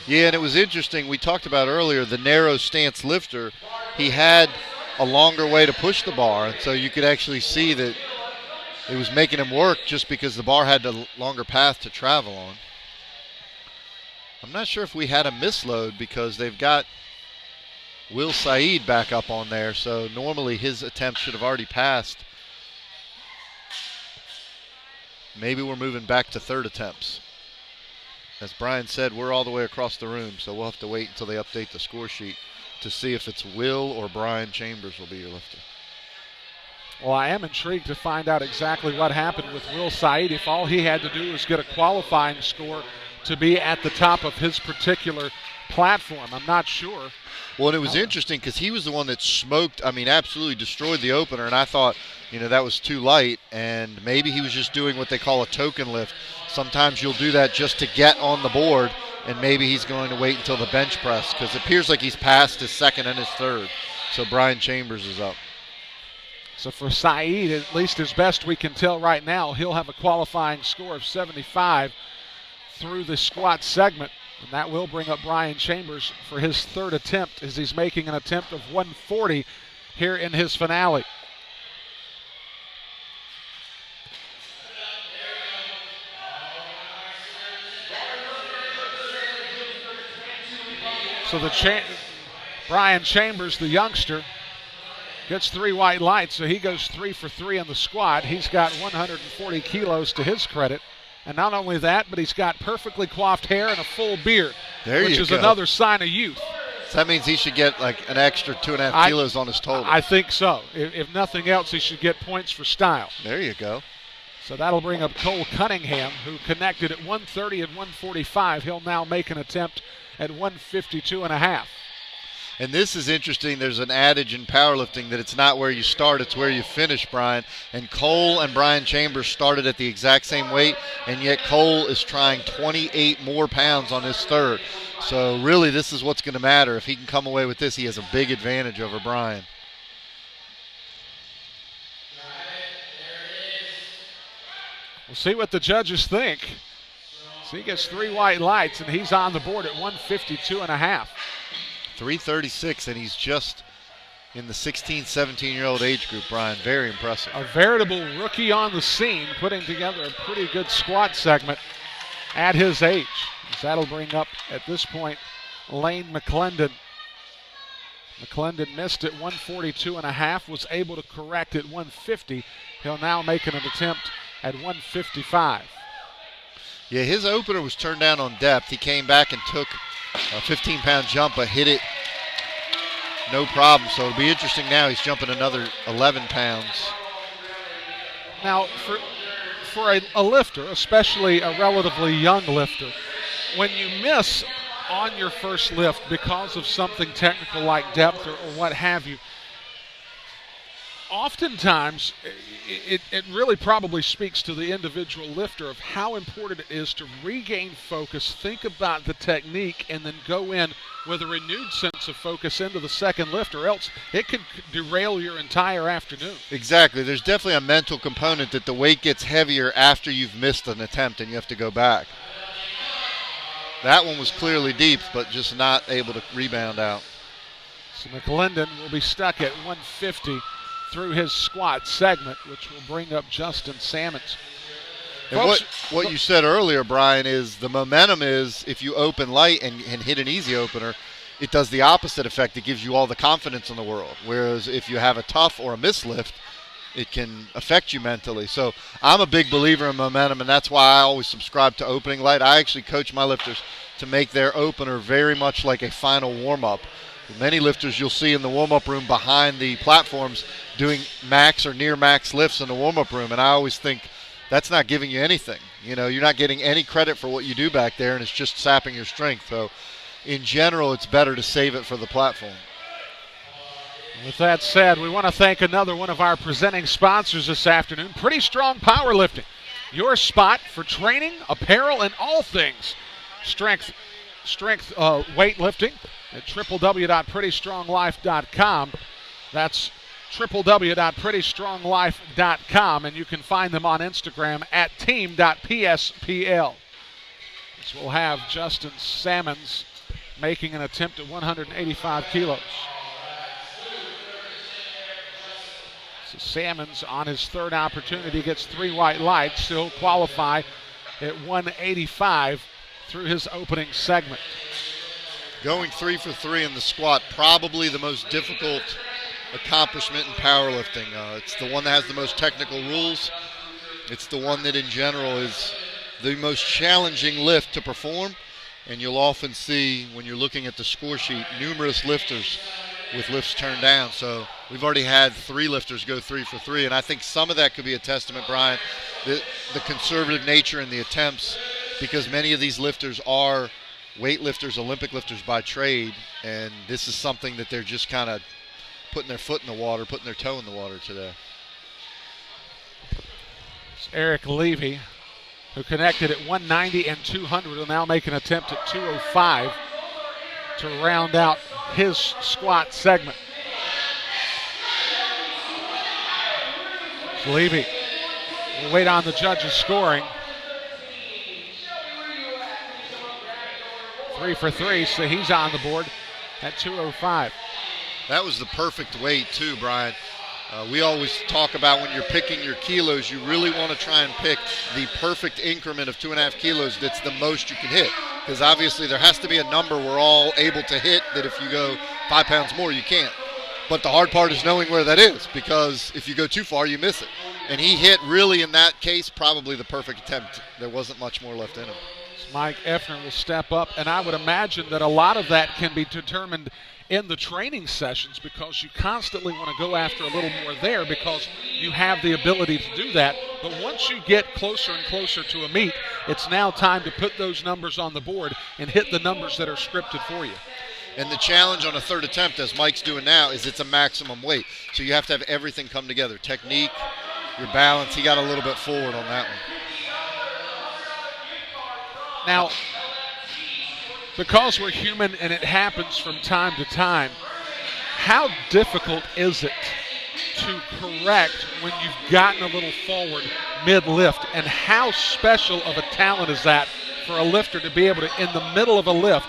Speaker 3: Yeah, and it was interesting. We talked about earlier the narrow stance lifter. He had a longer way to push the bar, and so you could actually see that it was making him work just because the bar had a longer path to travel on. I'm not sure if we had a misload because they've got Will Saeed back up on there, so normally his attempt should have already passed. Maybe we're moving back to third attempts. As Brian said, we're all the way across the room, so we'll have to wait until they update the score sheet to see if it's Will or Brian Chambers will be your lifter.
Speaker 2: Well, I am intrigued to find out exactly what happened with Will Saeed. If all he had to do was get a qualifying score to be at the top of his particular platform, I'm not sure.
Speaker 3: Well, and it was interesting because he was the one that smoked, absolutely destroyed the opener, and I thought, that was too light, and maybe he was just doing what they call a token lift. Sometimes you'll do that just to get on the board, and maybe he's going to wait until the bench press because it appears like he's passed his second and his third. So Brian Chambers is up.
Speaker 2: So for Saeed, at least as best we can tell right now, he'll have a qualifying score of 75 through the squat segment. And that will bring up Brian Chambers for his third attempt as he's making an attempt of 140 here in his finale. So Brian Chambers, the youngster, gets 3 white lights, so he goes 3 for 3 on the squat. He's got 140 kilos to his credit. And not only that, but he's got perfectly coiffed hair and a full beard, which is another sign of youth.
Speaker 3: So that means he should get like an extra 2.5 kilos on his total.
Speaker 2: I think so. If nothing else, he should get points for style.
Speaker 3: There you go.
Speaker 2: So that'll bring up Cole Cunningham, who connected at 130 and 145. He'll now make an attempt at 152.5.
Speaker 3: And this is interesting. There's an adage in powerlifting that it's not where you start, it's where you finish, Brian. And Cole and Brian Chambers started at the exact same weight, and yet Cole is trying 28 more pounds on his third. So really this is what's going to matter. If he can come away with this, he has a big advantage over Brian.
Speaker 2: We'll see what the judges think. So he gets 3 white lights, and he's on the board at 152.5.
Speaker 3: 336, and he's just in the 16, 17-year-old age group, Brian. Very impressive.
Speaker 2: A veritable rookie on the scene, putting together a pretty good squat segment at his age. So that'll bring up, at this point, Lane McLendon. McLendon missed at 142.5, was able to correct at 150. He'll now make an attempt at 155.
Speaker 3: Yeah, his opener was turned down on depth. He came back and took a 15-pound jump, but hit it no problem. So it'll be interesting now. He's jumping another 11 pounds.
Speaker 2: Now, for a lifter, especially a relatively young lifter, when you miss on your first lift because of something technical like depth or what have you, oftentimes it really probably speaks to the individual lifter of how important it is to regain focus, think about the technique, and then go in with a renewed sense of focus into the second lift, or else it could derail your entire afternoon.
Speaker 3: Exactly. There's definitely a mental component that the weight gets heavier after you've missed an attempt and you have to go back. That one was clearly deep, but just not able to rebound out.
Speaker 2: So McLendon will be stuck at 150 through his squat segment, which will bring up Justin Sammons.
Speaker 3: And what you said earlier, Brian, is the momentum is if you open light and hit an easy opener, it does the opposite effect. It gives you all the confidence in the world. Whereas if you have a tough or a mislift, it can affect you mentally. So I'm a big believer in momentum, and that's why I always subscribe to opening light. I actually coach my lifters to make their opener very much like a final warm-up. Many lifters you'll see in the warm-up room behind the platforms doing max or near max lifts in the warm-up room, and I always think that's not giving you anything. You know, you're not getting any credit for what you do back there, and it's just sapping your strength. So in general, it's better to save it for the platform.
Speaker 2: With that said, we want to thank another one of our presenting sponsors this afternoon, Pretty Strong Powerlifting, your spot for training, apparel, and all things strength weightlifting at www.prettystronglife.com. That's www.prettystronglife.com, and you can find them on Instagram at team.pspl. This will have Justin Sammons making an attempt at 185 kilos. So Sammons on his third opportunity gets 3 white lights. He'll qualify at 185 through his opening segment.
Speaker 3: Going 3 for 3 in the squat, probably the most difficult accomplishment in powerlifting. It's the one that has the most technical rules. It's the one that in general is the most challenging lift to perform, and you'll often see when you're looking at the score sheet numerous lifters with lifts turned down. So we've already had 3 lifters go 3 for 3, and I think some of that could be a testament, Brian, the conservative nature in the attempts, because many of these lifters are weightlifters, Olympic lifters by trade, and this is something that they're just kind of putting their foot in the water, putting their toe in the water today.
Speaker 2: It's Eric Levy, who connected at 190 and 200, will now make an attempt at 205 to round out his squat segment. Levy will wait on the judges' scoring. 3 for 3, so he's on the board at 205.
Speaker 3: That was the perfect weight too, Brian. We always talk about when you're picking your kilos, you really want to try and pick the perfect increment of 2.5 kilos that's the most you can hit. Because obviously there has to be a number we're all able to hit that if you go 5 pounds more, you can't. But the hard part is knowing where that is, because if you go too far, you miss it. And he hit, really, in that case, probably the perfect attempt. There wasn't much more left in him.
Speaker 2: Mike Effner will step up, and I would imagine that a lot of that can be determined in the training sessions, because you constantly want to go after a little more there because you have the ability to do that. But once you get closer and closer to a meet, it's now time to put those numbers on the board and hit the numbers that are scripted for you.
Speaker 3: And the challenge on a third attempt, as Mike's doing now, is it's a maximum weight. So you have to have everything come together. Technique, your balance. He got a little bit forward on that one.
Speaker 2: Now, because we're human and it happens from time to time, how difficult is it to correct when you've gotten a little forward mid-lift? And how special of a talent is that for a lifter to be able to, in the middle of a lift,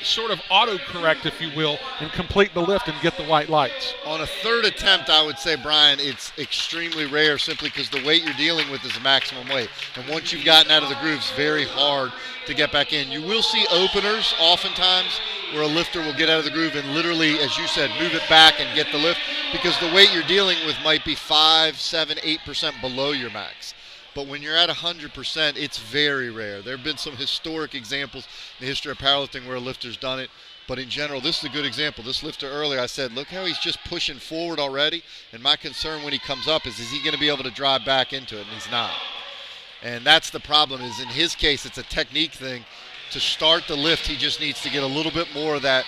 Speaker 2: sort of auto-correct, if you will, and complete the lift and get the white lights?
Speaker 3: On a third attempt, I would say, Brian, it's extremely rare simply because the weight you're dealing with is a maximum weight. And once you've gotten out of the groove, it's very hard to get back in. You will see openers oftentimes where a lifter will get out of the groove and literally, as you said, move it back and get the lift, because the weight you're dealing with might be 5, 7, 8% below your max. But when you're at 100%, it's very rare. There have been some historic examples in the history of powerlifting where a lifter's done it. But in general, this is a good example. This lifter earlier, I said, look how he's just pushing forward already. And my concern when he comes up is he going to be able to drive back into it? And he's not. And that's the problem, is in his case, it's a technique thing. To start the lift, he just needs to get a little bit more of that,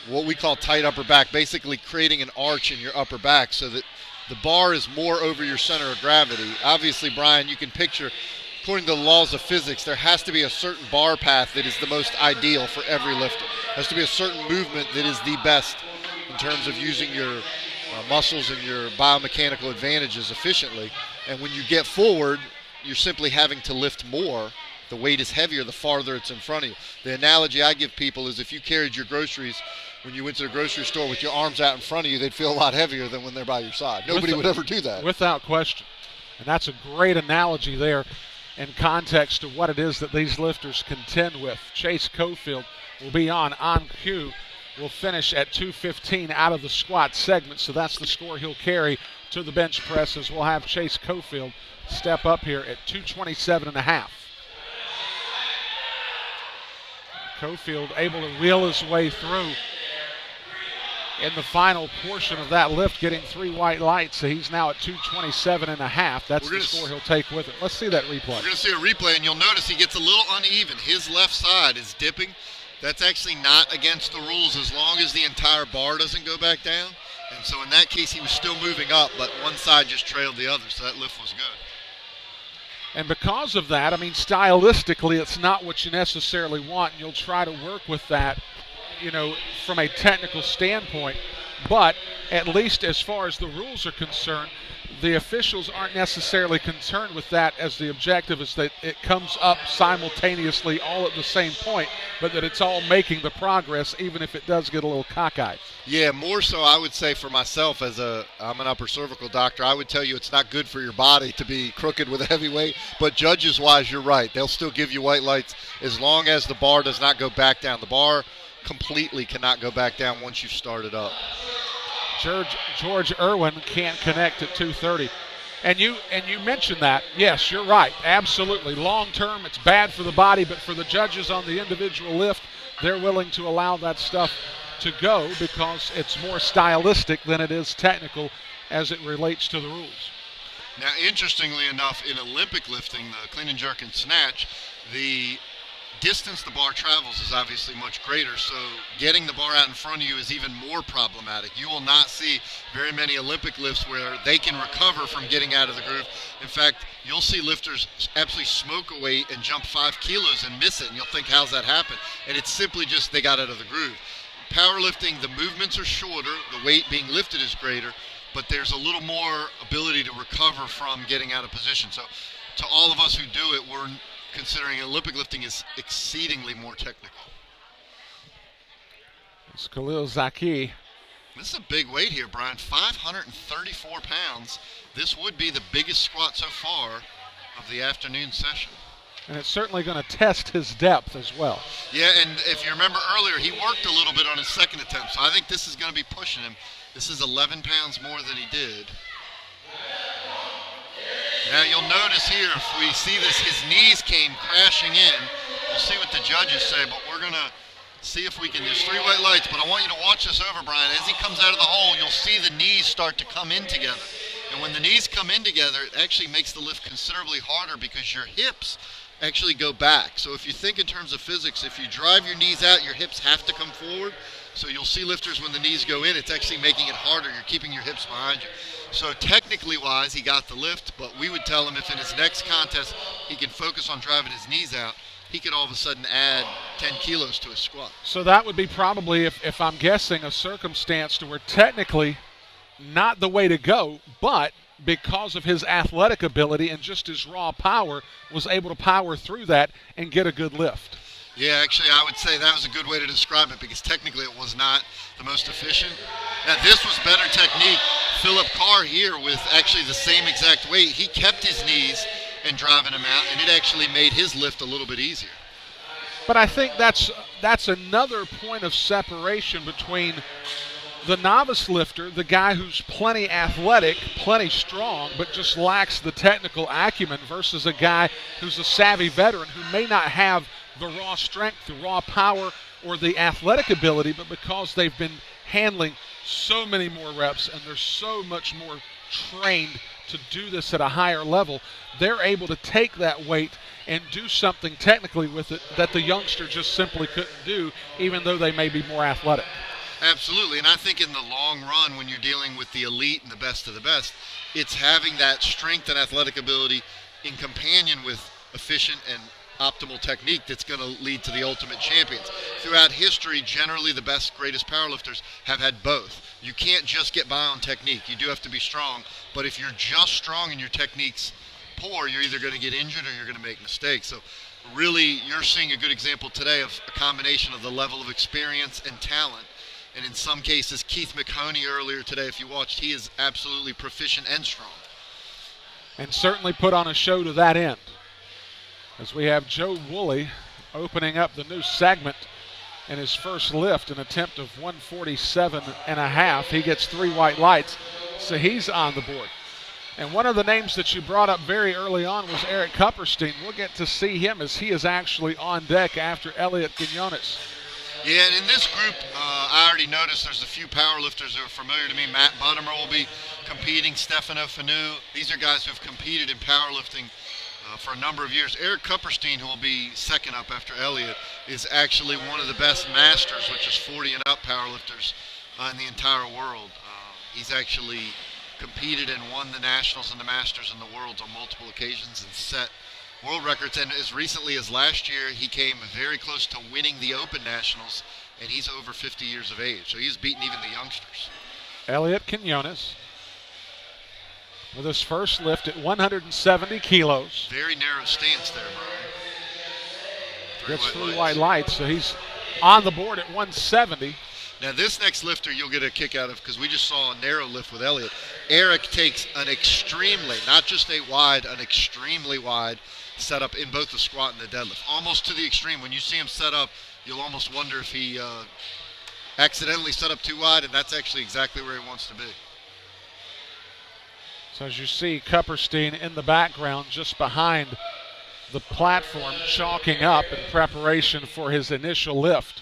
Speaker 3: what we call tight upper back, basically creating an arch in your upper back so that the bar is more over your center of gravity. Obviously, Brian, you can picture, according to the laws of physics, there has to be a certain bar path that is the most ideal for every lifter. There has to be a certain movement that is the best in terms of using your muscles and your biomechanical advantages efficiently. And when you get forward, you're simply having to lift more. The weight is heavier the farther it's in front of you. The analogy I give people is if you carried your groceries when you went to the grocery store with your arms out in front of you, they'd feel a lot heavier than when they're by your side. Nobody would ever do that.
Speaker 2: Without question. And that's a great analogy there in context to what it is that these lifters contend with. Chase Cofield will be on. Anh Cu will finish at 215 out of the squat segment, so that's the score he'll carry to the bench press, as we'll have Chase Cofield step up here at 227.5. Cofield able to wheel his way through in the final portion of that lift, getting 3 white lights. So he's now at 227.5. That's the score he'll take with it. Let's see that replay.
Speaker 3: We're going to see a replay, and you'll notice he gets a little uneven. His left side is dipping. That's actually not against the rules as long as the entire bar doesn't go back down. And so in that case, he was still moving up, but one side just trailed the other, so that lift was good.
Speaker 2: And because of that, I mean, stylistically, it's not what you necessarily want, and you'll try to work with that, you know, from a technical standpoint. But at least as far as the rules are concerned, the officials aren't necessarily concerned with that, as the objective is that it comes up simultaneously all at the same point, but that it's all making the progress, even if it does get a little cockeyed.
Speaker 3: Yeah, more so I would say for myself, I'm an upper cervical doctor, I would tell you it's not good for your body to be crooked with a heavy weight, but judges-wise, you're right. They'll still give you white lights as long as the bar does not go back down. The bar completely cannot go back down once you've started up.
Speaker 2: George Erwin can't connect at 230. And you mentioned that. Yes, you're right. Absolutely. Long term, it's bad for the body, but for the judges on the individual lift, they're willing to allow that stuff to go because it's more stylistic than it is technical as it relates to the rules.
Speaker 3: Now, interestingly enough, in Olympic lifting, the clean and jerk and snatch, the distance the bar travels is obviously much greater, so getting the bar out in front of you is even more problematic. You will not see very many Olympic lifts where they can recover from getting out of the groove. In fact, you'll see lifters absolutely smoke a weight and jump 5 kilos and miss it, and you'll think, how's that happen? And it's simply just they got out of the groove. Powerlifting, the movements are shorter, the weight being lifted is greater, but there's a little more ability to recover from getting out of position. So to all of us who do it, we're considering Olympic lifting is exceedingly more technical.
Speaker 2: It's Kalil Zaky.
Speaker 3: This is a big weight here, Brian. 534 pounds. This would be the biggest squat so far of the afternoon session.
Speaker 2: And it's certainly going to test his depth as well.
Speaker 3: Yeah, and if you remember earlier, he worked a little bit on his second attempt, so I think this is going to be pushing him. This is 11 pounds more than he did. Now you'll notice here, if we see this, his knees came crashing in. We'll see what the judges say, but we're going to see if we can. There's 3 white lights, but I want you to watch this over, Brian. As he comes out of the hole, you'll see the knees start to come in together. And when the knees come in together, it actually makes the lift considerably harder because your hips actually go back. So if you think in terms of physics, if you drive your knees out, your hips have to come forward. So you'll see lifters when the knees go in, it's actually making it harder. You're keeping your hips behind you. So technically wise, he got the lift, but we would tell him if in his next contest he can focus on driving his knees out, he could all of a sudden add 10 kilos to his squat.
Speaker 2: So that would be probably, if I'm guessing, a circumstance to where technically not the way to go, but because of his athletic ability and just his raw power, was able to power through that and get a good lift.
Speaker 3: Yeah, actually, I would say that was a good way to describe it because technically it was not the most efficient. Now, this was better technique. Phillip Carr here with actually the same exact weight. He kept his knees and driving him out, and it actually made his lift a little bit easier.
Speaker 2: But I think that's another point of separation between the novice lifter, the guy who's plenty athletic, plenty strong, but just lacks the technical acumen, versus a guy who's a savvy veteran who may not have the raw strength, the raw power, or the athletic ability, but because they've been handling so many more reps and they're so much more trained to do this at a higher level, they're able to take that weight and do something technically with it that the youngster just simply couldn't do, even though they may be more athletic.
Speaker 3: Absolutely, and I think in the long run, when you're dealing with the elite and the best of the best, it's having that strength and athletic ability in companion with efficient and optimal technique that's going to lead to the ultimate champions. Throughout history, generally the best, greatest powerlifters have had both. You can't just get by on technique. You do have to be strong, but if you're just strong and your technique's poor, you're either going to get injured or you're going to make mistakes. So really, you're seeing a good example today of a combination of the level of experience and talent. And in some cases, Keith McHoney earlier today, if you watched, he is absolutely proficient and strong.
Speaker 2: And certainly put on a show to that end. As we have Joe Wooley opening up the new segment in his first lift, an attempt of 147.5. He gets 3 white lights, so he's on the board. And one of the names that you brought up very early on was Elliott Kupperstein. We'll get to see him as he is actually on deck after Elliott Quinones.
Speaker 3: Yeah, and in this group, I already noticed there's a few powerlifters that are familiar to me. Matt Buttimer will be competing, Stefano Fenu. These are guys who have competed in powerlifting for a number of years. Elliott Kupperstein, who will be second up after Elliott, is actually one of the best masters, which is 40 and up powerlifters in the entire world. He's actually competed and won the nationals and the masters and the worlds on multiple occasions and set world records. And as recently as last year, he came very close to winning the Open Nationals, and he's over 50 years of age, so he's beaten even the youngsters.
Speaker 2: Elliott Quinones with his first lift at 170 kilos.
Speaker 3: Very narrow stance there, Brian.
Speaker 2: Gets 3 white lights, so he's on the board at 170.
Speaker 3: Now this next lifter you'll get a kick out of because we just saw a narrow lift with Elliott. Eric takes an extremely, not just a wide, an extremely wide setup in both the squat and the deadlift. Almost to the extreme. When you see him set up, you'll almost wonder if he accidentally set up too wide, and that's actually exactly where he wants to be.
Speaker 2: So as you see, Kupperstein in the background just behind the platform, chalking up in preparation for his initial lift.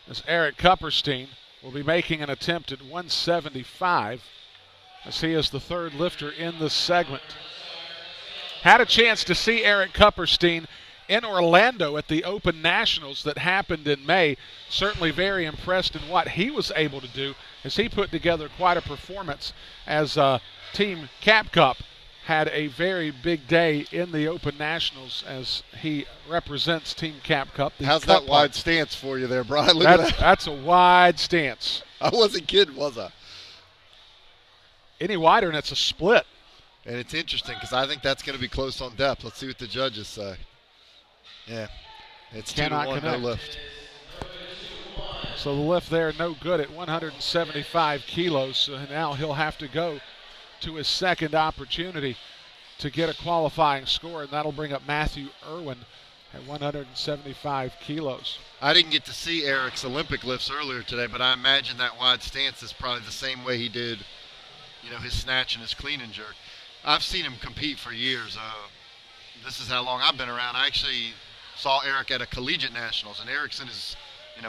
Speaker 2: As Elliott Kupperstein will be making an attempt at 175, as he is the third lifter in this segment. Had a chance to see Elliott Kupperstein in Orlando at the Open Nationals that happened in May. Certainly very impressed in what he was able to do as he put together quite a performance as Team Cap Cup had a very big day in the Open Nationals as he represents Team Cap Cup.
Speaker 3: How's that wide stance for you there, Brian? Look at that.
Speaker 2: That's a wide stance.
Speaker 3: I wasn't kidding, was I?
Speaker 2: Any wider and it's a split.
Speaker 3: And it's interesting because I think that's going to be close on depth. Let's see what the judges say. Yeah, it's 2-1, no lift.
Speaker 2: So the lift there, no good at 175 kilos. So now he'll have to go to his second opportunity to get a qualifying score, and that'll bring up Matthew Erwin at 175 kilos.
Speaker 3: I didn't get to see Eric's Olympic lifts earlier today, but I imagine that wide stance is probably the same way he did, his snatch and his clean and jerk. I've seen him compete for years. This is how long I've been around. I actually saw Eric at a collegiate nationals, and Eric's in his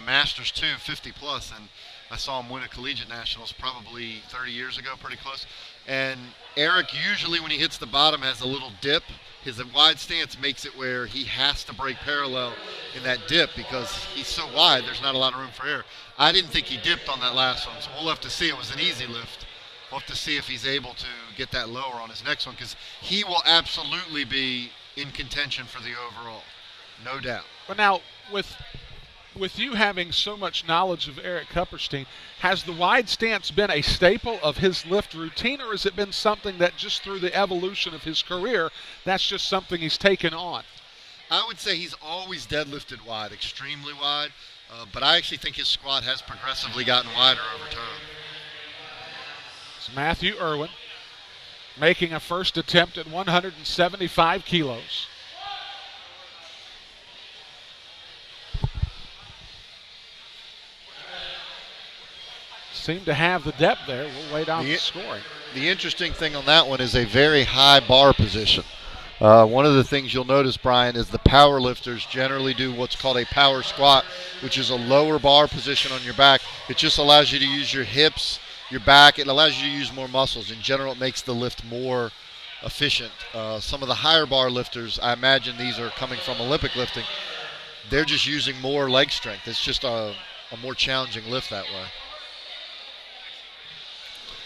Speaker 3: Masters 2, 50 plus, and I saw him win a collegiate nationals probably 30 years ago, pretty close. And Eric usually when he hits the bottom has a little dip. His wide stance makes it where he has to break parallel in that dip because he's so wide, there's not a lot of room for error. I didn't think he dipped on that last one, so we'll have to see. It was an easy lift. We'll have to see if he's able to get that lower on his next one because he will absolutely be in contention for the overall, no doubt.
Speaker 2: But now, with you having so much knowledge of Eric Kupperstein, has the wide stance been a staple of his lift routine, or has it been something that just through the evolution of his career, that's just something he's taken on?
Speaker 3: I would say he's always deadlifted wide, extremely wide, but I actually think his squat has progressively gotten wider over time.
Speaker 2: It's Matthew Erwin making a first attempt at 175 kilos. Seem to have the depth there. We'll wait on the scoring.
Speaker 3: The interesting thing on that one is a very high bar position. One of the things you'll notice, Brian, is the power lifters generally do what's called a power squat, which is a lower bar position on your back. It just allows you to use your hips, your back. It allows you to use more muscles. In general, it makes the lift more efficient. Some of the higher bar lifters, I imagine these are coming from Olympic lifting, they're just using more leg strength. It's just a more challenging lift that way.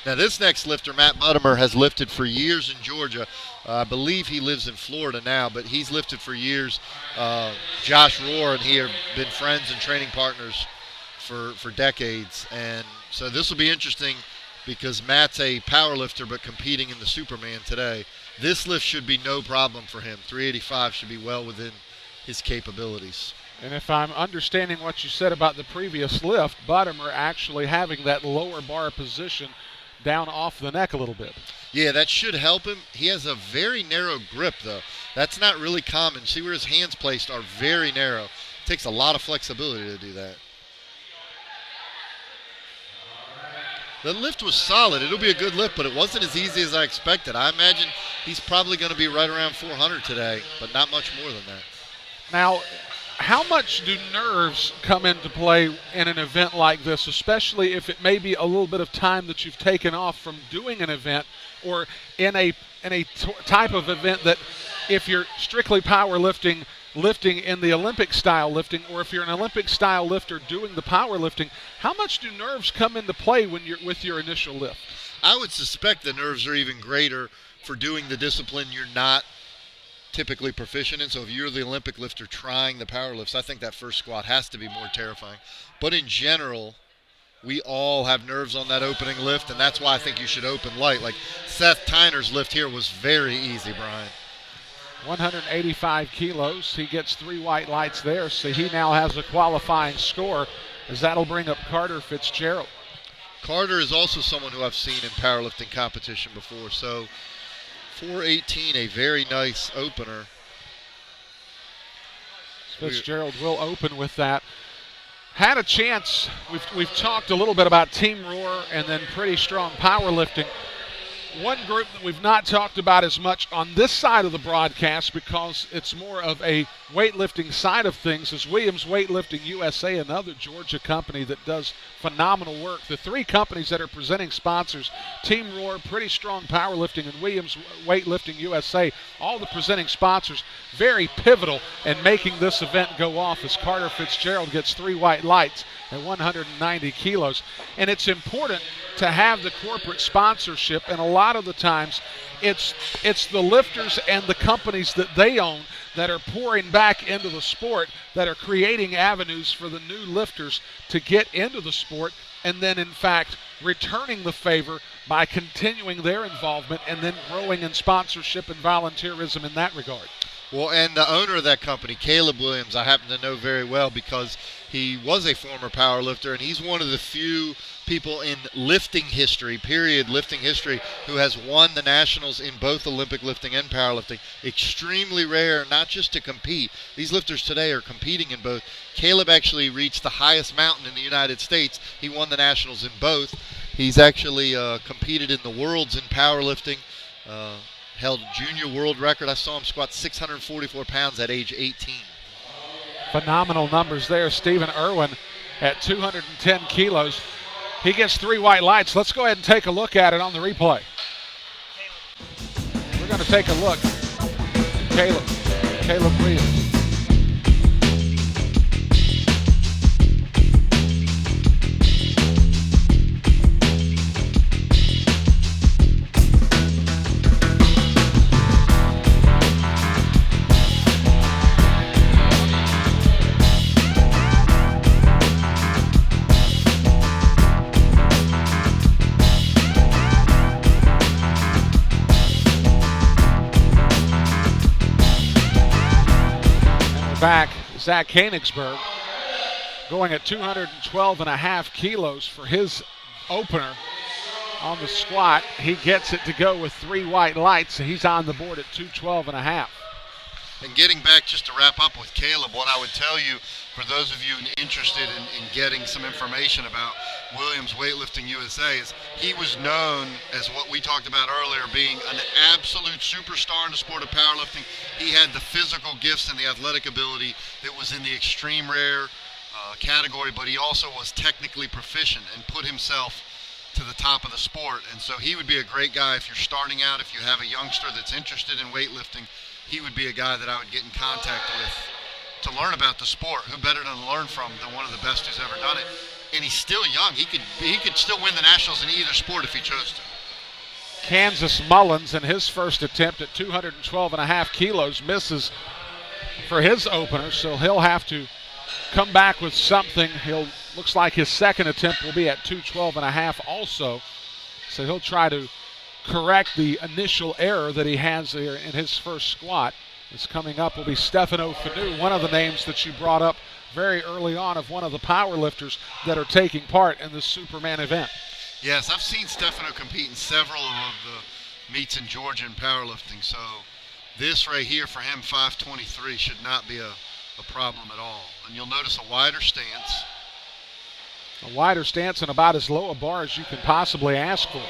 Speaker 3: Now this next lifter, Matt Buttimer, has lifted for years in Georgia. I believe he lives in Florida now, but he's lifted for years. Josh Rohr and he have been friends and training partners for decades. And so this will be interesting because Matt's a power lifter but competing in the Superman today. This lift should be no problem for him. 385 should be well within his capabilities.
Speaker 2: And if I'm understanding what you said about the previous lift, Buttimer actually having that lower bar position down off the neck a little bit.
Speaker 3: Yeah, that should help him. He has a very narrow grip, though. That's not really common. See where his hands placed are very narrow. It takes a lot of flexibility to do that. The lift was solid. It'll be a good lift, but it wasn't as easy as I expected. I imagine he's probably going to be right around 400 today, but not much more than that.
Speaker 2: Now, how much do nerves come into play in an event like this, especially if it may be a little bit of time that you've taken off from doing an event, or in a type of event that if you're strictly powerlifting, lifting in the Olympic style lifting, or if you're an Olympic style lifter doing the powerlifting, how much do nerves come into play when you're with your initial lift?
Speaker 3: I would suspect the nerves are even greater for doing the discipline you're not typically proficient in. So if you're the Olympic lifter trying the power lifts, I think that first squat has to be more terrifying. But in general, we all have nerves on that opening lift, and that's why I think you should open light. Like Seth Tyner's lift here was very easy, Brian.
Speaker 2: 185 kilos. He gets 3 white lights there, so he now has a qualifying score, as that'll bring up Carter Fitzgerald.
Speaker 3: Carter is also someone who I've seen in powerlifting competition before, so 418, a very nice opener.
Speaker 2: Fitzgerald will open with that. Had a chance. We've talked a little bit about Team Rohr and then pretty strong powerlifting. One group that we've not talked about as much on this side of the broadcast because it's more of a weightlifting side of things is Williams Weightlifting USA, another Georgia company that does phenomenal work. The 3 companies that are presenting sponsors, Team Rohr, Pretty Strong Powerlifting, and Williams Weightlifting USA, all the presenting sponsors, very pivotal in making this event go off as Carter Fitzgerald gets 3 white lights at 190 kilos. And it's important to have the corporate sponsorship, and a lot of the times it's the lifters and the companies that they own that are pouring back into the sport, that are creating avenues for the new lifters to get into the sport and then in fact returning the favor by continuing their involvement and then growing in sponsorship and volunteerism in that regard.
Speaker 3: Well, and the owner of that company, Caleb Williams, I happen to know very well because he was a former powerlifter, and he's one of the few people in lifting history, period lifting history, who has won the nationals in both Olympic lifting and powerlifting. Extremely rare, not just to compete. These lifters today are competing in both. Caleb actually reached the highest mountain in the United States. He won the nationals in both. He's actually competed in the worlds in powerlifting, held junior world record. I saw him squat 644 pounds at age 18.
Speaker 2: Phenomenal numbers there. Stephen Erwin at 210 kilos. He gets 3 white lights. Let's go ahead and take a look at it on the replay. We're going to take a look. Caleb Williams. Back, Zack Koenigsberg going at 212.5 kilos for his opener on the squat. He gets it to go with 3 white lights. He's on the board at 212.5.
Speaker 3: And getting back just to wrap up with Caleb, what I would tell you, for those of you interested in getting some information about Williams Weightlifting USA, is he was known as what we talked about earlier, being an absolute superstar in the sport of powerlifting. He had the physical gifts and the athletic ability that was in the extreme rare category, but he also was technically proficient and put himself to the top of the sport. And so he would be a great guy if you're starting out, if you have a youngster that's interested in weightlifting. He would be a guy that I would get in contact with to learn about the sport. Who better to learn from than one of the best who's ever done it? And he's still young. He could still win the nationals in either sport if he chose to.
Speaker 2: Kansas Mullins in his first attempt at 212.5 kilos misses for his opener, so he'll have to come back with something. Looks like his second attempt will be at 212.5 also, so he'll try to correct the initial error that he has there in his first squat. This coming up will be Stefano Fenu, one of the names that you brought up very early on of one of the power lifters that are taking part in the Superman event.
Speaker 3: Yes, I've seen Stefano compete in several of the meets in Georgia in powerlifting, so this right here for him, 523, should not be a problem at all. And you'll notice a wider stance.
Speaker 2: A wider stance and about as low a bar as you can possibly ask for.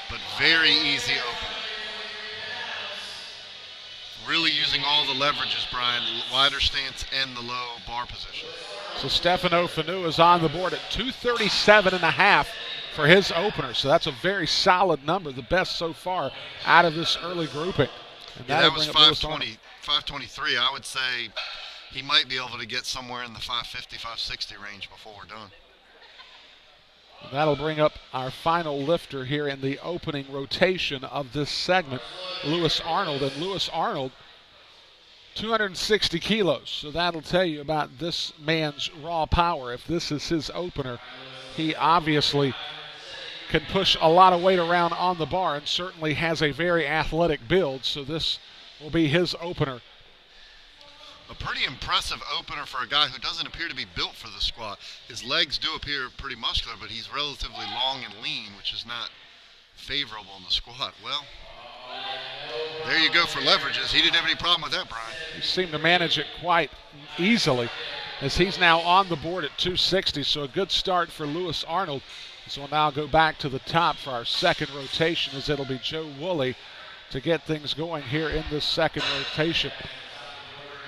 Speaker 3: But very easy opener. Really using all the leverages, Brian, wider stance and the low bar position.
Speaker 2: So Stefano Fenu is on the board at 237.5 for his opener. So that's a very solid number, the best so far out of this early grouping. And
Speaker 3: that was 523. I would say he might be able to get somewhere in the 550, 560 range before we're done.
Speaker 2: That'll bring up our final lifter here in the opening rotation of this segment, Lewis Arnold. And Lewis Arnold, 260 kilos. So that'll tell you about this man's raw power. If this is his opener, he obviously can push a lot of weight around on the bar and certainly has a very athletic build. So this will be his opener.
Speaker 3: A pretty impressive opener for a guy who doesn't appear to be built for the squat. His legs do appear pretty muscular, but he's relatively long and lean, which is not favorable in the squat. Well, there you go for leverages. He didn't have any problem with that, Brian.
Speaker 2: He seemed to manage it quite easily as he's now on the board at 260, so a good start for Lewis Arnold. So we'll now go back to the top for our second rotation, as it'll be Joe Wooley to get things going here in this second rotation.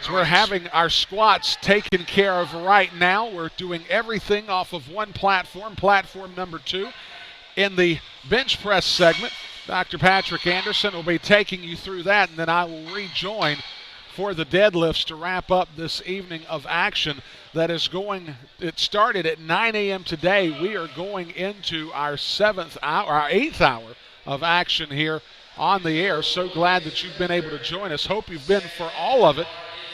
Speaker 2: So we're having our squats taken care of right now. We're doing everything off of one platform, platform number 2. In the bench press segment, Dr. Patrick Anderson will be taking you through that, and then I will rejoin for the deadlifts to wrap up this evening of action that is going. It started at 9 a.m. today. We are going into our 8th hour of action here on the air. So glad that you've been able to join us. Hope you've been for all of it.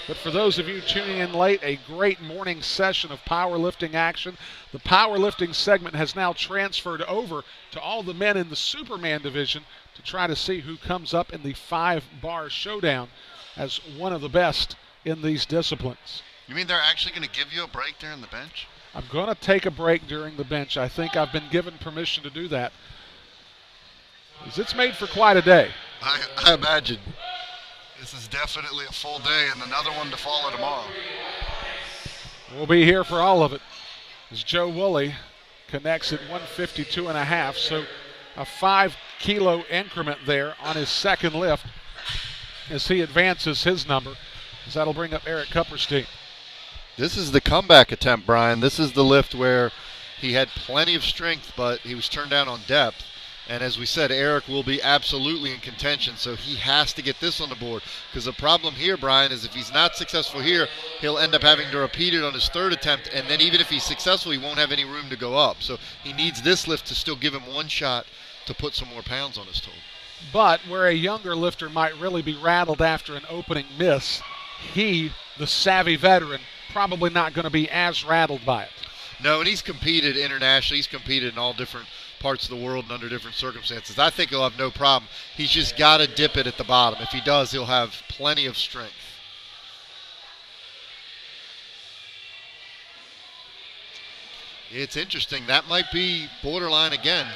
Speaker 2: But for those of you tuning in late, a great morning session of powerlifting action. The powerlifting segment has now transferred over to all the men in the Superman division to try to see who comes up in the 5-bar showdown as one of the best in these disciplines.
Speaker 3: You mean they're actually going to give you a break during the bench?
Speaker 2: I'm going to take a break during the bench. I think I've been given permission to do that. It's made for quite a day.
Speaker 3: I imagine. This is definitely a full day and another one to follow tomorrow.
Speaker 2: We'll be here for all of it as Joe Wooley connects at 152.5, so a 5-kilo increment there on his second lift as he advances his number, as that'll bring up Eric Kupperstein.
Speaker 3: This is the comeback attempt, Brian. This is the lift where he had plenty of strength, but he was turned down on depth. And as we said, Eric will be absolutely in contention, so he has to get this on the board. Because the problem here, Brian, is if he's not successful here, he'll end up having to repeat it on his third attempt, and then even if he's successful, he won't have any room to go up. So he needs this lift to still give him one shot to put some more pounds on his total.
Speaker 2: But where a younger lifter might really be rattled after an opening miss, he, the savvy veteran, probably not going to be as rattled by it.
Speaker 3: No, and he's competed internationally. He's competed in all different parts of the world and under different circumstances. I think he'll have no problem. He's just got to dip it at the bottom. If he does, he'll have plenty of strength. It's interesting. That might be borderline again.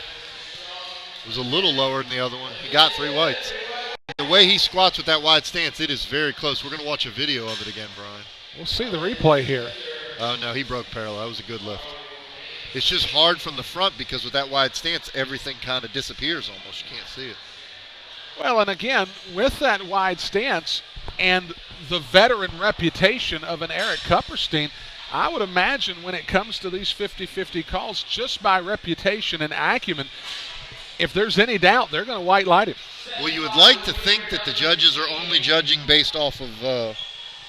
Speaker 3: It was a little lower than the other one. He got 3 whites. The way he squats with that wide stance, it is very close. We're going to watch a video of it again, Brian.
Speaker 2: We'll see the replay here.
Speaker 3: Oh, no, he broke parallel. That was a good lift. It's just hard from the front because with that wide stance, everything kind of disappears almost. You can't see it.
Speaker 2: Well, and again, with that wide stance and the veteran reputation of an Eric Kupperstein, I would imagine when it comes to these 50-50 calls, just by reputation and acumen, if there's any doubt, they're going to white light him.
Speaker 3: Well, you would like to think that the judges are only judging based off of the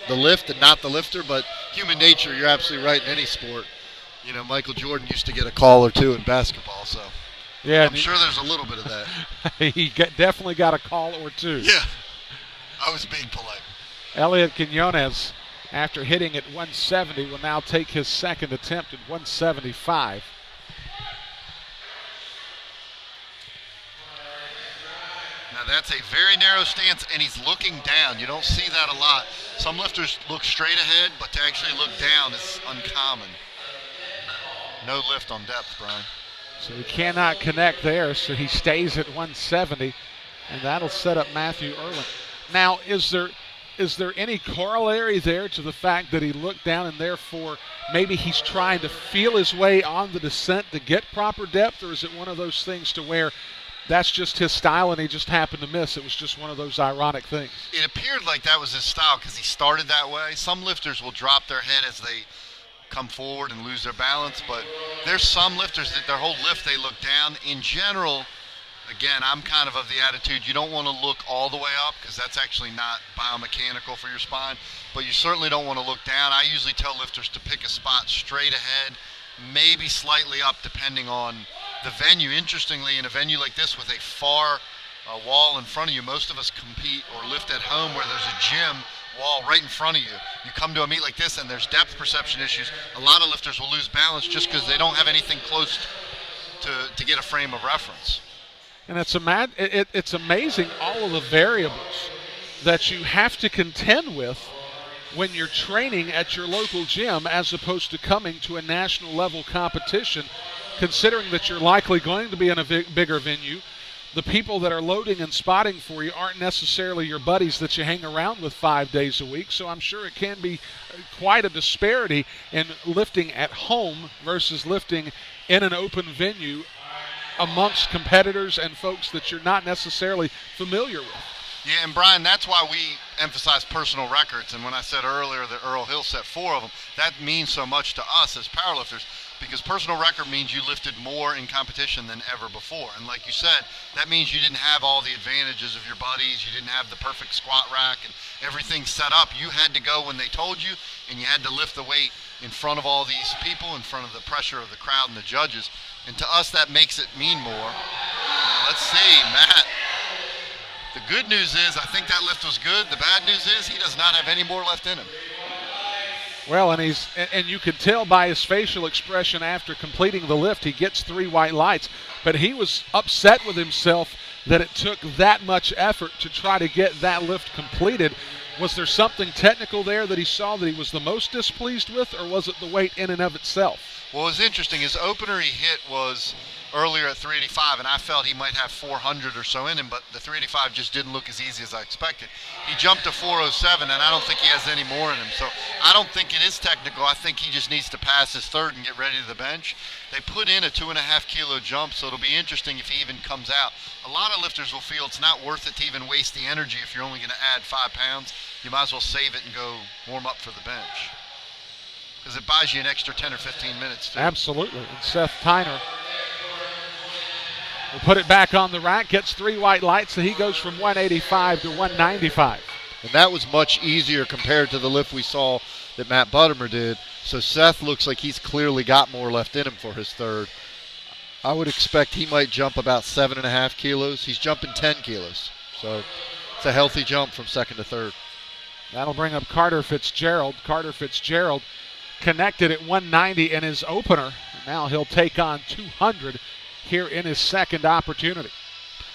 Speaker 3: lift and not the lifter, but human nature, you're absolutely right in any sport. You know, Michael Jordan used to get a call or two in basketball, so
Speaker 2: yeah,
Speaker 3: I'm sure there's a little bit of that.
Speaker 2: He definitely got a call or two.
Speaker 3: Yeah, I was being polite.
Speaker 2: Elliott Quinones, after hitting at 170, will now take his second attempt at 175.
Speaker 3: Now that's a very narrow stance, and he's looking down. You don't see that a lot. Some lifters look straight ahead, but to actually look down is uncommon. No lift on depth, Brian.
Speaker 2: So he cannot connect there, so he stays at 170, and that'll set up Matthew Erwin. Now, is there any corollary there to the fact that he looked down and therefore maybe he's trying to feel his way on the descent to get proper depth, or is it one of those things to where that's just his style and he just happened to miss? It was just one of those ironic things.
Speaker 3: It appeared like that was his style because he started that way. Some lifters will drop their head as they come forward and lose their balance, but there's some lifters that their whole lift they look down. In general, again, I'm kind of the attitude you don't want to look all the way up because that's actually not biomechanical for your spine, but you certainly don't want to look down. I usually tell lifters to pick a spot straight ahead, maybe slightly up depending on the venue. Interestingly, in a venue like this with a far wall in front of you, most of us compete or lift at home where there's a gym wall right in front of you. You come to a meet like this and there's depth perception issues. A lot of lifters will lose balance just because they don't have anything close to get a frame of reference.
Speaker 2: And it's amazing all of the variables that you have to contend with when you're training at your local gym as opposed to coming to a national level competition, considering that you're likely going to be in a bigger venue. The people that are loading and spotting for you aren't necessarily your buddies that you hang around with 5 days a week, so I'm sure it can be quite a disparity in lifting at home versus lifting in an open venue amongst competitors and folks that you're not necessarily familiar with.
Speaker 3: Yeah, and Brian, that's why we emphasize personal records. And when I said earlier that Earl Hill set 4 of them, that means so much to us as powerlifters because personal record means you lifted more in competition than ever before. And like you said, that means you didn't have all the advantages of your buddies. You didn't have the perfect squat rack and everything set up. You had to go when they told you, and you had to lift the weight in front of all these people, in front of the pressure of the crowd and the judges. And to us, that makes it mean more. Now, let's see, Matt The good news is I think that lift was good. The bad news is he does not have any more left in him.
Speaker 2: Well, and you could tell by his facial expression after completing the lift, he gets 3 white lights, but he was upset with himself that it took that much effort to try to get that lift completed. Was there something technical there that he saw that he was the most displeased with, or was it the weight in and of itself?
Speaker 3: Well, it was interesting. His opener he hit was earlier at 385, and I felt he might have 400 or so in him, but the 385 just didn't look as easy as I expected. He jumped to 407, and I don't think he has any more in him. So I don't think it is technical. I think he just needs to pass his third and get ready to the bench. They put in a 2.5 kilo jump, so it'll be interesting if he even comes out. A lot of lifters will feel it's not worth it to even waste the energy if you're only going to add 5 pounds. You might as well save it and go warm up for the bench, because it buys you an extra 10 or 15 minutes too.
Speaker 2: Absolutely. And Seth Tyner will put it back on the rack, gets 3 white lights, so he goes from 185 to 195.
Speaker 3: And that was much easier compared to the lift we saw that Matt Buttimer did. So Seth looks like he's clearly got more left in him for his third. I would expect he might jump about 7.5 kilos. He's jumping 10 kilos. So it's a healthy jump from second to third.
Speaker 2: That'll bring up Carter Fitzgerald. Carter Fitzgerald connected at 190 in his opener. Now he'll take on 200 here in his second opportunity.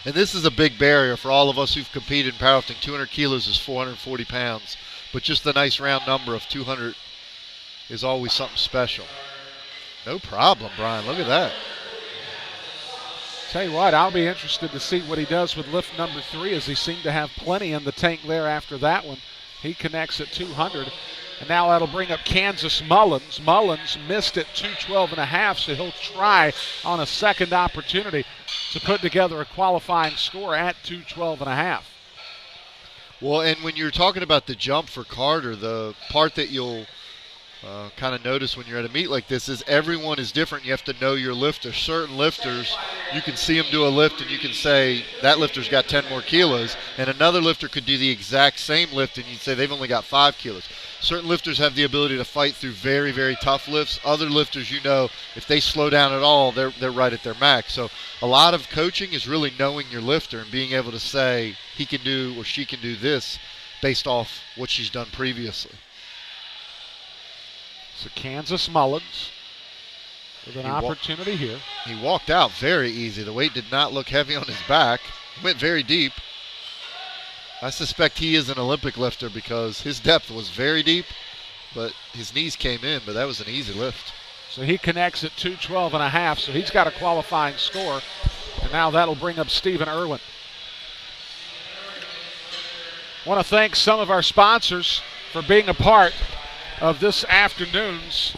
Speaker 3: And this is a big barrier for all of us who've competed in powerlifting. 200 kilos is 440 pounds. But just the nice round number of 200 is always something special. No problem, Brian. Look at that.
Speaker 2: Tell you what, I'll be interested to see what he does with lift number 3, as he seemed to have plenty in the tank there after that one. He connects at 200. And now that'll bring up Kansas Mullins. Mullins missed at 212.5, so he'll try on a second opportunity to put together a qualifying score at 212.5.
Speaker 3: Well, and when you're talking about the jump for Carter, the part that you'll kind of notice when you're at a meet like this is everyone is different. You have to know your lifter. Certain lifters, you can see them do a lift and you can say that lifter's got 10 more kilos, and another lifter could do the exact same lift and you'd say they've only got 5 kilos. Certain lifters have the ability to fight through very, very tough lifts. Other lifters, you know, if they slow down at all, they're right at their max. So a lot of coaching is really knowing your lifter and being able to say he can do or she can do this based off what she's done previously.
Speaker 2: So Kansas Mullins with an opportunity here.
Speaker 3: He walked out very easy. The weight did not look heavy on his back. Went very deep. I suspect he is an Olympic lifter because his depth was very deep, but his knees came in, but that was an easy lift.
Speaker 2: So he connects at 212.5, so he's got a qualifying score. And now that'll bring up Stephen Erwin. I want to thank some of our sponsors for being a part of this afternoon's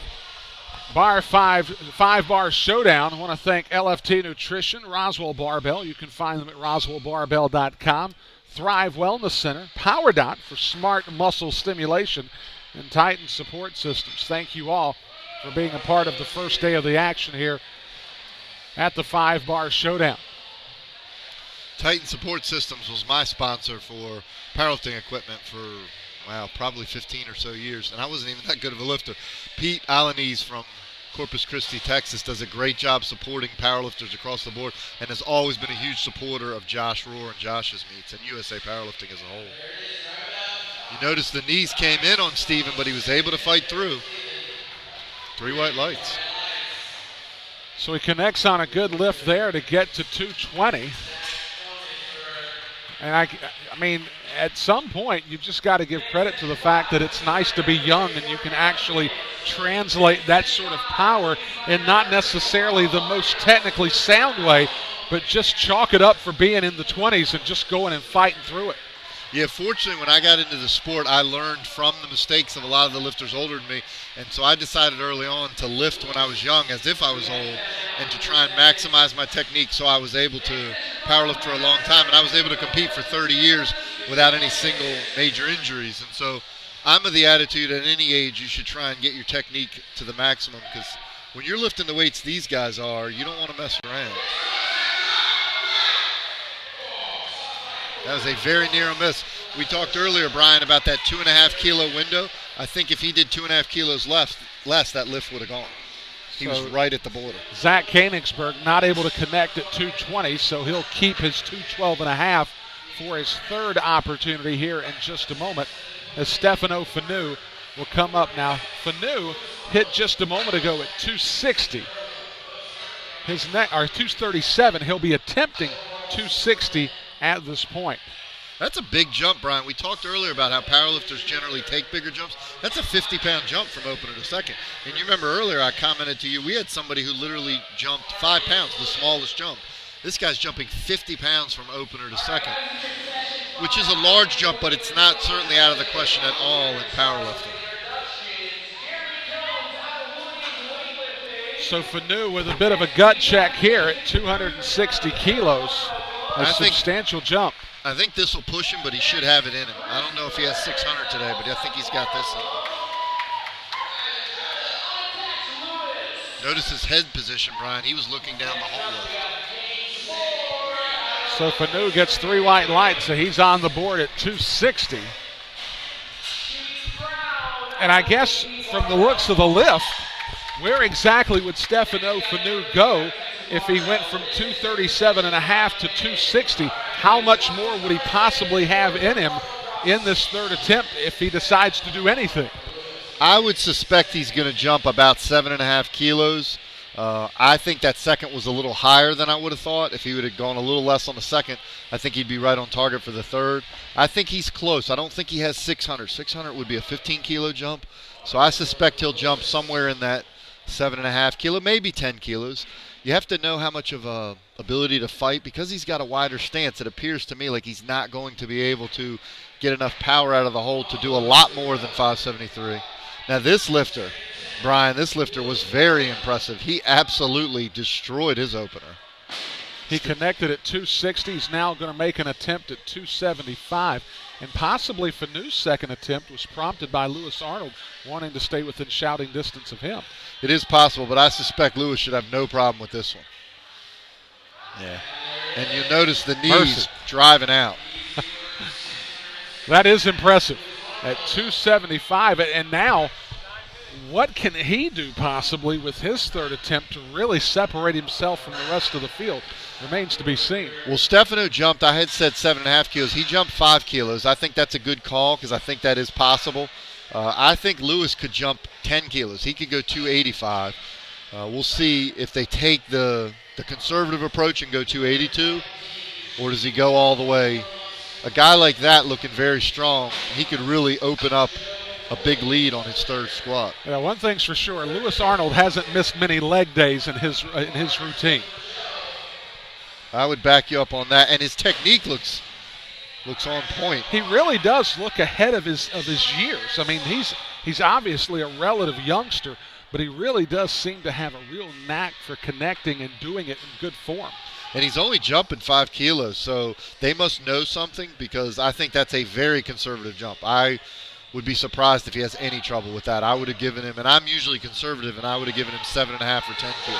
Speaker 2: Bar 5 Bar Showdown. I want to thank LFT Nutrition, Roswell Barbell. You can find them at roswellbarbell.com. Thrive Wellness Center, PowerDot for smart muscle stimulation, and Titan Support Systems. Thank you all for being a part of the first day of the action here at the 5 Bar Showdown.
Speaker 3: Titan Support Systems was my sponsor for powerlifting equipment for, wow, probably 15 or so years, and I wasn't even that good of a lifter. Pete Alaniz from Corpus Christi, Texas, does a great job supporting powerlifters across the board and has always been a huge supporter of Josh Rohr and Josh's meets and USA Powerlifting as a whole. You notice the knees came in on Steven, but he was able to fight through. 3 white lights.
Speaker 2: So he connects on a good lift there to get to 220. And I mean, at some point, you've just got to give credit to the fact that it's nice to be young and you can actually translate that sort of power in not necessarily the most technically sound way, but just chalk it up for being in the 20s and just going and fighting through it.
Speaker 3: Yeah, fortunately, when I got into the sport, I learned from the mistakes of a lot of the lifters older than me, and so I decided early on to lift when I was young as if I was old and to try and maximize my technique so I was able to powerlift for a long time, and I was able to compete for 30 years without any single major injuries. And so I'm of the attitude at any age you should try and get your technique to the maximum, because when you're lifting the weights these guys are, you don't want to mess around. That was a very narrow miss. We talked earlier, Brian, about that 2.5 kilo window. I think if he did 2.5 kilos less, that lift would have gone. He was right at the border.
Speaker 2: Zack Koenigsberg not able to connect at 220, so he'll keep his 212.5 for his third opportunity here in just a moment as Stefano Fenu will come up now. Fenu hit just a moment ago at 260. His neck, or 237. He'll be attempting 260 at this point.
Speaker 3: That's a big jump, Brian. We talked earlier about how powerlifters generally take bigger jumps. That's a 50-pound jump from opener to second. And you remember earlier I commented to you, we had somebody who literally jumped 5 pounds, the smallest jump. This guy's jumping 50 pounds from opener to second, which is a large jump, but it's not certainly out of the question at all in powerlifting.
Speaker 2: So Fenu with a bit of a gut check here at 260 kilos. A substantial jump.
Speaker 3: I think this will push him, but he should have it in him. I don't know if he has 600 today, but I think he's got this in him. Notice his head position, Brian. He was looking down the whole lift.
Speaker 2: So Fenu gets 3 white lights, so he's on the board at 260. And I guess from the looks of the lift, where exactly would Stefano Fenu go if he went from 237.5 to 260? How much more would he possibly have in him in this third attempt if he decides to do anything?
Speaker 3: I would suspect he's going to jump about 7.5 kilos. I think that second was a little higher than I would have thought. If he would have gone a little less on the second, I think he'd be right on target for the third. I think he's close. I don't think he has 600. 600 would be a 15-kilo jump. So I suspect he'll jump somewhere in that 7.5 kilo, maybe 10 kilos. You have to know how much of a ability to fight. Because he's got a wider stance, it appears to me like he's not going to be able to get enough power out of the hold to do a lot more than 573. Now this lifter, Brian, this lifter was very impressive. He absolutely destroyed his opener.
Speaker 2: He connected at 260. He's now going to make an attempt at 275. And possibly Fenu's second attempt was prompted by Lewis Arnold wanting to stay within shouting distance of him.
Speaker 3: It is possible, but I suspect Lewis should have no problem with this one. Yeah. And you notice the knees driving out.
Speaker 2: That is impressive at 275. And now, what can he do possibly with his third attempt to really separate himself from the rest of the field? Remains to be seen.
Speaker 3: Well, Stefano jumped, I had said 7.5 kilos. He jumped 5 kilos. I think that's a good call because I think that is possible. I think Lewis could jump 10 kilos. He could go 285. We'll see if they take the conservative approach and go 282, or does he go all the way. A guy like that looking very strong, he could really open up a big lead on his third squat.
Speaker 2: Yeah, one thing's for sure, Lewis Arnold hasn't missed many leg days in his routine.
Speaker 3: I would back you up on that, and his technique looks on point.
Speaker 2: He really does look ahead of his years. I mean, he's obviously a relative youngster, but he really does seem to have a real knack for connecting and doing it in good form.
Speaker 3: And he's only jumping 5 kilos, so they must know something because I think that's a very conservative jump. I would be surprised if he has any trouble with that. I would have given him, and I'm usually conservative, and I would have given him 7.5 or 10 kilos.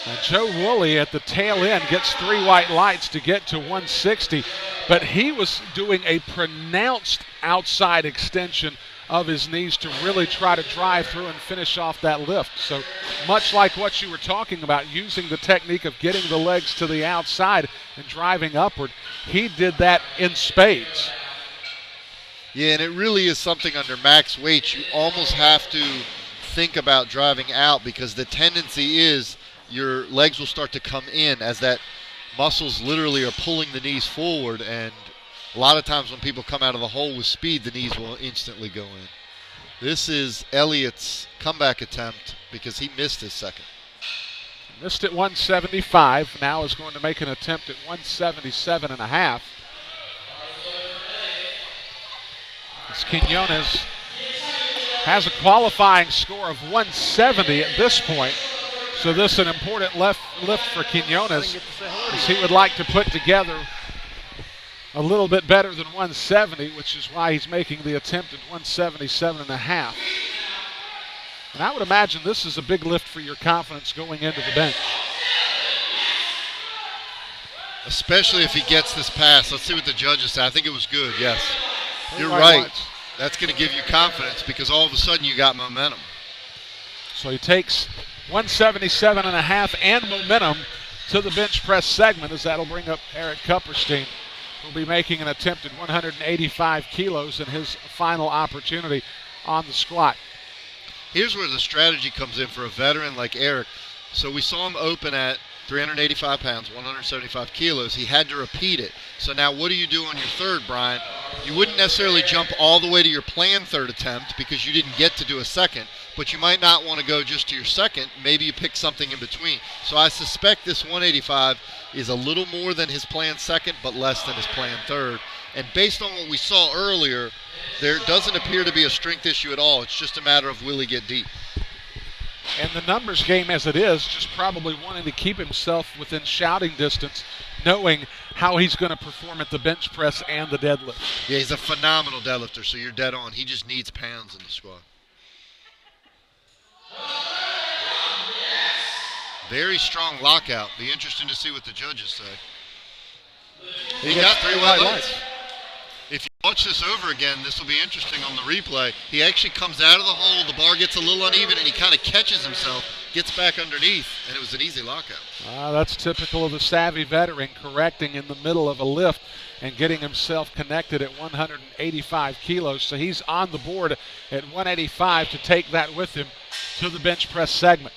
Speaker 2: And Joe Wooley at the tail end gets 3 white lights to get to 160, but he was doing a pronounced outside extension of his knees to really try to drive through and finish off that lift. So much like what you were talking about, using the technique of getting the legs to the outside and driving upward, he did that in spades.
Speaker 3: Yeah, and it really is something under max weight. You almost have to think about driving out because the tendency is your legs will start to come in as that muscles literally are pulling the knees forward, and a lot of times when people come out of the hole with speed, the knees will instantly go in. This is Elliott's comeback attempt because he missed his second.
Speaker 2: Missed at 175, now is going to make an attempt at 177.5. As Quinones has a qualifying score of 170 at this point. So this is an important lift for Quinones, as he would like to put together a little bit better than 170, which is why he's making the attempt at 177.5. And I would imagine this is a big lift for your confidence going into the bench.
Speaker 3: Especially if he gets this pass. Let's see what the judges say. I think it was good, yes. You're
Speaker 2: right.
Speaker 3: right. That's going to give you confidence because all of a sudden you got momentum.
Speaker 2: So he takes 177.5 and momentum to the bench press segment, as that'll bring up Eric Kupperstein, who'll be making an attempt at 185 kilos in his final opportunity on the squat.
Speaker 3: Here's where the strategy comes in for a veteran like Eric. So we saw him open at 385 pounds, 175 kilos. He had to repeat it. So now what do you do on your third, Brian? You wouldn't necessarily jump all the way to your planned third attempt because you didn't get to do a second, but you might not want to go just to your second. Maybe you pick something in between. So I suspect this 185 is a little more than his planned second, but less than his planned third. And based on what we saw earlier, there doesn't appear to be a strength issue at all. It's just a matter of will he get deep.
Speaker 2: And the numbers game as it is, just probably wanting to keep himself within shouting distance, knowing how he's going to perform at the bench press and the deadlift.
Speaker 3: Yeah, he's a phenomenal deadlifter, so you're dead on. He just needs pounds in the squat. Very strong lockout. Be interesting to see what the judges say. He got 3 white lights. If you watch this over again, this will be interesting on the replay. He actually comes out of the hole, the bar gets a little uneven, and he kind of catches himself, gets back underneath, and it was an easy lockout.
Speaker 2: That's typical of the savvy veteran, correcting in the middle of a lift and getting himself connected at 185 kilos. So he's on the board at 185 to take that with him to the bench press segment.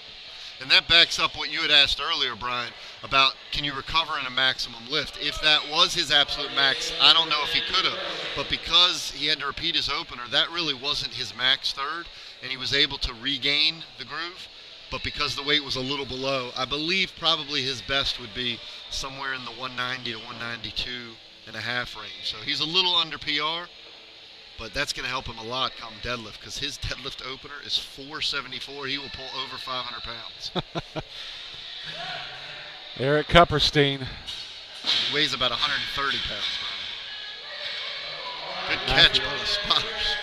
Speaker 3: And that backs up what you had asked earlier, Brian, about can you recover in a maximum lift. If that was his absolute max, I don't know if he could have. But because he had to repeat his opener, that really wasn't his max third, and he was able to regain the groove. But because the weight was a little below, I believe probably his best would be somewhere in the 190 to 192 and a half range. So he's a little under PR, but that's going to help him a lot come deadlift, because his deadlift opener is 474. He will pull over 500 pounds.
Speaker 2: Eric Kupperstein.
Speaker 3: He weighs about 130 pounds. Good catch by the spotters.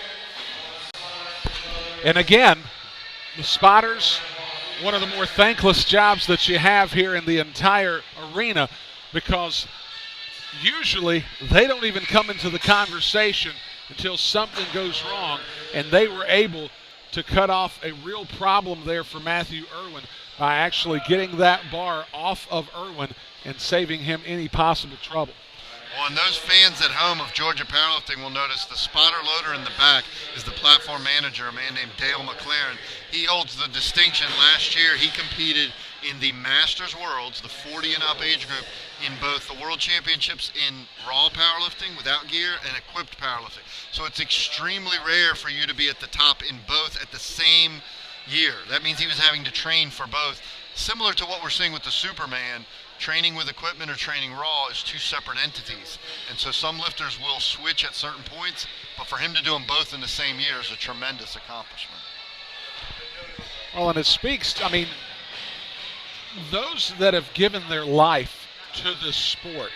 Speaker 2: And again, the spotters, one of the more thankless jobs that you have here in the entire arena, because usually they don't even come into the conversation until something goes wrong, and they were able to cut off a real problem there for Matthew Erwin by actually getting that bar off of Erwin and saving him any possible trouble.
Speaker 3: Well, and those fans at home of Georgia Powerlifting will notice the spotter loader in the back is the platform manager, a man named Dale McLaren. He holds the distinction. Last year he competed in the Masters Worlds, the 40 and up age group, in both the World Championships in raw powerlifting without gear and equipped powerlifting. So it's extremely rare for you to be at the top in both at the same year. That means he was having to train for both. Similar to what we're seeing with the Superman, training with equipment or training raw is two separate entities. And so some lifters will switch at certain points, but for him to do them both in the same year is a tremendous accomplishment.
Speaker 2: Well, and it speaks, I mean, those that have given their life to this sport,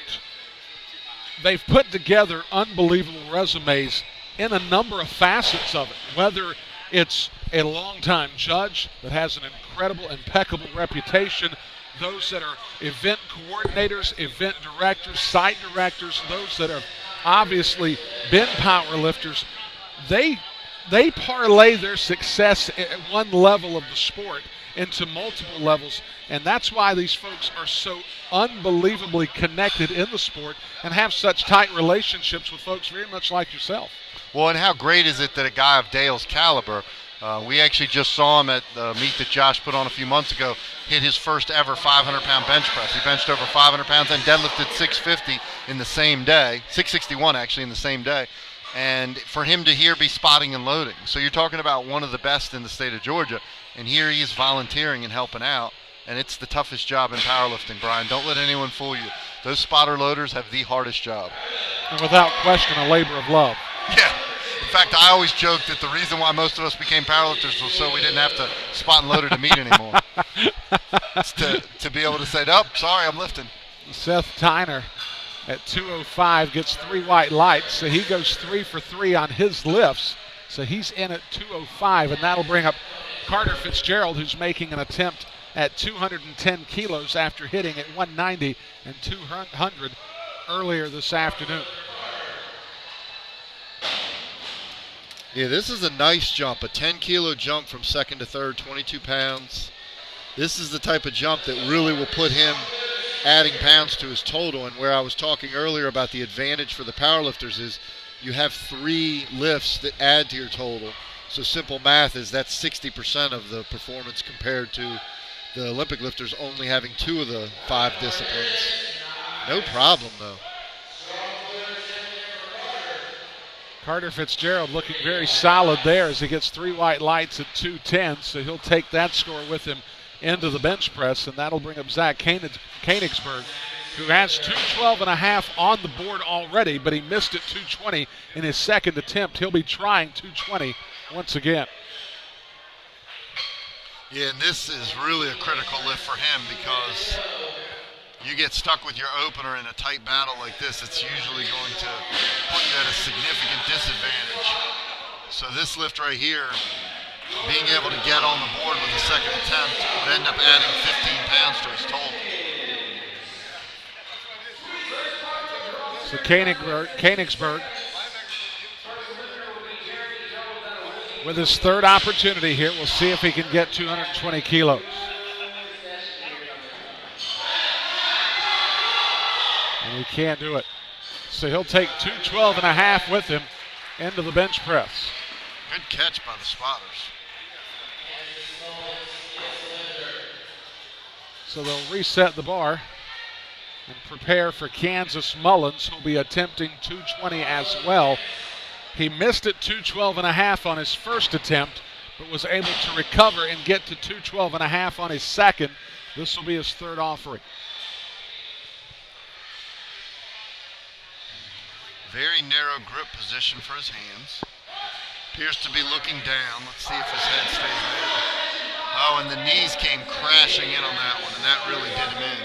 Speaker 2: they've put together unbelievable resumes in a number of facets of it, whether it's a longtime judge that has an incredible, impeccable reputation, those that are event coordinators, event directors, site directors, those that have obviously been power lifters. They parlay their success at one level of the sport into multiple levels, and that's why these folks are so unbelievably connected in the sport and have such tight relationships with folks very much like yourself.
Speaker 3: Well, and how great is it that a guy of Dale's caliber, we actually just saw him at the meet that Josh put on a few months ago, hit his first ever 500-pound bench press. He benched over 500 pounds and deadlifted 650 in the same day, 661 actually in the same day. And for him to here be spotting and loading. So you're talking about one of the best in the state of Georgia, and here he is volunteering and helping out. And it's the toughest job in powerlifting, Brian. Don't let anyone fool you. Those spotter loaders have the hardest job.
Speaker 2: And without question, a labor of love.
Speaker 3: Yeah. In fact, I always joke that the reason why most of us became powerlifters was so we didn't have to spot and load at a meet anymore. It's to be able to say, nope, sorry, I'm lifting.
Speaker 2: Seth Tyner at 205 gets 3 white lights, so he goes 3 for 3 on his lifts. So he's in at 205, and that'll bring up Carter Fitzgerald, who's making an attempt at 210 kilos after hitting at 190 and 200 earlier this afternoon.
Speaker 3: Yeah, this is a nice jump, a 10-kilo jump from second to third, 22 pounds. This is the type of jump that really will put him adding pounds to his total. And where I was talking earlier about the advantage for the powerlifters is you have 3 lifts that add to your total. So simple math is that's 60% of the performance compared to the Olympic lifters only having 2 of the 5 disciplines. No problem, though.
Speaker 2: Carter Fitzgerald looking very solid there as he gets 3 white lights at 2:10, so he'll take that score with him into the bench press, and that'll bring up Zack Koenigsberg, who has 2:12.5 on the board already, but he missed at 2:20 in his second attempt. He'll be trying 2:20 once again.
Speaker 3: Yeah, and this is really a critical lift for him because you get stuck with your opener in a tight battle like this, it's usually going to put you at a significant disadvantage. So this lift right here, being able to get on the board with the second attempt would end up adding 15 pounds to his total.
Speaker 2: So Koenigsberg with his third opportunity here. We'll see if he can get 220 kilos. And he can't do it. So he'll take 212.5 with him into the bench press.
Speaker 3: Good catch by the spotters.
Speaker 2: So they'll reset the bar and prepare for Kansas Mullins, who'll be attempting 220 as well. He missed at 212.5 on his first attempt, but was able to recover and get to 212.5 on his second. This will be his third offering.
Speaker 3: Very narrow grip position for his hands. Appears to be looking down. Let's see if his head stays there. Oh, and the knees came crashing in on that one, and that really did him in.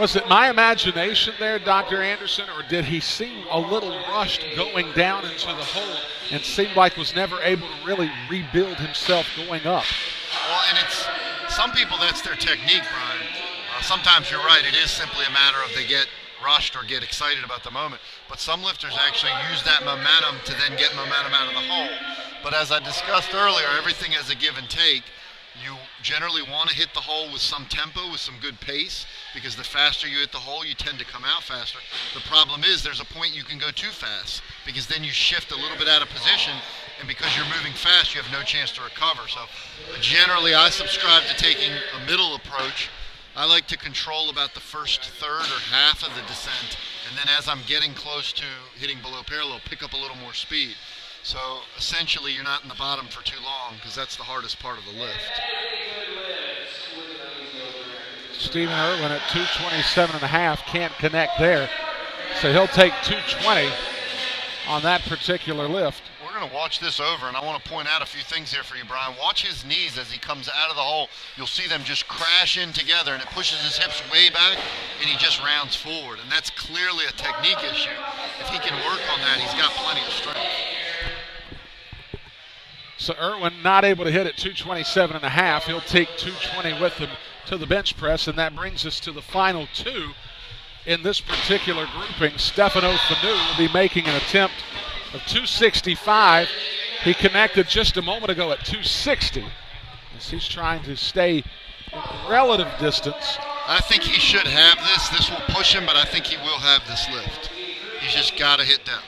Speaker 2: Was it my imagination there, Dr. Anderson, or did he seem a little rushed going down into the hole and seemed like was never able to really rebuild himself going up?
Speaker 3: Well, and it's some people, that's their technique, Brian. Sometimes you're right. It is simply a matter of they get rushed or get excited about the moment. But some lifters actually use that momentum to then get momentum out of the hole. But as I discussed earlier, everything has a give and take. You generally want to hit the hole with some tempo, with some good pace, because the faster you hit the hole, you tend to come out faster. The problem is there's a point you can go too fast, because then you shift a little bit out of position, and because you're moving fast, you have no chance to recover. So generally, I subscribe to taking a middle approach. I like to control about the first third or half of the descent, and then as I'm getting close to hitting below parallel, pick up a little more speed. So essentially, you're not in the bottom for too long, because that's the hardest part of the lift.
Speaker 2: Stephen Irwin at 227.5 can't connect there, so he'll take 220 on that particular lift.
Speaker 3: We're going to watch this over, and I want to point out a few things here for you, Brian. Watch his knees as he comes out of the hole. You'll see them just crash in together, and it pushes his hips way back, and he just rounds forward. And that's clearly a technique issue. If he can work on that, he's got plenty of strength.
Speaker 2: So Erwin not able to hit at 227.5. He'll take 220 with him to the bench press, and that brings us to the final two in this particular grouping. Stefano Fenu will be making an attempt of 265. He connected just a moment ago at 260 as he's trying to stay in relative distance.
Speaker 3: I think he should have this. This will push him, but I think he will have this lift. He's just got to hit depth.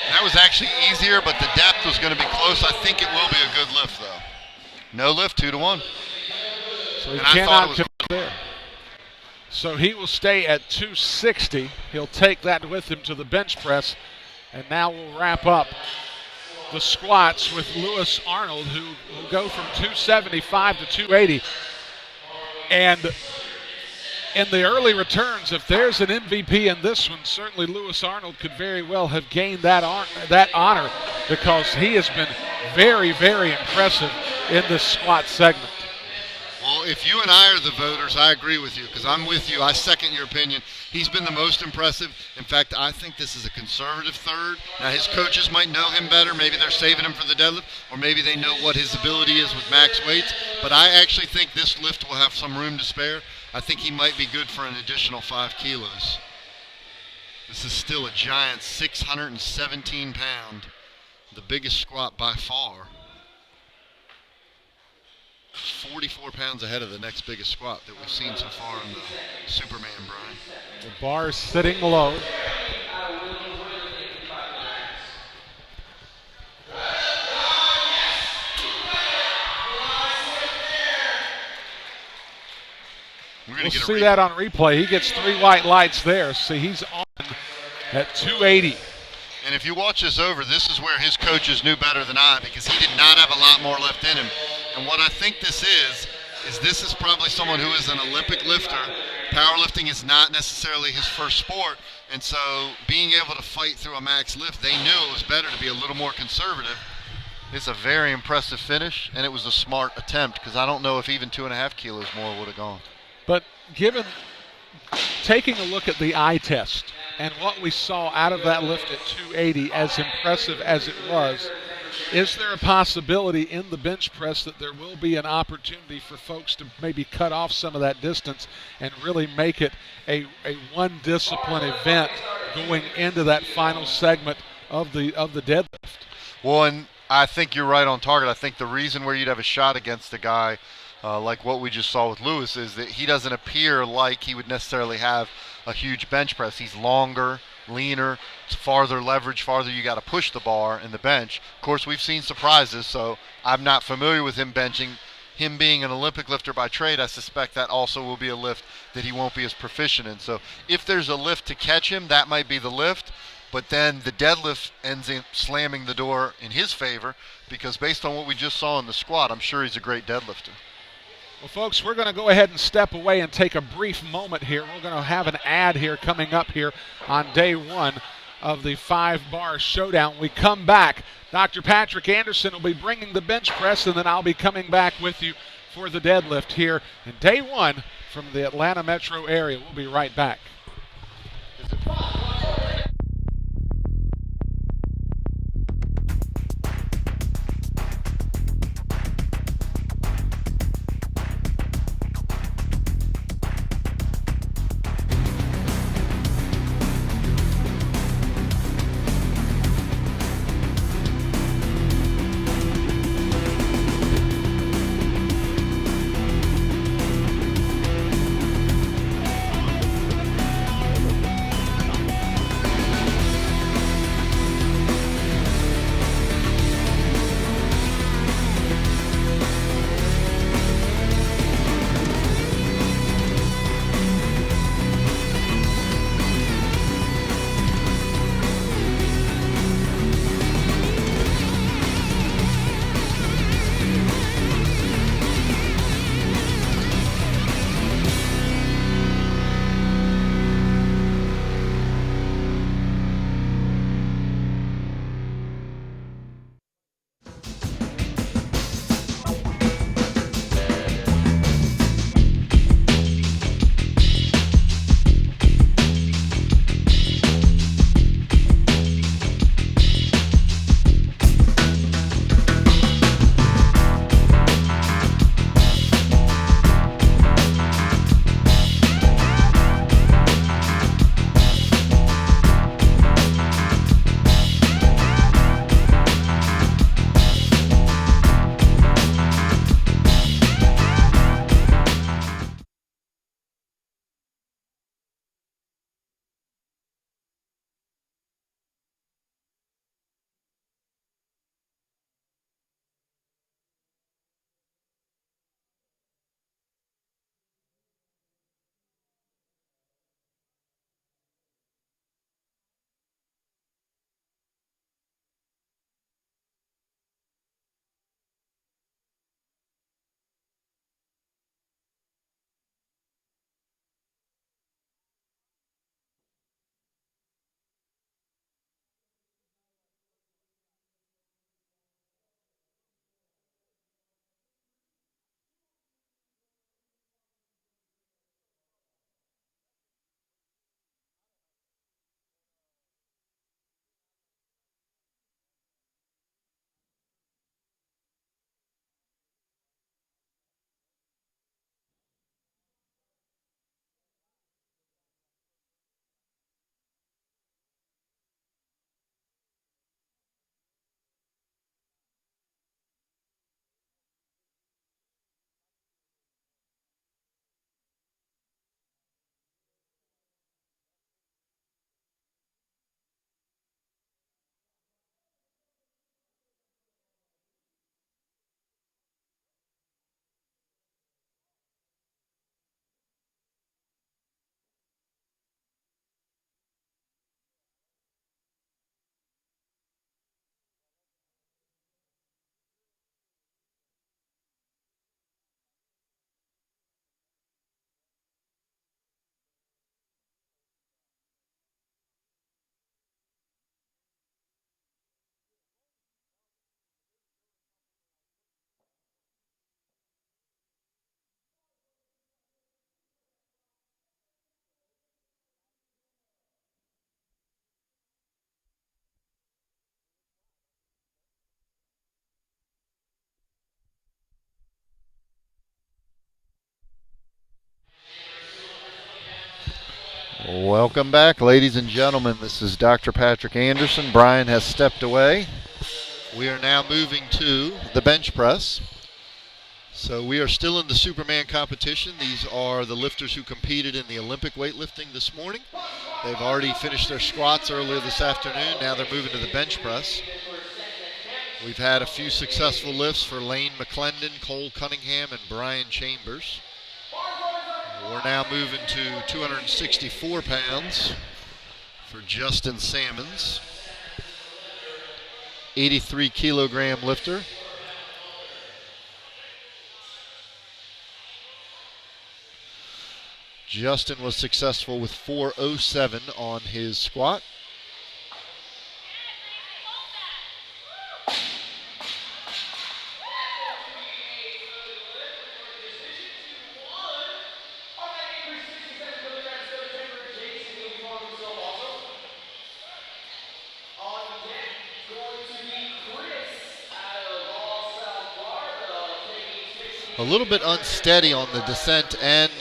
Speaker 3: That was actually easier, but the depth was going to be close. I think it will be a good lift, though. No lift, 2-1.
Speaker 2: So he cannot connect there. So he will stay at 260. He'll take that with him to the bench press. And now we'll wrap up the squats with Lewis Arnold, who will go from 275 to 280. And in the early returns, if there's an MVP in this one, certainly Lewis Arnold could very well have gained that honor, because he has been very, very impressive in this squat segment.
Speaker 3: Well, if you and I are the voters, I agree with you, because I'm with you. I second your opinion. He's been the most impressive. In fact, I think this is a conservative third. Now, his coaches might know him better. Maybe they're saving him for the deadlift, or maybe they know what his ability is with max weights. But I actually think this lift will have some room to spare. I think he might be good for an additional 5 kilos. This is still a giant 617 pound, the biggest squat by far. 44 pounds ahead of the next biggest squat that we've seen so far in the Superman, Brian.
Speaker 2: The bar sitting low. We'll see that on replay. He gets 3 white lights there. See, he's on at 280.
Speaker 3: And if you watch this over, this is where his coaches knew better than I, because he did not have a lot more left in him. And what I think this is this is probably someone who is an Olympic lifter. Powerlifting is not necessarily his first sport. And so being able to fight through a max lift, they knew it was better to be a little more conservative. It's a very impressive finish, and it was a smart attempt, because I don't know if even 2.5 kilos more would have gone.
Speaker 2: But taking a look at the eye test and what we saw out of that lift at 280, as impressive as it was, is there a possibility in the bench press that there will be an opportunity for folks to maybe cut off some of that distance and really make it a one discipline event going into that final segment of the deadlift?
Speaker 3: Well, and I think you're right on target. I think the reason where you'd have a shot against a guy like what we just saw with Lewis is that he doesn't appear like he would necessarily have a huge bench press. He's longer, leaner, it's farther leverage, farther you got to push the bar in the bench. Of course, we've seen surprises, so I'm not familiar with him benching. Him being an Olympic lifter by trade, I suspect that also will be a lift that he won't be as proficient in. So if there's a lift to catch him, that might be the lift. But then the deadlift ends up slamming the door in his favor, because based on what we just saw in the squat, I'm sure he's a great deadlifter.
Speaker 2: Well, folks, we're going to go ahead and step away and take a brief moment here. We're going to have an ad here coming up here on day 1 of the 5-bar showdown. We come back. Dr. Patrick Anderson will be bringing the bench press, and then I'll be coming back with you for the deadlift here in day 1 from the Atlanta metro area. We'll be right back.
Speaker 3: Welcome back, ladies and gentlemen. This is Dr. Patrick Anderson. Brian has stepped away. We are now moving to the bench press. So we are still in the Superman competition. These are the lifters who competed in the Olympic weightlifting this morning. They've already finished their squats earlier this afternoon. Now they're moving to the bench press. We've had a few successful lifts for Lane McLendon, Cole Cunningham, and Brian Chambers. We're now moving to 264 pounds for Justin Sammons. 83 kilogram lifter. Justin was successful with 407 on his squat. A little bit unsteady on the descent and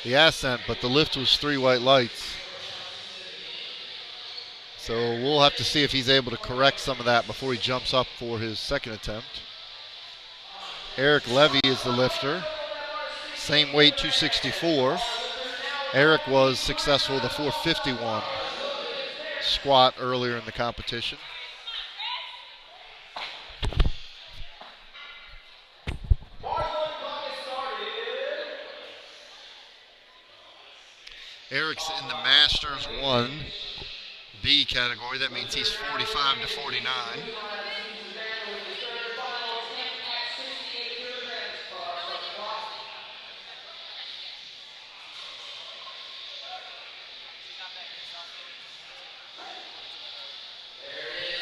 Speaker 3: the ascent, but the lift was 3 white lights. So we'll have to see if he's able to correct some of that before he jumps up for his second attempt. Eric Levy is the lifter. Same weight, 264. Eric was successful with a 451 squat earlier in the competition. Eric's in the Masters 1B category. That means he's 45 to 49.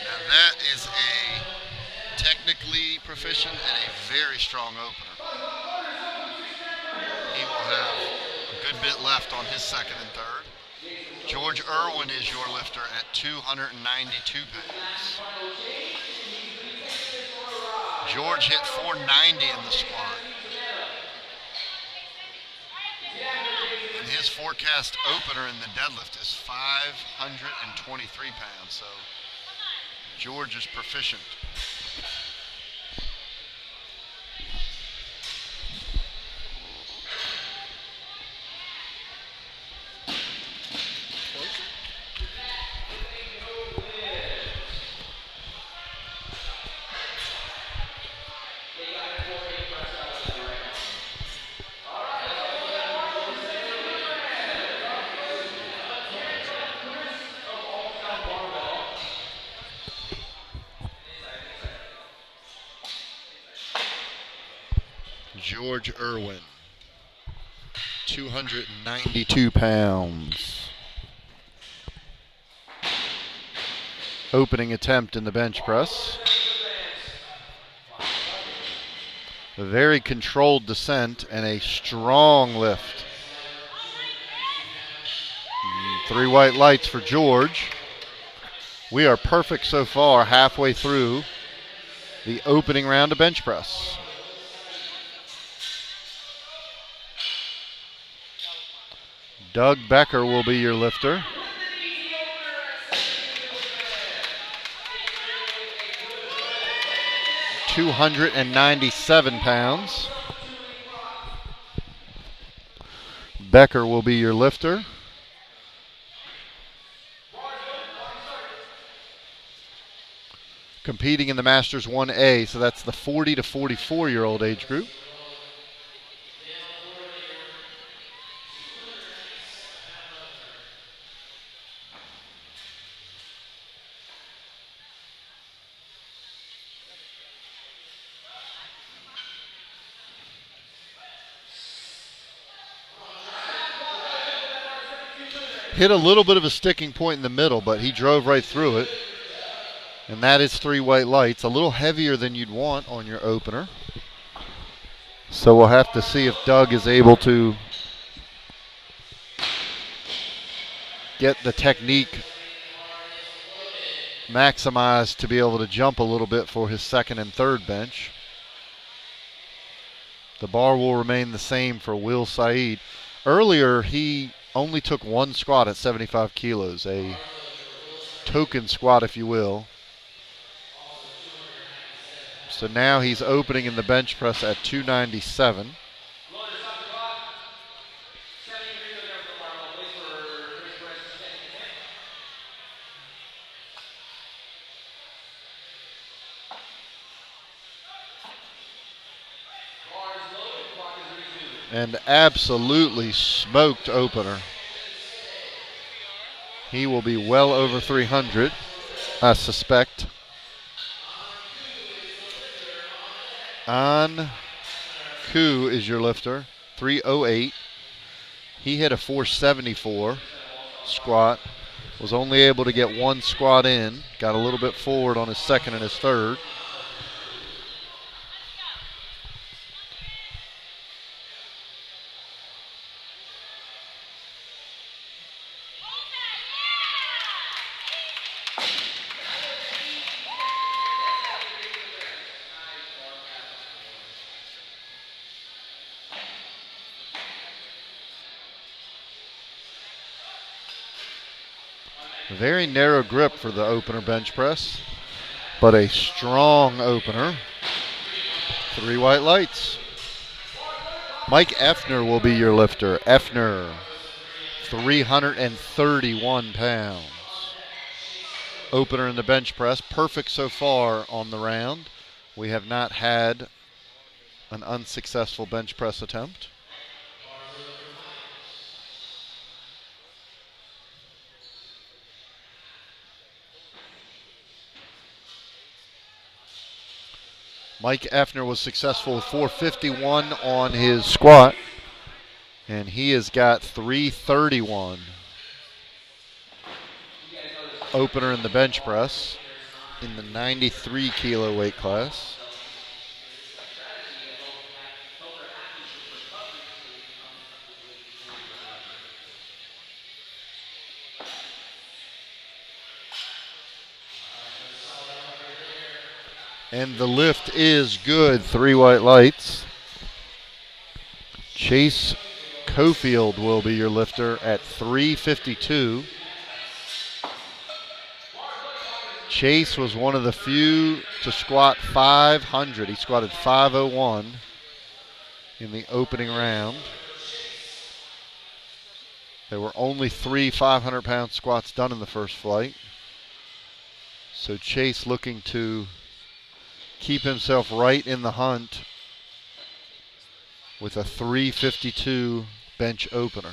Speaker 3: Now that is a technically proficient and a very strong opener. He will have a good bit left on his second and third. George Erwin is your lifter at 292 pounds. George hit 490 in the squat. And his forecast opener in the deadlift is 523 pounds. So George is proficient. George Erwin, 292 pounds. Opening attempt in the bench press. A very controlled descent and a strong lift. 3 white lights for George. We are perfect so far, halfway through the opening round of bench press. Doug Becker will be your lifter. £297. Becker will be your lifter. Competing in the Masters 1A, so that's the 40 to 44-year-old age group. Hit a little bit of a sticking point in the middle, but he drove right through it. And that is 3 white lights. A little heavier than you'd want on your opener. So we'll have to see if Doug is able to get the technique maximized to be able to jump a little bit for his second and third bench. The bar will remain the same for Will Saeed. Earlier, he only took one squat at 75 kilos, a token squat, if you will. So now he's opening in the bench press at 297. And absolutely smoked opener. He will be well over 300, I suspect. Anh Cu is your lifter, 308. He hit a 474 squat. Was only able to get one squat in. Got a little bit forward on his second and his third. Very narrow grip for the opener bench press, but a strong opener. 3 white lights. Mike Effner will be your lifter. Effner, 331 pounds. Opener in the bench press, perfect so far on the round. We have not had an unsuccessful bench press attempt. Mike Effner was successful with 451 on his squat, and he has got 331. Opener in the bench press in the 93 kilo weight class. And the lift is good. 3 white lights. Chase Cofield will be your lifter at 352. Chase was one of the few to squat 500. He squatted 501 in the opening round. There were only 3 500-pound squats done in the first flight. So Chase looking to keep himself right in the hunt with a 352 bench opener.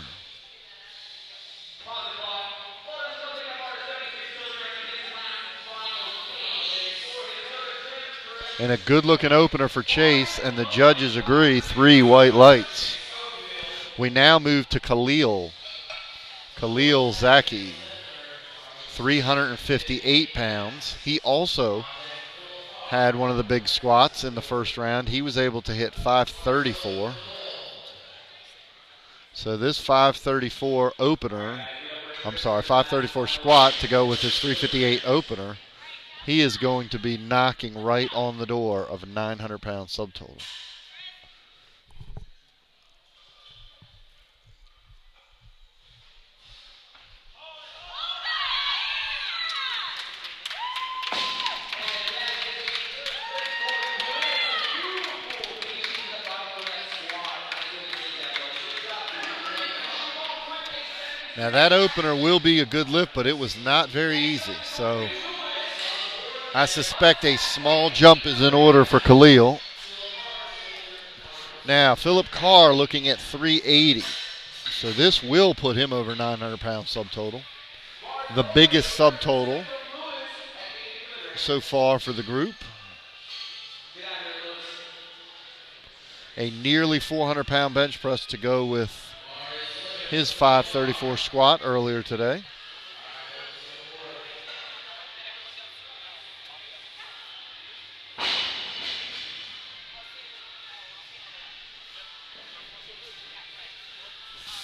Speaker 3: And a good looking opener for Chase, and the judges agree, 3 white lights. We now move to Kalil Zaky, 358 pounds. He also had one of the big squats in the first round. He was able to hit 534. So this 534 squat to go with his 358 opener, he is going to be knocking right on the door of a 900-pound subtotal. Now that opener will be a good lift, but it was not very easy. So I suspect a small jump is in order for Kalil. Now Phillip Carr looking at 380. So this will put him over 900-pound subtotal. The biggest subtotal so far for the group. A nearly 400-pound bench press to go with his 534 squat earlier today.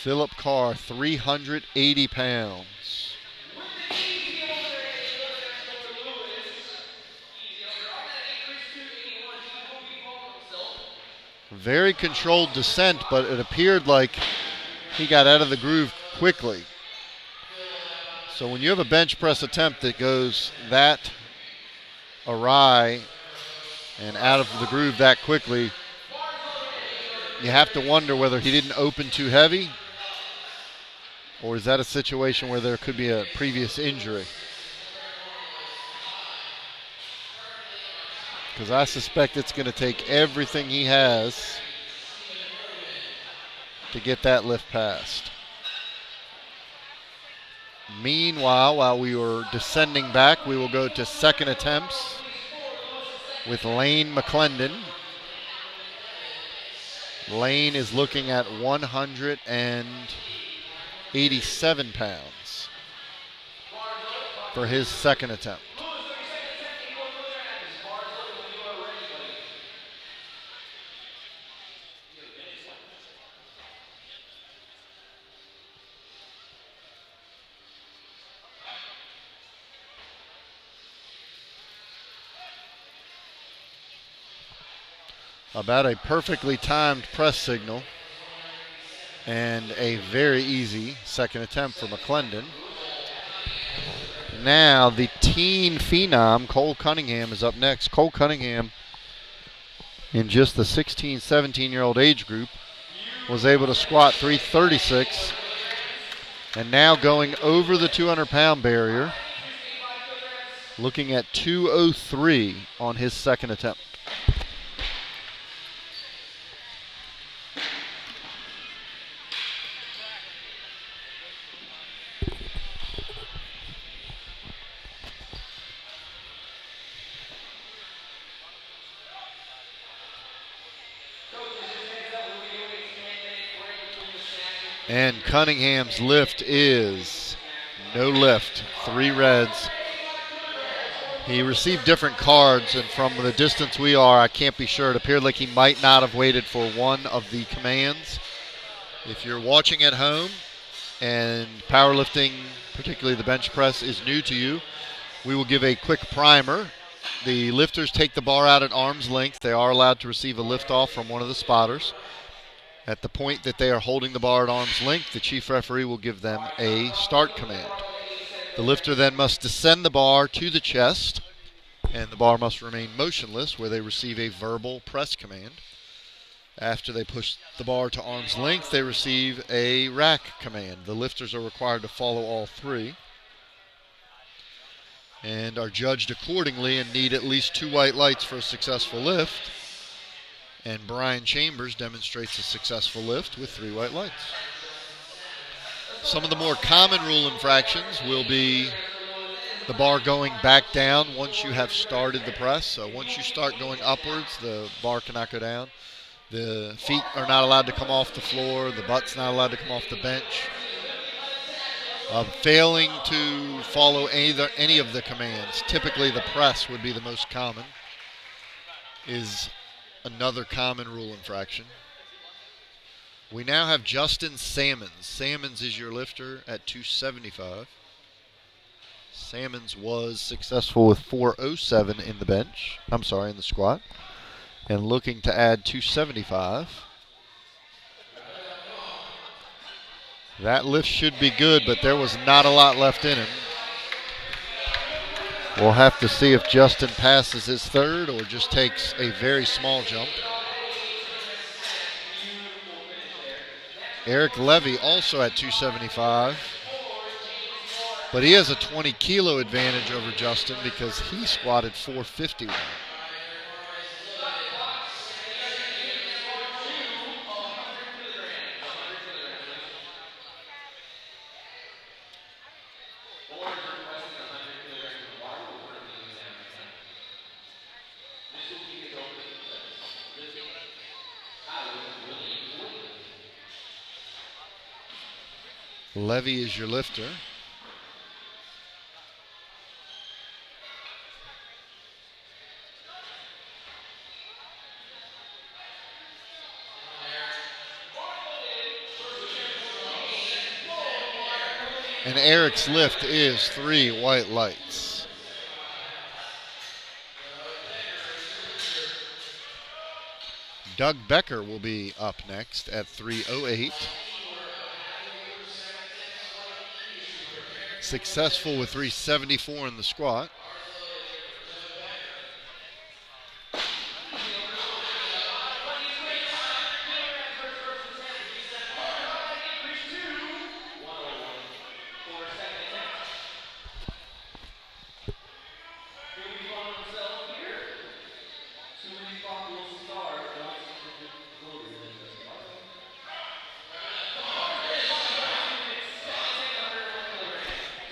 Speaker 3: Phillip Carr, 380 pounds. Very controlled descent, but it appeared like he got out of the groove quickly. So when you have a bench press attempt that goes that awry and out of the groove that quickly, you have to wonder whether he didn't open too heavy, or is that a situation where there could be a previous injury? Because I suspect it's going to take everything he has to get that lift passed. Meanwhile, while we were descending back, we will go to second attempts with Lane McLendon. Lane is looking at 187 pounds for his second attempt. About a perfectly timed press signal and a very easy second attempt for McLendon. Now the teen phenom, Cole Cunningham, is up next. Cole Cunningham, in just the 16, 17-year-old age group, was able to squat 336, and now going over the 200-pound barrier, looking at 203 on his second attempt. And Cunningham's lift is no lift, 3 reds. He received different cards, and from the distance we are, I can't be sure. It appeared like he might not have waited for one of the commands. If you're watching at home and powerlifting, particularly the bench press, is new to you, we will give a quick primer. The lifters take the bar out at arm's length. They are allowed to receive a lift off from one of the spotters. At the point that they are holding the bar at arm's length, the chief referee will give them a start command. The lifter then must descend the bar to the chest, and the bar must remain motionless where they receive a verbal press command. After they push the bar to arm's length, they receive a rack command. The lifters are required to follow all 3 and are judged accordingly and need at least 2 white lights for a successful lift. And Brian Chambers demonstrates a successful lift with 3 white lights. Some of the more common rule infractions will be the bar going back down once you have started the press. So once you start going upwards, the bar cannot go down. The feet are not allowed to come off the floor. The butt's not allowed to come off the bench. Failing to follow any of the commands, typically the press would be the most common, is another common rule infraction. We now have Justin Sammons. Sammons is your lifter at 275. Sammons was successful with 407 in the bench. I'm sorry, in the squat. And looking to add 275. That lift should be good, but there was not a lot left in him. We'll have to see if Justin passes his third or just takes a very small jump. Eric Levy also at 275. But he has a 20-kilo advantage over Justin because he squatted 451. Levy is your lifter. And Eric's lift is 3 white lights. Doug Becker will be up next at 308. Successful with 374 in the squat.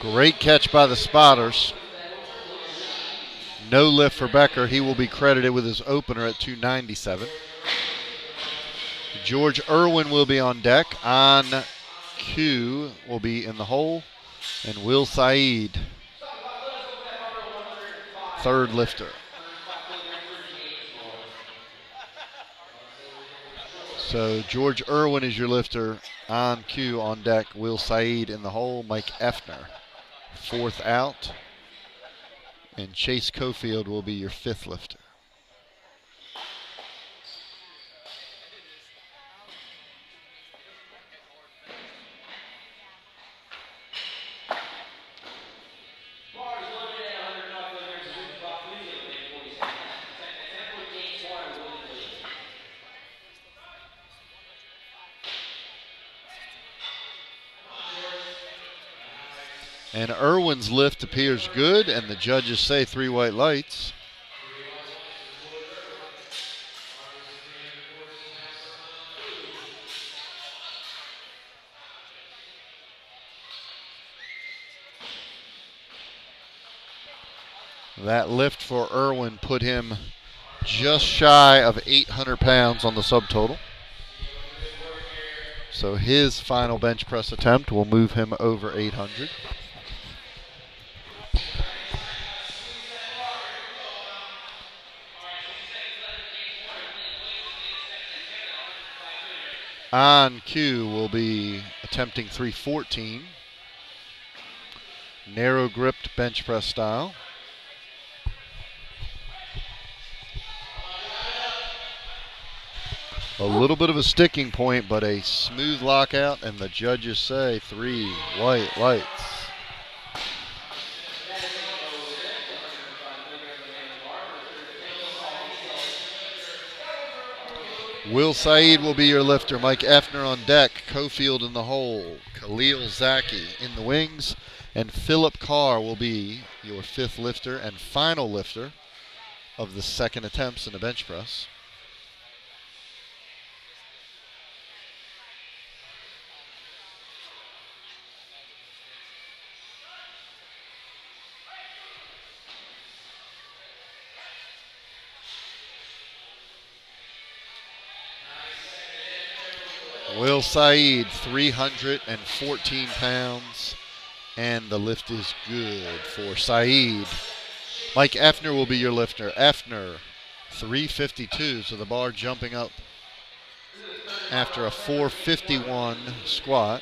Speaker 3: Great catch by the spotters. No lift for Becker. He will be credited with his opener at 297. George Erwin will be on deck. Anh Cu will be in the hole. And Will Saeed, third lifter. So George Erwin is your lifter. Anh Cu on deck. Will Saeed in the hole. Mike Effner, fourth out. And Chase Cofield will be your fifth lifter. And Erwin's lift appears good, and the judges say 3 white lights. That lift for Erwin put him just shy of 800 pounds on the subtotal. So his final bench press attempt will move him over 800. Anh Cu will be attempting 314. Narrow gripped bench press style. A little bit of a sticking point, but a smooth lockout, and the judges say 3 white lights. Will Saeed will be your lifter. Mike Effner on deck. Cofield in the hole. Kalil Zaky in the wings. And Phillip Carr will be your fifth lifter and final lifter of the second attempts in the bench press. Will Saeed, 314 pounds, and the lift is good for Saeed. Mike Effner will be your lifter. Effner, 352, so the bar jumping up after a 451 squat.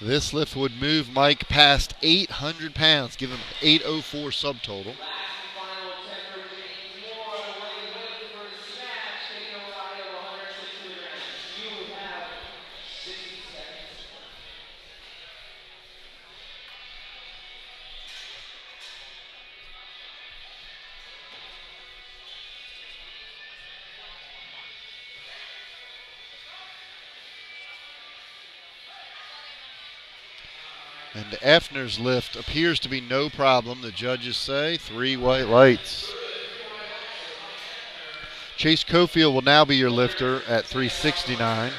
Speaker 3: This lift would move Mike past 800 pounds, give him 804 subtotal. And Effner's lift appears to be no problem. The judges say 3 white lights. Chase Cofield will now be your lifter at 369.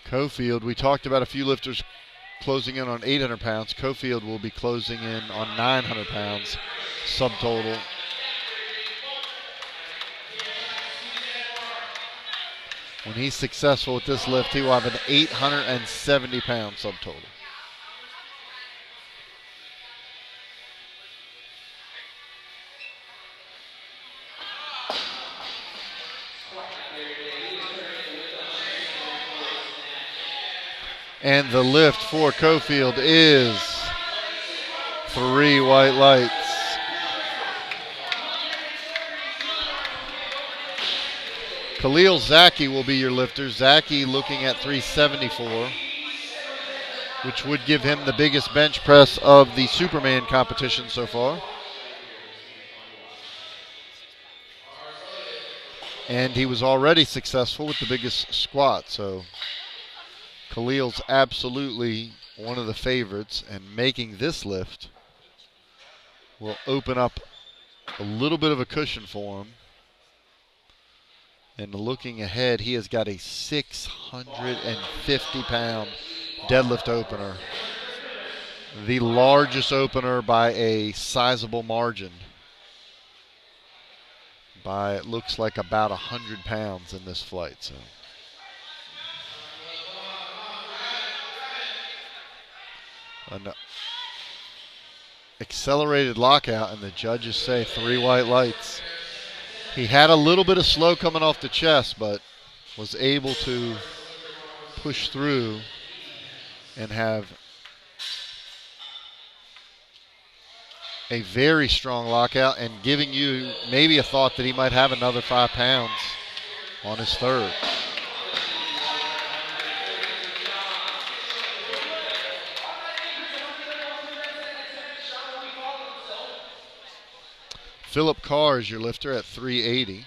Speaker 3: Cofield, we talked about a few lifters closing in on 800 pounds. Cofield will be closing in on 900 pounds subtotal. When he's successful with this lift, he will have an 870 pound subtotal. And the lift for Cofield is 3 white lights. Kalil Zaky will be your lifter. Zaky looking at 374, which would give him the biggest bench press of the Superman competition so far. And he was already successful with the biggest squat, so Kalil's absolutely one of the favorites, and making this lift will open up a little bit of a cushion for him. And looking ahead, he has got a 650-pound deadlift opener. The largest opener by a sizable margin. By, it looks like, about 100 pounds in this flight. So, an accelerated lockout, and the judges say 3 white lights. He had a little bit of slow coming off the chest, but was able to push through and have a very strong lockout, and giving you maybe a thought that he might have another 5 pounds on his third. Phillip Carr is your lifter at 380.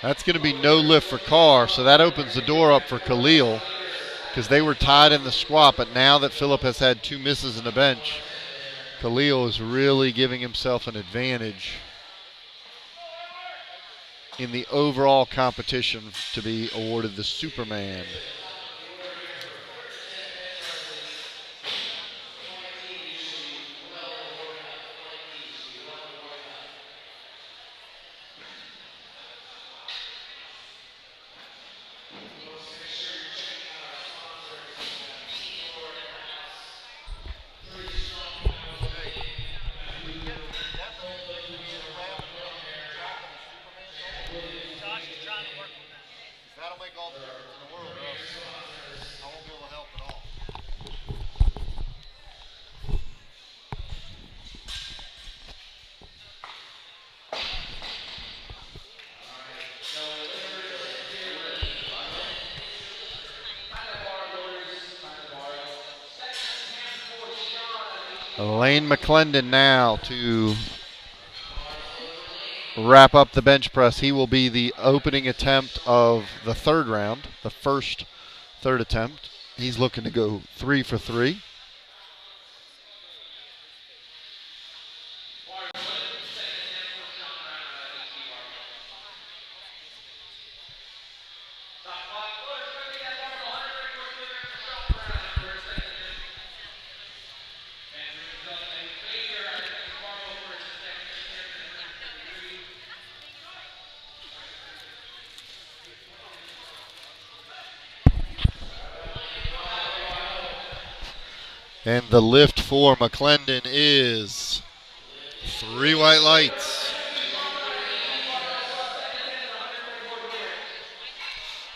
Speaker 3: That's going to be no lift for Carr, so that opens the door up for Kalil, because they were tied in the squat, but now that Phillip has had 2 misses in the bench, Kalil is really giving himself an advantage in the overall competition to be awarded the Superman. McLendon now to wrap up the bench press. He will be the opening attempt of the third round, the first third attempt. He's looking to go 3 for 3. And the lift for McLendon is 3 white lights.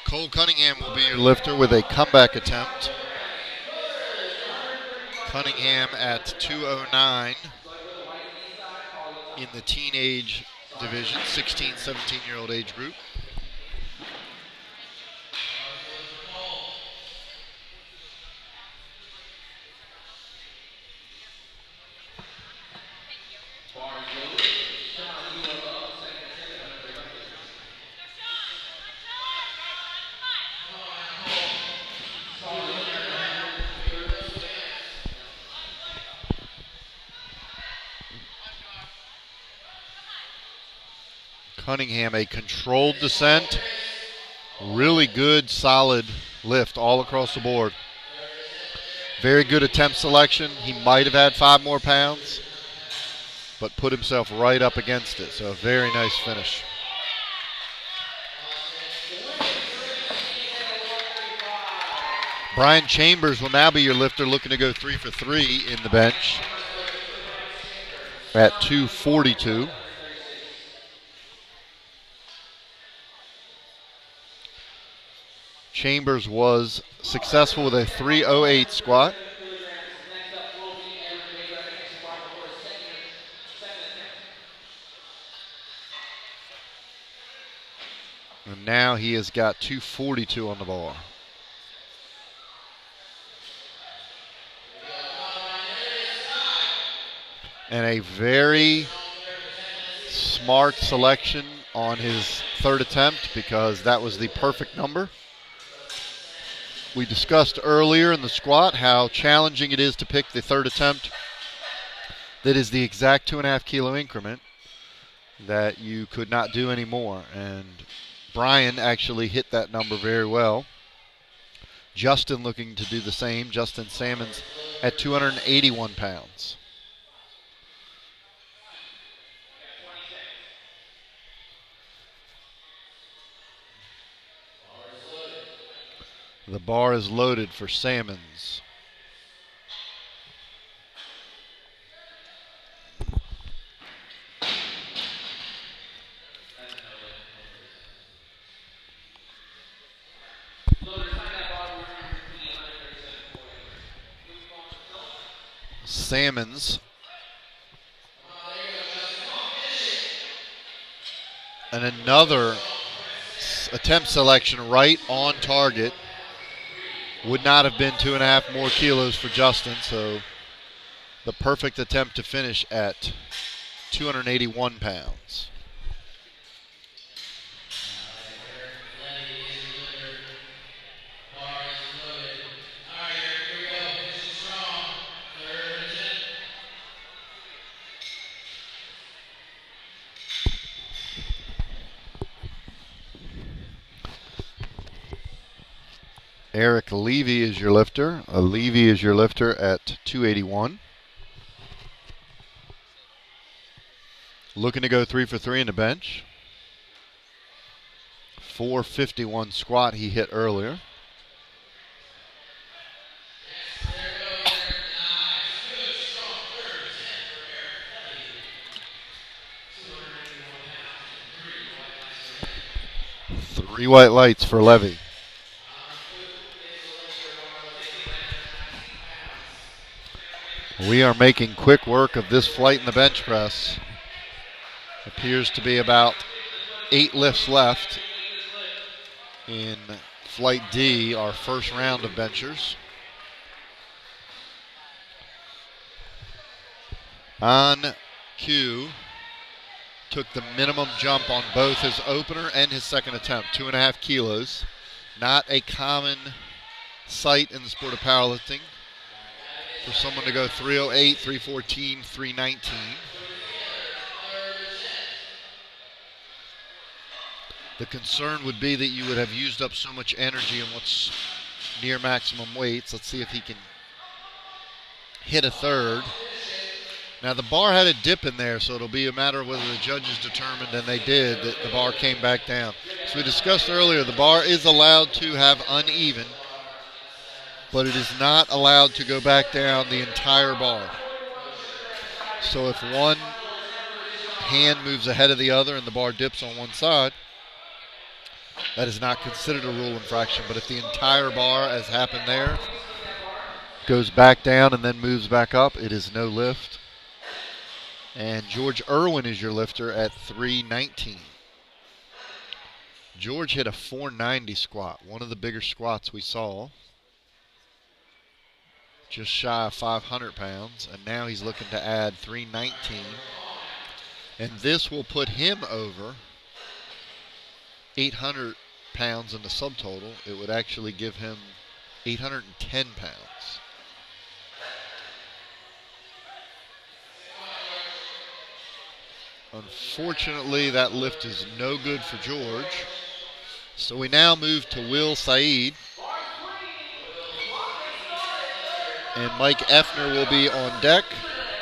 Speaker 3: Cole Cunningham will be your lifter with a comeback attempt. Cunningham at 209 in the teenage division, 16, 17-year-old age group. Cunningham, a controlled descent. Really good, solid lift all across the board. Very good attempt selection. He might have had 5 more pounds, but put himself right up against it. So a very nice finish. Brian Chambers will now be your lifter, looking to go 3 for 3 in the bench. at 242. Chambers was successful with a 308 squat. And now he has got 242 on the bar. And a very smart selection on his third attempt, because that was the perfect number. We discussed earlier in the squat how challenging it is to pick the third attempt that is the exact 2.5 kilo increment that you could not do anymore. And Brian actually hit that number very well. Justin looking to do the same. Justin Sammons at 281 pounds. The bar is loaded for Sammons. Sammons. And another attempt selection right on target. Would not have been 2.5 more kilos for Justin, so the perfect attempt to finish at 281 pounds. Eric Levy is your lifter. Levy is your lifter at 281. Looking to go 3 for 3 in the bench. 451 squat he hit earlier. Three white lights for Levy. We are making quick work of this flight in the bench press. Appears to be about 8 lifts left in flight D, our first round of benchers. Anh Cu took the minimum jump on both his opener and his second attempt, 2.5 kilos. Not a common sight in the sport of powerlifting for someone to go 308, 314, 319. The concern would be that you would have used up so much energy in what's near maximum weights. Let's see if he can hit a third. Now the bar had a dip in there, so it'll be a matter of whether the judges determined, and they did, that the bar came back down. As we discussed earlier, the bar is allowed to have uneven, but it is not allowed to go back down the entire bar. So if one hand moves ahead of the other and the bar dips on one side, that is not considered a rule infraction. But if the entire bar, as happened there, goes back down and then moves back up, it is no lift. And George Erwin is your lifter at 319. George hit a 490 squat, one of the bigger squats we saw. Just shy of 500 pounds, and now he's looking to add 319. And this will put him over 800 pounds in the subtotal. It would actually give him 810 pounds. Unfortunately, that lift is no good for George. So we now move to Will Saeed. And Mike Effner will be on deck.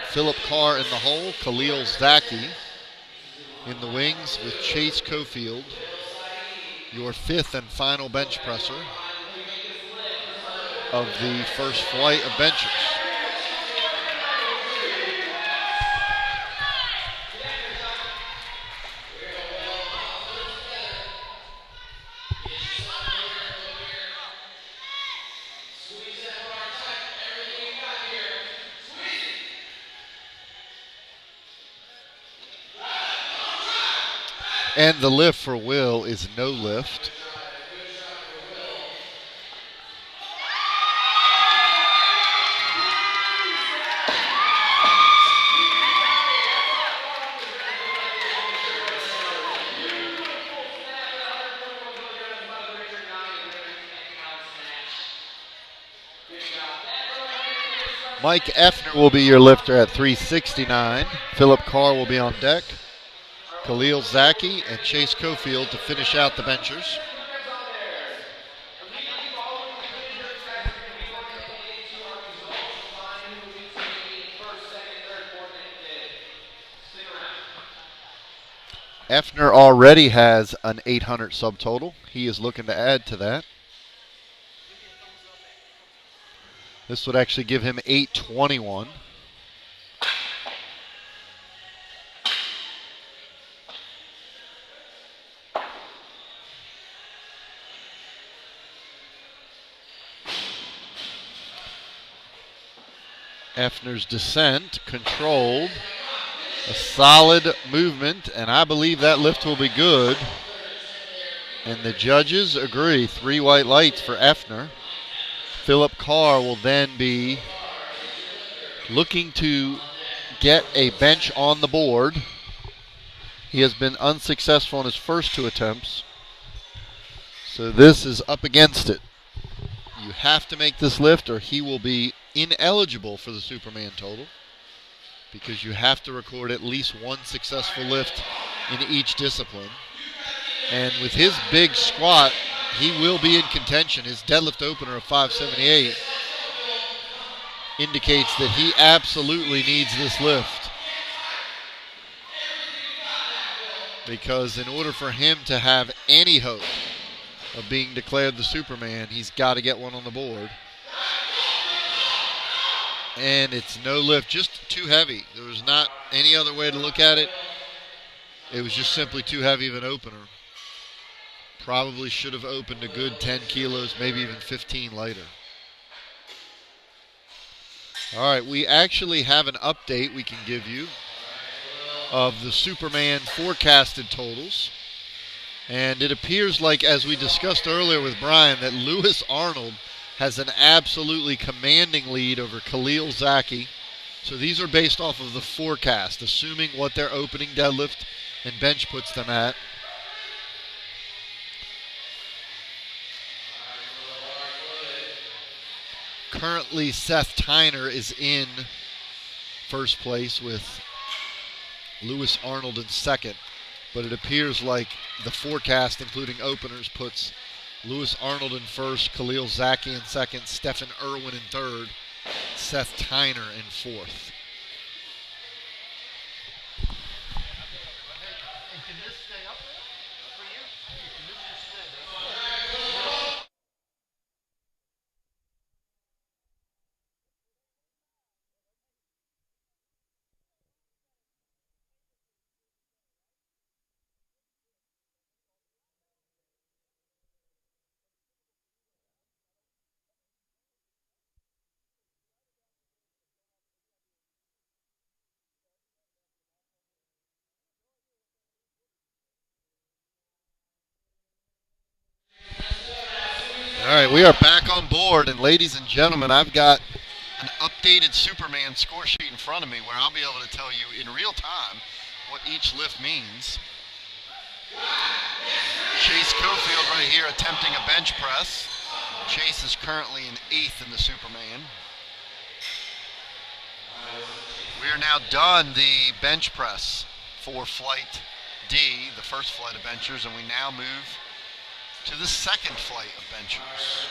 Speaker 3: Phillip Carr in the hole. Kalil Zaky in the wings with Chase Cofield, your fifth and final bench presser of the first flight of benchers. And the lift for Will is no lift. Mike Effner will be your lifter at 369. Phillip Carr will be on deck. Kalil Zaky and Chase Cofield to finish out the benchers. Effner already has an 800 subtotal. He is looking to add to that. This would actually give him 821. Effner's descent, controlled, a solid movement, and I believe that lift will be good. And the judges agree. 3 white lights for Effner. Phillip Carr will then be looking to get a bench on the board. He has been unsuccessful in his first 2 attempts. So this is up against it. You have to make this lift or he will be ineligible for the Superman total, because you have to record at least 1 successful lift in each discipline. And with his big squat, he will be in contention. His deadlift opener of 578 indicates that he absolutely needs this lift, because in order for him to have any hope of being declared the Superman, he's got to get one on the board. And it's no lift, just too heavy. There was not any other way to look at it. It was just simply too heavy of an opener. Probably should have opened a good 10 kilos, maybe even 15 later. All right, we actually have an update we can give you of the Superman forecasted totals. And it appears like, as we discussed earlier with Brian, that Lewis Arnold has an absolutely commanding lead over Kalil Zaky. So these are based off of the forecast, assuming what their opening deadlift and bench puts them at. Currently, Seth Tyner is in first place with Lewis Arnold in second. But it appears like the forecast, including openers, puts Lewis Arnold in first, Kalil Zaky in second, Stefan Erwin in third, Seth Tyner in fourth. All right, we are back on board, and ladies and gentlemen, I've got an updated Superman score sheet in front of me where I'll be able to tell you in real time what each lift means. Chase Cofield right here attempting a bench press. Chase is currently in 8th in the Superman. We are now done the bench press for flight D, the first flight of benchers, and we now move to the second flight of benchers.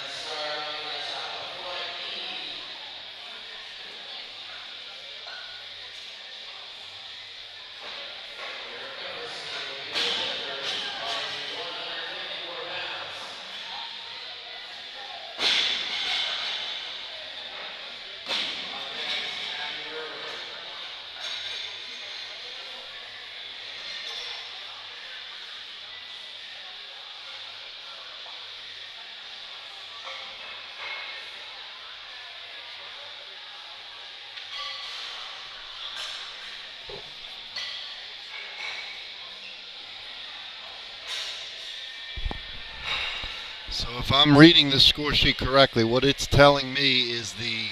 Speaker 3: So if I'm reading this score sheet correctly, what it's telling me is the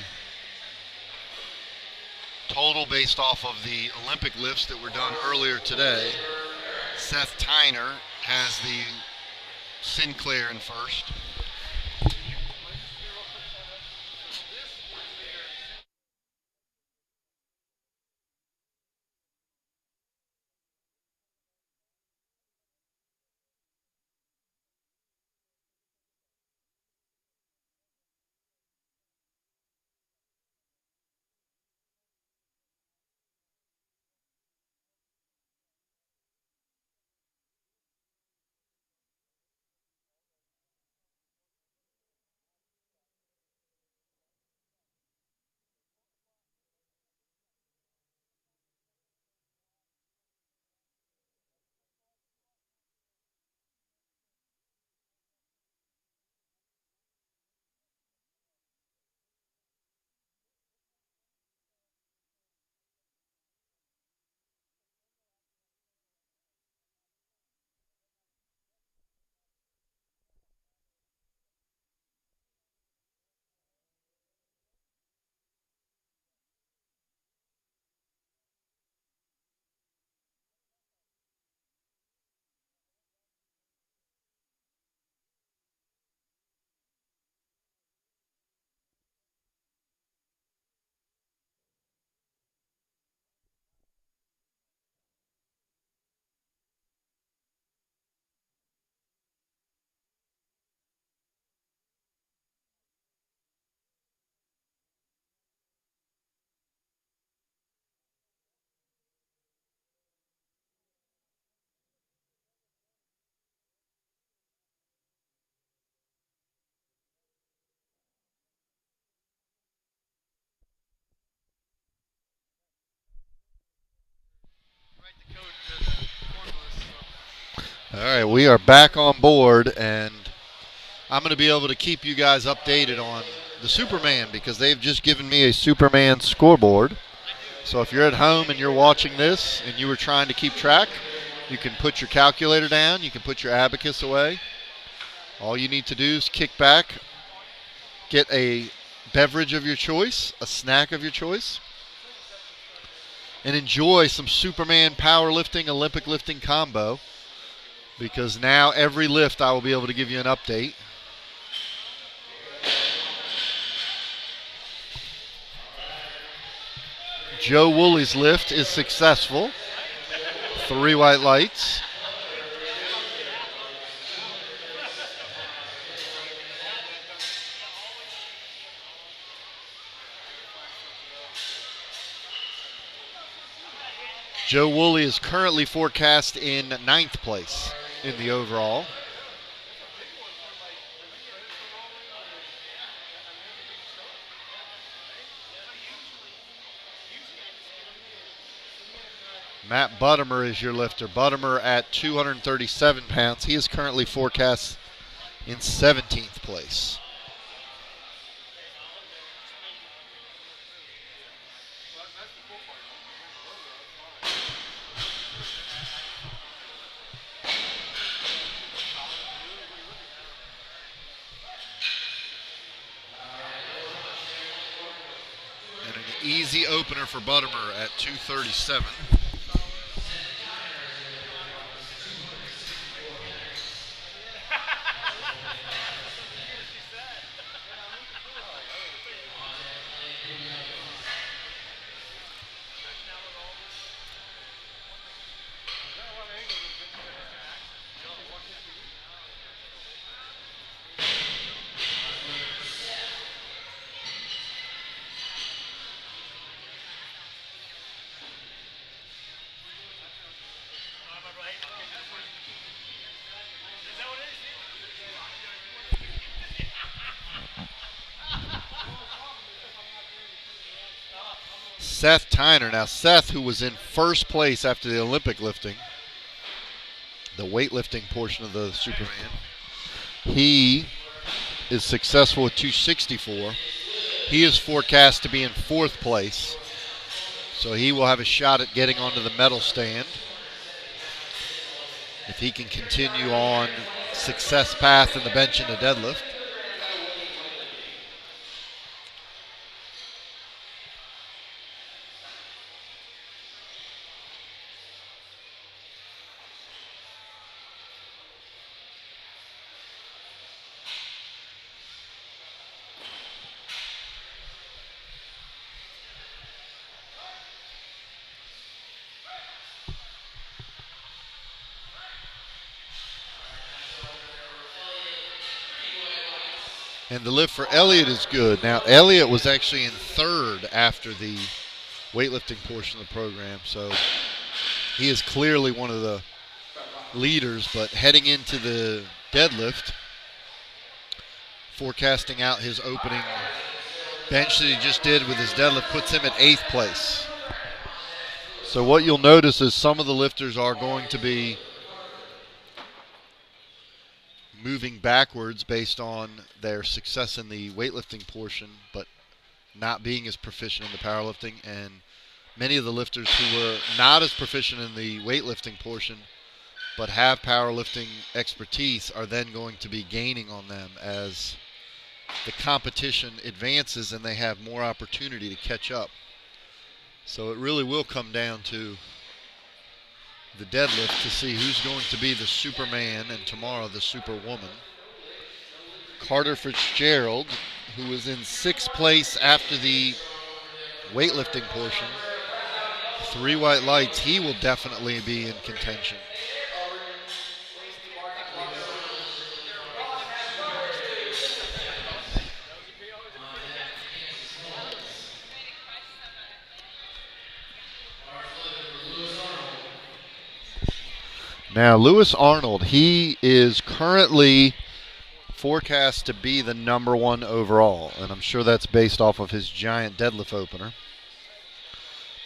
Speaker 3: total based off of the Olympic lifts that were done earlier today. Seth Tyner has the Sinclair in first. All right, we are back on board, and I'm going to be able to keep you guys updated on the Superman because they've just given me a Superman scoreboard. So if you're at home and you're watching this and you were trying to keep track, you can put your calculator down, you can put your abacus away. All you need to do is kick back, get a beverage of your choice, a snack of your choice, and enjoy some Superman powerlifting, Olympic lifting combo. Because now every lift I will be able to give you an update. Joe Wooley's lift is successful. 3 white lights. Joe Wooley is currently forecast in 9th place in the overall. Matt Buttimer is your lifter. Buttimer at 237 pounds. He is currently forecast in 17th place. Easy opener for Buttimer at 237. Seth Tyner. Now Seth, who was in first place after the Olympic lifting, the weightlifting portion of the Superman, he is successful with 264. He is forecast to be in 4th place, so he will have a shot at getting onto the medal stand if he can continue on success path in the bench and the deadlift. And the lift for Elliott is good. Now, Elliott was actually in third after the weightlifting portion of the program, so he is clearly one of the leaders. But heading into the deadlift, forecasting out his opening bench that he just did with his deadlift puts him at 8th place. So what you'll notice is some of the lifters are going to be moving backwards based on their success in the weightlifting portion, but not being as proficient in the powerlifting. And many of the lifters who were not as proficient in the weightlifting portion but have powerlifting expertise are then going to be gaining on them as the competition advances and they have more opportunity to catch up. So it really will come down to the deadlift to see who's going to be the Superman and tomorrow the Superwoman. Carter Fitzgerald, who was in 6th place after the weightlifting portion, 3 white lights, he will definitely be in contention. Now, Lewis Arnold, he is currently forecast to be the number 1 overall, and I'm sure that's based off of his giant deadlift opener,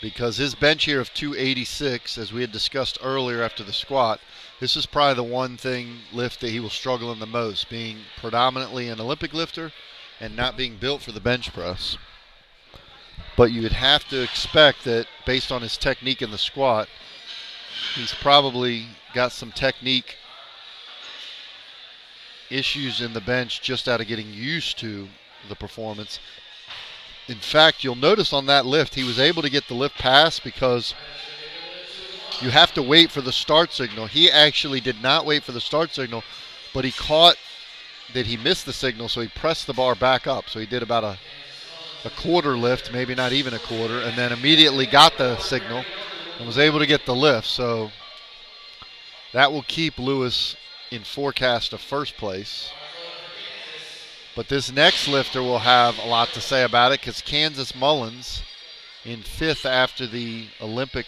Speaker 3: because his bench here of 286, as we had discussed earlier after the squat, this is probably the one thing lift that he will struggle in the most, being predominantly an Olympic lifter and not being built for the bench press. But you would have to expect that based on his technique in the squat, he's probably got some technique issues in the bench just out of getting used to the performance. In fact, you'll notice on that lift, he was able to get the lift pass because you have to wait for the start signal. He actually did not wait for the start signal, but he caught that he missed the signal, so he pressed the bar back up. So he did about a quarter lift, maybe not even a quarter, and then immediately got the signal and was able to get the lift. So that will keep Lewis in forecast of 1st place. But this next lifter will have a lot to say about it because Kansas Mullins in 5th after the Olympic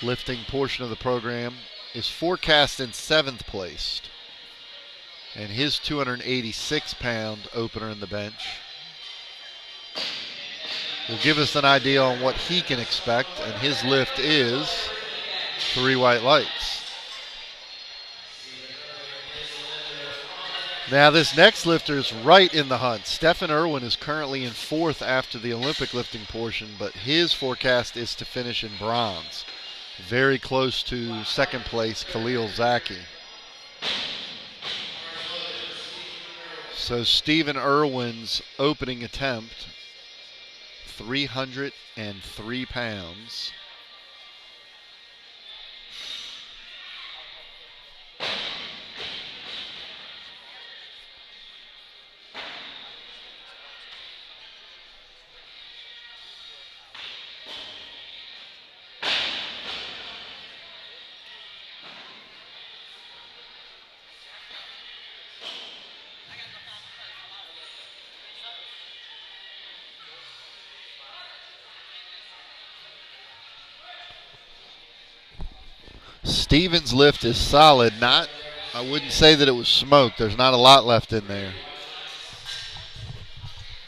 Speaker 3: lifting portion of the program is forecast in 7th place. And his 286-pound opener in the bench will give us an idea on what he can expect, and his lift is 3 white lights. Now this next lifter is right in the hunt. Stefan Erwin is currently in 4th after the Olympic lifting portion, but his forecast is to finish in bronze. Very close to 2nd place, Kalil Zaky. So Stephen Irwin's opening attempt, 303 pounds. Stevens' lift is solid. I wouldn't say that it was smoke. There's not a lot left in there.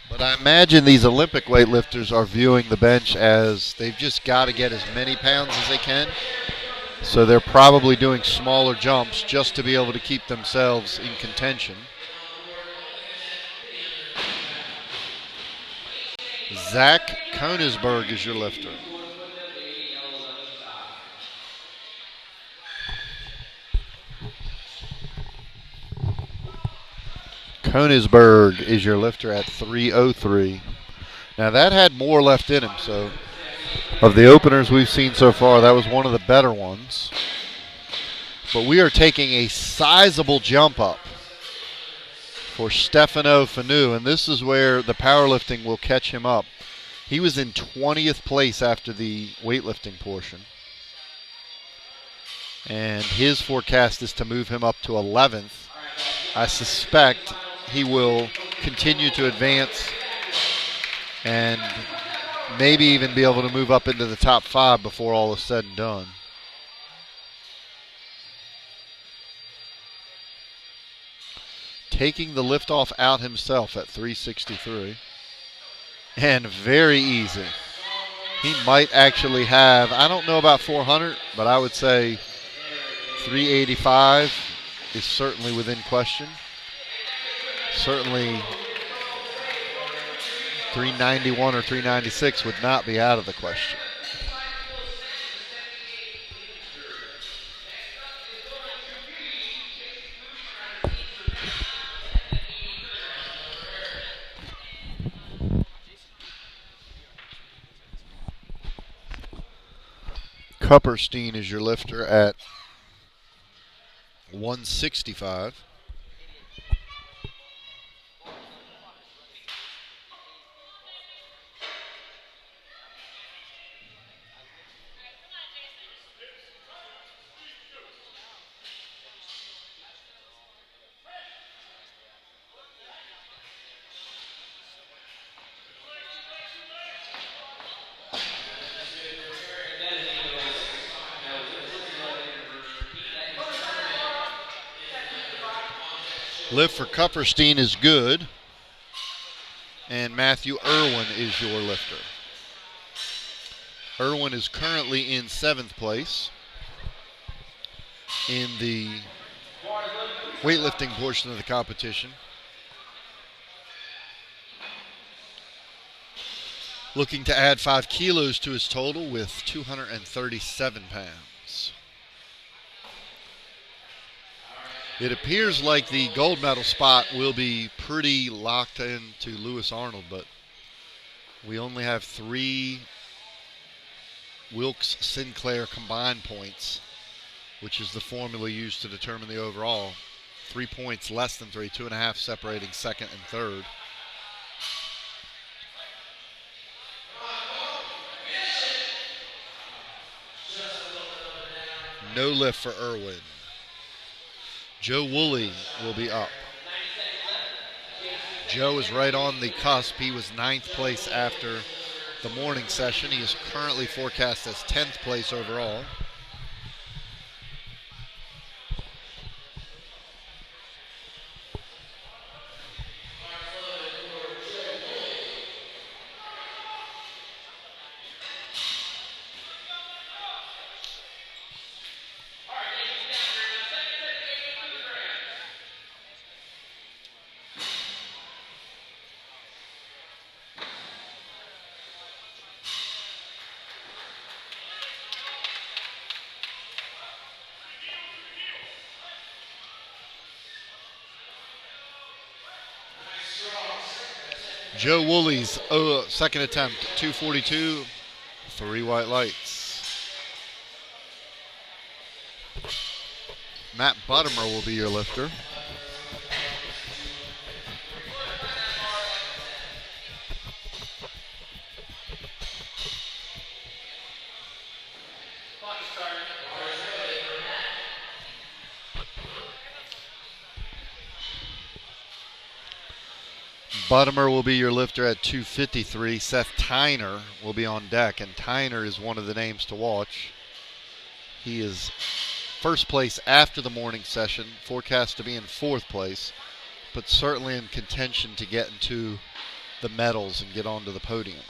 Speaker 3: But I imagine these Olympic weightlifters are viewing the bench as they've just got to get as many pounds as they can. So they're probably doing smaller jumps just to be able to keep themselves in contention. Zack Koenigsberg is your lifter. Koenigsberg is your lifter at 303. Now that had more left in him, so of the openers we've seen so far, that was one of the better ones. But we are taking a sizable jump up for Stefano Fenu, and this is where the powerlifting will catch him up. He was in 20th place after the weightlifting portion, and his forecast is to move him up to 11th. I suspect he will continue to advance and maybe even be able to move up into the top 5 before all is said and done. Taking the lift off out himself at 363. And very easy. He might actually have, I don't know about 400, but I would say 385 is certainly within question. Certainly 391 or 396 would not be out of the question. Kupperstein is your lifter at 165. Lift for Kupperstein is good. And Matthew Erwin is your lifter. Erwin is currently in 7th place in the weightlifting portion of the competition. Looking to add 5 kilos to his total with 237 pounds. It appears like the gold medal spot will be pretty locked into Lewis Arnold, but we only have 3 Wilkes-Sinclair combined points, which is the formula used to determine the overall. 3 points less than 3, 2.5 separating second and third. No lift for Erwin. Joe Wooley will be up. Joe is right on the cusp. He was 9th place after the morning session. He is currently forecast as 10th place overall. Joe Wooley's second attempt, 242, 3 white lights. Matt Buttimer will be your lifter. Buttimer will be your lifter at 253. Seth Tyner will be on deck, and Tyner is one of the names to watch. He is first place after the morning session, forecast to be in 4th place, but certainly in contention to get into the medals and get onto the podium.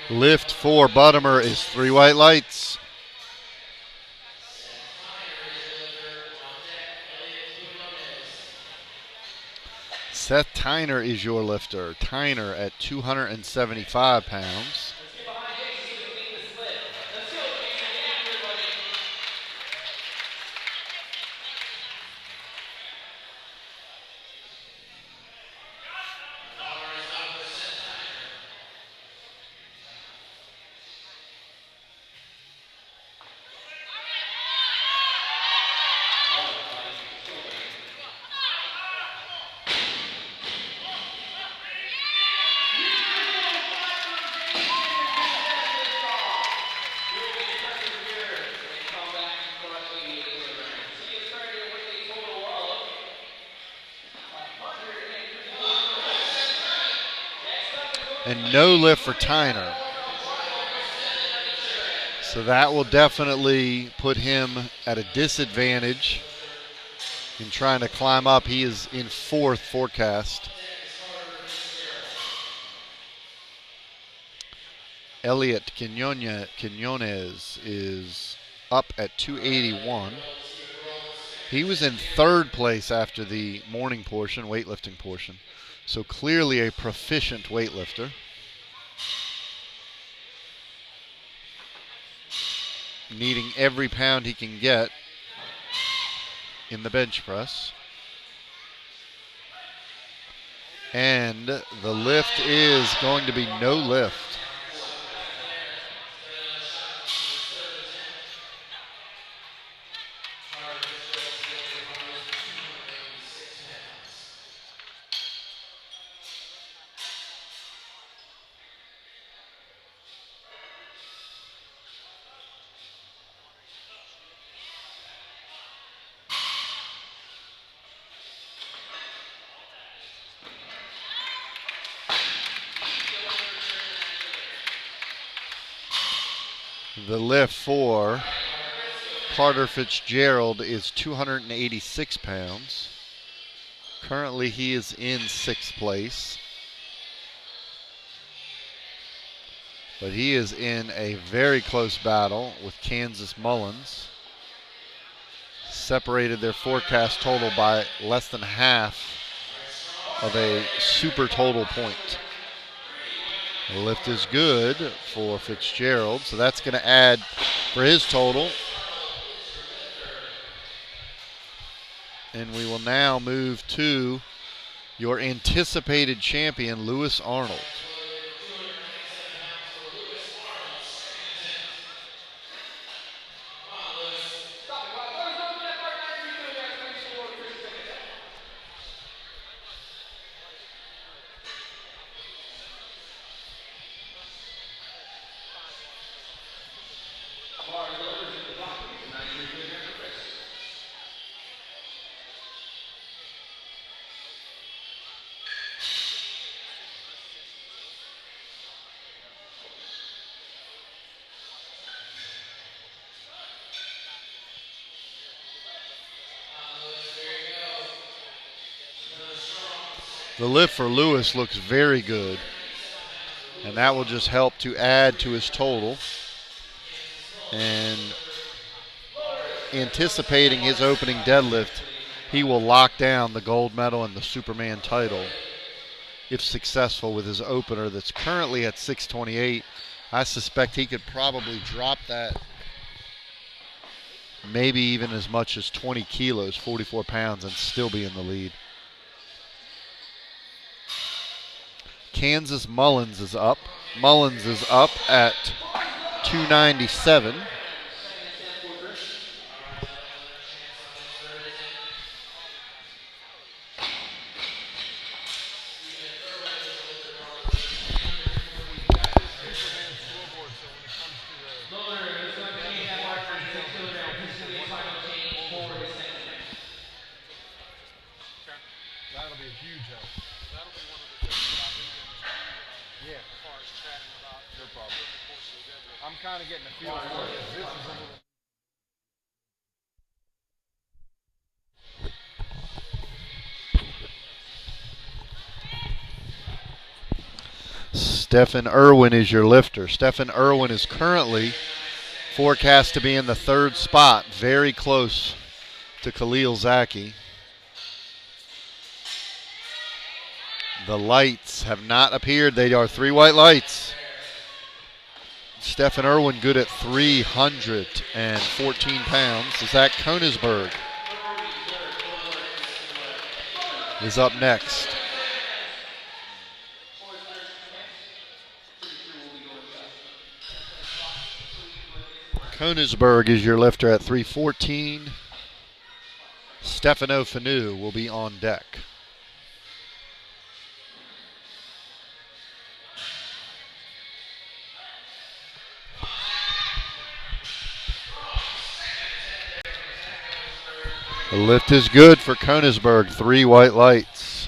Speaker 3: Lift for Buttimer is 3 white lights. Seth Tyner is your lifter. Tyner at 275 pounds. And no lift for Tyner. So that will definitely put him at a disadvantage in trying to climb up. He is in fourth forecast. Elliott Quinones is up at 281. He was in third place after the morning portion, weightlifting portion. So clearly a proficient weightlifter. Needing every pound he can get in the bench press. And the lift is going to be no lift. The lift for Carter Fitzgerald is 286 pounds. Currently he is in sixth place. But he is in a very close battle with Kansas Mullins. Separated their forecast total by less than half of a super total point. The lift is good for Fitzgerald, so that's going to add for his total. And we will now move to your anticipated champion, Lewis Arnold. The lift for Lewis looks very good, and that will just help to add to his total. And anticipating his opening deadlift, he will lock down the gold medal and the Superman title if successful with his opener that's currently at 628. I suspect he could probably drop that maybe even as much as 20 kilos, 44 pounds, and still be in the lead. Kansas Mullins is up. Mullins is up at 297. Stefan Erwin is your lifter. Stefan Erwin is currently forecast to be in the third spot, very close to Kalil Zaky. The lights have not appeared. They are 3 white lights. Stefan Erwin good at 314 pounds. Zack Koenigsberg is up next. Koenigsberg is your lifter at 314. Stefano Fenu will be on deck. The lift is good for Koenigsberg, 3 white lights.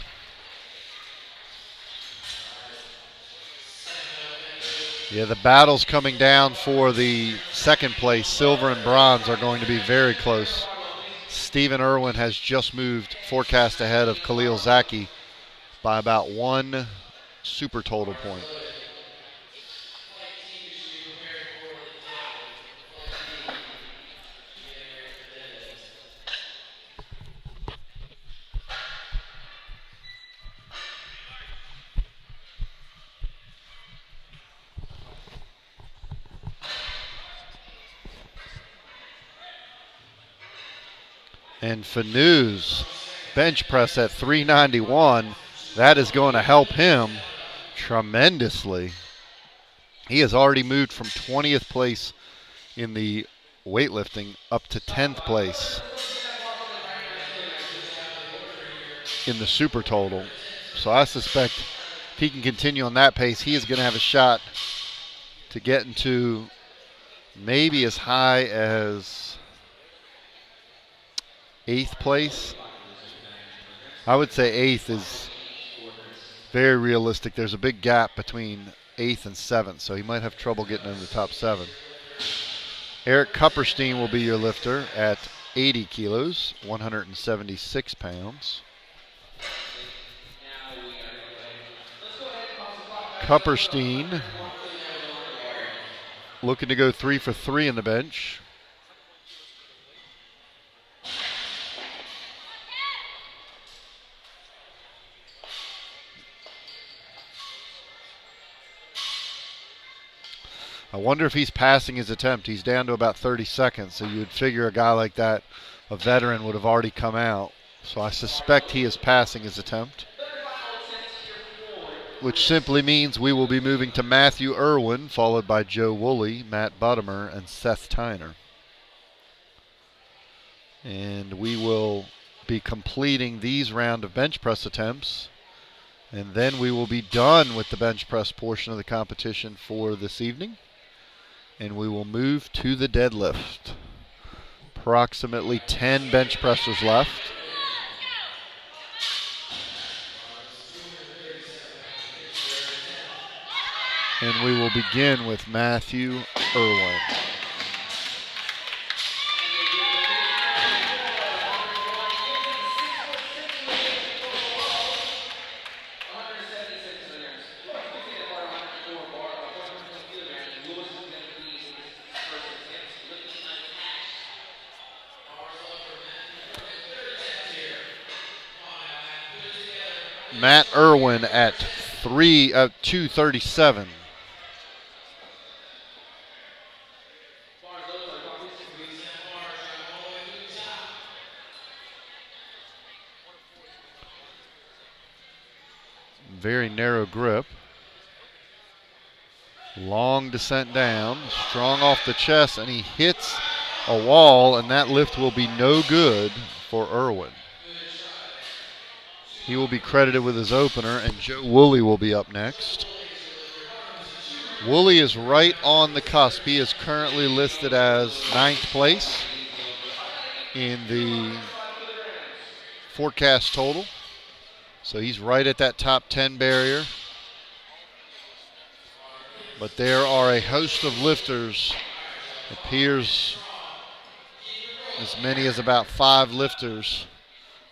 Speaker 3: Yeah, the battles coming down for the second place, silver and bronze, are going to be very close. Stephen Irwin has just moved forecast ahead of Kalil Zaky by about 1 super total point. And Fenu's bench press at 391, that is going to help him tremendously. He has already moved from 20th place in the weightlifting up to 10th place in the super total. So I suspect if he can continue on that pace, he is going to have a shot to get into maybe as high as 8th place. I would say 8th is very realistic. There's a big gap between 8th and 7th, so he might have trouble getting in the top 7. Eric Kupperstein will be your lifter at 80 kilos, 176 pounds. Kupperstein looking to go 3 for 3 in the bench. I wonder if he's passing his attempt. He's down to about 30 seconds, so you'd figure a guy like that, a veteran, would have already come out. So I suspect he is passing his attempt, which simply means we will be moving to Matthew Erwin, followed by Joe Wooley, Matt Buttimer, and Seth Tyner. And we will be completing these round of bench press attempts, and then we will be done with the bench press portion of the competition for this evening. And we will move to the deadlift. Approximately 10 bench pressers left. And we will begin with Matthew Erwin. Matt Erwin at 237. Very narrow grip. Long descent down, strong off the chest, and he hits a wall, and that lift will be no good for Erwin. He will be credited with his opener, and Joe Wooley will be up next. Wooley is right on the cusp. He is currently listed as 9th place in the forecast total. So he's right at that top 10 barrier. But there are a host of lifters. It appears as many as about 5 lifters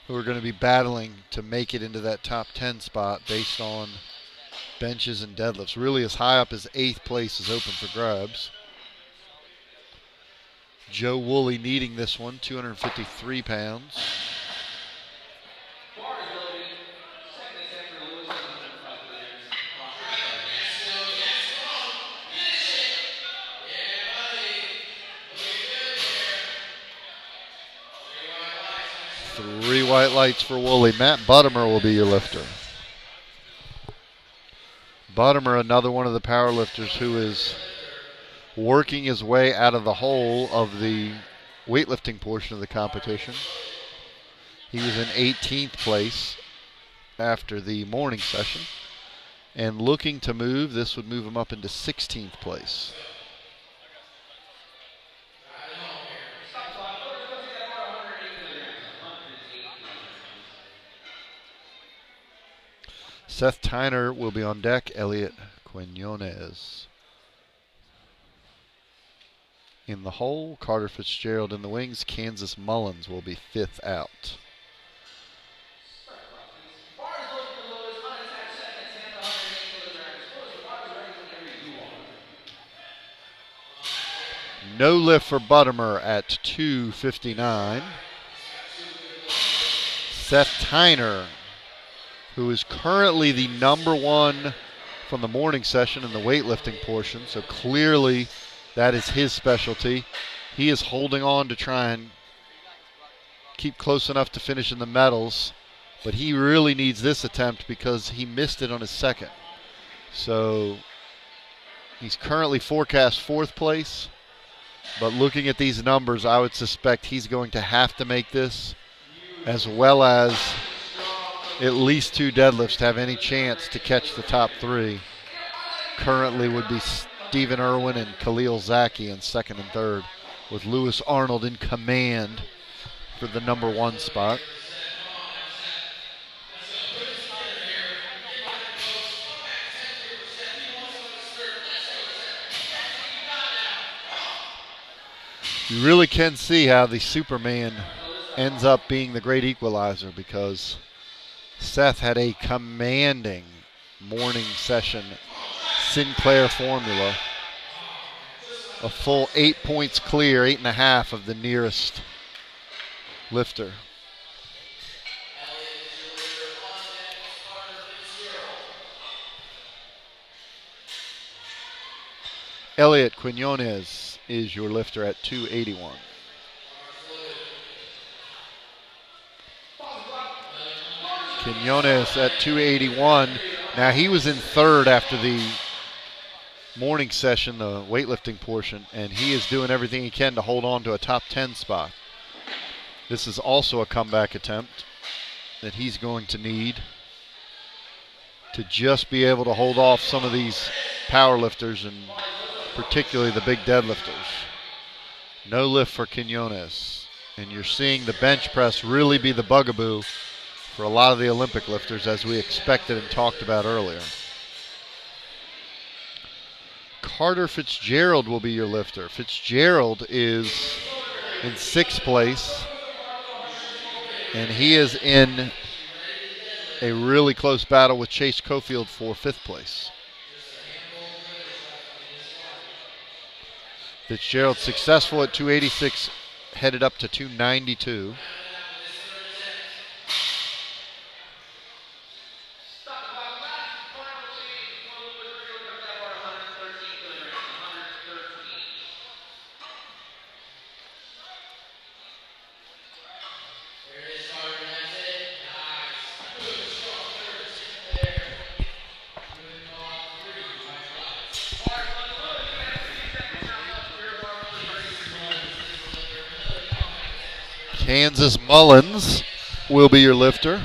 Speaker 3: who are going to be battling to make it into that top 10 spot based on benches and deadlifts. Really as high up as 8th place is open for grabs. Joe Wooley needing this one, 253 pounds. white lights for Wooley. Matt Buttimer will be your lifter. Buttimer, another one of the power lifters who is working his way out of the hole of the weightlifting portion of the competition. He was in 18th place after the morning session. And looking to move, this would move him up into 16th place. Seth Tyner will be on deck. Elliott Quinones in the hole. Carter Fitzgerald in the wings. Kansas Mullins will be 5th out. No lift for Buttimer at 2:59. Seth Tyner, who is currently the number one from the morning session in the weightlifting portion, so clearly that is his specialty. He is holding on to try and keep close enough to finish in the medals, but he really needs this attempt because he missed it on his second. So he's currently forecast 4th place, but looking at these numbers, I would suspect he's going to have to make this, as well as at least 2 deadlifts to have any chance to catch the top 3. Currently would be Stephen Erwin and Kalil Zaky in 2nd and 3rd, with Lewis Arnold in command for the number 1 spot. You really can see how the Superman ends up being the great equalizer, because Seth had a commanding morning session Sinclair formula. A full 8 points clear, 8.5 of the nearest lifter. Elliott Quinones is your lifter at 281. Quinones at 281. Now he was in 3rd after the morning session, the weightlifting portion, and he is doing everything he can to hold on to a top 10 spot. This is also a comeback attempt that he's going to need to just be able to hold off some of these power lifters, and particularly the big deadlifters. No lift for Quinones, and you're seeing the bench press really be the bugaboo for a lot of the Olympic lifters, as we expected and talked about earlier. Carter Fitzgerald will be your lifter. Fitzgerald is in 6th place, and he is in a really close battle with Chase Cofield for 5th place. Fitzgerald successful at 286, headed up to 292. Kansas Mullins will be your lifter.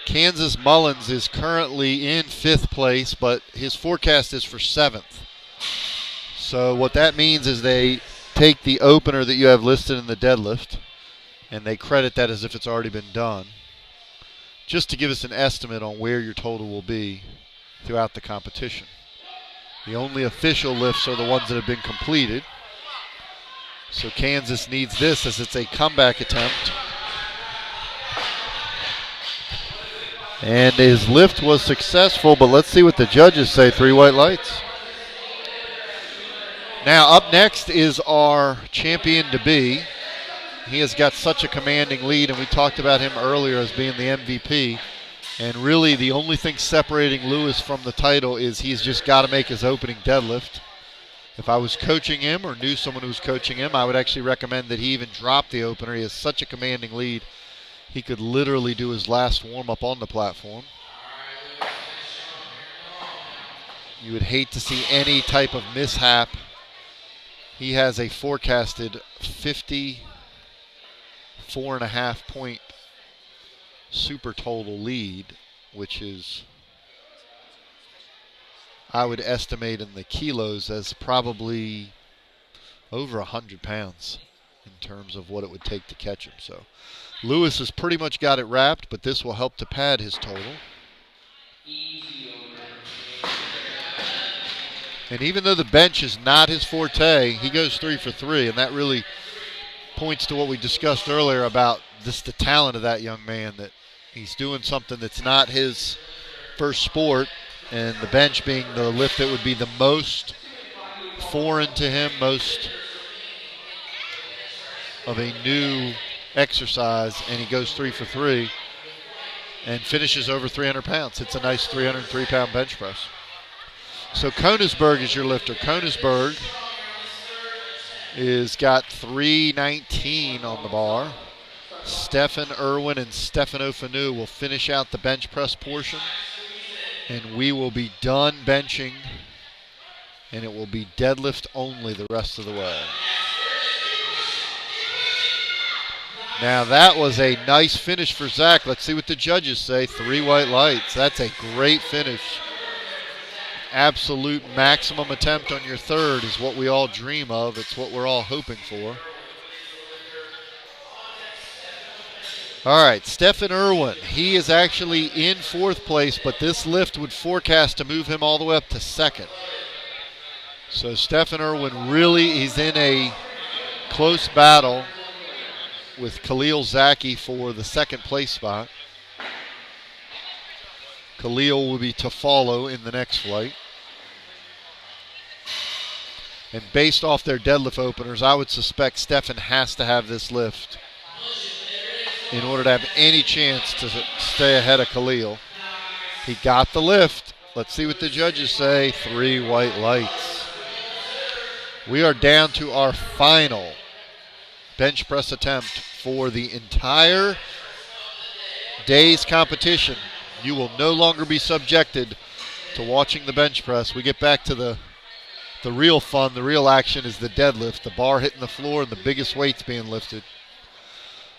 Speaker 3: Kansas Mullins is currently in 5th place, but his forecast is for 7th. So what that means is they take the opener that you have listed in the deadlift, and they credit that as if it's already been done, just to give us an estimate on where your total will be throughout the competition. The only official lifts are the ones that have been completed. So Kansas needs this as it's a comeback attempt. And his lift was successful, but let's see what the judges say. 3 white lights. Now up next is our champion-to-be. He has got such a commanding lead, and we talked about him earlier as being the MVP. And really the only thing separating Lewis from the title is he's just got to make his opening deadlift. If I was coaching him or knew someone who was coaching him, I would actually recommend that he even drop the opener. He has such a commanding lead He could literally do his last warm-up on the platform. You would hate to see any type of mishap. He has a forecasted 54.5 point super total lead, which is, I would estimate in the kilos as probably over 100 pounds in terms of what it would take to catch him. So Lewis has pretty much got it wrapped, but this will help to pad his total. And even though the bench is not his forte, he goes 3 for 3, and that really points to what we discussed earlier about just the talent of that young man, that he's doing something that's not his first sport, and the bench being the lift that would be the most foreign to him, most of a new exercise, and he goes 3 for 3 and finishes over 300 pounds. It's a nice 303-pound bench press. So Koenigsberg is your lifter. Koenigsberg is got 319 on the bar. Stefan, Erwin, and Stefano Fenu will finish out the bench press portion, and we will be done benching, and it will be deadlift only the rest of the way. Now that was a nice finish for Zack. Let's see what the judges say. 3 white lights. That's a great finish. Absolute maximum attempt on your third is what we all dream of. It's what we're all hoping for. All right, Stefan Erwin. He is actually in 4th place, but this lift would forecast to move him all the way up to 2nd. So Stefan Erwin really, he's in a close battle with Kalil Zaky for the 2nd place spot. Kalil will be to follow in the next flight. And based off their deadlift openers, I would suspect Stefan has to have this lift in order to have any chance to stay ahead of Kalil. He got the lift. Let's see what the judges say. 3 white lights. We are down to our final bench press attempt for the entire day's competition. You will no longer be subjected to watching the bench press. We get back to the real fun. The real action is the deadlift, the bar hitting the floor and the biggest weights being lifted.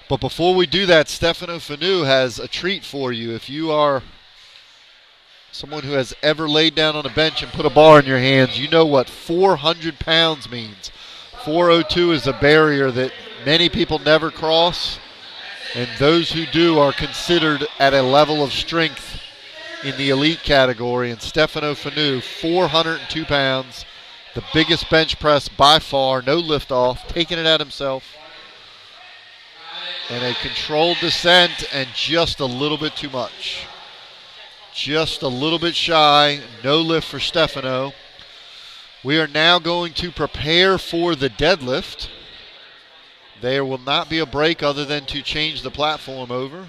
Speaker 3: But before we do that, Stefano Fenu has a treat for you. If you are someone who has ever laid down on a bench and put a bar in your hands, you know what 400 pounds means. 402 is a barrier that many people never cross, and those who do are considered at a level of strength in the elite category. And Stefano Fenu, 402 pounds, the biggest bench press by far, no lift off, taking it at himself. And a controlled descent and just a little bit too much. Just a little bit shy, no lift for Stefano. We are now going to prepare for the deadlift. There will not be a break other than to change the platform over.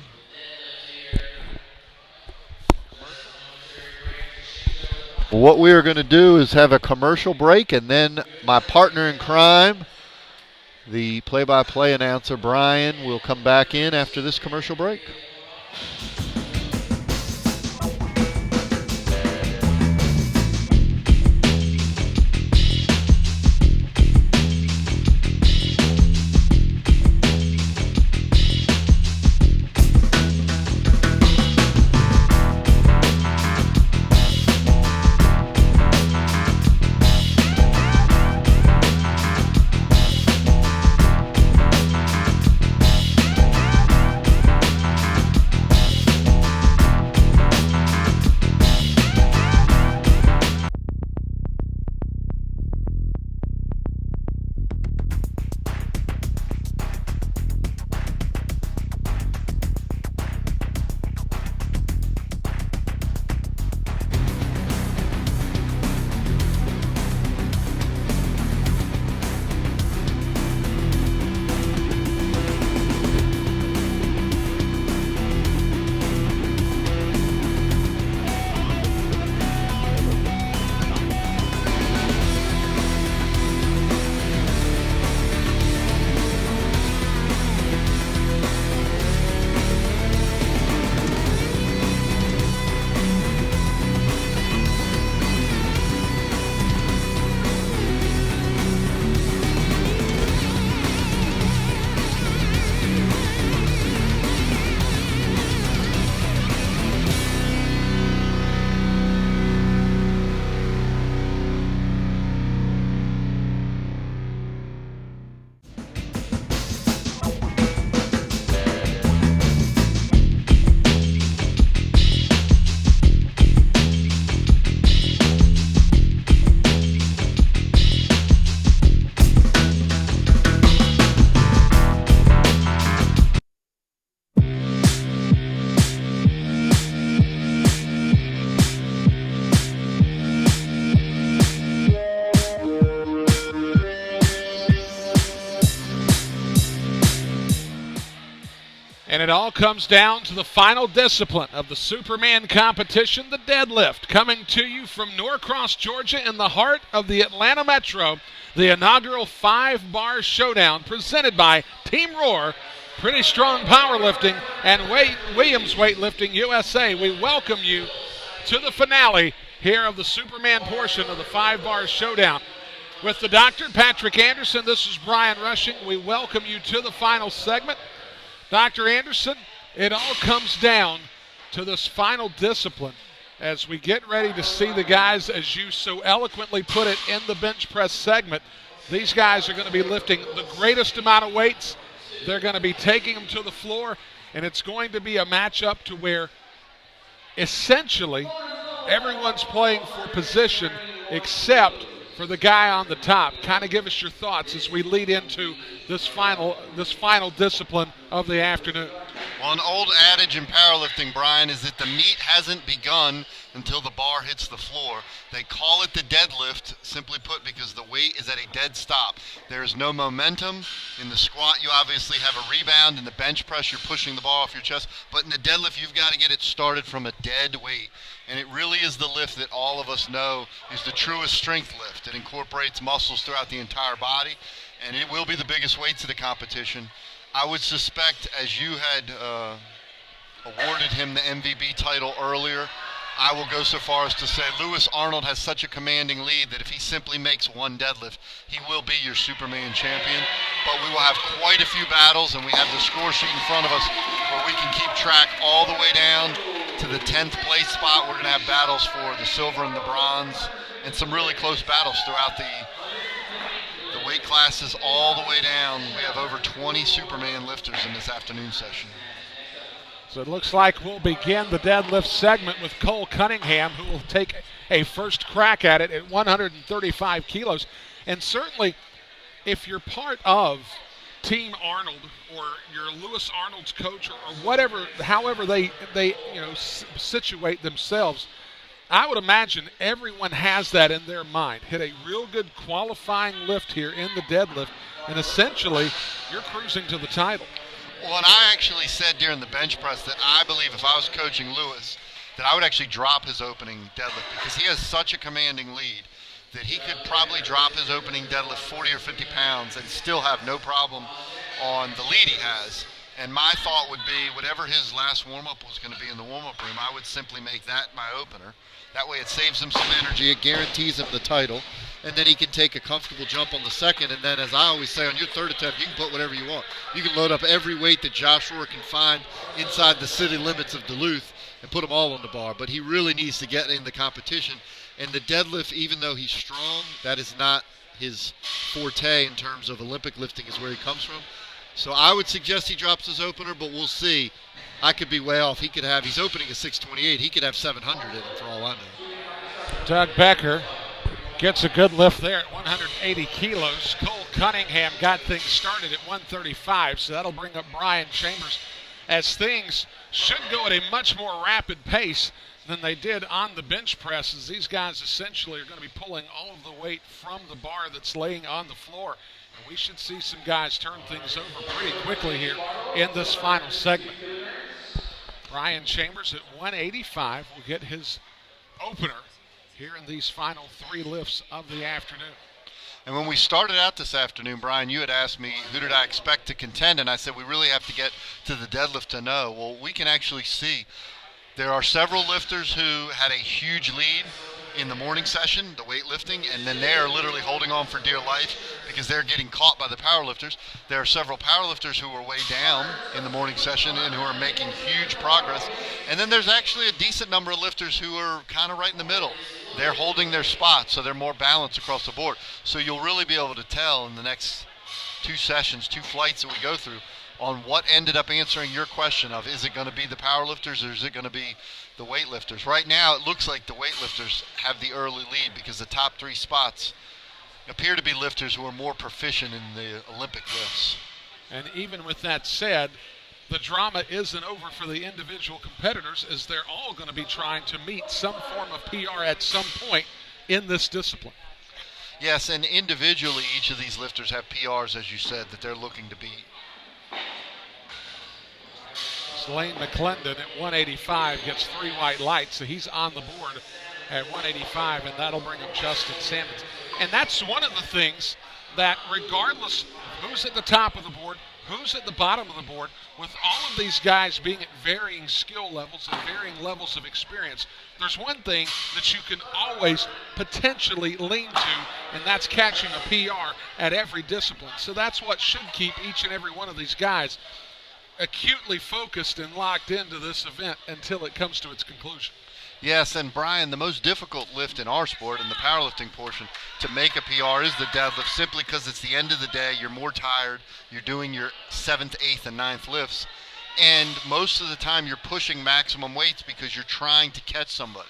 Speaker 3: What we are going to do is have a commercial break, and then my partner in crime, the play-by-play announcer, Brian, will come back in after this commercial break.
Speaker 2: And it all comes down to the final discipline of the Superman competition, the deadlift. Coming to you from Norcross, Georgia, in the heart of the Atlanta Metro, the inaugural 5-bar showdown presented by Team Rohr, Pretty Strong Powerlifting, and Williams Weightlifting USA. We welcome you to the finale here of the Superman portion of the 5-bar showdown. With the doctor, Patrick Anderson, this is Brian Rushing. We welcome you to the final segment. Dr. Anderson, it all comes down to this final discipline as we get ready to see the guys, as you so eloquently put it in the bench press segment. These guys are going to be lifting the greatest amount of weights. They're going to be taking them to the floor, and it's going to be a matchup to where essentially everyone's playing for position except for the guy on the top. Kind of give us your thoughts as we lead into this final discipline of the afternoon.
Speaker 3: Well, an old adage in powerlifting, Brian, is that the meet hasn't begun until the bar hits the floor. They call it the deadlift, simply put, because the weight is at a dead stop. There is no momentum. In the squat, you obviously have a rebound. In the bench press, you're pushing the bar off your chest. But in the deadlift, you've got to get it started from a dead weight. And it really is the lift that all of us know is the truest strength lift. It incorporates muscles throughout the entire body, and it will be the biggest weights of the competition. I would suspect, as you had awarded him the MVP title earlier, I will go so far as to say Lewis Arnold has such a commanding lead that if he simply makes one deadlift, he will be your Superman champion. But we will have quite a few battles, and we have the score sheet in front of us where we can keep track all the way down to the 10th place spot. We're going to have battles for the silver and the bronze, and some really close battles throughout the weight classes all the way down. We have over 20 Superman lifters in this afternoon session.
Speaker 2: So it looks like we'll begin the deadlift segment with Cole Cunningham, who will take a first crack at it at 135 kilos. And certainly, if you're part of Team Arnold or you're Lewis Arnold's coach or whatever, however they situate themselves, I would imagine everyone has that in their mind. Hit a real good qualifying lift here in the deadlift, and essentially you're cruising to the title.
Speaker 3: Well, and I actually said during the bench press that I believe if I was coaching Lewis, that I would actually drop his opening deadlift because he has such a commanding lead that he could probably drop his opening deadlift 40 or 50 pounds and still have no problem on the lead he has. And my thought would be whatever his last warm-up was going to be in the warm-up room, I would simply make that my opener. That way it saves him some energy, it guarantees him the title, and then he can take a comfortable jump on the second. And then, as I always say, on your third attempt, you can put whatever you want. You can load up every weight that Josh Rohr can find inside the city limits of Duluth and put them all on the bar. But he really needs to get in the competition. And the deadlift, even though he's strong, that is not his forte in terms of Olympic lifting is where he comes from. So I would suggest he drops his opener, but we'll see. I could be way off. He's opening a 628. He could have 700 in him for all I know.
Speaker 2: Doug Becker gets a good lift there at 180 kilos. Cole Cunningham got things started at 135, so that'll bring up Brian Chambers as things should go at a much more rapid pace than they did on the bench press, as these guys essentially are going to be pulling all of the weight from the bar that's laying on the floor. And we should see some guys turn things over pretty quickly here in this final segment. Brian Chambers at 185 will get his opener here in these final three lifts of the afternoon.
Speaker 3: And when we started out this afternoon, Brian, you had asked me who did I expect to contend, and I said we really have to get to the deadlift to know. Well, we can actually see there are several lifters who had a huge lead in the morning session, the weightlifting, and then they're literally holding on for dear life because they're getting caught by the powerlifters. There are several powerlifters who are way down in the morning session and who are making huge progress. And then there's actually a decent number of lifters who are kind of right in the middle. They're holding their spots, so they're more balanced across the board. So you'll really be able to tell in the next two sessions, two flights that we go through, on what ended up answering your question of is it going to be the powerlifters or is it going to be the weightlifters. Right now it looks like the weightlifters have the early lead because the top three spots appear to be lifters who are more proficient in the Olympic lifts.
Speaker 2: And even with that said, the drama isn't over for the individual competitors, as they're all going to be trying to meet some form of PR at some point in this discipline.
Speaker 3: Yes, and individually each of these lifters have PRs, as you said, that they're looking to beat.
Speaker 2: So Lane McLendon at 185 gets 3 white lights, so he's on the board at 185, and that'll bring him Justin Sammons. And that's one of the things that regardless of who's at the top of the board, who's at the bottom of the board, with all of these guys being at varying skill levels and varying levels of experience, there's one thing that you can always potentially lean to, and that's catching a PR at every discipline. So that's what should keep each and every one of these guys acutely focused and locked into this event until it comes to its conclusion.
Speaker 3: Yes, and Brian, the most difficult lift in our sport, in the powerlifting portion, to make a PR is the deadlift, simply because it's the end of the day, you're more tired, you're doing your 7th, 8th, and 9th lifts, and most of the time you're pushing maximum weights because you're trying to catch somebody.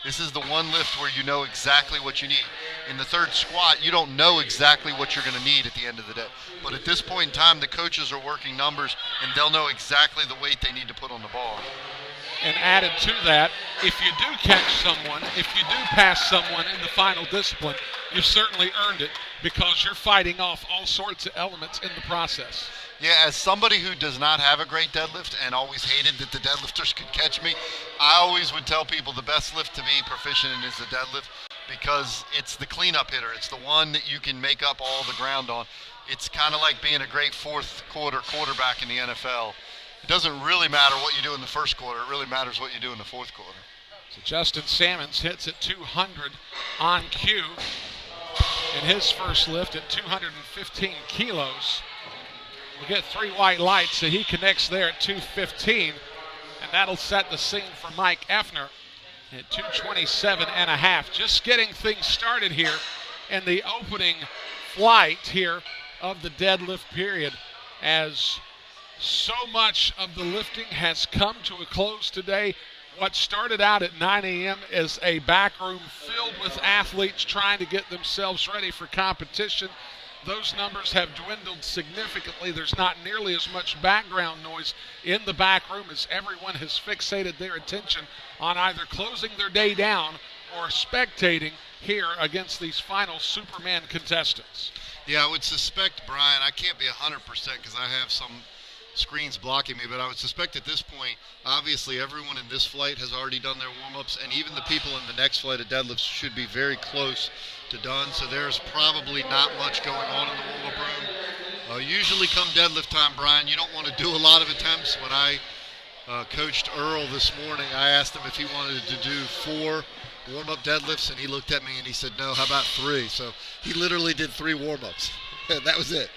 Speaker 3: This is the one lift where you know exactly what you need. In the third squat, you don't know exactly what you're going to need at the end of the day. But at this point in time, the coaches are working numbers, and they'll know exactly the weight they need to put on the bar.
Speaker 2: And added to that, if you do catch someone, if you do pass someone in the final discipline, you've certainly earned it because you're fighting off all sorts of elements in the process.
Speaker 3: Yeah, as somebody who does not have a great deadlift and always hated that the deadlifters could catch me, I always would tell people the best lift to be proficient in is the deadlift because it's the cleanup hitter. It's the one that you can make up all the ground on. It's kind of like being a great fourth quarter quarterback in the NFL. It doesn't really matter what you do in the first quarter. It really matters what you do in the fourth quarter.
Speaker 2: So Justin Sammons hits at 200 on cue in his first lift at 215 kilos. We'll get 3 white lights, so he connects there at 215, and that'll set the scene for Mike Effner at 227.5. Just getting things started here in the opening flight here of the deadlift period, as so much of the lifting has come to a close today. What started out at 9 a.m. is a back room filled with athletes trying to get themselves ready for competition. Those numbers have dwindled significantly. There's not nearly as much background noise in the back room as everyone has fixated their attention on either closing their day down or spectating here against these final Superman contestants.
Speaker 3: Yeah, I would suspect, Brian, I can't be 100% because I have some screens blocking me, but I would suspect at this point, obviously everyone in this flight has already done their warm-ups, and even the people in the next flight of deadlifts should be very close to done, so there's probably not much going on in the warm-up room. Usually come deadlift time, Brian, you don't want to do a lot of attempts. When I coached Earl this morning, I asked him if he wanted to do 4 warm-up deadlifts, and he looked at me and he said, no, how about 3? So he literally did 3 warm-ups, and that was it.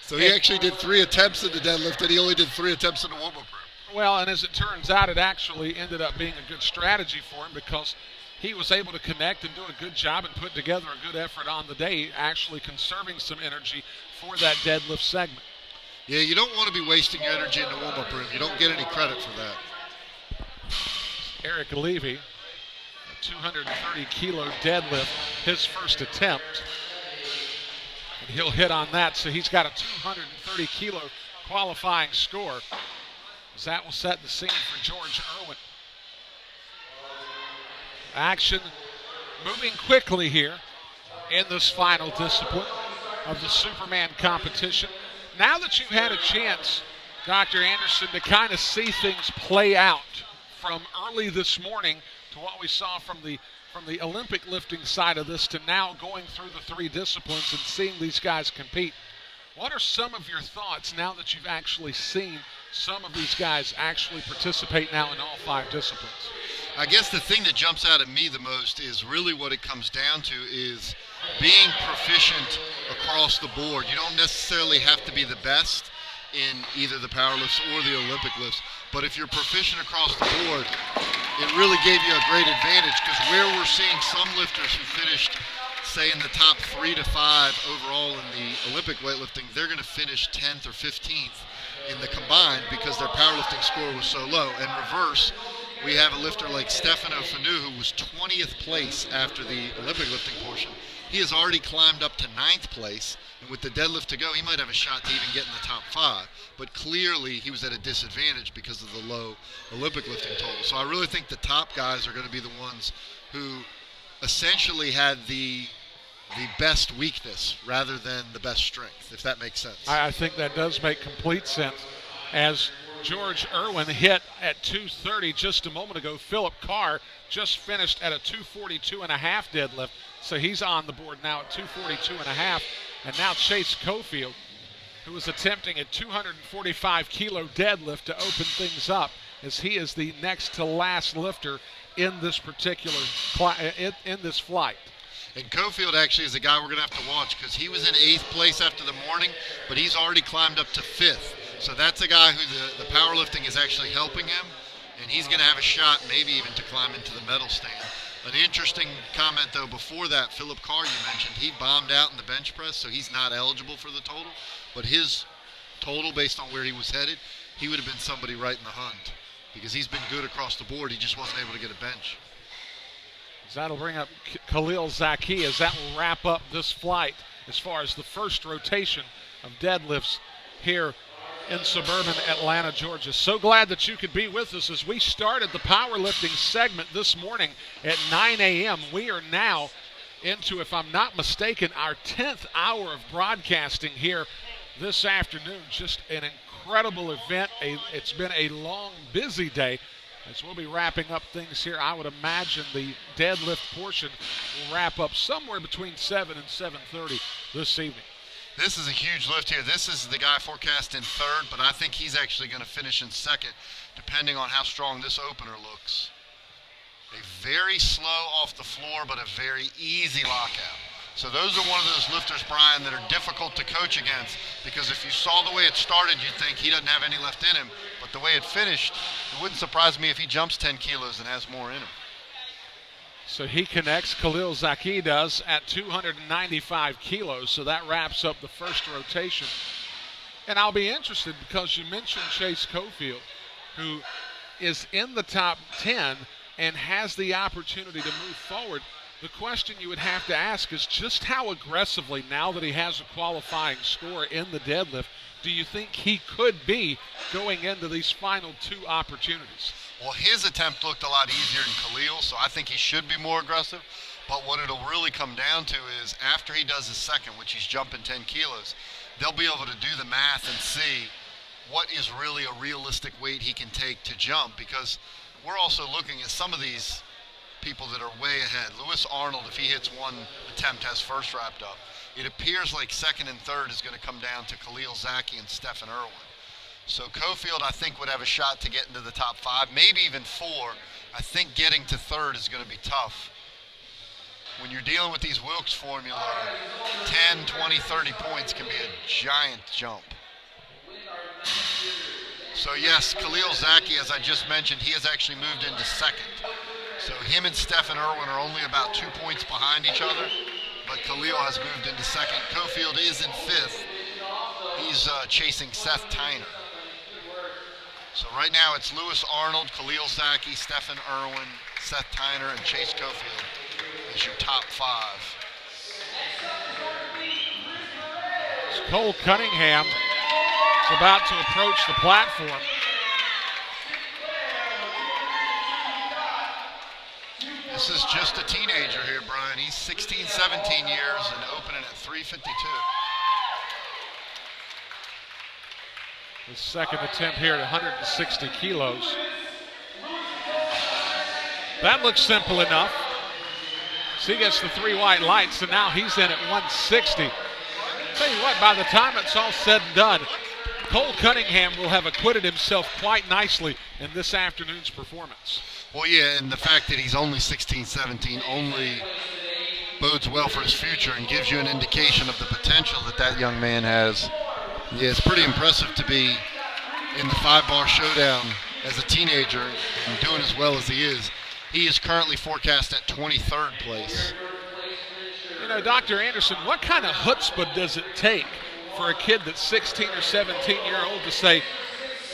Speaker 3: So he actually did 3 attempts in the deadlift, and he only did 3 attempts in the warm-up room.
Speaker 2: Well, and as it turns out, it actually ended up being a good strategy for him because he was able to connect and do a good job and put together a good effort on the day, actually conserving some energy for that deadlift segment.
Speaker 3: Yeah, you don't want to be wasting your energy in the warm-up room. You don't get any credit for that.
Speaker 2: Eric Levy, a 230-kilo deadlift, his first attempt. And he'll hit on that, so he's got a 230-kilo qualifying score. As that will set the scene for George Erwin. Action moving quickly here in this final discipline of the Superman competition. Now that you've had a chance, Dr. Anderson, to kind of see things play out from early this morning to what we saw from the Olympic lifting side of this to now going through the 3 disciplines and seeing these guys compete, what are some of your thoughts now that you've actually seen some of these guys actually participate now in all 5 disciplines?
Speaker 3: I guess the thing that jumps out at me the most is really what it comes down to is being proficient across the board. You don't necessarily have to be the best in either the power lifts or the Olympic lifts, but if you're proficient across the board, it really gave you a great advantage, because where we're seeing some lifters who finished, say, in the top 3 to 5 overall in the Olympic weightlifting, they're going to finish 10th or 15th in the combined because their powerlifting score was so low. And reverse, we have a lifter like Stefano Fenu, who was 20th place after the Olympic lifting portion. He has already climbed up to 9th place, and with the deadlift to go, he might have a shot to even get in the top 5. But clearly, he was at a disadvantage because of the low Olympic lifting total. So I really think the top guys are going to be the ones who essentially had the best weakness rather than the best strength, if that makes sense.
Speaker 2: I think that does make complete sense. As George Erwin hit at 230 just a moment ago. Phillip Carr just finished at a 242.5 deadlift, so he's on the board now at 242.5. And now Chase Cofield, who is attempting a 245-kilo deadlift to open things up, as he is the next to last lifter in this particular in this flight.
Speaker 3: And Cofield actually is a guy we're going to have to watch, because he was in 8th place after the morning, but he's already climbed up to 5th. So that's a guy who the powerlifting is actually helping him, and he's going to have a shot maybe even to climb into the medal stand. An interesting comment, though, before that, Phillip Carr, you mentioned, he bombed out in the bench press, so he's not eligible for the total. But his total, based on where he was headed, he would have been somebody right in the hunt, because he's been good across the board. He just wasn't able to get a bench.
Speaker 2: That'll bring up Kalil Zaky, as that will wrap up this flight as far as the first rotation of deadlifts here in suburban Atlanta, Georgia. So glad that you could be with us as we started the powerlifting segment this morning at 9 a.m. We are now into, if I'm not mistaken, our 10th hour of broadcasting here this afternoon. Just an incredible event. It's been a long, busy day, as we'll be wrapping up things here. I would imagine the deadlift portion will wrap up somewhere between 7 and 7:30 this evening.
Speaker 3: This is a huge lift here. This is the guy forecast in 3rd, but I think he's actually going to finish in 2nd, depending on how strong this opener looks. A very slow off the floor, but a very easy lockout. So those are one of those lifters, Brian, that are difficult to coach against, because if you saw the way it started, you'd think he doesn't have any left in him. But the way it finished, it wouldn't surprise me if he jumps 10 kilos and has more in him.
Speaker 2: So he connects, Kalil Zaky does, at 295 kilos. So that wraps up the first rotation. And I'll be interested, because you mentioned Chase Cofield, who is in the top 10 and has the opportunity to move forward. The question you would have to ask is just how aggressively, now that he has a qualifying score in the deadlift, do you think he could be going into these final 2 opportunities?
Speaker 3: Well, his attempt looked a lot easier than Kalil, so I think he should be more aggressive. But what it'll really come down to is after he does his second, which he's jumping 10 kilos, they'll be able to do the math and see what is really a realistic weight he can take to jump, because we're also looking at some of these people that are way ahead. Lewis Arnold, if he hits one attempt, has first wrapped up. It appears like 2nd and 3rd is going to come down to Kalil Zaky and Stefano Erwin. So Cofield, I think, would have a shot to get into the top 5, maybe even 4. I think getting to 3rd is going to be tough. When you're dealing with these Wilks formula, 10, 20, 30 points can be a giant jump. So yes, Kalil Zaky, as I just mentioned, he has actually moved into 2nd. So him and Stefano Erwin are only about 2 points behind each other, but Kalil has moved into 2nd. Cofield is in 5th. He's chasing Seth Tyner. So right now it's Lewis Arnold, Kalil Zaky, Stefano Erwin, Seth Tyner, and Chase Cofield as your top 5.
Speaker 2: Cole Cunningham is about to approach the platform.
Speaker 3: This is just a teenager here, Brian. He's 16, 17 years and opening at 352.
Speaker 2: His second attempt here at 160 kilos. That looks simple enough. So he gets the 3 white lights, and now he's in at 160. Tell you what, by the time it's all said and done, Cole Cunningham will have acquitted himself quite nicely in this afternoon's performance.
Speaker 3: Well, yeah, and the fact that he's only 16, 17 only bodes well for his future and gives you an indication of the potential that that young man has. Yeah, it's pretty impressive to be in the 5-bar showdown as a teenager and doing as well as he is. He is currently forecast at 23rd place.
Speaker 2: You know, Dr. Anderson, what kind of chutzpah does it take for a kid that's 16 or 17-year-old to say,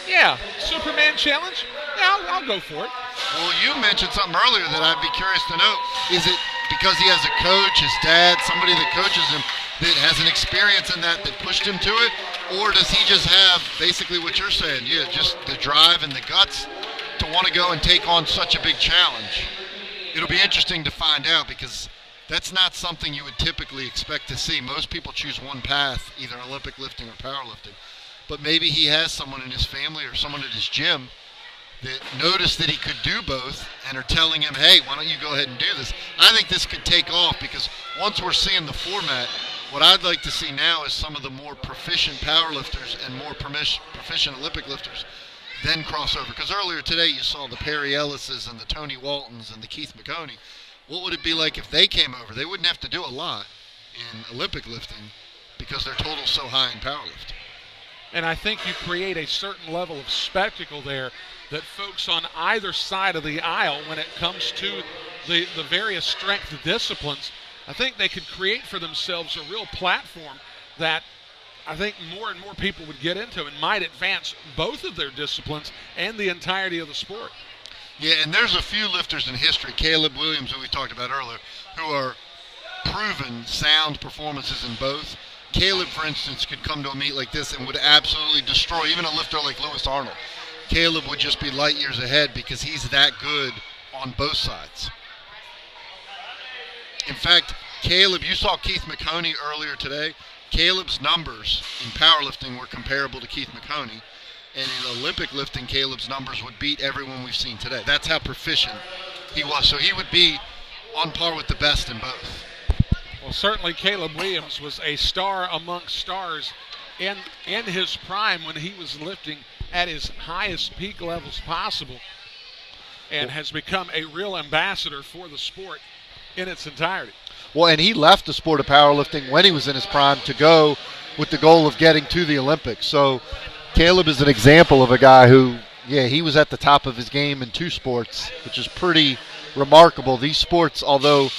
Speaker 2: yeah, Superman challenge? Yeah, I'll go for it.
Speaker 3: Well, you mentioned something earlier that I'd be curious to know. Is it because he has a coach, his dad, somebody that coaches him, that has an experience in that pushed him to it? Or does he just have basically what you're saying, yeah, just the drive and the guts to want to go and take on such a big challenge? It'll be interesting to find out, because that's not something you would typically expect to see. Most people choose one path, either Olympic lifting or powerlifting. but maybe he has someone in his family or someone at his gym that noticed that he could do both and are telling him, hey, why don't you go ahead and do this? I think this could take off because once we're seeing the format, what I'd like to see now is some of the more proficient powerlifters and more proficient Olympic lifters then cross over. Because earlier today you saw the Perry Ellises and the Tony Waltons and the Keith McConey. What would it be like if they came over? They wouldn't have to do a lot in Olympic lifting because their total's so high in powerlifting.
Speaker 2: And I think you create a certain level of spectacle there that folks on either side of the aisle, when it comes to the various strength disciplines, I think they could create for themselves a real platform that I think more and more people would get into and might advance both of their disciplines and the entirety of the sport.
Speaker 3: Yeah, and there's a few lifters in history, Caleb Williams, who we talked about earlier, who are proven sound performances in both. Caleb, for instance, could come to a meet like this and would absolutely destroy even a lifter like Lewis Arnold. Caleb would just be light years ahead because he's that good on both sides. In fact, Caleb, you saw Keith McConey earlier today. Caleb's numbers in powerlifting were comparable to Keith McConey. And in Olympic lifting, Caleb's numbers would beat everyone we've seen today. That's how proficient he was. So he would be on par with the best in both.
Speaker 2: Well, certainly Caleb Williams was a star amongst stars in his prime when he was lifting at his highest peak levels possible and has become a real ambassador for the sport in its entirety.
Speaker 3: Well, and he left the sport of powerlifting when he was in his prime to go with the goal of getting to the Olympics. So Caleb is an example of a guy who, he was at the top of his game in two sports, which is pretty remarkable. These sports, although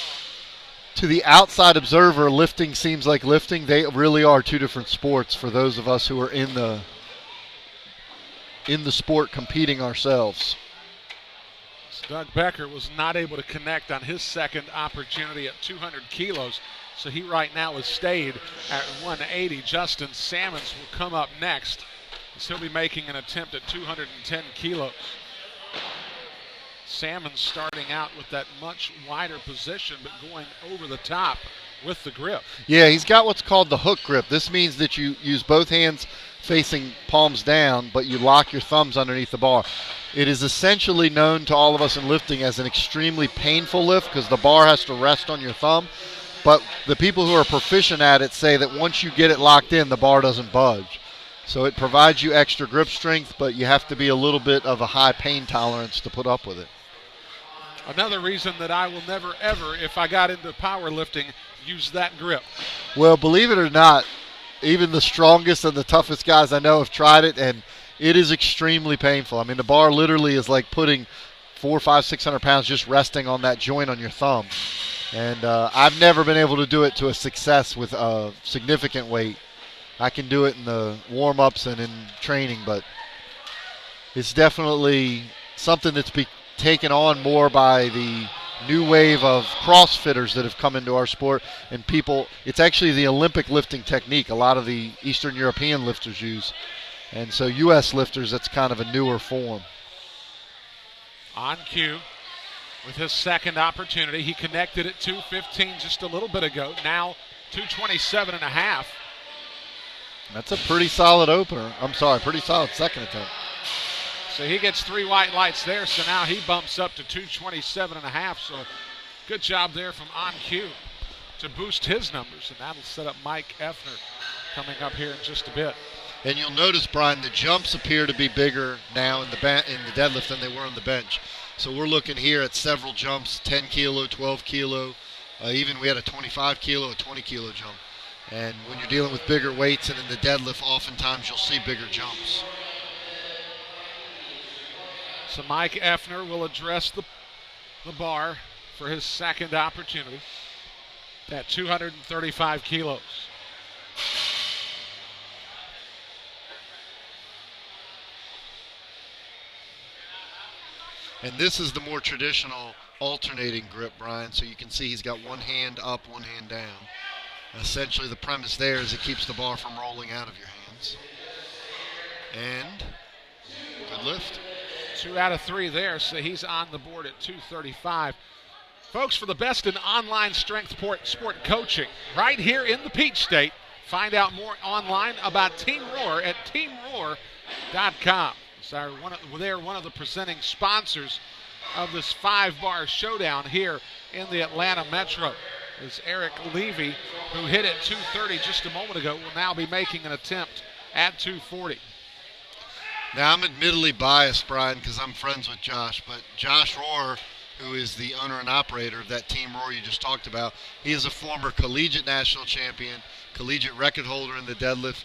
Speaker 3: to the outside observer, lifting seems like lifting, they really are two different sports for those of us who are in the sport competing ourselves.
Speaker 2: Doug Becker was not able to connect on his second opportunity at 200 kilos, so he right now has stayed at 180. Justin Sammons will come up next, as he'll be making an attempt at 210 kilos. Sammons starting out with that much wider position, but going over the top with the grip.
Speaker 3: Yeah, he's got what's called the hook grip. This means that you use both hands facing palms down, but you lock your thumbs underneath the bar. It is essentially known to all of us in lifting as an extremely painful lift because the bar has to rest on your thumb. But the people who are proficient at it say that once you get it locked in, the bar doesn't budge. So it provides you extra grip strength, but you have to be a little bit of a high pain tolerance to put up with it.
Speaker 2: Another reason that I will never, ever, if I got into powerlifting, use that grip.
Speaker 3: Well, believe it or not, even the strongest and the toughest guys I know have tried it, and it is extremely painful. I mean, the bar literally is like putting 400, 500, 600 pounds just resting on that joint on your thumb. And I've never been able to do it to a success with a significant weight. I can do it in the warm-ups and in training, but it's definitely something that's taken on more by the new wave of CrossFitters that have come into our sport, and people, it's actually the Olympic lifting technique a lot of the Eastern European lifters use. And so U.S. lifters, that's kind of a newer form.
Speaker 2: On cue with his second opportunity. He connected at 215 just a little bit ago. Now 227.5.
Speaker 3: That's a pretty solid opener. Pretty solid second attempt.
Speaker 2: So he gets 3 white lights there, so now he bumps up to 227.5. So good job there from On Cue to boost his numbers, and that'll set up Mike Effner coming up here in just a bit.
Speaker 3: And you'll notice, Brian, the jumps appear to be bigger now in the deadlift than they were on the bench. So we're looking here at several jumps, 10 kilo, 12 kilo. Even we had a 25 kilo, a 20 kilo jump. And when you're dealing with bigger weights and in the deadlift, oftentimes you'll see bigger jumps.
Speaker 2: So Mike Effner will address the bar for his second opportunity at 235 kilos.
Speaker 3: And this is the more traditional alternating grip, Brian. So you can see he's got one hand up, one hand down. Essentially the premise there is it keeps the bar from rolling out of your hands. And good lift.
Speaker 2: 2 out of 3 there, so he's on the board at 235. Folks, for the best in online strength sport coaching, right here in the Peach State, Find out more online about Team Rohr at teamrohr.com. They're one of the presenting sponsors of this 5-bar showdown here in the Atlanta Metro. Is Eric Levy, who hit at 230 just a moment ago, will now be making an attempt at 240.
Speaker 3: Now, I'm admittedly biased, Brian, because I'm friends with Josh, but Josh Rohr, who is the owner and operator of that Team Rohr you just talked about, he is a former collegiate national champion, collegiate record holder in the deadlift.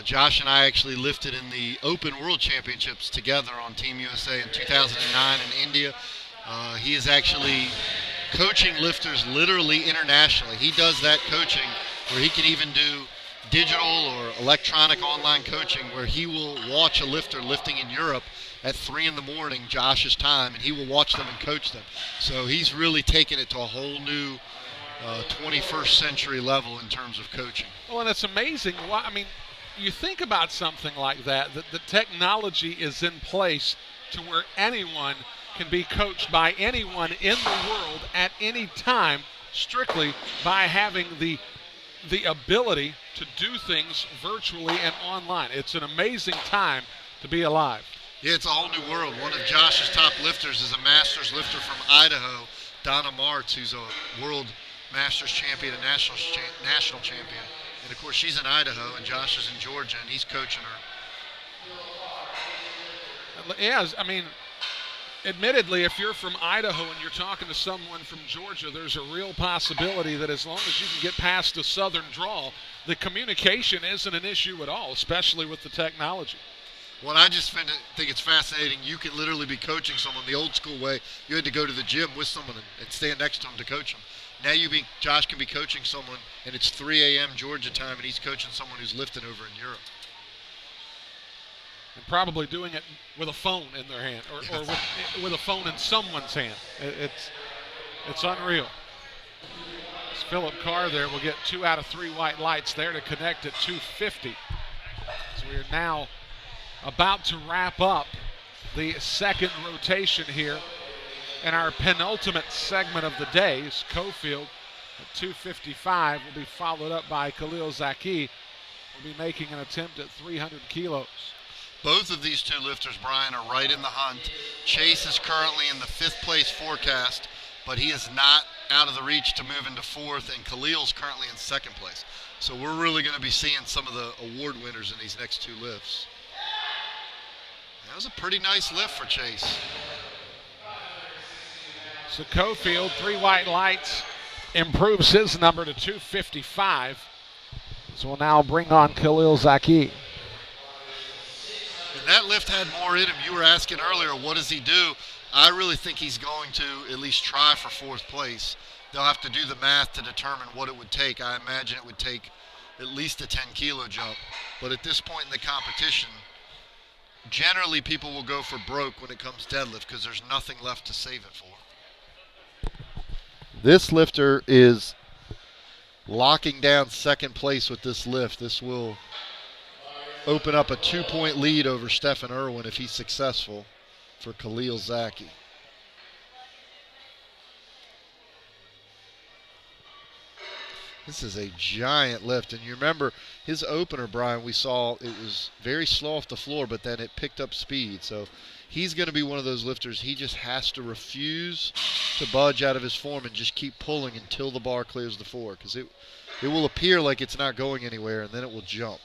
Speaker 3: Josh and I actually lifted in the Open World Championships together on Team USA in 2009 in India. He is actually coaching lifters literally internationally. He does that coaching where he can even do digital or electronic online coaching where he will watch a lifter lifting in Europe at 3 in the morning, Josh's time, and he will watch them and coach them. So he's really taken it to a whole new 21st century level in terms of coaching.
Speaker 2: Well, and it's amazing. You think about something like that the technology is in place to where anyone can be coached by anyone in the world at any time, strictly by having the ability to do things virtually and online. It's an amazing time to be alive.
Speaker 3: Yeah, it's a whole new world. One of Josh's top lifters is a Masters lifter from Idaho, Donna Martz, who's a world Masters champion and national champion. And, of course, she's in Idaho, and Josh is in Georgia, and he's coaching her.
Speaker 2: Yeah, admittedly, if you're from Idaho and you're talking to someone from Georgia, there's a real possibility that as long as you can get past the southern drawl, the communication isn't an issue at all, especially with the technology.
Speaker 3: Well, I just think it's fascinating. You can literally be coaching someone the old school way. You had to go to the gym with someone and stand next to them to coach them. Now Josh can be coaching someone, and it's 3 a.m. Georgia time, and he's coaching someone who's lifting over in Europe.
Speaker 2: And probably doing it with a phone in their hand, or with a phone in someone's hand. It's unreal. It's Phillip Carr there will get 2 out of 3 white lights there to connect at 250. So we are now about to wrap up the second rotation here in our penultimate segment of the day. Cofield at 255 will be followed up by Kalil Zaky, will be making an attempt at 300 kilos.
Speaker 3: Both of these two lifters, Brian, are right in the hunt. Chase is currently in the 5th place forecast, but he is not out of the reach to move into 4th, and Kalil's currently in 2nd place. So we're really going to be seeing some of the award winners in these next 2 lifts. That was a pretty nice lift for Chase.
Speaker 2: So Cofield, 3 white lights, improves his number to 255. So we'll now bring on Kalil Zaky.
Speaker 3: And that lift had more in him. You were asking earlier, what does he do? I really think he's going to at least try for 4th place. They'll have to do the math to determine what it would take. I imagine it would take at least a 10-kilo jump. But at this point in the competition, generally people will go for broke when it comes deadlift because there's nothing left to save it for. This lifter is locking down 2nd place with this lift. This will open up a 2-point lead over Stefan Erwin if he's successful for Kalil Zaky. This is a giant lift, and you remember his opener, Brian, we saw it was very slow off the floor, but then it picked up speed. So he's going to be one of those lifters. He just has to refuse to budge out of his form and just keep pulling until the bar clears the floor, because it will appear like it's not going anywhere, and then it will jump.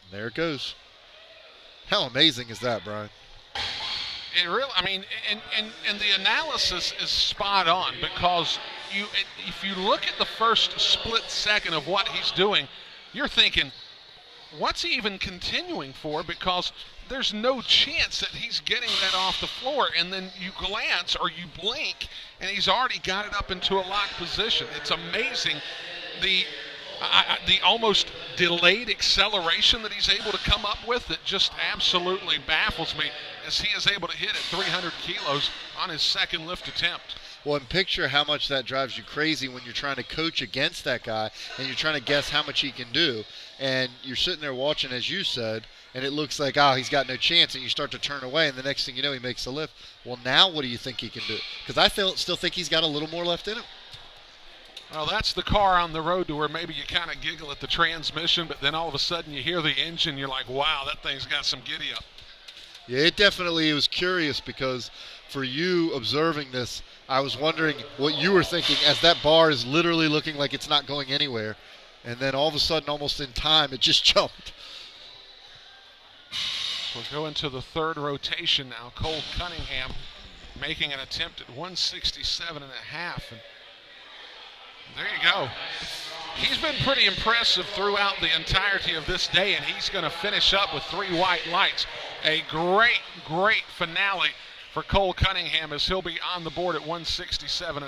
Speaker 3: And there it goes. How amazing is that, Brian?
Speaker 2: It really, and the analysis is spot on, because if you look at the first split second of what he's doing, you're thinking, what's he even continuing for? Because there's no chance that he's getting that off the floor. And then you glance or you blink, and he's already got it up into a locked position. It's amazing the almost delayed acceleration that he's able to come up with. That just absolutely baffles me, as he is able to hit at 300 kilos on his 2nd lift attempt.
Speaker 3: Well, and picture how much that drives you crazy when you're trying to coach against that guy and you're trying to guess how much he can do. And you're sitting there watching, as you said, and it looks like, he's got no chance, and you start to turn away, and the next thing you know, he makes a lift. Well, now what do you think he can do? Because I still think he's got a little more left in him.
Speaker 2: Well, that's the car on the road to where maybe you kind of giggle at the transmission, but then all of a sudden you hear the engine, you're like, wow, that thing's got some giddy up.
Speaker 3: Yeah, it was curious because for you observing this, I was wondering what you were thinking as that bar is literally looking like it's not going anywhere. And then all of a sudden, almost in time, it just jumped.
Speaker 2: We'll go into the third rotation now. Cole Cunningham making an attempt at 167.5. And there you go. He's been pretty impressive throughout the entirety of this day, and he's going to finish up with 3 white lights. A great, great finale for Cole Cunningham as he'll be on the board at 167.5.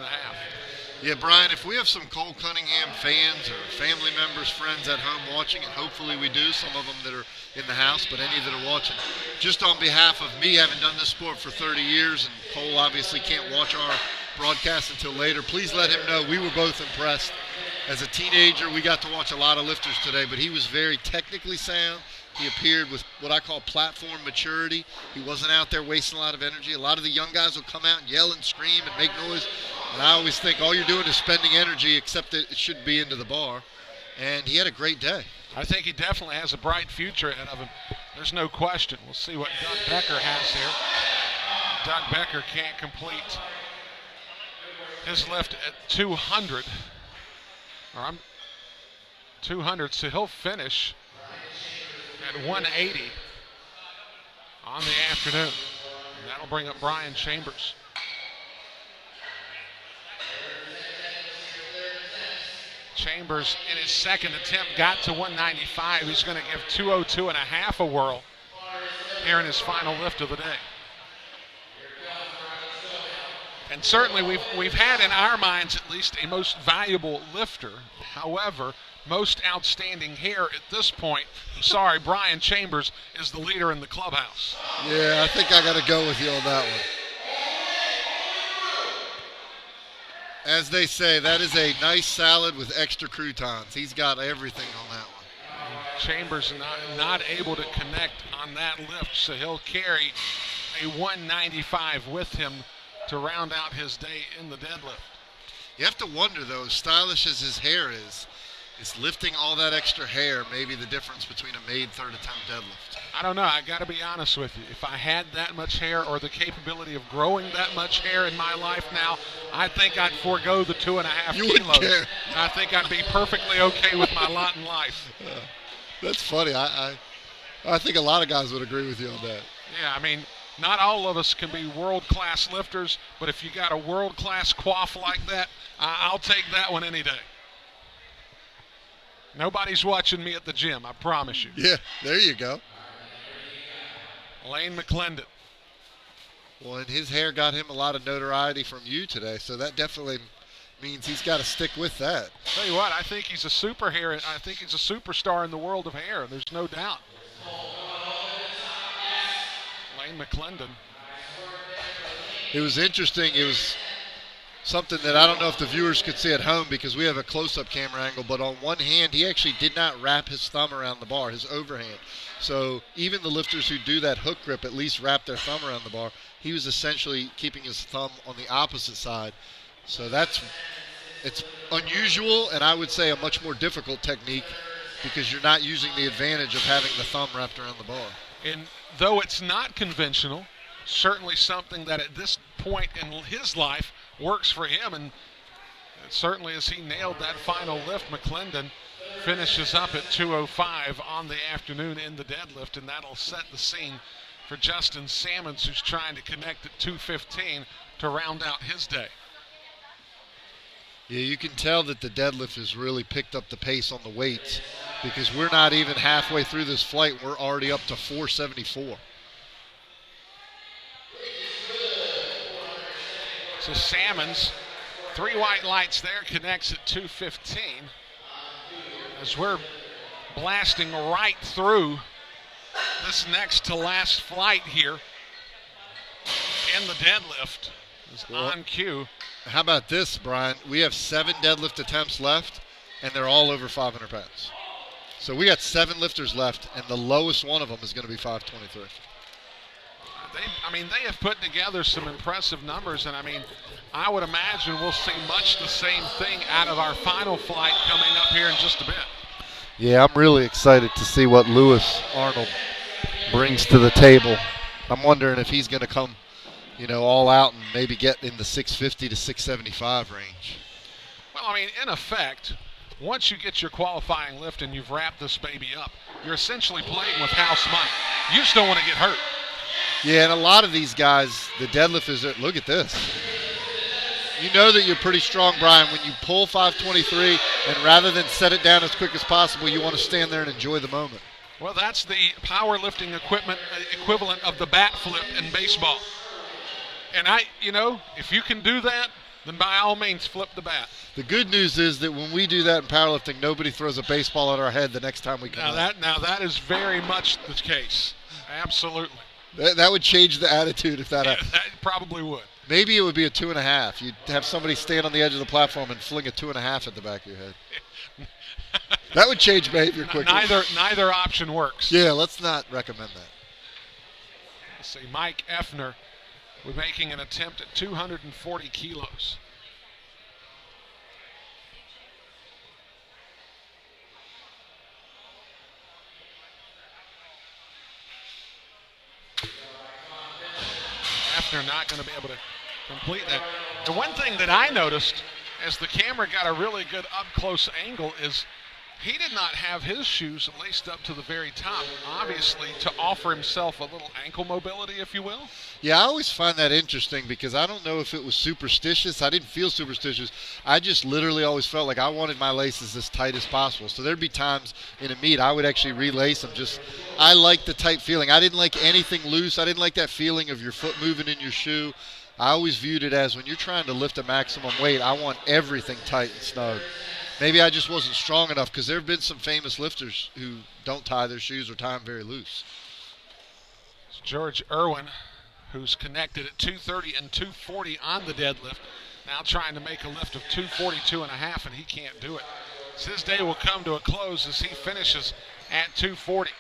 Speaker 3: Yeah, Brian, if we have some Cole Cunningham fans or family members, friends at home watching, and hopefully we do, some of them that are in the house, but any that are watching, just on behalf of me, having done this sport for 30 years, and Cole obviously can't watch our broadcast until later, please let him know we were both impressed. As a teenager, we got to watch a lot of lifters today, but he was very technically sound. He appeared with what I call platform maturity. He wasn't out there wasting a lot of energy. A lot of the young guys will come out and yell and scream and make noise. And I always think all you're doing is spending energy, except that it shouldn't be into the bar. And he had a great day.
Speaker 2: I think he definitely has a bright future ahead of him. There's no question. We'll see what Doug Becker has here. Doug Becker can't complete his lift at 200. 200, so he'll finish at 180 on the afternoon. And that'll bring up Brian Chambers. Chambers in his second attempt got to 195. He's going to give 202.5 a whirl here in his final lift of the day. And certainly we've had in our minds at least a most valuable lifter. However, most outstanding here at this point, I'm sorry, Brian Chambers is the leader in the clubhouse.
Speaker 3: Yeah, I think I got to go with you on that one. As they say, that is a nice salad with extra croutons. He's got everything on that one.
Speaker 2: Chambers not able to connect on that lift, so he'll carry a 195 with him to round out his day in the deadlift.
Speaker 3: You have to wonder, though, as stylish as his hair is lifting all that extra hair maybe the difference between a made third attempt deadlift?
Speaker 2: I don't know. I got to be honest with you. If I had that much hair or the capability of growing that much hair in my life now, I think I'd forego the 2.5
Speaker 3: you
Speaker 2: kilos.
Speaker 3: Wouldn't care.
Speaker 2: I think I'd be perfectly okay with my lot in life.
Speaker 3: That's funny. I think a lot of guys would agree with you on that.
Speaker 2: Yeah, I mean, not all of us can be world-class lifters, but if you got a world-class quaff like that, I'll take that one any day. Nobody's watching me at the gym, I promise you.
Speaker 3: Yeah, there you go.
Speaker 2: Lane McLendon.
Speaker 3: Well, and his hair got him a lot of notoriety from you today, so that definitely means he's got to stick with that.
Speaker 2: Tell you what, I think he's a super hair. I think he's a superstar in the world of hair. There's no doubt. Lane McLendon.
Speaker 3: It was interesting. It was something that I don't know if the viewers could see at home because we have a close-up camera angle, but on one hand, he actually did not wrap his thumb around the bar, his overhand. So even the lifters who do that hook grip at least wrap their thumb around the bar. He was essentially keeping his thumb on the opposite side. So it's unusual, and I would say a much more difficult technique because you're not using the advantage of having the thumb wrapped around the bar.
Speaker 2: And though it's not conventional, certainly something that at this point in his life works for him, and certainly as he nailed that final lift, McLendon finishes up at 205 on the afternoon in the deadlift, and that'll set the scene for Justin Sammons, who's trying to connect at 215 to round out his day.
Speaker 3: Yeah, you can tell that the deadlift has really picked up the pace on the weights because we're not even halfway through this flight. We're already up to 474.
Speaker 2: So Sammons, 3 white lights there, connects at 215 as we're blasting right through this next to last flight here in the deadlift. Is on cue.
Speaker 3: How about this, Brian? We have 7 deadlift attempts left, and they're all over 500 pounds. So we got 7 lifters left, and the lowest one of them is going to be 523.
Speaker 2: they have put together some impressive numbers, and I would imagine we'll see much the same thing out of our final flight coming up here in just a bit.
Speaker 3: Yeah, I'm really excited to see what Lewis Arnold brings to the table. I'm wondering if he's going to come, all out and maybe get in the 650 to 675 range.
Speaker 2: Well, in effect, once you get your qualifying lift and you've wrapped this baby up, you're essentially playing with house money. You just don't want to get hurt.
Speaker 3: Yeah, and a lot of these guys, the deadlift is, look at this. You know that you're pretty strong, Brian, when you pull 523, and rather than set it down as quick as possible, you want to stand there and enjoy the moment.
Speaker 2: Well, that's the powerlifting equivalent of the bat flip in baseball. And if you can do that, then by all means flip the bat.
Speaker 3: The good news is that when we do that in powerlifting, nobody throws a baseball at our head the next time we come out.
Speaker 2: Now that is very much the case. Absolutely.
Speaker 3: That would change the attitude if that happened.
Speaker 2: That probably would.
Speaker 3: Maybe it would be a 2.5. You'd have somebody stand on the edge of the platform and fling a 2.5 at the back of your head. That would change behavior quickly.
Speaker 2: Neither option works.
Speaker 3: Yeah, let's not recommend that.
Speaker 2: Let's see, Mike Effner, we're making an attempt at 240 kilos. Effner not going to be able to complete that. The one thing that I noticed as the camera got a really good up-close angle is he did not have his shoes laced up to the very top, obviously to offer himself a little ankle mobility, if you will.
Speaker 3: Yeah, I always find that interesting because I don't know if it was superstitious. I didn't feel superstitious. I just literally always felt like I wanted my laces as tight as possible. So there'd be times in a meet I would actually relace them. I like the tight feeling. I didn't like anything loose. I didn't like that feeling of your foot moving in your shoe. I always viewed it as when you're trying to lift a maximum weight, I want everything tight and snug. Maybe I just wasn't strong enough because there have been some famous lifters who don't tie their shoes or tie them very loose.
Speaker 2: It's George Erwin, who's connected at 230 and 240 on the deadlift, now trying to make a lift of 242.5, and he can't do it. So his day will come to a close as he finishes at 240.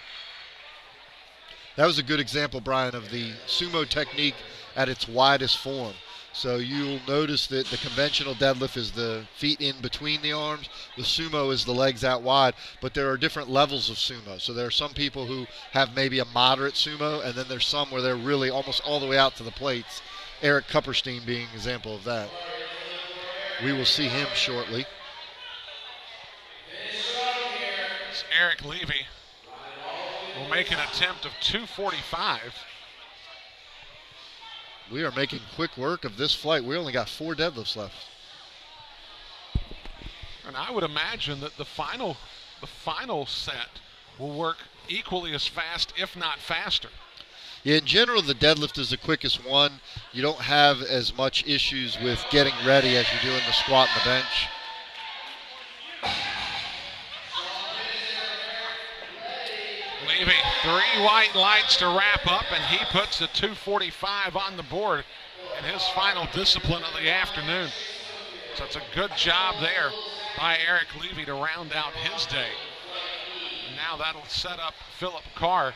Speaker 3: That was a good example, Brian, of the sumo technique at its widest form. So you'll notice that the conventional deadlift is the feet in between the arms. The sumo is the legs out wide, but there are different levels of sumo. So there are some people who have maybe a moderate sumo, and then there's some where they're really almost all the way out to the plates. Eric Kupperstein being an example of that. We will see him shortly.
Speaker 2: It's Eric Levy will make an attempt of 245.
Speaker 3: We are making quick work of this flight. We only got 4 deadlifts left.
Speaker 2: And I would imagine that the final set will work equally as fast, if not faster.
Speaker 3: Yeah, in general, the deadlift is the quickest one. You don't have as much issues with getting ready as you do in the squat and the bench.
Speaker 2: Levy, 3 white lights to wrap up, and he puts the 245 on the board in his final discipline of the afternoon. So it's a good job there by Eric Levy to round out his day. And now that'll set up Phillip Carr,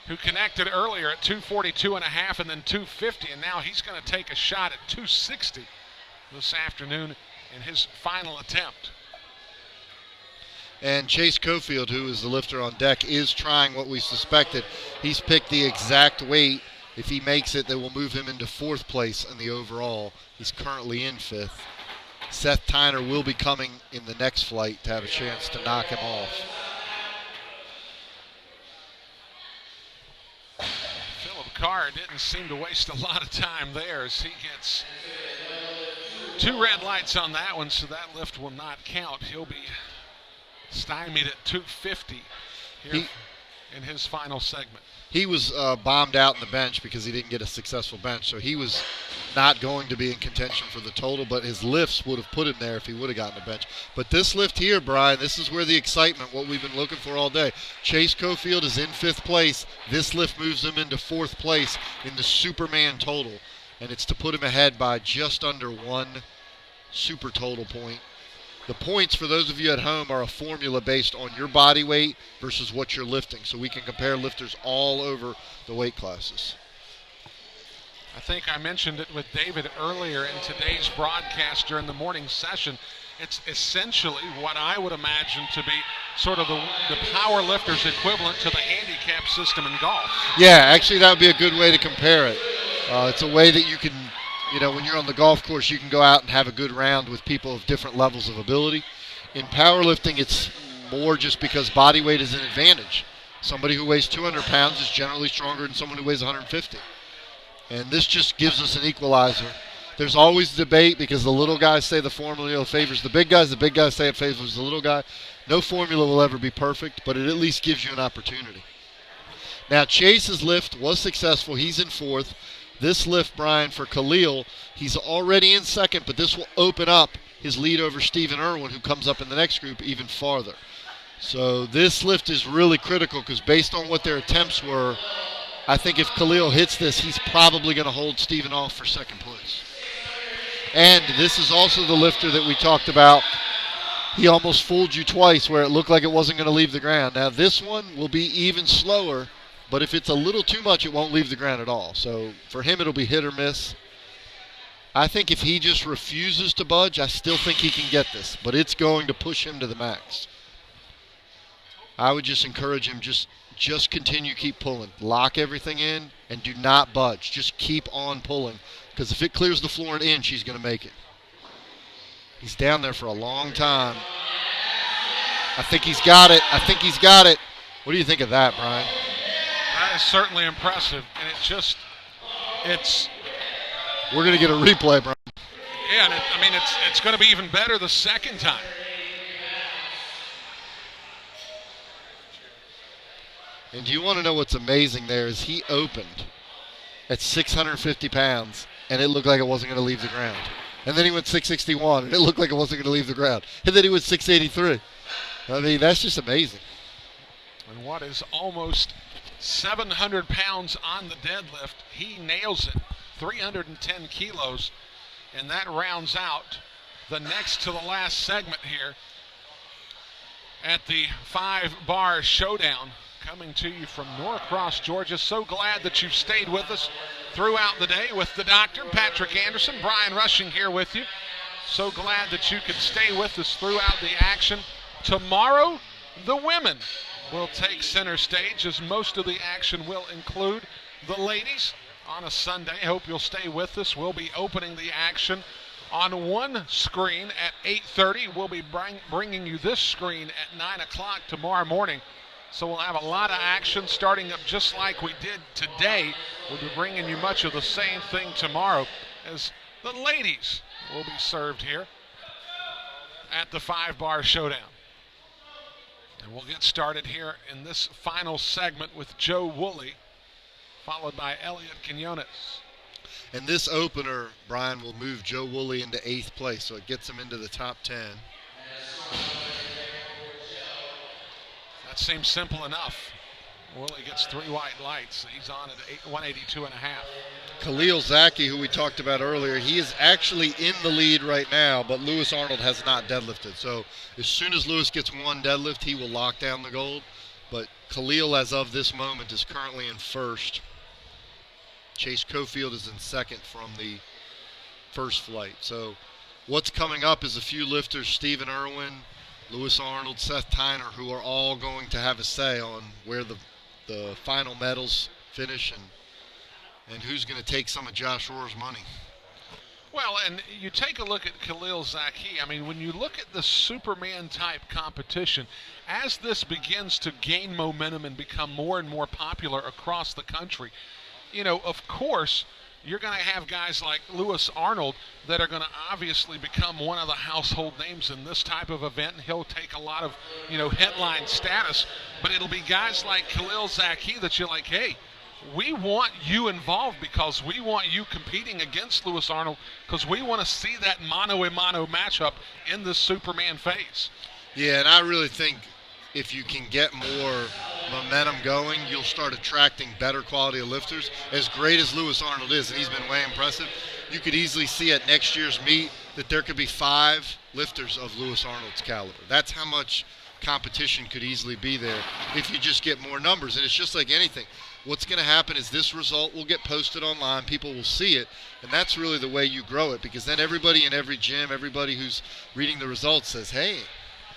Speaker 2: who connected earlier at 242.5 and then 250, and now he's going to take a shot at 260 this afternoon in his final attempt.
Speaker 3: And Chase Cofield, who is the lifter on deck, is trying what we suspected. He's picked the exact weight. If he makes it, that will move him into 4th place in the overall. He's currently in 5th. Seth Tyner will be coming in the next flight to have a chance to knock him off.
Speaker 2: Phillip Carr didn't seem to waste a lot of time there as he gets 2 red lights on that one, so that lift will not count. He'll be stymied at 250 here in his final segment.
Speaker 3: He was bombed out in the bench because he didn't get a successful bench, so he was not going to be in contention for the total, but his lifts would have put him there if he would have gotten a bench. But this lift here, Brian, this is where the excitement, what we've been looking for all day. Chase Cofield is in 5th place. This lift moves him into 4th place in the Superman total, and it's to put him ahead by just under 1 super total point. The points, for those of you at home, are a formula based on your body weight versus what you're lifting. So we can compare lifters all over the weight classes.
Speaker 2: I think I mentioned it with David earlier in today's broadcast during the morning session. It's essentially what I would imagine to be sort of the power lifter's equivalent to the handicap system in golf.
Speaker 3: Yeah, actually that would be a good way to compare it. It's a way that you can, when you're on the golf course, you can go out and have a good round with people of different levels of ability. In powerlifting, it's more just because body weight is an advantage. Somebody who weighs 200 pounds is generally stronger than someone who weighs 150. And this just gives us an equalizer. There's always debate because the little guys say the formula favors the big guys say it favors the little guy. No formula will ever be perfect, but it at least gives you an opportunity. Now, Chase's lift was successful. He's in fourth. This lift, Brian, for Kalil, he's already in second, but this will open up his lead over Stephen Erwin, who comes up in the next group even farther. So this lift is really critical because based on what their attempts were, I think if Kalil hits this, he's probably going to hold Stephen off for second place. And this is also the lifter that we talked about. He almost fooled you twice where it looked like it wasn't going to leave the ground. Now this one will be even slower, but if it's a little too much, it won't leave the ground at all. So for him, it'll be hit or miss. I think if he just refuses to budge, I still think he can get this, but it's going to push him to the max. I would just encourage him, just continue, keep pulling. Lock everything in and do not budge. Just keep on pulling. Because if it clears the floor and in, she's going to make it. He's down there for a long time. I think he's got it. What do you think of that, Brian?
Speaker 2: That is certainly impressive. And
Speaker 3: we're going to get a replay, Brian.
Speaker 2: Yeah, and it's going to be even better the second time.
Speaker 3: And do you want to know what's amazing there is he opened at 650 pounds, and it looked like it wasn't going to leave the ground. And then he went 661, and it looked like it wasn't going to leave the ground. And then he went 683. I mean, that's just amazing.
Speaker 2: And what is almost 700 pounds on the deadlift, he nails it, 310 kilos. And that rounds out the next to the last segment here at the 5-bar showdown. Coming to you from Norcross, Georgia. So glad that you've stayed with us throughout the day with the doctor, Patrick Anderson, Brian Rushing here with you. So glad that you could stay with us throughout the action. Tomorrow, the women will take center stage as most of the action will include the ladies on a Sunday. Hope you'll stay with us. We'll be opening the action on one screen at 8:30. We'll be bringing you this screen at 9 o'clock tomorrow morning. So we'll have a lot of action starting up just like we did today. We'll be bringing you much of the same thing tomorrow as the ladies will be served here at the 5-bar showdown. And we'll get started here in this final segment with Joe Wooley, followed by Elliott Quinones.
Speaker 3: And this opener, Brian, will move Joe Wooley into 8th place, so it gets him into the top 10.
Speaker 2: That seems simple enough. Wooley gets 3 white lights. He's on at 182.5.
Speaker 3: Kalil Zaky, who we talked about earlier, he is actually in the lead right now, but Lewis Arnold has not deadlifted. So as soon as Lewis gets one deadlift, he will lock down the gold. But Kalil, as of this moment, is currently in first. Chase Cofield is in second from the first flight. So what's coming up is a few lifters, Stephen Irwin, Lewis Arnold, Seth Tyner, who are all going to have a say on where the final medals finish and who's going to take some of Josh Rohr's money.
Speaker 2: Well, and you take a look at Kalil Zaky. I mean, when you look at the Superman-type competition, as this begins to gain momentum and become more and more popular across the country, of course, you're going to have guys like Lewis Arnold that are going to obviously become one of the household names in this type of event, and he'll take a lot of, headline status. But it'll be guys like Kalil Zaky that you're like, hey, we want you involved because we want you competing against Lewis Arnold because we want to see that mano-a-mano matchup in this Superman phase.
Speaker 3: Yeah, and I really think if you can get more momentum going, you'll start attracting better quality of lifters. As great as Lewis Arnold is, and he's been way impressive, you could easily see at next year's meet that there could be 5 lifters of Lewis Arnold's caliber. That's how much competition could easily be there if you just get more numbers. And it's just like anything. what's going to happen is this result will get posted online. People will see it, and that's really the way you grow it, because then everybody in every gym, everybody who's reading the results says, hey,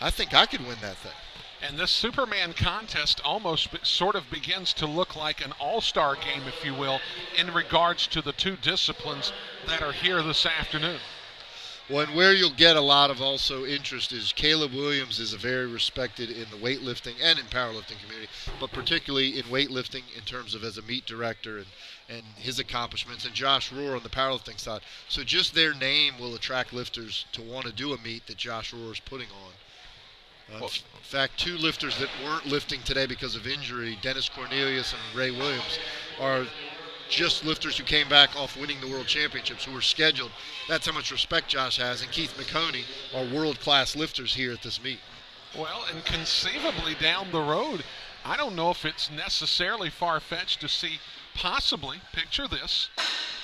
Speaker 3: I think I could win that thing.
Speaker 2: And this Superman contest almost sort of begins to look like an all-star game, if you will, in regards to the two disciplines that are here this afternoon.
Speaker 3: Well, and where you'll get a lot of also interest is Caleb Williams is a very respected in the weightlifting and in powerlifting community, but particularly in weightlifting in terms of as a meet director and his accomplishments, and Josh Rohr on the powerlifting side. So just their name will attract lifters to want to do a meet that Josh Rohr is putting on. In fact, two lifters that weren't lifting today because of injury, Dennis Cornelius and Ray Williams, are just lifters who came back off winning the World Championships, who were scheduled. That's how much respect Josh has. And Keith McConey are world-class lifters here at this meet.
Speaker 2: Well, and conceivably down the road, I don't know if it's necessarily far-fetched to see possibly, picture this,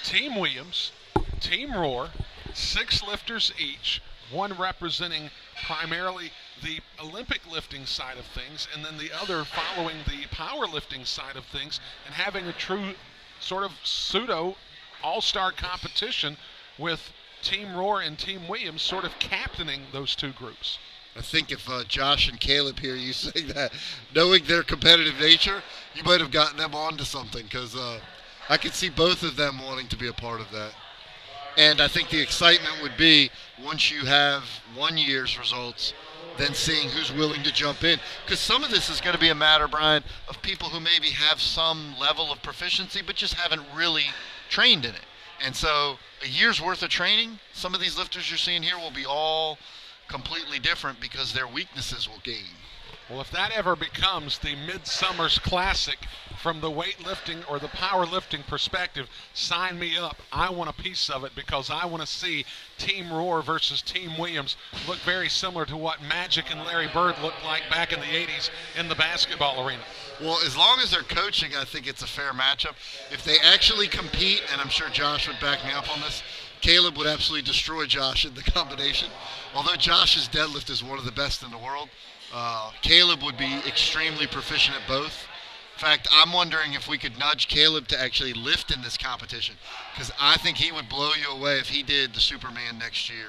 Speaker 2: Team Williams, Team Rohr, 6 lifters each, one representing primarily the Olympic lifting side of things, and then the other following the powerlifting side of things, and having a true sort of pseudo all-star competition with Team Rohr and Team Williams sort of captaining those two groups.
Speaker 3: I think if Josh and Caleb hear you say that, knowing their competitive nature, you might have gotten them onto something, because I could see both of them wanting to be a part of that. And I think the excitement would be, once you have 1 year's results, then seeing who's willing to jump in. Because some of this is going to be a matter, Brian, of people who maybe have some level of proficiency but just haven't really trained in it. And so a year's worth of training, some of these lifters you're seeing here will be all completely different because their weaknesses will gain.
Speaker 2: Well, if that ever becomes the Midsummer's Classic from the weightlifting or the powerlifting perspective, sign me up. I want a piece of it, because I want to see Team Rohr versus Team Williams look very similar to what Magic and Larry Bird looked like back in the 80s in the basketball arena.
Speaker 3: Well, as long as they're coaching, I think it's a fair matchup. If they actually compete, and I'm sure Josh would back me up on this, Caleb would absolutely destroy Josh in the combination. Although Josh's deadlift is one of the best in the world, Caleb would be extremely proficient at both. In fact, I'm wondering if we could nudge Caleb to actually lift in this competition, because I think he would blow you away if he did the Superman next year.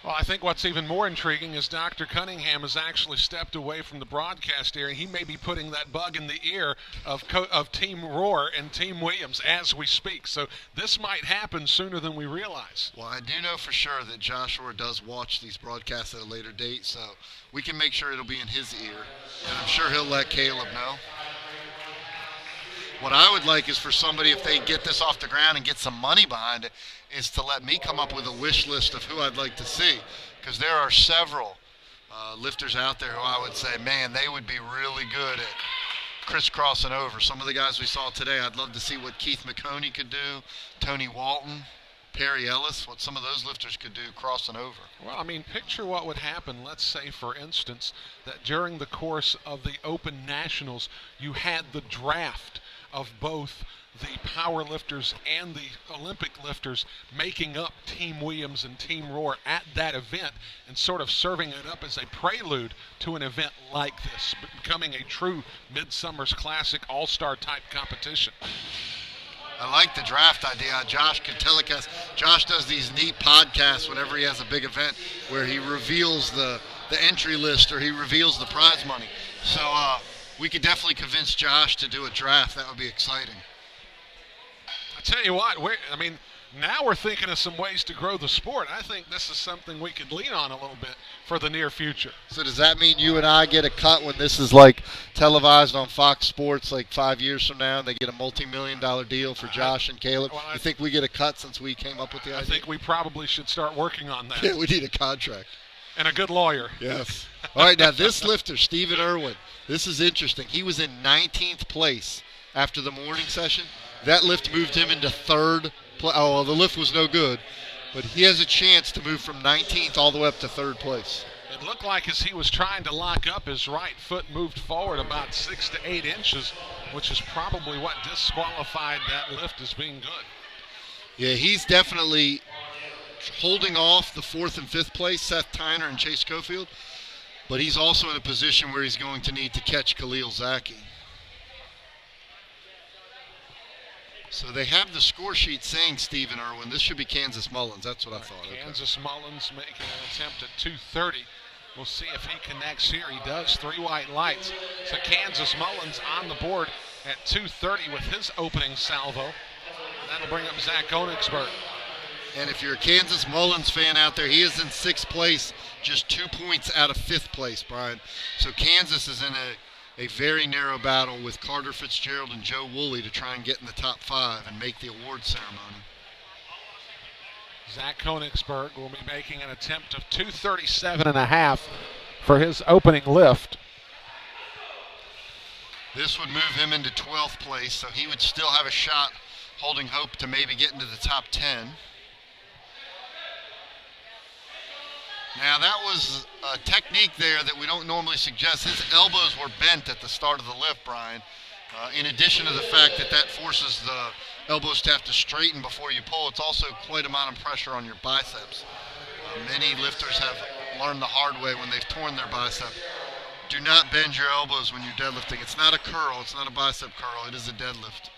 Speaker 2: Well, I think what's even more intriguing is Dr. Cunningham has actually stepped away from the broadcast area. He may be putting that bug in the ear of Team Rohr and Team Williams as we speak. So this might happen sooner than we realize.
Speaker 3: Well, I do know for sure that Josh Rohr does watch these broadcasts at a later date, so we can make sure it'll be in his ear. And I'm sure he'll let Caleb know. What I would like is for somebody, if they get this off the ground and get some money behind it, is to let me come up with a wish list of who I'd like to see. Because there are several lifters out there who I would say, man, they would be really good at crisscrossing over. Some of the guys we saw today, I'd love to see what Keith McConey could do, Tony Walton, Perry Ellis, what some of those lifters could do crossing over.
Speaker 2: Well, I mean, picture what would happen. Let's say, for instance, that during the course of the Open Nationals, you had the draft of both the power lifters and the Olympic lifters making up Team Williams and Team Rohr at that event, and sort of serving it up as a prelude to an event like this, becoming a true Midsummer's Classic all-star type competition.
Speaker 3: I like the draft idea. Josh could telecast. Josh does these neat podcasts whenever he has a big event where he reveals the entry list or he reveals the prize money. So we could definitely convince Josh to do a draft. That would be exciting.
Speaker 2: I tell you what, now we're thinking of some ways to grow the sport. I think this is something we could lean on a little bit for the near future.
Speaker 3: So does that mean you and I get a cut when this is like televised on Fox Sports like 5 years from now, and they get a multi-million-dollar deal for Josh and Caleb? You think we get a cut since we came up with the idea?
Speaker 2: I think we probably should start working on that.
Speaker 3: Yeah, we need a contract.
Speaker 2: And a good lawyer.
Speaker 3: Yes. All right, now this lifter, Stephen Erwin, this is interesting. He was in 19th place after the morning session. That lift moved him into third place. Oh, well, the lift was no good, but he has a chance to move from 19th all the way up to third place.
Speaker 2: It looked like as he was trying to lock up, his right foot moved forward about 6 to 8 inches, which is probably what disqualified that lift as being good.
Speaker 3: Yeah, he's definitely holding off the 4th and 5th place, Seth Tyner and Chase Cofield, but he's also in a position where he's going to need to catch Kalil Zaky. So they have the score sheet saying Stephen Erwin. This should be Kansas Mullins. That's what I thought.
Speaker 2: Kansas Mullins making an attempt at 230. We'll see if he connects here. He does. 3 white lights. So Kansas Mullins on the board at 230 with his opening salvo. That'll bring up Zack Koenigsberg.
Speaker 3: And if you're a Kansas Mullins fan out there, he is in 6th place, just 2 points out of 5th place, Brian. So Kansas is in a very narrow battle with Carter Fitzgerald and Joe Wooley to try and get in the top 5 and make the award ceremony.
Speaker 2: Zack Koenigsberg will be making an attempt of 237.5 for his opening lift.
Speaker 3: This would move him into 12th place, so he would still have a shot holding hope to maybe get into the top 10. Now that was a technique there that we don't normally suggest. His elbows were bent at the start of the lift, Brian. In addition to the fact that forces the elbows to have to straighten before you pull, it's also quite amount of pressure on your biceps. Many lifters have learned the hard way when they've torn their bicep. Do not bend your elbows when you're deadlifting. It's not a curl. It's not a bicep curl. It is a deadlift.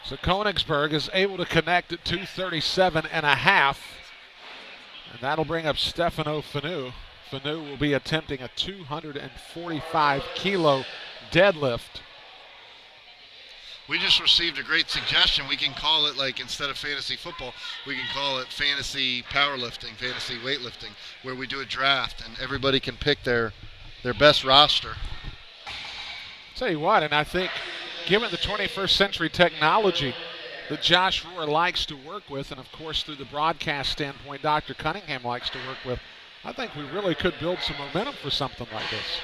Speaker 2: So Koenigsberg is able to connect at 237.5. And that'll bring up Stefano Fenu. Fenu will be attempting a 245-kilo deadlift.
Speaker 3: We just received a great suggestion. We can call it, like, instead of fantasy football, we can call it fantasy powerlifting, fantasy weightlifting, where we do a draft and everybody can pick their best roster.
Speaker 2: Tell you what, and I think given the 21st century technology that Josh Rohr likes to work with, and of course through the broadcast standpoint Dr. Cunningham likes to work with, I think we really could build some momentum for something like this.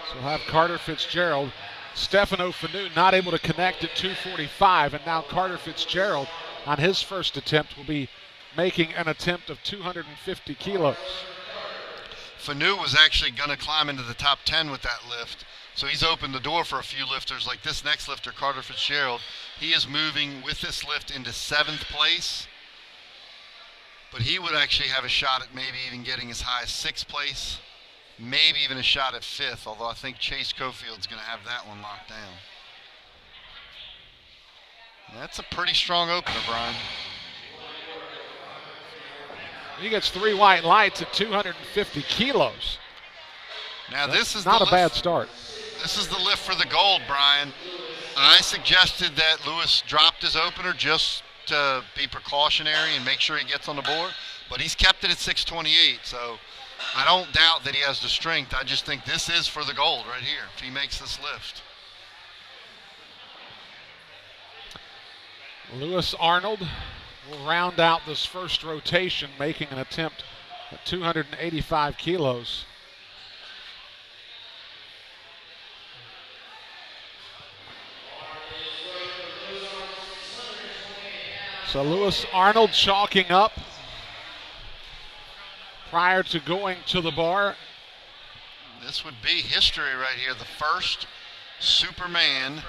Speaker 2: So we'll have Carter Fitzgerald. Stefano Fenu not able to connect at 245, and now Carter Fitzgerald on his first attempt will be making an attempt of 250 kilos.
Speaker 3: Fenu was actually going to climb into the top 10 with that lift. So he's opened the door for a few lifters like this next lifter, Carter Fitzgerald. He is moving with this lift into 7th place. But he would actually have a shot at maybe even getting as high as 6th place. Maybe even a shot at 5th, although I think Chase Cofield's going to have that one locked down. That's a pretty strong opener, Brian.
Speaker 2: He gets 3 white lights at 250 kilos.
Speaker 3: Now this is
Speaker 2: not a bad start.
Speaker 3: This is the lift for the gold, Brian. I suggested that Lewis dropped his opener just to be precautionary and make sure he gets on the board, but he's kept it at 628, so I don't doubt that he has the strength. I just think this is for the gold right here if he makes this lift.
Speaker 2: Lewis Arnold will round out this first rotation, making an attempt at 285 kilos. So Lewis Arnold chalking up prior to going to the bar.
Speaker 3: This would be history right here. The first Superman,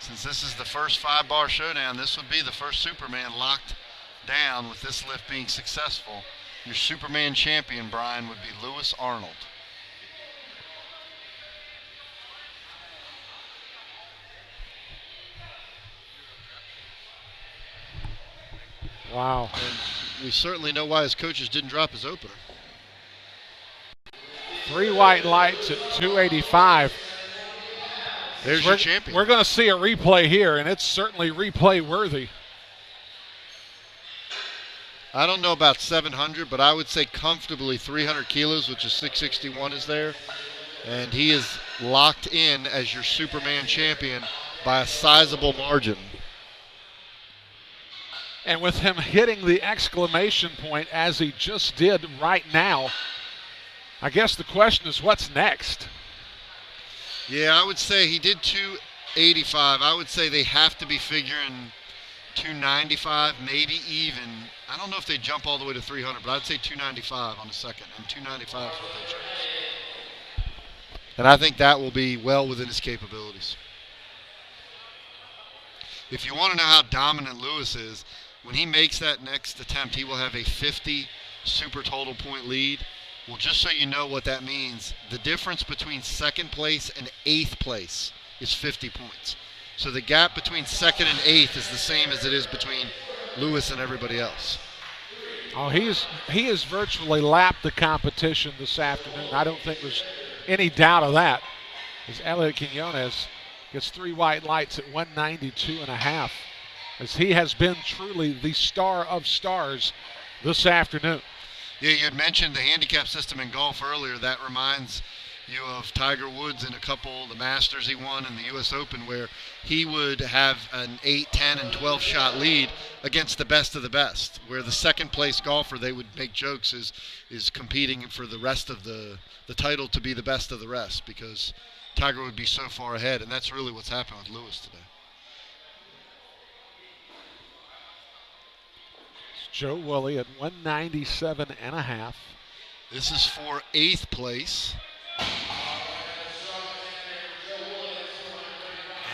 Speaker 3: since this is the first 5-bar showdown, this would be the first Superman locked down with this lift being successful. Your Superman champion, Brian, would be Lewis Arnold.
Speaker 2: Wow.
Speaker 3: And we certainly know why his coaches didn't drop his opener.
Speaker 2: 3 white lights at 285.
Speaker 3: There's your champion.
Speaker 2: We're going to see a replay here, and it's certainly replay worthy.
Speaker 3: I don't know about 700, but I would say comfortably 300 kilos, which is 661 is there. And he is locked in as your Superman champion by a sizable margin.
Speaker 2: And with him hitting the exclamation point as he just did right now, I guess the question is what's next?
Speaker 3: Yeah, I would say he did 285. I would say they have to be figuring 295, maybe even. I don't know if they jump all the way to 300, but I'd say 295 on the second, and 295 is what they chose. And I think that will be well within his capabilities. If you want to know how dominant Lewis is, when he makes that next attempt, he will have a 50 super total point lead. Well, just so you know what that means, the difference between second place and eighth place is 50 points. So the gap between second and eighth is the same as it is between Lewis and everybody else.
Speaker 2: Oh, he has virtually lapped the competition this afternoon. I don't think there's any doubt of that. As Elliott Quinones gets 3 white lights at 192.5, as he has been truly the star of stars this afternoon.
Speaker 3: Yeah, you had mentioned the handicap system in golf earlier. That reminds you of Tiger Woods in a couple of the Masters he won in the U.S. Open, where he would have an 8, 10, and 12 shot lead against the best of the best, where the second place golfer, they would make jokes, is competing for the rest of the title to be the best of the rest, because Tiger would be so far ahead, and that's really what's happened with Lewis today.
Speaker 2: Joe Wooley at 197.5.
Speaker 3: This is for 8th place.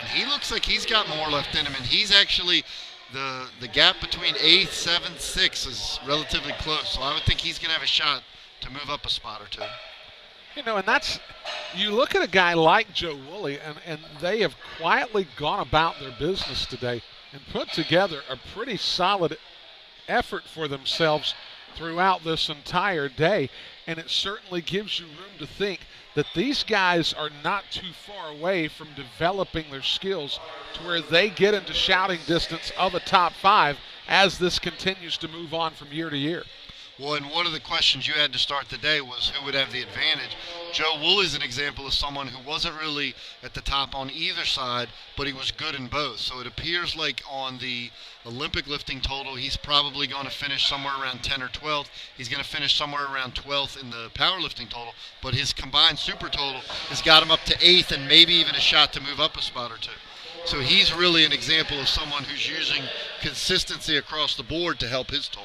Speaker 3: And he looks like he's got more left in him, and he's actually, the gap between 8th, 7th, 6th is relatively close, so I would think he's going to have a shot to move up a spot or two.
Speaker 2: You know, and that's, you look at a guy like Joe Wooley, and they have quietly gone about their business today and put together a pretty solid effort for themselves throughout this entire day, and it certainly gives you room to think that these guys are not too far away from developing their skills to where they get into shouting distance of a top 5 as this continues to move on from year to year.
Speaker 3: Well, and one of the questions you had to start the day was who would have the advantage. Joe Wooley is an example of someone who wasn't really at the top on either side, but he was good in both. So it appears like on the Olympic lifting total, he's probably going to finish somewhere around 10 or 12th. He's going to finish somewhere around 12th in the powerlifting total, but his combined super total has got him up to 8th and maybe even a shot to move up a spot or two. So he's really an example of someone who's using consistency across the board to help his total.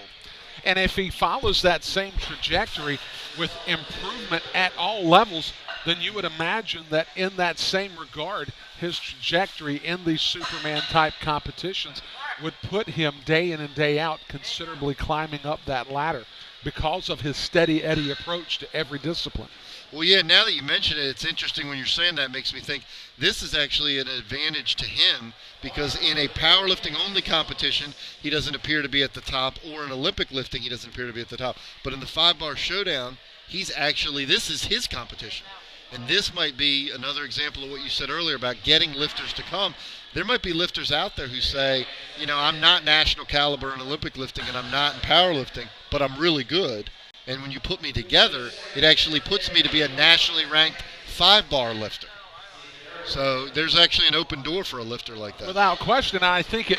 Speaker 2: And if he follows that same trajectory with improvement at all levels, then you would imagine that in that same regard, his trajectory in these Superman-type competitions would put him day in and day out considerably climbing up that ladder because of his steady Eddie approach to every discipline.
Speaker 3: Well, yeah, now that you mention it, it's interesting when you're saying that. It makes me think this is actually an advantage to him, because in a powerlifting-only competition, he doesn't appear to be at the top, or in Olympic lifting, he doesn't appear to be at the top. But in the 5-bar showdown, this is his competition. And this might be another example of what you said earlier about getting lifters to come. There might be lifters out there who say, you know, I'm not national caliber in Olympic lifting and I'm not in powerlifting, but I'm really good. And when you put me together, it actually puts me to be a nationally ranked 5-bar lifter. So there's actually an open door for a lifter like that.
Speaker 2: Without question, I think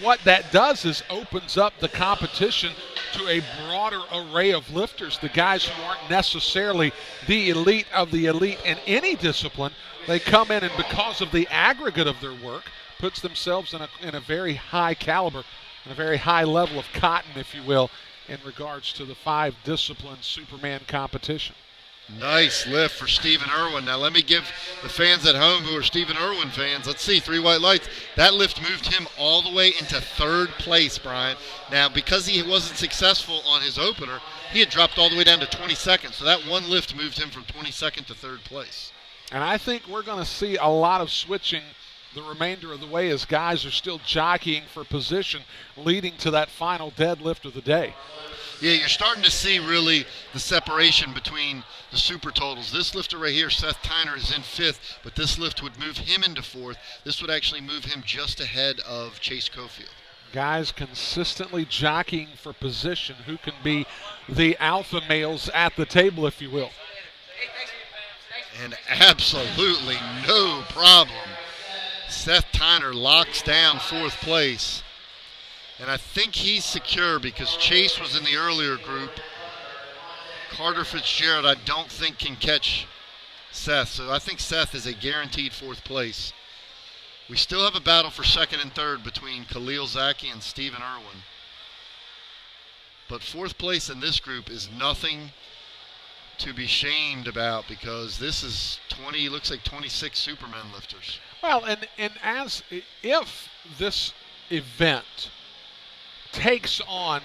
Speaker 2: what that does is opens up the competition to a broader array of lifters, the guys who aren't necessarily the elite of the elite in any discipline. They come in and because of the aggregate of their work, puts themselves in a very high caliber, and a very high level of cotton, if you will, in regards to the 5-discipline Superman competition.
Speaker 3: Nice lift for Stephen Erwin. Now let me give the fans at home who are Stephen Erwin fans, let's see, 3 white lights. That lift moved him all the way into 3rd place, Brian. Now because he wasn't successful on his opener, he had dropped all the way down to 22nd. So that one lift moved him from 22nd to 3rd place.
Speaker 2: And I think we're going to see a lot of switching the remainder of the way as guys are still jockeying for position, leading to that final deadlift of the day.
Speaker 3: Yeah, you're starting to see really the separation between the super totals. This lifter right here, Seth Tyner, is in 5th, but this lift would move him into 4th. This would actually move him just ahead of Chase Cofield.
Speaker 2: Guys consistently jockeying for position, who can be the alpha males at the table, if you will.
Speaker 3: And absolutely no problem. Seth Tyner locks down 4th place. And I think he's secure because Chase was in the earlier group. Carter Fitzgerald, I don't think, can catch Seth. So I think Seth is a guaranteed 4th place. We still have a battle for 2nd and 3rd between Kalil Zaky and Stephen Irwin. But 4th place in this group is nothing to be shamed about, because this is looks like 26 Superman lifters.
Speaker 2: Well, and if this event takes on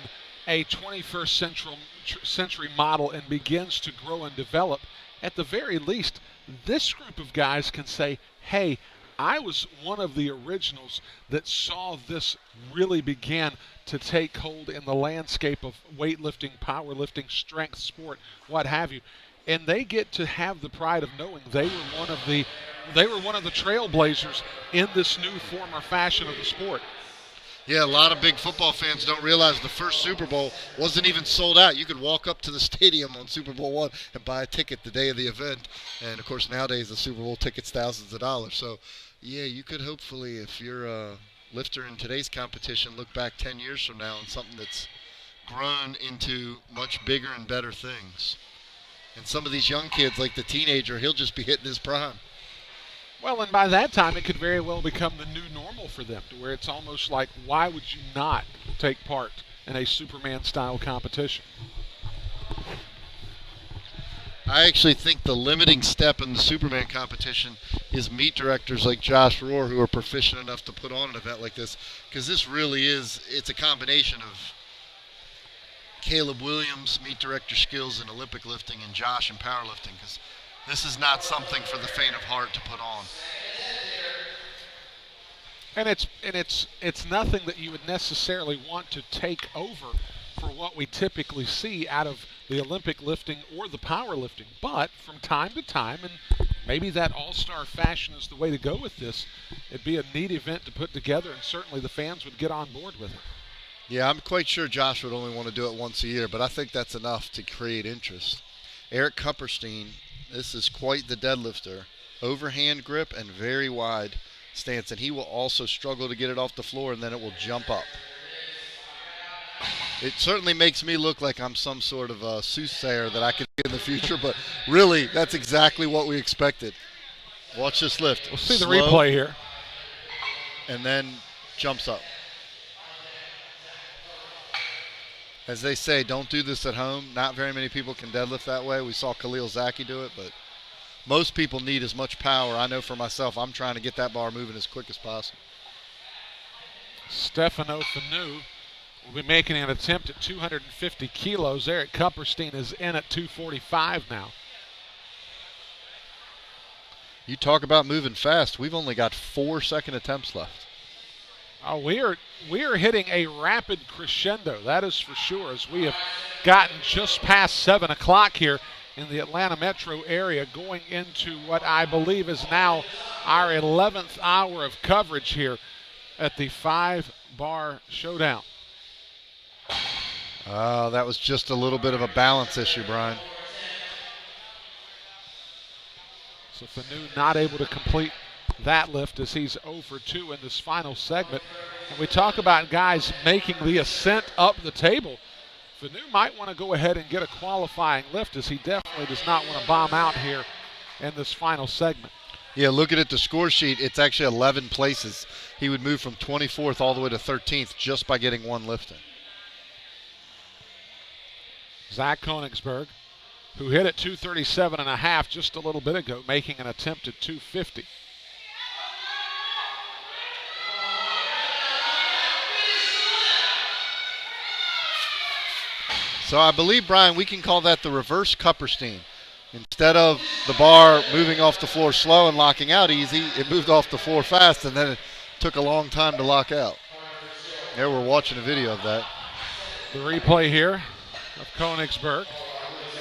Speaker 2: a 21st century model and begins to grow and develop, at the very least, this group of guys can say, hey, I was one of the originals that saw this really begin to take hold in the landscape of weightlifting, powerlifting, strength sport, what have you. And they get to have the pride of knowing they were one of the trailblazers in this new form or fashion of the sport.
Speaker 3: Yeah, a lot of big football fans don't realize the first Super Bowl wasn't even sold out. You could walk up to the stadium on Super Bowl I and buy a ticket the day of the event. And, of course, nowadays the Super Bowl ticket's thousands of dollars. So, yeah, you could hopefully, if you're a lifter in today's competition, look back 10 years from now on something that's grown into much bigger and better things. And some of these young kids, like the teenager, he'll just be hitting his prime.
Speaker 2: Well, and by that time, it could very well become the new normal for them, to where it's almost like, why would you not take part in a Superman-style competition?
Speaker 3: I actually think the limiting step in the Superman competition is meet directors like Josh Rohr, who are proficient enough to put on an event like this, because this really is, it's a combination of Caleb Williams' meet director skills in Olympic lifting and Josh in powerlifting, because this is not something for the faint of heart to put on.
Speaker 2: And it's nothing that you would necessarily want to take over for what we typically see out of the Olympic lifting or the powerlifting. But from time to time, and maybe that all-star fashion is the way to go with this, it'd be a neat event to put together, and certainly the fans would get on board with it.
Speaker 3: Yeah, I'm quite sure Josh would only want to do it once a year, but I think that's enough to create interest. Eric Kupperstein, this is quite the deadlifter. Overhand grip and very wide stance, and he will also struggle to get it off the floor, and then it will jump up. It certainly makes me look like I'm some sort of a soothsayer that I could get in the future, but really, that's exactly what we expected. Watch this lift.
Speaker 2: We'll see the replay here.
Speaker 3: And then jumps up. As they say, don't do this at home. Not very many people can deadlift that way. We saw Kalil Zaky do it, but most people need as much power. I know for myself, I'm trying to get that bar moving as quick as possible.
Speaker 2: Stefano Fenu will be making an attempt at 250 kilos. Eric Kupperstein is in at 245 now.
Speaker 3: You talk about moving fast. We've only got 4 second attempts left.
Speaker 2: Oh, we are hitting a rapid crescendo, that is for sure, as we have gotten just past 7 o'clock here in the Atlanta metro area, going into what I believe is now our 11th hour of coverage here at the 5-bar showdown.
Speaker 3: Oh, that was just a little bit of a balance issue, Brian.
Speaker 2: So Fenu not able to complete that lift as he's 0 for 2 in this final segment. And we talk about guys making the ascent up the table. Fenu might want to go ahead and get a qualifying lift, as he definitely does not want to bomb out here in this final segment.
Speaker 3: Yeah, looking at the score sheet, it's actually 11 places. He would move from 24th all the way to 13th just by getting one lift in.
Speaker 2: Zack Koenigsberg, who hit at 237.5 just a little bit ago, making an attempt at 250.
Speaker 3: So I believe, Brian, we can call that the reverse Kupperstein. Instead of the bar moving off the floor slow and locking out easy, it moved off the floor fast, and then it took a long time to lock out. There, we're watching a video of that.
Speaker 2: The replay here of Koenigsberg.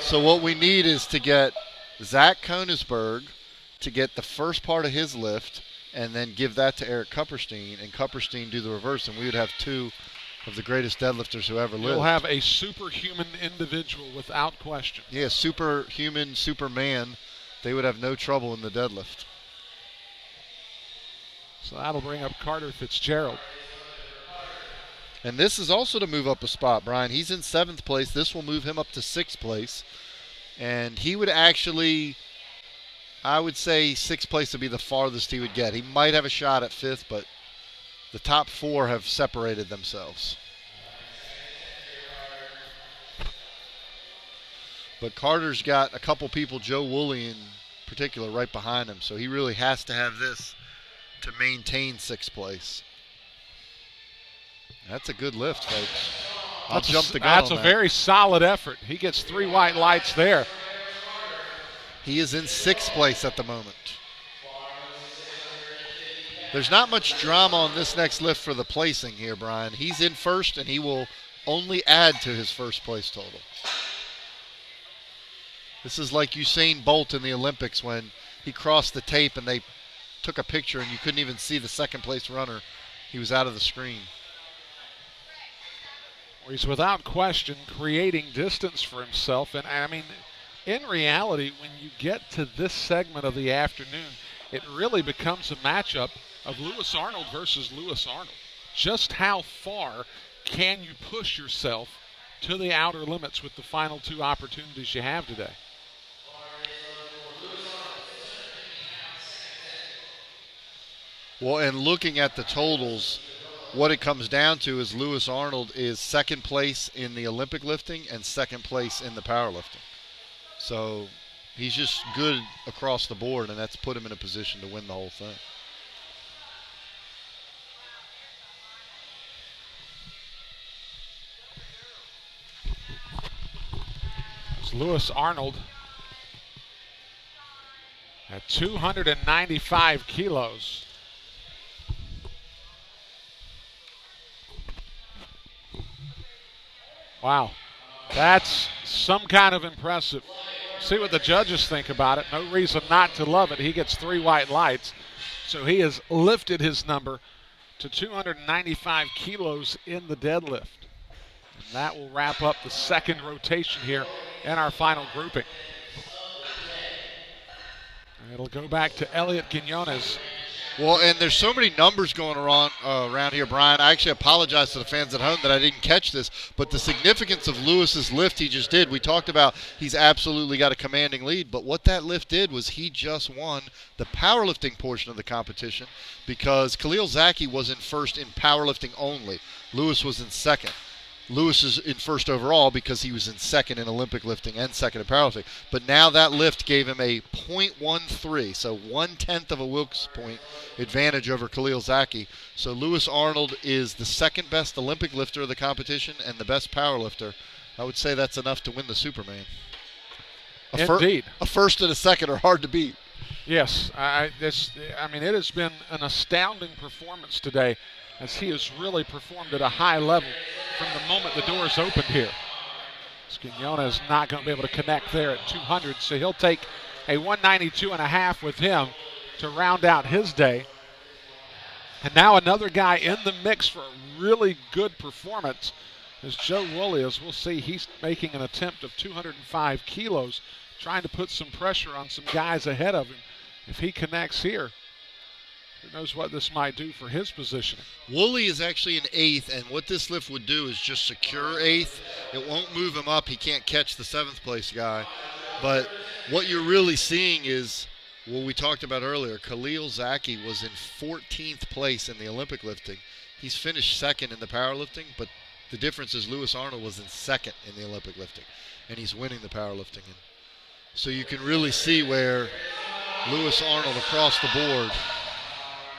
Speaker 3: So what we need is to get Zack Koenigsberg to get the first part of his lift and then give that to Eric Kupperstein, and Kupperstein do the reverse, and we would have 2 of the greatest deadlifters who ever lived.
Speaker 2: You'll have a superhuman individual without question.
Speaker 3: Yeah, superhuman, Superman. They would have no trouble in the deadlift.
Speaker 2: So that'll bring up Carter Fitzgerald.
Speaker 3: And this is also to move up a spot, Brian. He's in 7th place. This will move him up to 6th place. And he would actually, I would say 6th place would be the farthest he would get. He might have a shot at 5th, but the top 4 have separated themselves. But Carter's got a couple people, Joe Wooley in particular, right behind him. So he really has to have this to maintain 6th place. That's a good lift, folks. I'll jump the gun
Speaker 2: That's
Speaker 3: on
Speaker 2: a
Speaker 3: that.
Speaker 2: very solid effort. He gets 3 white lights there.
Speaker 3: He is in 6th place at the moment. There's not much drama on this next lift for the placing here, Brian. He's in first, and he will only add to his first place total. This is like Usain Bolt in the Olympics when he crossed the tape and they took a picture and you couldn't even see the second place runner. He was out of the screen.
Speaker 2: He's without question creating distance for himself. And I mean, in reality, when you get to this segment of the afternoon, it really becomes a matchup of Lewis Arnold versus Lewis Arnold. Just how far can you push yourself to the outer limits with the final 2 opportunities you have today?
Speaker 3: Well, and looking at the totals, what it comes down to is Lewis Arnold is 2nd place in the Olympic lifting and 2nd place in the powerlifting. So he's just good across the board, and that's put him in a position to win the whole thing.
Speaker 2: It's Lewis Arnold at 295 kilos. Wow, that's some kind of impressive. See what the judges think about it. No reason not to love it. He gets 3 white lights, so he has lifted his number to 295 kilos in the deadlift. And that will wrap up the 2nd rotation here in our final grouping. And it'll go back to Elliott Quinones.
Speaker 3: Well, and there's so many numbers going around here, Brian. I actually apologize to the fans at home that I didn't catch this, but the significance of Lewis's lift he just did, we talked about he's absolutely got a commanding lead, but what that lift did was he just won the powerlifting portion of the competition because Kalil Zaky was in first in powerlifting only. Lewis was in 2nd. Lewis is in first overall because he was in 2nd in Olympic lifting and 2nd in powerlifting. But now that lift gave him a .13, so 1/10 of a Wilks point advantage over Kalil Zaky. So Lewis Arnold is the 2nd best Olympic lifter of the competition and the best powerlifter. I would say that's enough to win the Superman.
Speaker 2: Indeed.
Speaker 3: A first and a 2nd are hard to beat.
Speaker 2: Yes, I mean, it has been an astounding performance today as he has really performed at a high level from the moment the doors opened here. Quinones is not going to be able to connect there at 200, so he'll take a 192.5 with him to round out his day. And now another guy in the mix for a really good performance is Joe Wooley. As we'll see, he's making an attempt of 205 kilos, trying to put some pressure on some guys ahead of him. If he connects here, who knows what this might do for his positioning.
Speaker 3: Wooley is actually in 8th, and what this lift would do is just secure 8th. It won't move him up. He can't catch the 7th place guy. But what you're really seeing is what we talked about earlier. Kalil Zaky was in 14th place in the Olympic lifting. He's finished 2nd in the powerlifting, but the difference is Lewis Arnold was in 2nd in the Olympic lifting, and he's winning the powerlifting. And so you can really see where Lewis Arnold across the board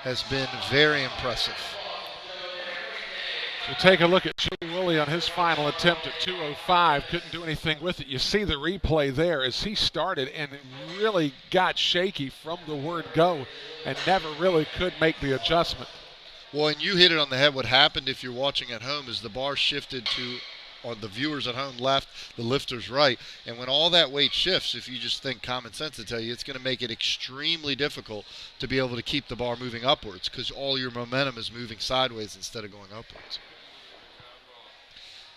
Speaker 3: has been very impressive.
Speaker 2: So take a look at Joe Wooley on his final attempt at 205. Couldn't do anything with it. You see the replay there as he started and really got shaky from the word go and never really could make the adjustment.
Speaker 3: Well, and you hit it on the head. What happened if you're watching at home is the bar shifted to, on the viewers at home left, the lifter's right. And when all that weight shifts, if you just think common sense to tell you, it's going to make it extremely difficult to be able to keep the bar moving upwards because all your momentum is moving sideways instead of going upwards.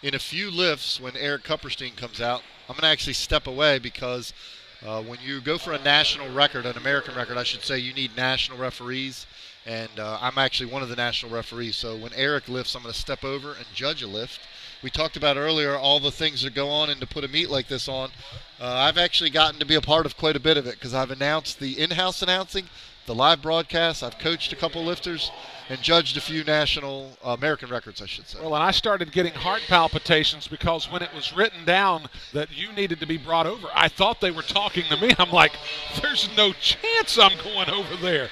Speaker 3: In a few lifts, when Eric Kupperstein comes out, I'm going to actually step away because when you go for a national record, an American record, I should say, you need national referees. And I'm actually one of the national referees. So when Eric lifts, I'm going to step over and judge a lift. We talked about earlier all the things that go on and to put a meet like this on. I've actually gotten to be a part of quite a bit of it because I've announced the in-house announcing, the live broadcasts. I've coached a couple lifters and judged a few national American records, I should say.
Speaker 2: Well, and I started getting heart palpitations because when it was written down that you needed to be brought over, I thought they were talking to me. I'm like, there's no chance I'm going over there.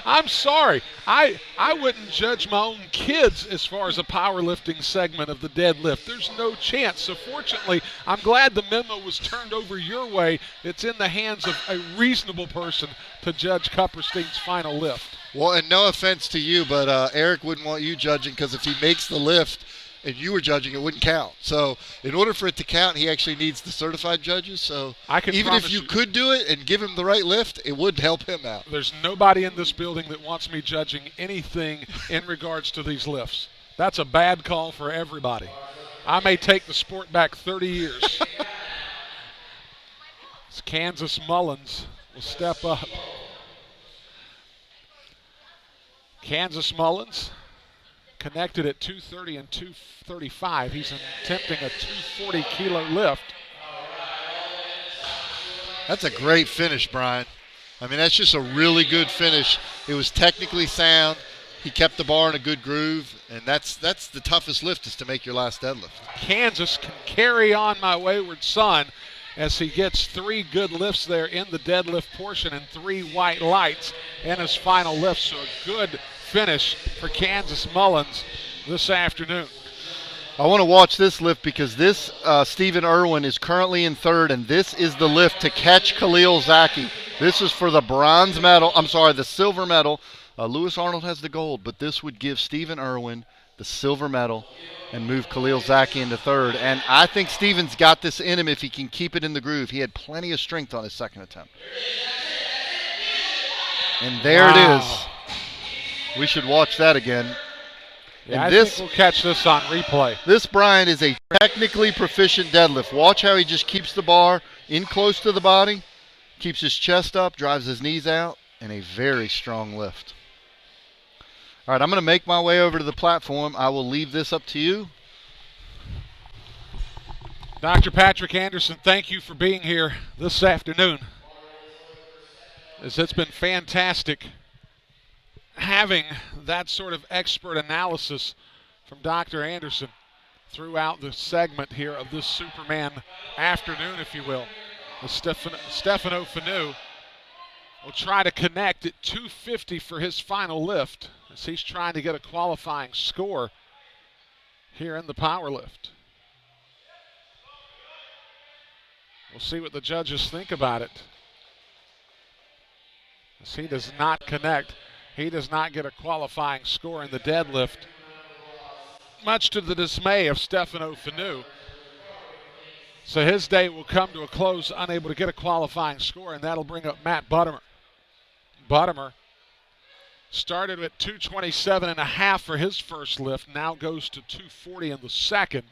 Speaker 2: I'm sorry. I wouldn't judge my own kids as far as a powerlifting segment of the deadlift. There's no chance. So fortunately, I'm glad the memo was turned over your way. It's in the hands of a reasonable person to judge Kupperstein's final lift.
Speaker 3: Well, and no offense to you, but Eric wouldn't want you judging, because if he makes the lift and you were judging, it wouldn't count. So in order for it to count, he actually needs the certified judges. So even if you could do it and give him the right lift, it would help him out.
Speaker 2: There's nobody in this building that wants me judging anything in regards to these lifts. That's a bad call for everybody. I may take the sport back 30 years. Kansas Mullins will step up. Kansas Mullins connected at 230 and 235. He's attempting a 240-kilo lift.
Speaker 3: That's a great finish, Brian. I mean, that's just a really good finish. It was technically sound. He kept the bar in a good groove, and that's the toughest lift, is to make your last deadlift.
Speaker 2: Kansas can carry on my wayward son as he gets 3 good lifts there in the deadlift portion and 3 white lights in his final lift. So a good finish for Kansas Mullins this afternoon.
Speaker 3: I want to watch this lift, because this Stephen Erwin is currently in third, and this is the lift to catch Kalil Zaky. This is for the bronze medal. I'm sorry, the silver medal. Lewis Arnold has the gold, but this would give Stephen Erwin the silver medal and move Kalil Zaky into third. And I think Stephen's got this in him if he can keep it in the groove. He had plenty of strength on his second attempt. And there it is. We should watch that again.
Speaker 2: Yeah, I think we'll catch this on replay.
Speaker 3: This, Brian, is a technically proficient deadlift. Watch how he just keeps the bar in close to the body, keeps his chest up, drives his knees out, and a very strong lift. All right, I'm going to make my way over to the platform. I will leave this up to you.
Speaker 2: Dr. Patrick Anderson, thank you for being here this afternoon. It's been fantastic having that sort of expert analysis from Dr. Anderson throughout the segment here of this Superman afternoon, if you will. Stefano Fenu will try to connect at 250 for his final lift, as he's trying to get a qualifying score here in the power lift. We'll see what the judges think about it, as he does not connect. He does not get a qualifying score in the deadlift, much to the dismay of Stefano Fenu. So his day will come to a close, unable to get a qualifying score, and that'll bring up Matt Buttimer. Buttimer started at 227.5 for his first lift, now goes to 240 in the second.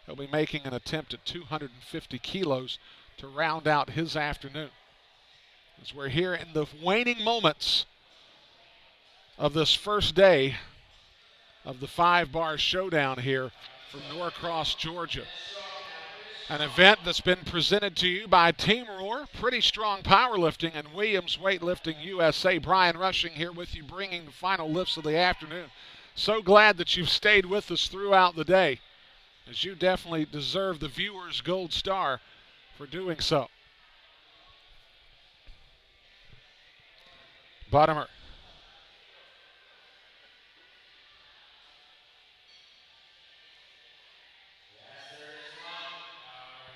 Speaker 2: He'll be making an attempt at 250 kilos to round out his afternoon. As we're here in the waning moments of this first day of the 5-bar showdown here from Norcross, Georgia. An event that's been presented to you by Team Rohr, Pretty Strong Powerlifting, and Williams Weightlifting USA. Brian Rushing here with you, bringing the final lifts of the afternoon. So glad that you've stayed with us throughout the day, as you definitely deserve the viewer's gold star for doing so. Buttimer.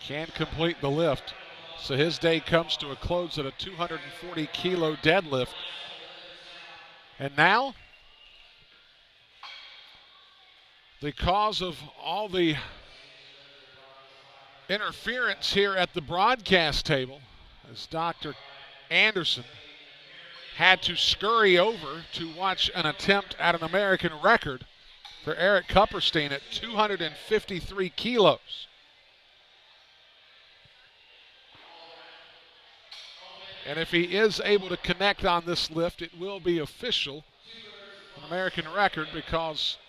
Speaker 2: Can't complete the lift, so his day comes to a close at a 240-kilo deadlift. And now, the cause of all the interference here at the broadcast table, as Dr. Anderson had to scurry over to watch an attempt at an American record for Eric Kupperstein at 253 kilos. And if he is able to connect on this lift, it will be official, an American record, because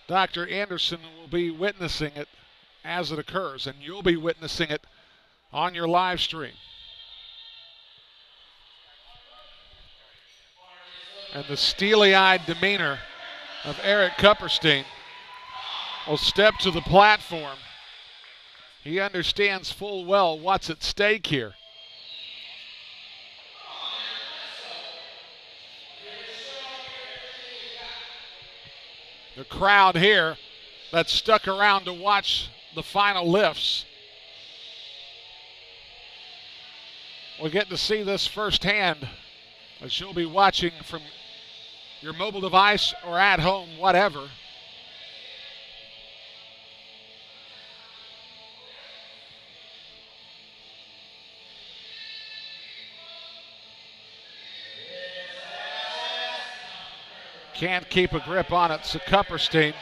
Speaker 2: Dr. Anderson will be witnessing it as it occurs, and you'll be witnessing it on your live stream. And the steely-eyed demeanor of Eric Kupperstein will step to the platform. He understands full well what's at stake here. The crowd here that stuck around to watch the final lifts will get to see this firsthand, as you'll be watching from your mobile device or at home, whatever. Can't keep a grip on it, so Kupperstein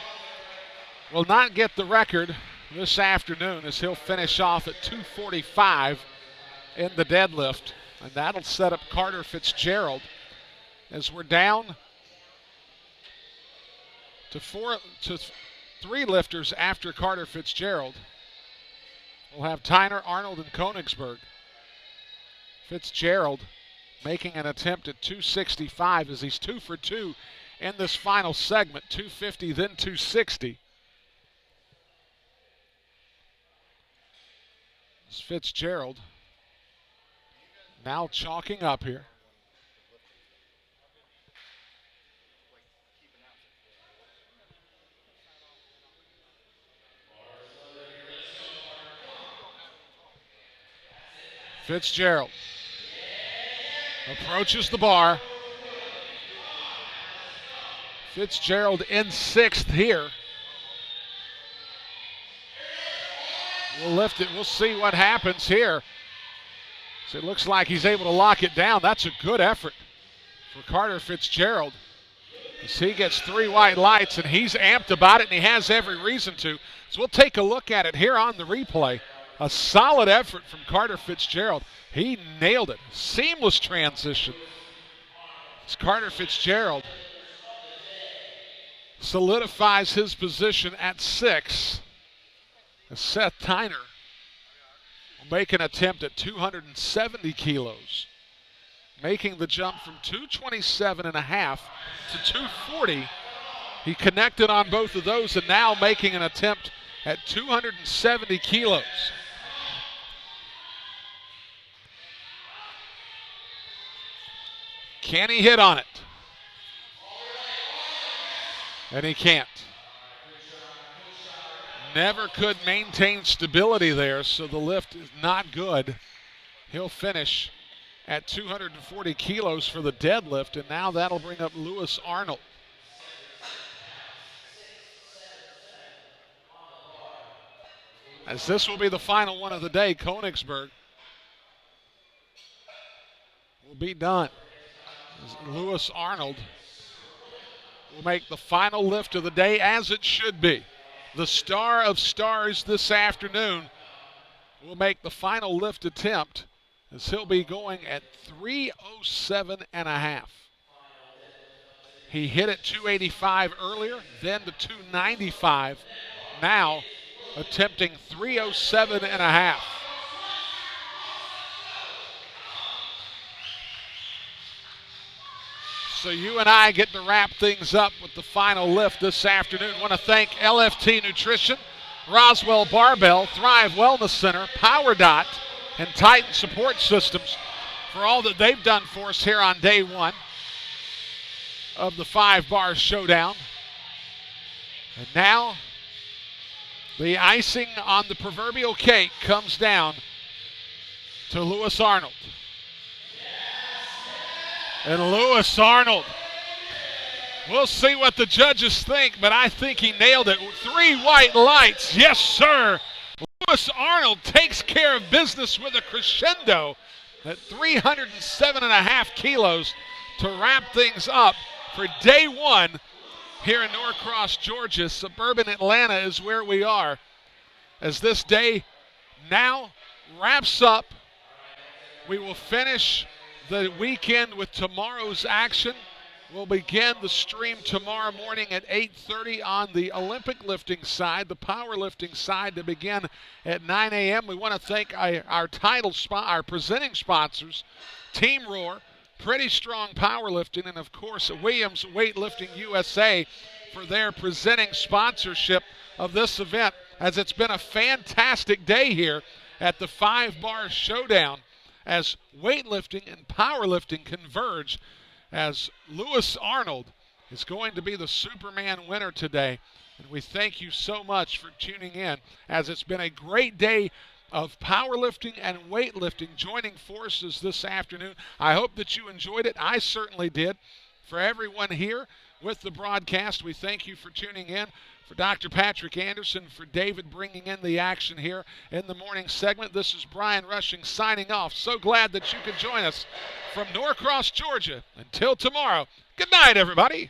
Speaker 2: will not get the record this afternoon, as he'll finish off at 245 in the deadlift. And that'll set up Carter Fitzgerald, as we're down to three lifters after Carter Fitzgerald. We'll have Tyner, Arnold, and Koenigsberg. Fitzgerald making an attempt at 265, as he's 2 for 2 in this final segment, 250, then 260. It's Fitzgerald now chalking up here. Fitzgerald approaches the bar. Fitzgerald in 6th here. We'll lift it. We'll see what happens here. So it looks like he's able to lock it down. That's a good effort for Carter Fitzgerald, as he gets 3 white lights, and he's amped about it, and he has every reason to. So we'll take a look at it here on the replay. A solid effort from Carter Fitzgerald. He nailed it. Seamless transition. It's Carter Fitzgerald solidifies his position at 6. Seth Tyner will make an attempt at 270 kilos, making the jump from 227.5 to 240. He connected on both of those, and now making an attempt at 270 kilos. Can he hit on it? And he can't. Never could maintain stability there, so the lift is not good. He'll finish at 240 kilos for the deadlift, and now that'll bring up Lewis Arnold. As this will be the final one of the day, Koenigsberg will be done. Lewis Arnold will make the final lift of the day, as it should be. The star of stars this afternoon will make the final lift attempt, as he'll be going at 307.5. He hit at 285 earlier, then to 295. Now attempting 307.5. So you and I get to wrap things up with the final lift this afternoon. I want to thank LFT Nutrition, Roswell Barbell, Thrive Wellness Center, PowerDot, and Titan Support Systems for all that they've done for us here on day 1 of the 5-bar showdown. And now the icing on the proverbial cake comes down to Lewis Arnold. And Lewis Arnold, we'll see what the judges think, but I think he nailed it. 3 white lights, yes sir. Lewis Arnold takes care of business with a crescendo at 307.5 kilos to wrap things up for day 1 here in Norcross, Georgia. Suburban Atlanta is where we are, as this day now wraps up. We will finish the weekend with tomorrow's action. We'll begin the stream tomorrow morning at 8:30 on the Olympic lifting side, the powerlifting side, to begin at 9 a.m. We want to thank our presenting sponsors, Team Rohr, Pretty Strong Powerlifting, and of course Williams Weightlifting USA for their presenting sponsorship of this event, as it's been a fantastic day here at the 5-bar showdown, as weightlifting and powerlifting converge, as Lewis Arnold is going to be the Superman winner today. And we thank you so much for tuning in, as it's been a great day of powerlifting and weightlifting joining forces this afternoon. I hope that you enjoyed it. I certainly did. For everyone here with the broadcast, we thank you for tuning in. For Dr. Patrick Anderson, for David bringing in the action here in the morning segment, this is Brian Rushing signing off. So glad that you could join us from Norcross, Georgia. Until tomorrow, good night, everybody.